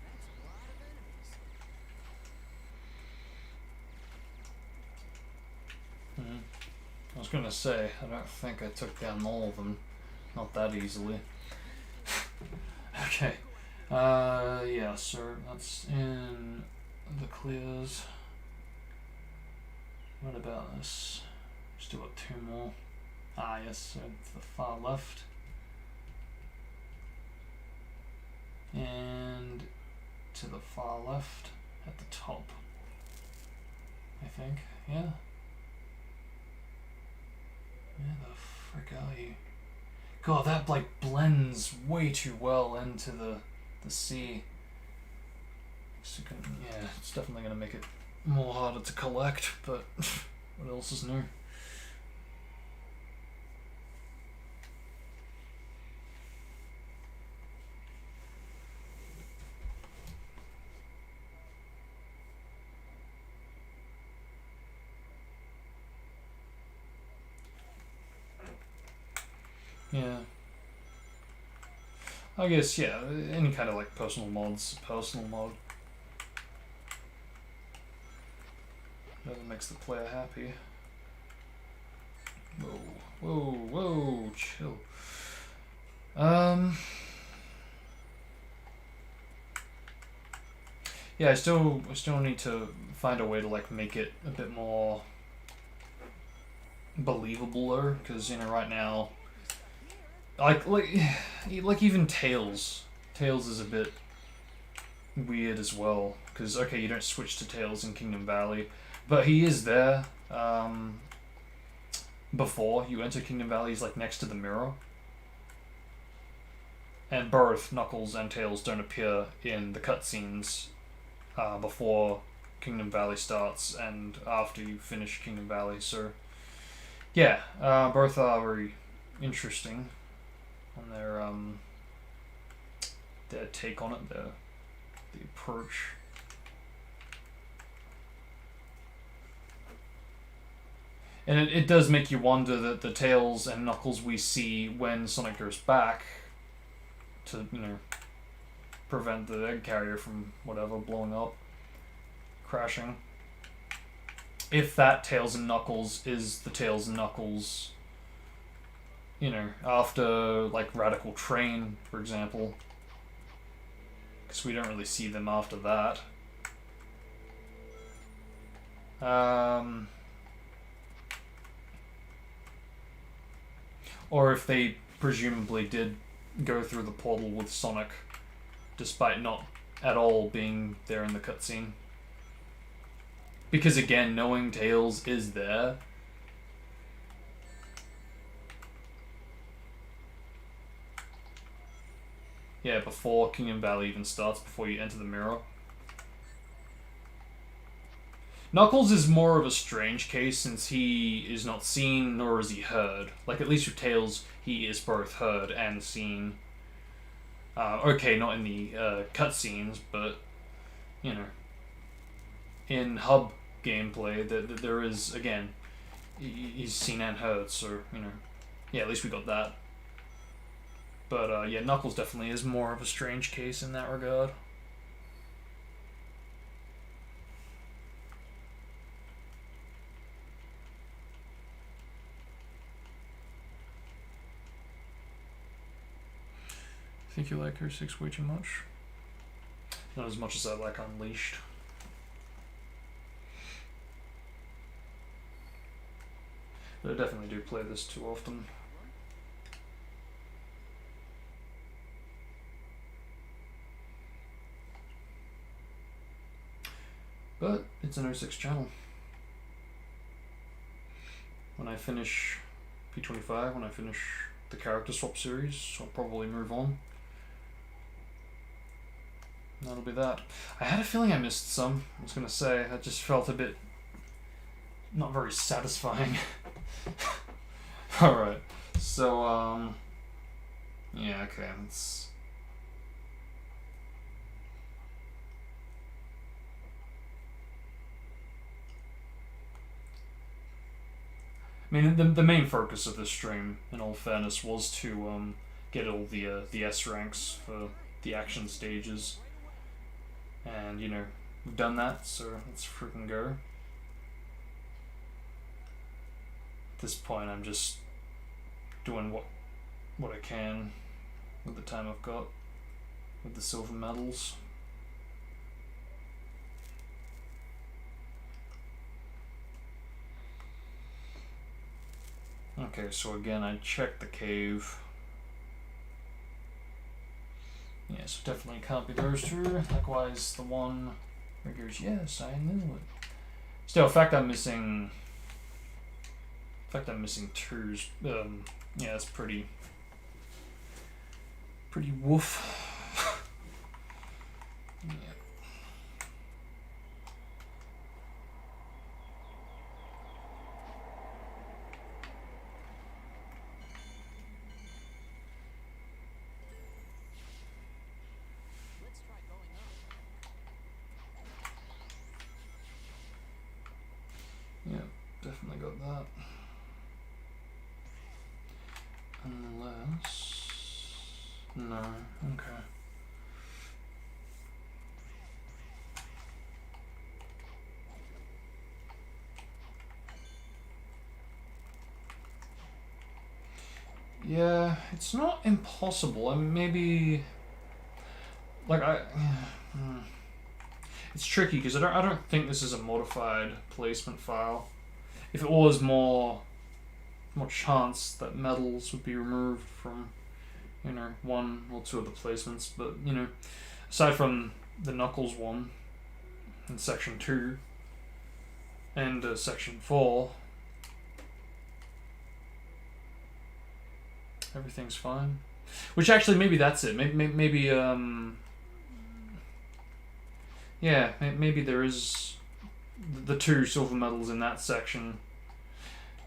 Speaker 4: That's a lot of enemies.
Speaker 5: was gonna say, I don't think I took down all of them. Not that easily. Okay. Yeah, so that's in the clears. What about this? Still got two more. Ah, yes, so to the far left. And to the far left at the top. I think, yeah. Where the frick are you? God, that like blends way too well into the sea. So yeah, it's definitely gonna make it more harder to collect, but what else is new? Yeah. I guess, yeah, any kind of like personal mods, personal mod. Whatever makes the player happy. Whoa, whoa, whoa, chill. Yeah, I still need to find a way to like make it a bit more believabler, because you know right now, like even Tails is a bit weird as well, because okay, you don't switch to Tails in Kingdom Valley, but he is there before you enter Kingdom Valley. He's like next to the mirror, and both Knuckles and Tails don't appear in the cutscenes before Kingdom Valley starts and after you finish Kingdom Valley. So yeah, both are very interesting on their take on it, the approach. And it does make you wonder that the Tails and Knuckles we see when Sonic goes back to, you know, prevent the egg carrier from whatever blowing up, crashing. If that Tails and Knuckles is the Tails and Knuckles, you know, after like Radical Train, for example, because we don't really see them after that. Or if they presumably did go through the portal with Sonic, despite not at all being there in the cutscene. Because again, knowing Tails is there, yeah, before Kingdom Valley even starts, before you enter the mirror. Knuckles is more of a strange case since he is not seen nor is he heard. Like, at least with Tails, he is both heard and seen. Okay, not in the cutscenes, but, you know, in hub gameplay, there is, again, he's seen and heard, so, you know, yeah, at least we got that. But, yeah, Knuckles definitely is more of a strange case in that regard. Think you like her 6 way too much? Not as much as I like Unleashed. But I definitely do play this too often. But it's an 06 channel. When I finish P25, when I finish the character swap series, I'll probably move on. That'll be that. I had a feeling I missed some. I was gonna say, that just felt a bit not very satisfying. Alright, so, yeah, okay, let's... I mean, the main focus of this stream, in all fairness, was to get all the S ranks for the action stages. And, you know, we've done that, so let's freaking go. this point, I'm just doing what I can with the time I've got with the silver medals. Okay, so again, I checked the cave. Yeah, so definitely can't be those two. Likewise, the one where it goes, yes, I knew it. Still, in fact, I'm missing twos. Yeah, that's pretty woof. Yeah.
Speaker 4: Let's try going up.
Speaker 5: Yeah, definitely got that. Unless... No, okay. Yeah, it's not impossible. I mean, maybe... Like, it's tricky, because I don't think this is a modified placement file. If it was more chance that medals would be removed from, you know, one or two of the placements, but, you know, aside from the Knuckles one in section 2 and section 4, everything's fine. Which actually, maybe that's it. Maybe yeah, maybe there is the 2 silver medals in that section.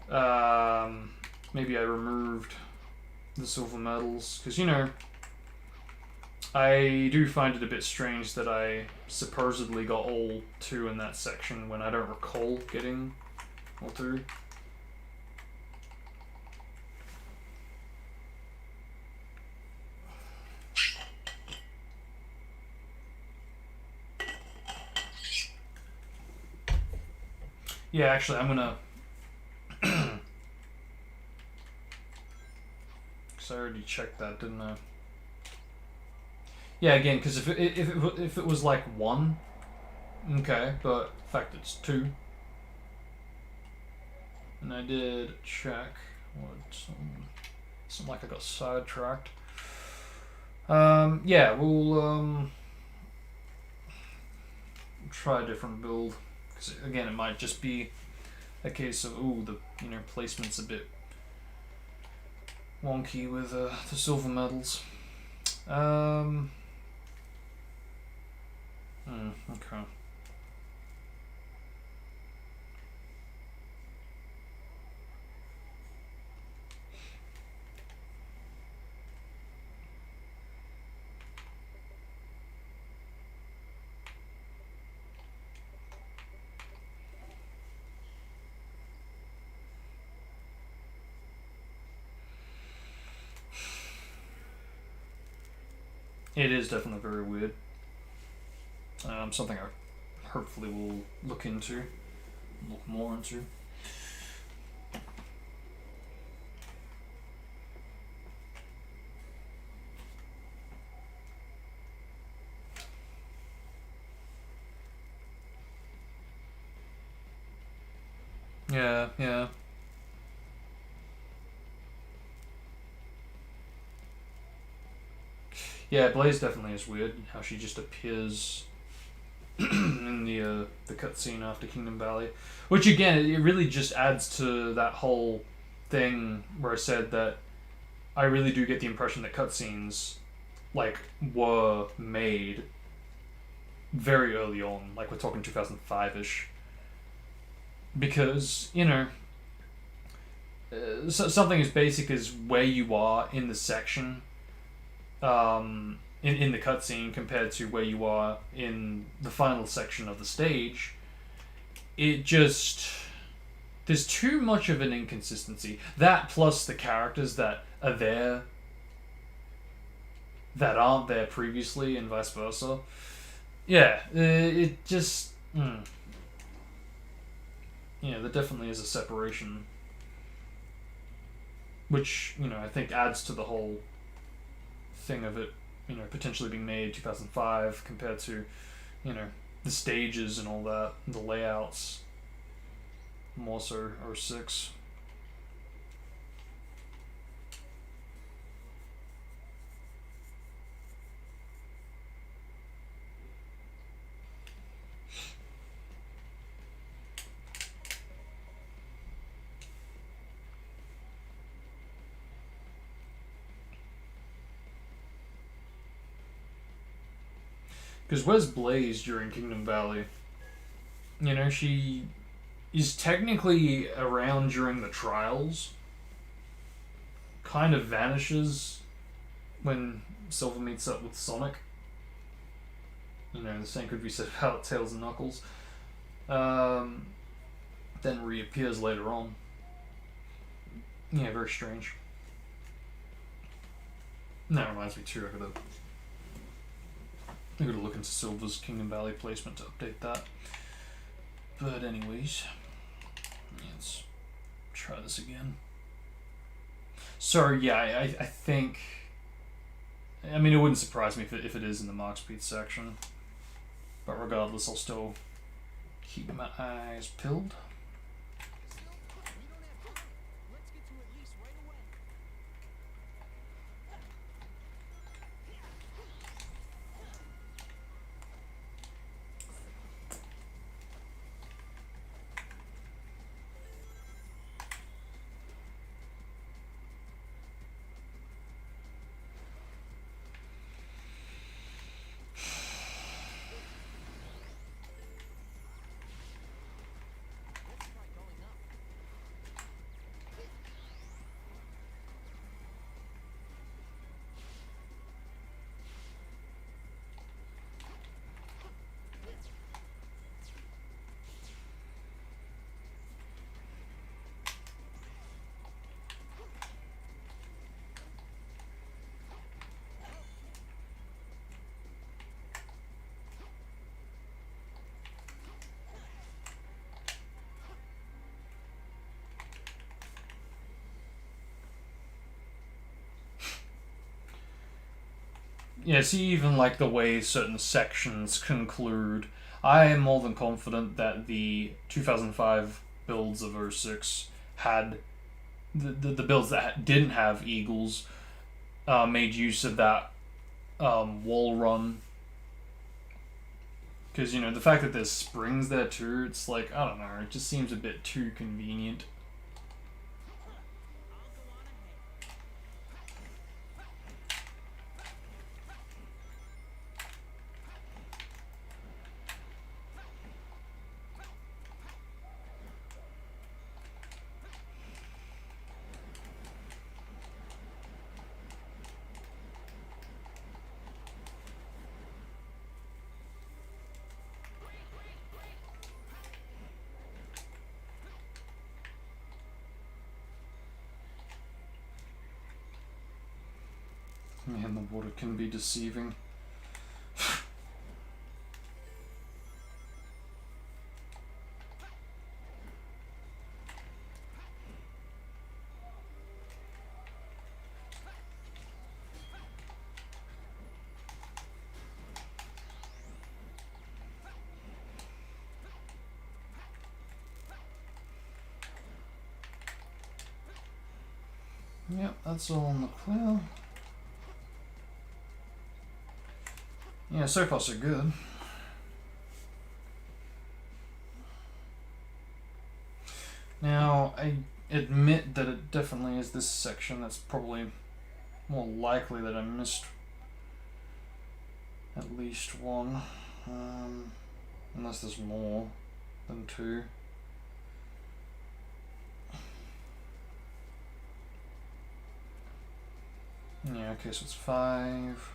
Speaker 5: Maybe I removed the silver medals because, you know, I do find it a bit strange that I supposedly got all 2 in that section when I don't recall getting all 2. Yeah, actually, I'm gonna. Because I already checked that, didn't I? Yeah, again, because if it was like 1, okay, but in fact it's 2, and I did check. What? Something like I got sidetracked. Yeah, we'll try a different build. Because again, it might just be a case of, ooh, the placement's a bit wonky with the silver medals. Okay. It is definitely very weird. Something I hopefully will look more into. Yeah. Yeah, Blaze definitely is weird. How she just appears in the cutscene after Kingdom Valley, which again, it really just adds to that whole thing where I said that I really do get the impression that cutscenes like were made very early on, like we're talking 2005ish, because something as basic as where you are in the section. In the cutscene compared to where you are in the final section of the stage, it just... There's too much of an inconsistency. That plus the characters that are there that aren't there previously and vice versa. Yeah, it just... Yeah, there definitely is a separation which, you know, I think adds to the whole thing of it, you know, potentially being made 2005 compared to, you know, the stages and all that, the layouts, more so 06. Because where's Blaze during Kingdom Valley? You know, she is technically around during the trials. Kind of vanishes when Silver meets up with Sonic. You know, the same could be said about Tails and Knuckles. Then reappears later on. Yeah, very strange. And that reminds me too, I gotta look into Silver's Kingdom Valley placement to update that. But anyways, let's try this again. So yeah, I think, I mean, it wouldn't surprise me if it is in the Mark Speed section. But regardless, I'll still keep my eyes peeled.
Speaker 4: Let's get to at least right away. Let's try going up.
Speaker 5: Yeah, see, even like the way certain sections conclude, I am more than confident that the 2005 builds of 06 had the builds that didn't have eagles made use of that wall run. Because, you know, the fact that there's springs there too, it's like, I don't know, it just seems a bit too convenient. Man, the water can be deceiving. Yep, that's all in the clear. Yeah, so far so good. Now, I admit that it definitely is this section that's probably more likely that I missed at least one. Unless there's more than two. Yeah, okay, so it's 5.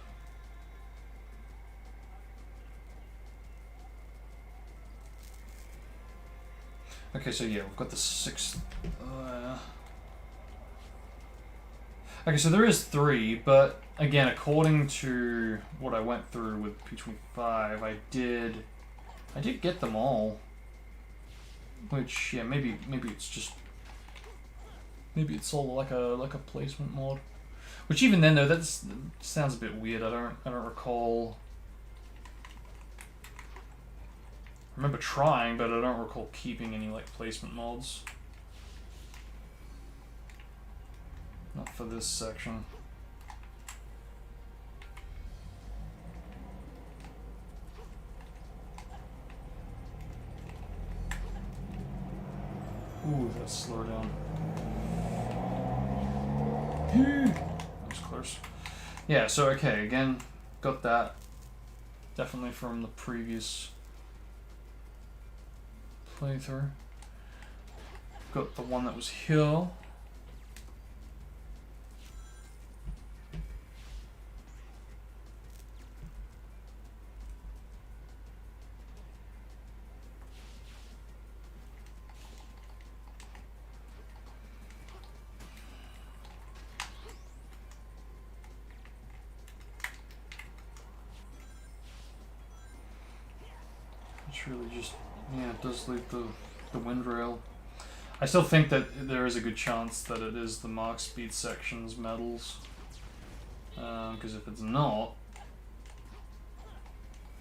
Speaker 5: Okay, so yeah, we've got the 6th. Okay, so there is 3, but again, according to what I went through with P25, I did get them all. Which, yeah, maybe it's just Maybe it's all like a placement mod. Which even then though, that sounds a bit weird. I don't recall. I remember trying, but I don't recall keeping any like placement mods. Not for this section. Ooh, that's slow down. That was close. Yeah, so okay, again, got that. Definitely from the previous playthrough. Got the one that was here. It's really just, yeah, it does leave the wind rail. I still think that there is a good chance that it is the Mark Speed section's medals. Because if it's not,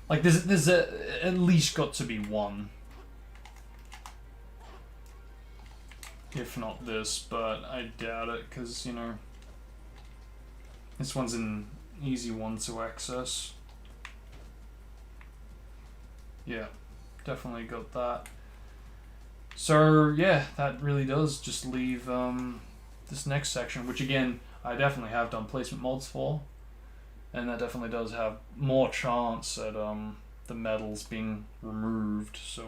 Speaker 5: like there's at least got to be one. If not this, but I doubt it, because, you know, this one's an easy one to access. Yeah, definitely got that. So yeah, that really does just leave this next section, which again, I definitely have done placement mods for, and that definitely does have more chance at the medals being removed. So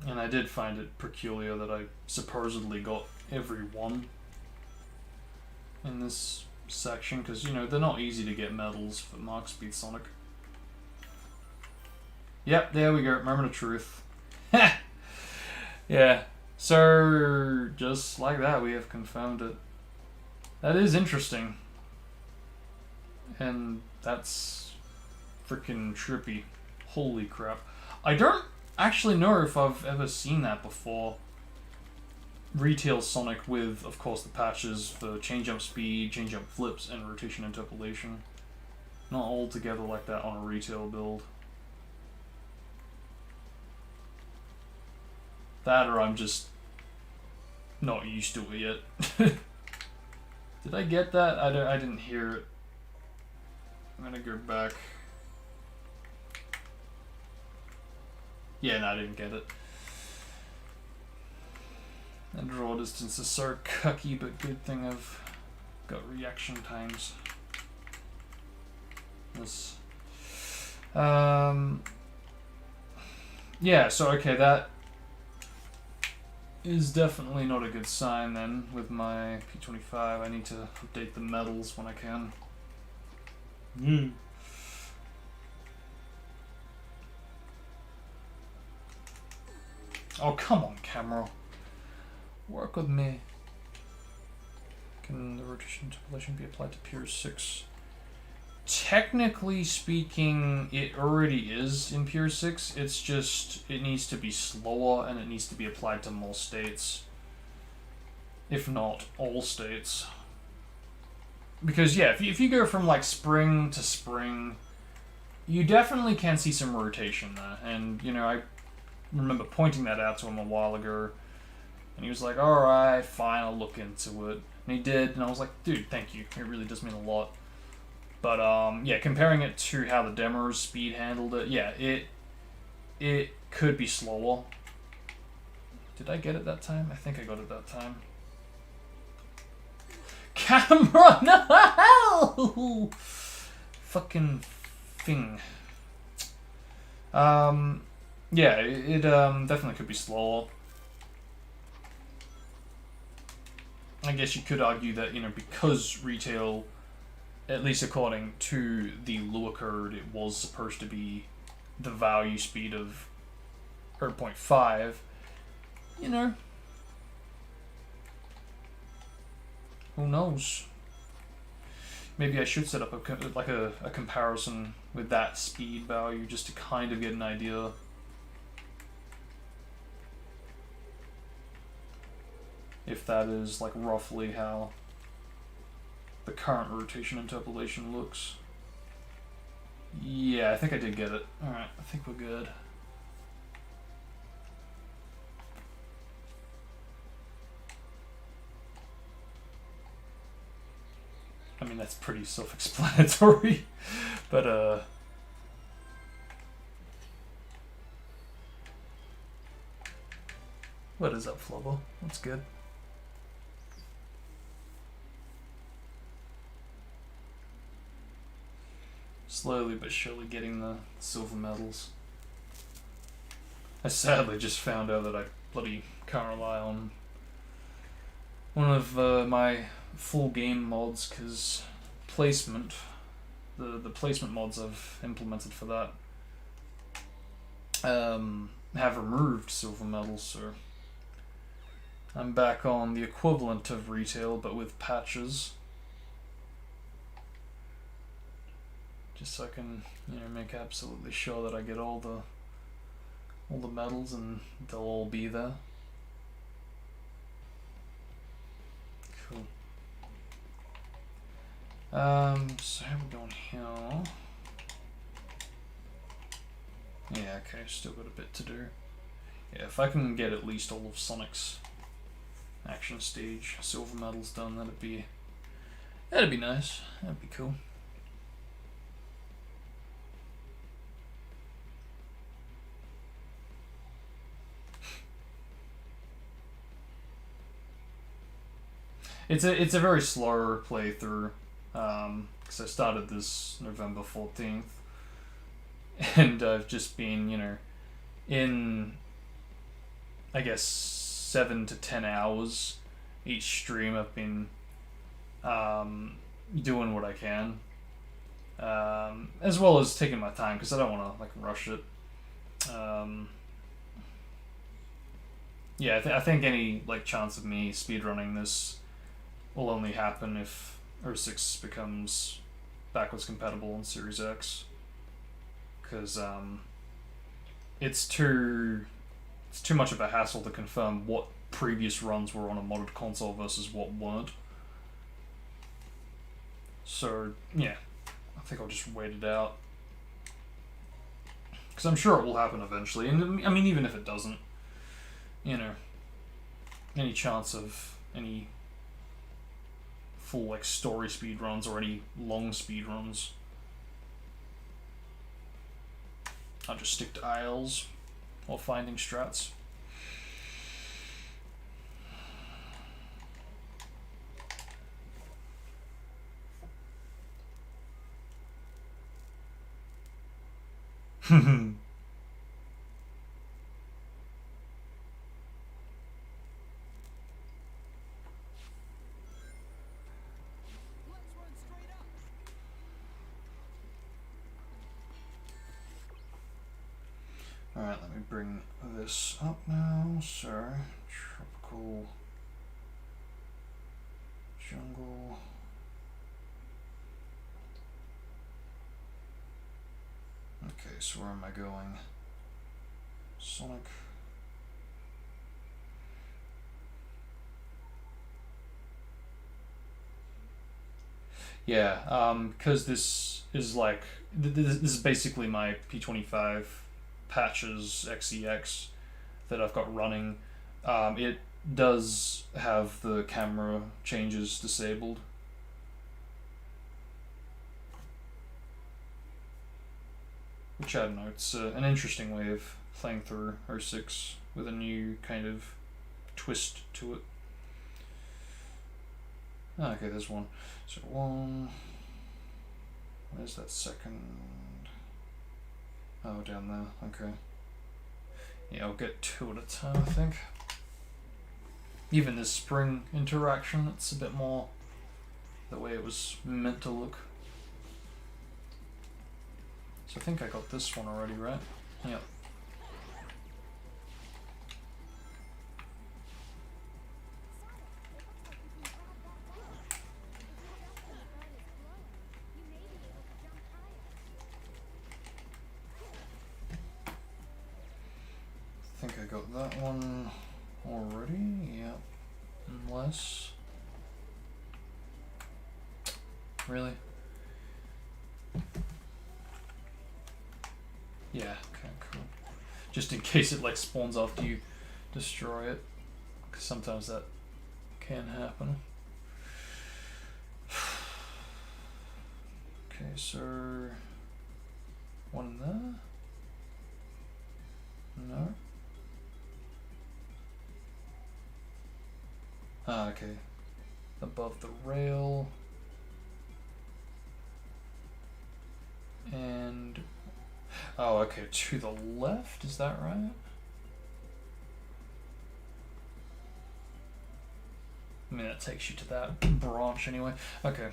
Speaker 5: and I did find it peculiar that I supposedly got every one in this section, because, you know, they're not easy to get medals for Mark Speed Sonic. Yep, there we go. Moment of truth. Yeah. So, just like that, we have confirmed it. That is interesting. And that's freaking trippy. Holy crap. I don't actually know if I've ever seen that before. Retail Sonic with, of course, the patches for change jump speed, change jump flips, and rotation interpolation. Not all together like that on a retail build. That, or I'm just not used to it yet. Did I get that? I didn't hear it. I'm gonna go back. Yeah, no, I didn't get it. And draw distance is so cucky, but good thing I've got reaction times. This. Yeah, so okay, that is definitely not a good sign then with my P25. I need to update the medals when I can. Oh, come on, camera. Work with me. Can the rotation interpolation be applied to Pure 6? Technically speaking, it already is in Pure 6. It's just, it needs to be slower and it needs to be applied to more states. If not all states. Because yeah, if you go from like spring to spring, you definitely can see some rotation there. And, you know, I remember pointing that out to him a while ago. And he was like, alright, fine, I'll look into it. And he did, and I was like, dude, thank you. It really does mean a lot. But yeah, comparing it to how the demo's speed handled it, yeah, it could be slower. Did I get it that time? I think I got it that time. Camera, no! Fucking thing. Yeah, it definitely could be slower. I guess you could argue that, you know, because retail, at least according to the Lua code, it was supposed to be the value speed of 0.5, you know, who knows? Maybe I should set up a comparison with that speed value just to kind of get an idea. if that is like roughly how the current rotation interpolation looks. Yeah, I think I did get it. Alright, I think we're good. I mean, that's pretty self-explanatory, but what is up, Flubber? That's good. Slowly but surely getting the silver medals. I sadly just found out that I bloody can't rely on one of my full game mods, because placement, the placement mods I've implemented for that have removed silver medals, so I'm back on the equivalent of retail but with patches, just so I can, you know, make absolutely sure that I get all the medals and they'll all be there. Cool. So how are we going here? Yeah, okay, still got a bit to do. Yeah, if I can get at least all of Sonic's action stage silver medals done, that'd be nice. That'd be cool. It's a very slow playthrough, because I started this November 14th, and I've just been, you know, in, I guess, 7 to 10 hours each stream. I've been doing what I can, as well as taking my time, because I don't want to like rush it. Yeah, I think any like chance of me speedrunning this will only happen if 06 becomes backwards compatible on Series X, because it's too much of a hassle to confirm what previous runs were on a modded console versus what weren't. So yeah, I think I'll just wait it out, because I'm sure it will happen eventually. And I mean, even if it doesn't, you know, any chance of any full like story speed runs or any long speed runs, I'll just stick to ILs or finding strats.
Speaker 4: Let's run straight up.
Speaker 5: Alright, let me bring this up now. So, tropical jungle. Okay, so where am I going? Sonic. Yeah, because this is like, this is basically my P25 patches XEX that I've got running. It does have the camera changes disabled. Which, I don't know, it's an interesting way of playing through 06 with a new kind of twist to it. Ah, okay, there's one. So one. Where's that second? Oh, down there. Okay. Yeah, I'll get 2 at a time, I think. Even this spring interaction, it's a bit more the way it was meant to look. So I think I got this one already, right? Yep. I think I got that one already. Yep. Unless... Really? Yeah, okay, cool. Just in case it like spawns after you destroy it. Because sometimes that can happen. Okay, so... One in there? No? Ah, okay. Above the rail. And... Oh, okay, to the left, is that right? I mean, that takes you to that branch anyway. Okay.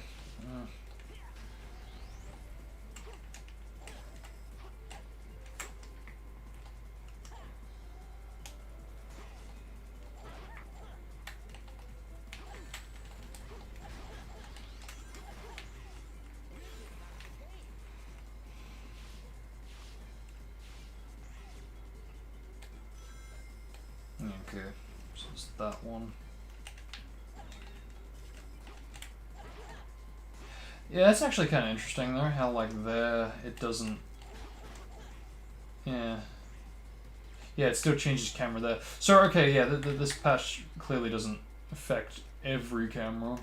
Speaker 5: Okay, so it's that one. Yeah, that's actually kind of interesting though, how like there, it doesn't... Yeah. Yeah, it still changes camera there. So, okay, yeah, this patch clearly doesn't affect every camera.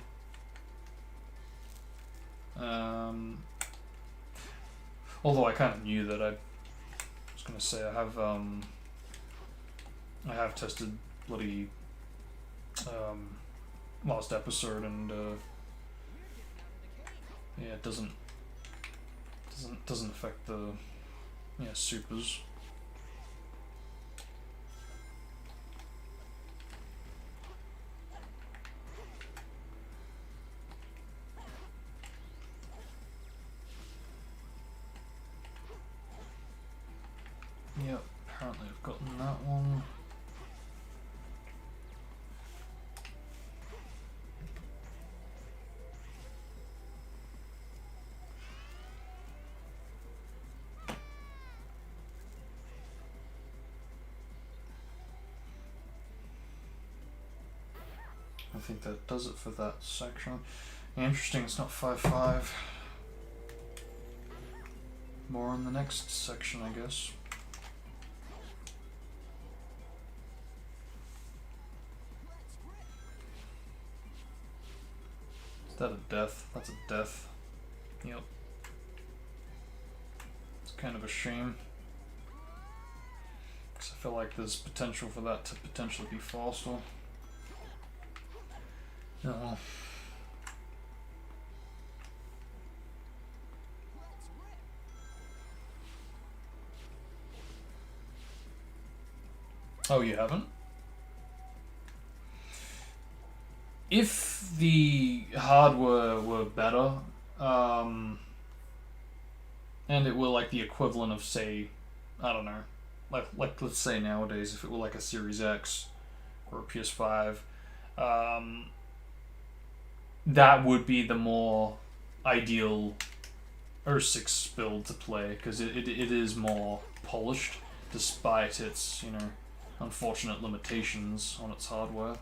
Speaker 5: Although I kind of knew that. I was gonna say I have tested bloody last episode, and yeah, it doesn't affect the supers. Yep, apparently I've gotten that one. I think that does it for that section. Interesting, it's not 5-5. More in the next section, I guess. Is that a death? That's a death. Yep. It's kind of a shame. Because I feel like there's potential for that to potentially be faster. Oh well. Oh, you haven't? If the hardware were better, and it were like the equivalent of, say, I don't know, like let's say nowadays, if it were like a Series X or a PS5, that would be the more ideal 06 build to play, because it is more polished, despite its, unfortunate limitations on its hardware.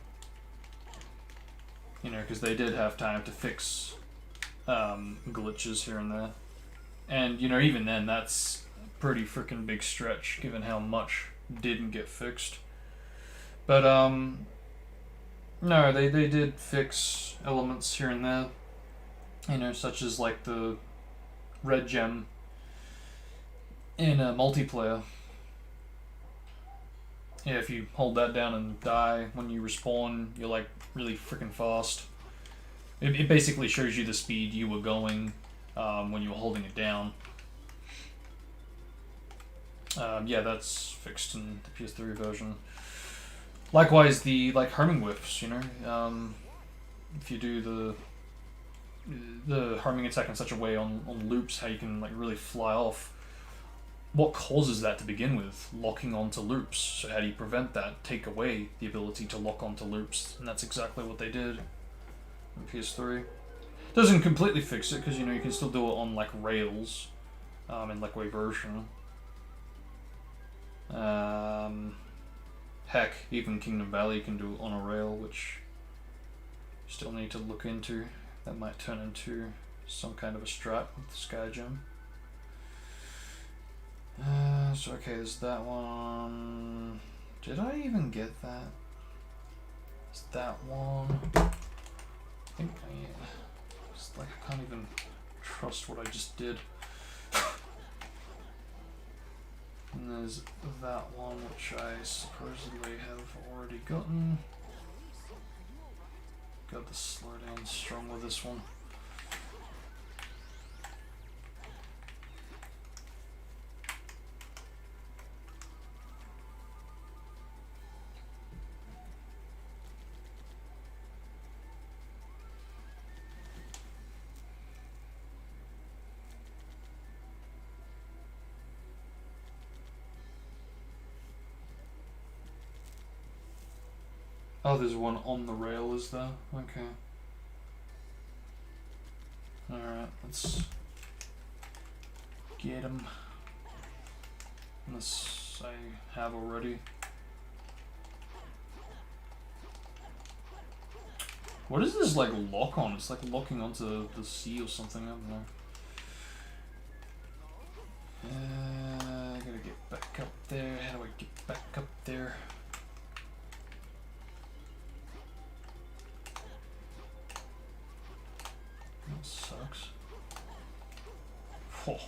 Speaker 5: Because they did have time to fix glitches here and there. And, even then, that's a pretty freaking big stretch, given how much didn't get fixed. But, no, they did fix elements here and there. Such as, like, the red gem in a multiplayer. Yeah, if you hold that down and die, when you respawn, you're like really freaking fast. It basically shows you the speed you were going when you were holding it down. Yeah, that's fixed in the PS3 version. Likewise, the homing whiffs, if you do the homing attack in such a way on loops, how you can like really fly off. What causes that to begin with? Locking onto loops. So how do you prevent that? Take away the ability to lock onto loops, and that's exactly what they did in PS3. Doesn't completely fix it, because you can still do it on like rails, in like way version. Heck, even Kingdom Valley can do it on a rail, which Still need to look into. That might turn into some kind of a strat with the Sky Gem. So okay, there's that one. Did I even get that? Is that one? I think yeah. It's like I can't even trust what I just did. And there's that one which I supposedly have already gotten. Got the slow down strong with this one. Oh, there's one on the rail, is there? Okay. Alright, let's get him. Unless I have already. What is this like lock on? It's like locking onto the sea or something, I don't know. I gotta get back up there. How do I get back up there? That sucks. Oh.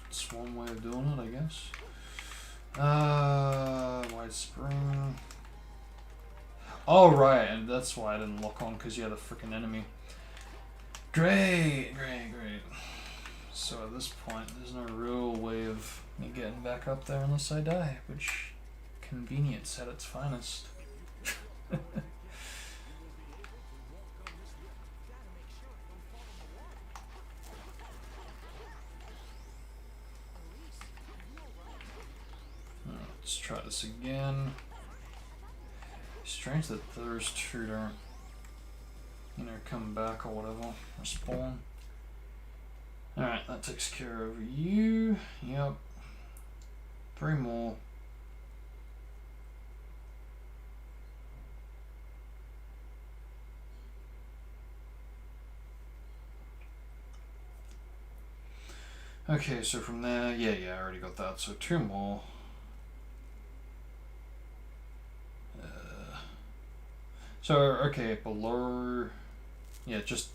Speaker 5: It's one way of doing it, I guess. Wide spring. Oh, right, and that's why I didn't lock on, because you had a freaking enemy. Great. So at this point, there's no real way of me getting back up there unless I die, which convenience at its finest. Let's try this again. Strange that those two don't, come back or whatever, or spawn. Alright, that takes care of you. Yep. 3 more. Okay, so from there, yeah, I already got that, so 2 more. So, okay, below, yeah, just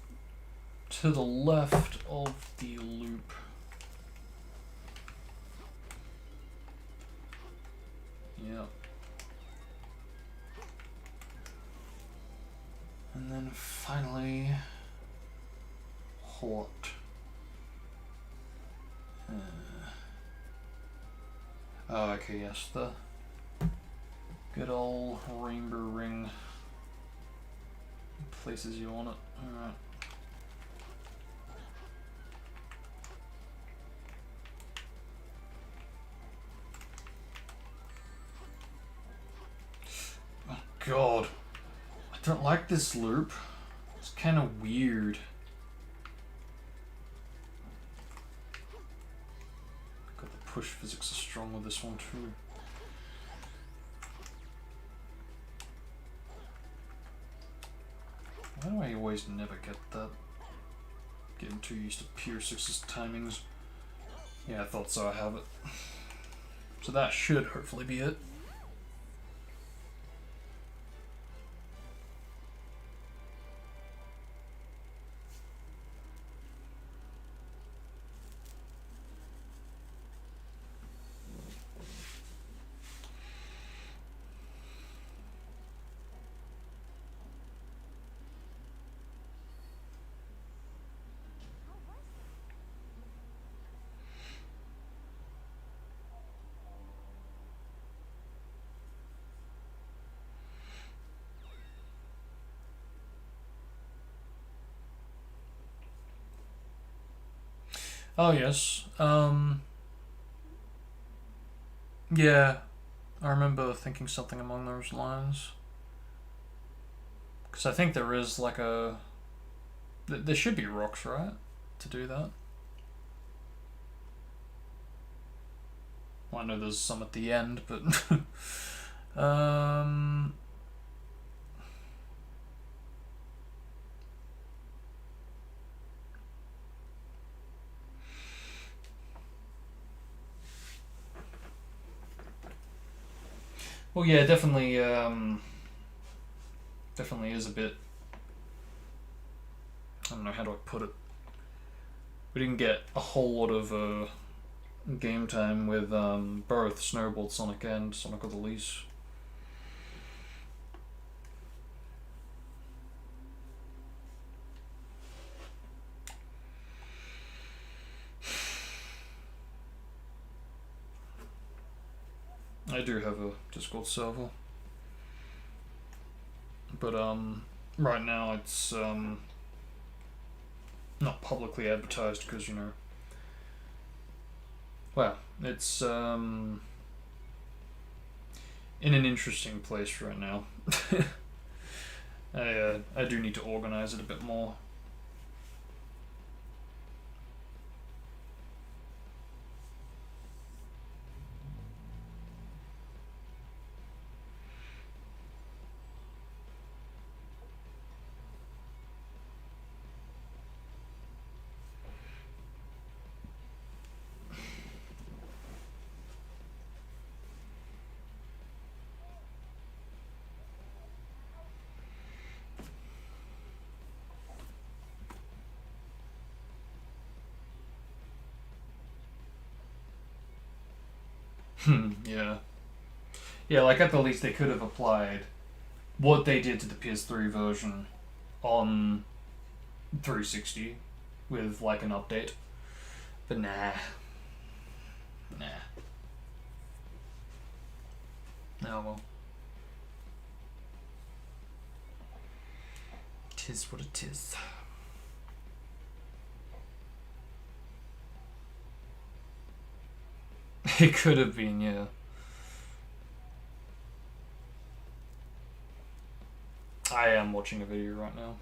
Speaker 5: to the left of the loop. Yeah. And then finally, hot. Oh, okay, yes, the good old rainbow ring. Places you want it. Alright. Oh god. I don't like this loop. It's kind of weird. God, the push physics are strong with this one too. Why do I always never get that? Getting too used to Pure 6's timings. Yeah, I thought so, I have it. So that should hopefully be it. Oh yes. Yeah, I remember thinking something along those lines. Because I think there is like a... There should be rocks, right? To do that. Well, I know there's some at the end, but... Um, well, yeah, definitely. Definitely is a bit. I don't know how do I put it. We didn't get a whole lot of game time with both Snowboard Sonic and Sonic of the Lease. I do have a Discord server, but right now it's not publicly advertised because, you know, well, it's in an interesting place right now. I do need to organize it a bit more. Yeah. Yeah, like at the least they could have applied what they did to the PS3 version on 360 with like an update. But nah. Nah. Oh well. Tis what it is. It could have been, yeah. I am watching a video right now.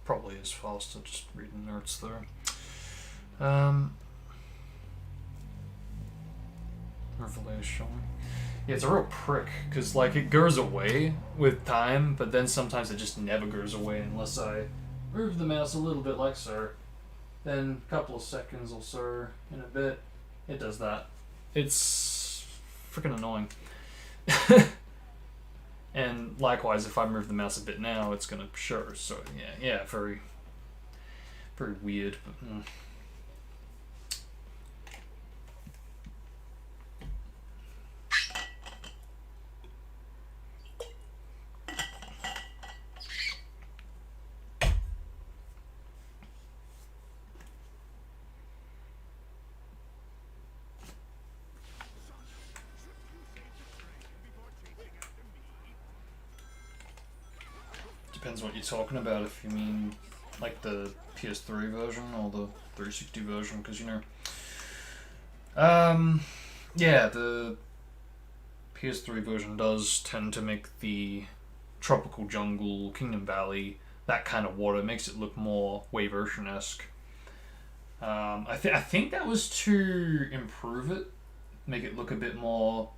Speaker 5: Probably is faster just reading notes there. Revelation. Yeah, it's a real prick because like it goes away with time, but then sometimes it just never goes away unless I move the mouse a little bit like so. Then a couple of seconds or so in a bit, it does that. It's freaking annoying. And likewise, if I move the mouse a bit now, it's gonna show. So yeah, very, very weird. But, depends what you're talking about. If you mean like the PS3 version or the 360 version, because you know, yeah, the PS3 version does tend to make the tropical jungle, Kingdom Valley, that kind of water makes it look more Wave Ocean-esque. I think that was to improve it, make it look a bit more.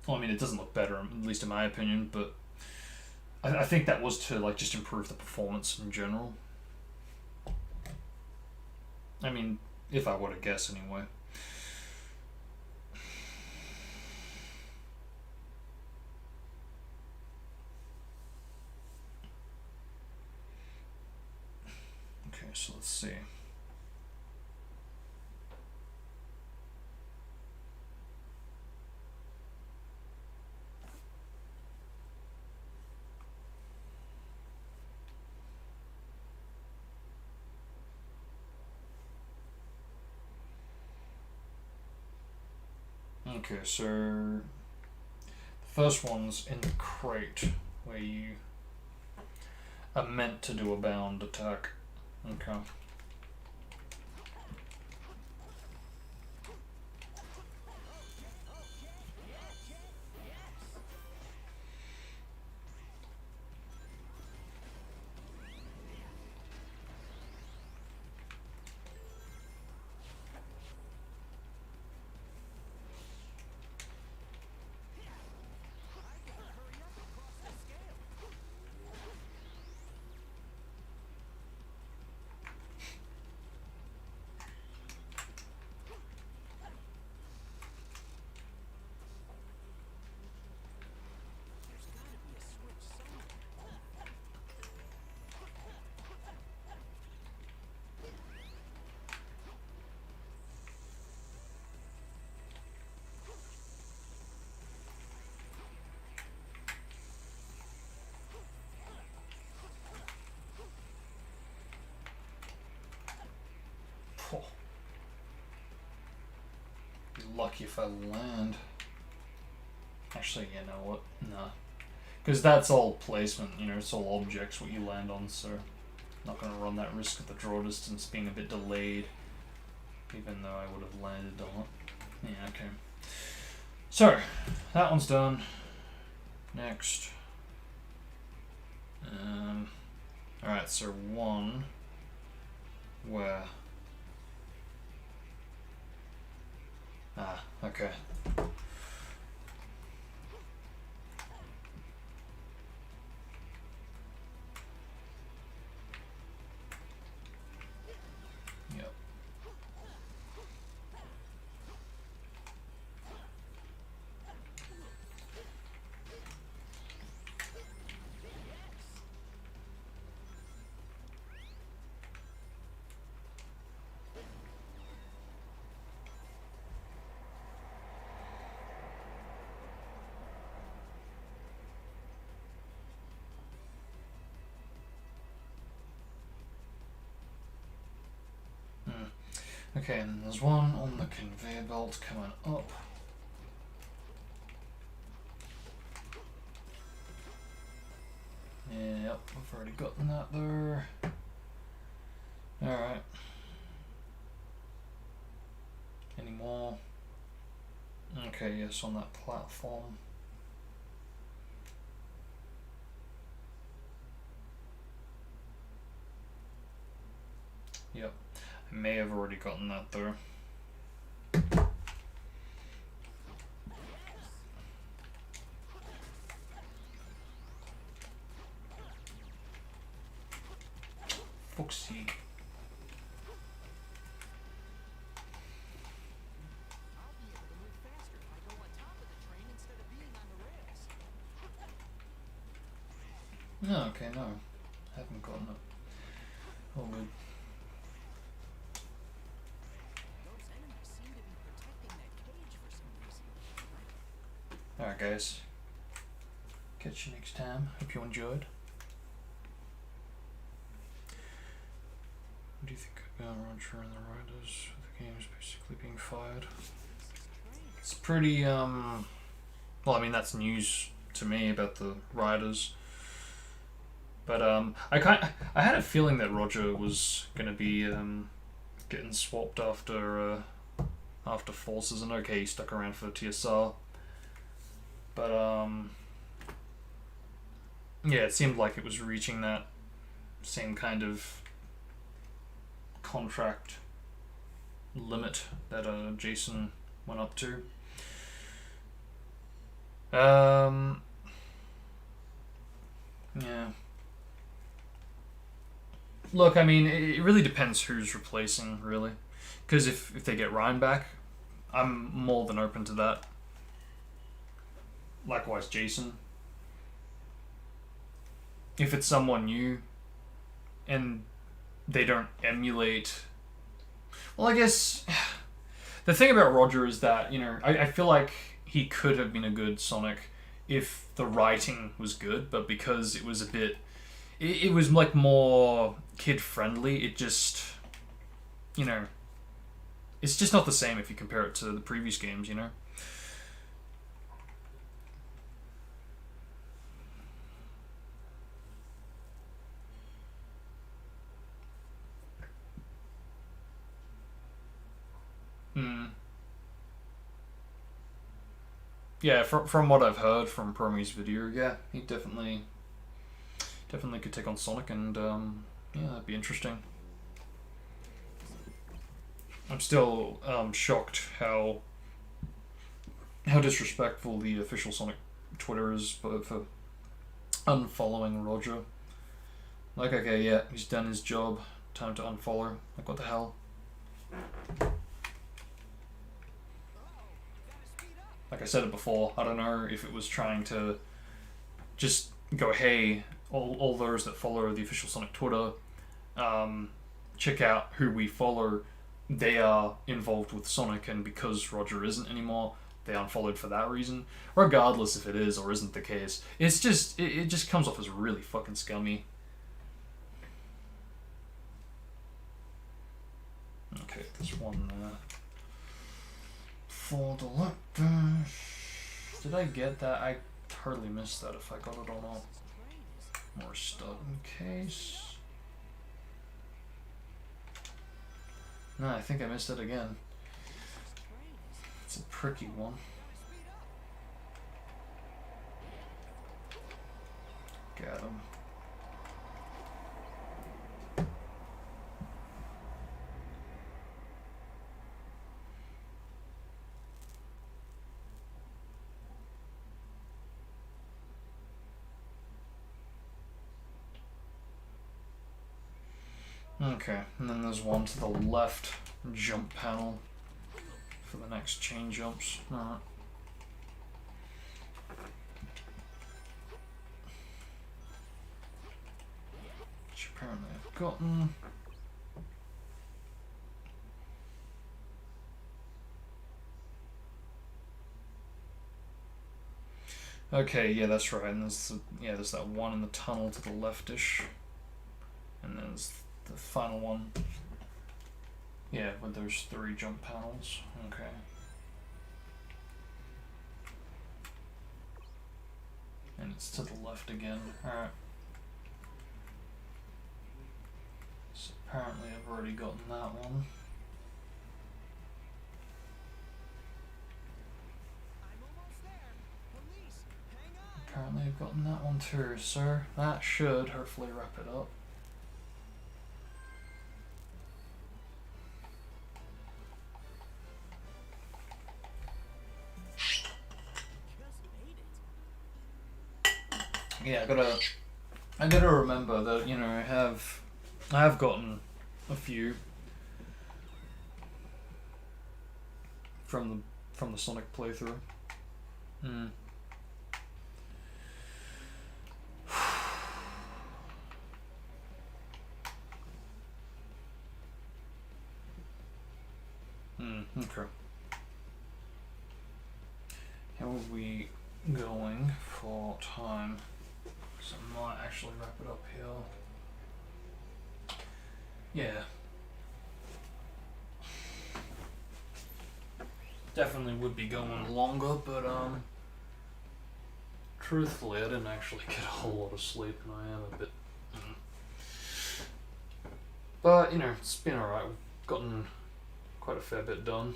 Speaker 5: Well, I mean, it doesn't look better, at least in my opinion, but I think that was to like just improve the performance in general. I mean, if I were to guess anyway. Okay, so let's see. Okay, so the first one's in the crate where you are meant to do a bound attack. Okay. lucky if I land. Actually, you know what? Nah. Because that's all placement, you know, it's all objects what you land on, so I'm not going to run that risk of the draw distance being a bit delayed, even though I would have landed on it. Yeah, okay. So, that one's done. Next. Alright, so one where... Ah, okay. Yep. Okay, and there's one on the conveyor belt coming up. Yep, I've already gotten that there. Alright. Any more? Okay, yes, on that platform. Yep. I may have already gotten that there. Fuck's sake.
Speaker 4: I'll be able to move faster if I go on top of the train instead of being on the rails.
Speaker 5: No, okay, no. Haven't gotten it. Oh, good.
Speaker 4: Those enemies seem to be protecting that cage for some reason.
Speaker 5: Alright, guys. Catch you next time. Hope you enjoyed. What do you think about Roger and the Riders? The game is basically being fired. It's pretty, well, I mean, that's news to me about the Riders. But, I had a feeling that Roger was gonna be, getting swapped after Forces, and okay, he stuck around for TSR. But, yeah, it seemed like it was reaching that same kind of contract limit that Jason went up to. Yeah. Look, I mean, it really depends who's replacing, really. Because if they get Ryan back, I'm more than open to that. Likewise, Jason. If it's someone new and they don't emulate... Well, I guess the thing about Roger is that, you know, I feel like he could have been a good Sonic if the writing was good, but because it was a bit... It was like more kid-friendly, it just... You know... It's just not the same if you compare it to the previous games, you know? Yeah, from what I've heard from Promi's video, yeah, he definitely could take on Sonic, and yeah, that'd be interesting. I'm still shocked how disrespectful the official Sonic Twitter is for unfollowing Roger. Like, okay, yeah, he's done his job, time to unfollow. Like, what the hell? Like I said it before, I don't know if it was trying to just go, hey, all those that follow the official Sonic Twitter, check out who we follow. They are involved with Sonic, and because Roger isn't anymore, they unfollowed for that reason. Regardless if it is or isn't the case, it's just it just comes off as really fucking scummy. Okay, there's one for the lectures. Did I get that? I hardly missed that if I got it or not. More stuff in case. No, I think I missed it again. It's a tricky one. Got him. Okay, and then there's one to the left jump panel for the next chain jumps. Alright. Which apparently I've gotten. Okay, yeah, that's right. And there's that one in the tunnel to the leftish, and then there's the final one. Yeah, with those 3 jump panels. Okay. And it's to the left again. Alright. So apparently I've already gotten that one.
Speaker 4: I'm almost there. Police, hang on.
Speaker 5: Apparently I've gotten that one too, so that should hopefully wrap it up. Yeah, I gotta remember that, you know, I have gotten a few from the Sonic playthrough. Okay. How are we going for time? So I might actually wrap it up here. Yeah. Definitely would be going longer, but truthfully I didn't actually get a whole lot of sleep and I am a bit But, you know, it's been alright. We've gotten quite a fair bit done.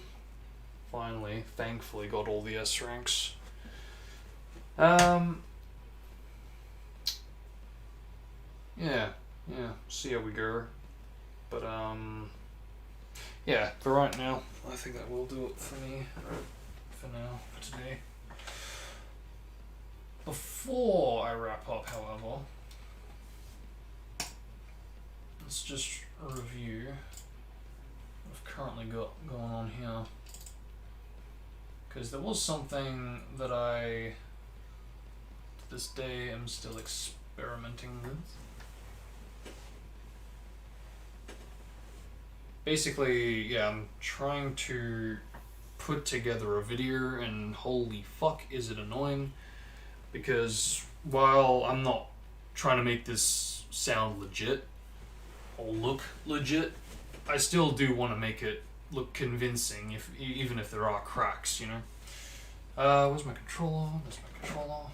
Speaker 5: Finally, thankfully got all the S ranks. Yeah, see how we go. But, yeah, for right now, I think that will do it for me, for now, for today. Before I wrap up, however, let's just review what I've currently got going on here. Because there was something that I, to this day, am still experimenting with. Basically, yeah, I'm trying to put together a video, and holy fuck is it annoying, because while I'm not trying to make this sound legit or look legit, I still do want to make it look convincing, even if there are cracks, you know. Where's my controller? There's my controller.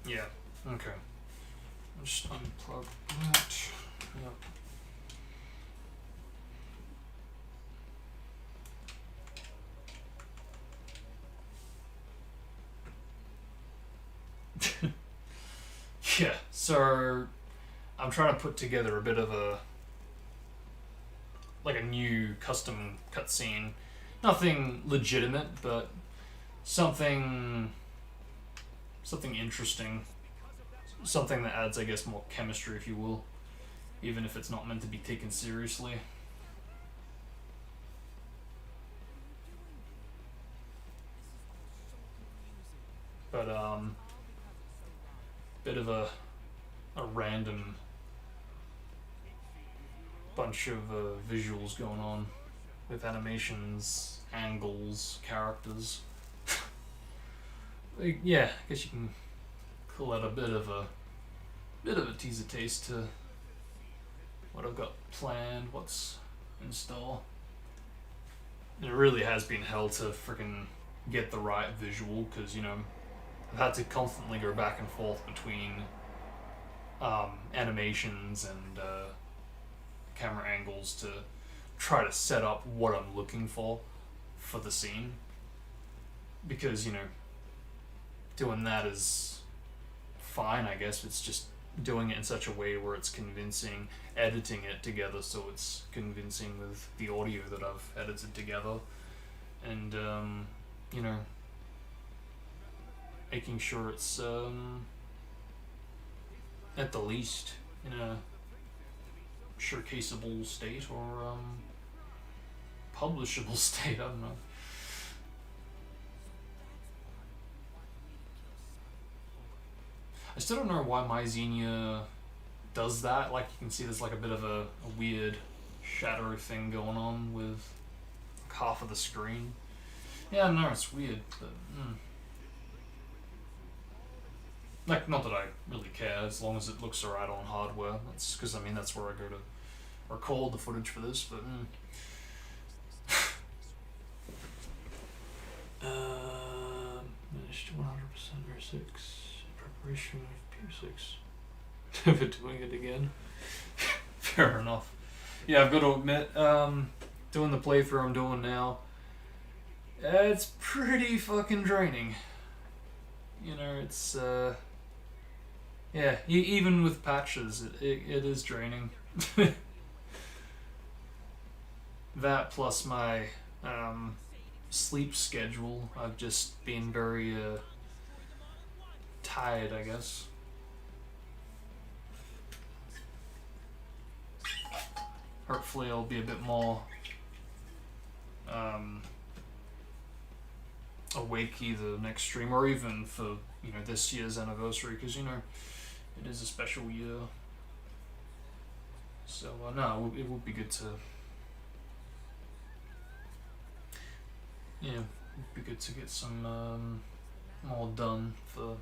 Speaker 5: Yeah, okay. I'll just unplug that. Yep. Yeah, so I'm trying to put together a bit of a new custom cutscene. Nothing legitimate, but something interesting. Something that adds, I guess, more chemistry, if you will, even if it's not meant to be taken seriously. But bit of a random bunch of visuals going on with animations, angles, characters. Yeah, I guess you can call that a bit of a teaser taste to what I've got planned, what's in store. And it really has been hell to freaking get the right visual, because, you know, I've had to constantly go back and forth between animations and camera angles to try to set up what I'm looking for the scene. Because, you know, doing that is fine, I guess. It's just doing it in such a way where it's convincing, editing it together so it's convincing with the audio that I've edited together, and you know, making sure it's at the least in a showcaseable state or publishable state. I don't know. I still don't know why My Xenia does that. Like, you can see there's like a bit of a weird shadow thing going on with like half of the screen. Yeah, no, it's weird, but like, not that I really care, as long as it looks alright on hardware. That's because, I mean, that's where I go to record the footage for this, but managed 100% or 6 preparation of P6. Never doing it again. Fair enough. Yeah, I've got to admit, doing the playthrough I'm doing now, it's pretty fucking draining. You know, it's yeah, even with patches, it is draining. That plus my sleep schedule, I've just been very tired, I guess. Hopefully I'll be a bit more awake either next stream or even for, you know, this year's anniversary, because, you know, it is a special year. So no, it would be good to, yeah, it would be good to get some more done for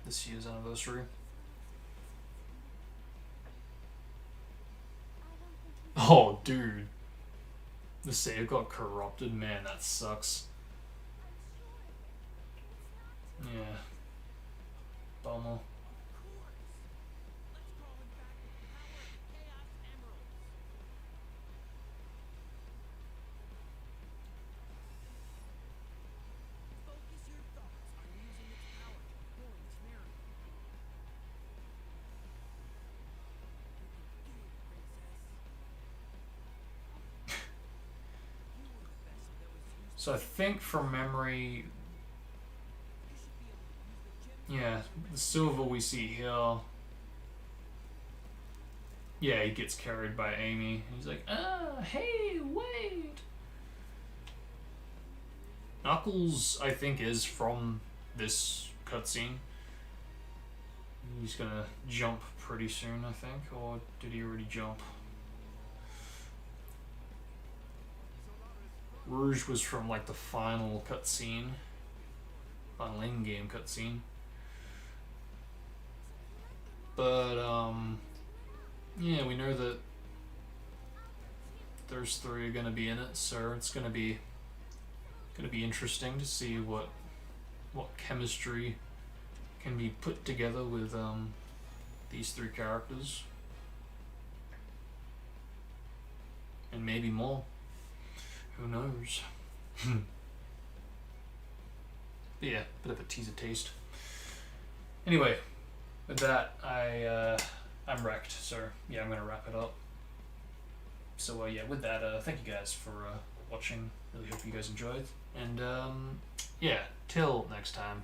Speaker 5: this year's anniversary. Oh, dude. The save got corrupted, man, that sucks. Yeah. Bummer. So I think from memory, yeah, the silver we see here, yeah, he gets carried by Amy. He's like, hey, wait! Knuckles, I think, is from this cutscene. He's gonna jump pretty soon, I think, or did he already jump? Rouge was from like the final cutscene, final in-game cutscene. But yeah, we know that those three are gonna be in it, so it's gonna be interesting to see what chemistry can be put together with these three characters, and maybe more. Who knows? But yeah, bit of a teaser taste. Anyway, with that, I'm wrecked, so yeah, I'm gonna wrap it up. So yeah, with that, thank you guys for watching. Really hope you guys enjoyed, and yeah, till next time.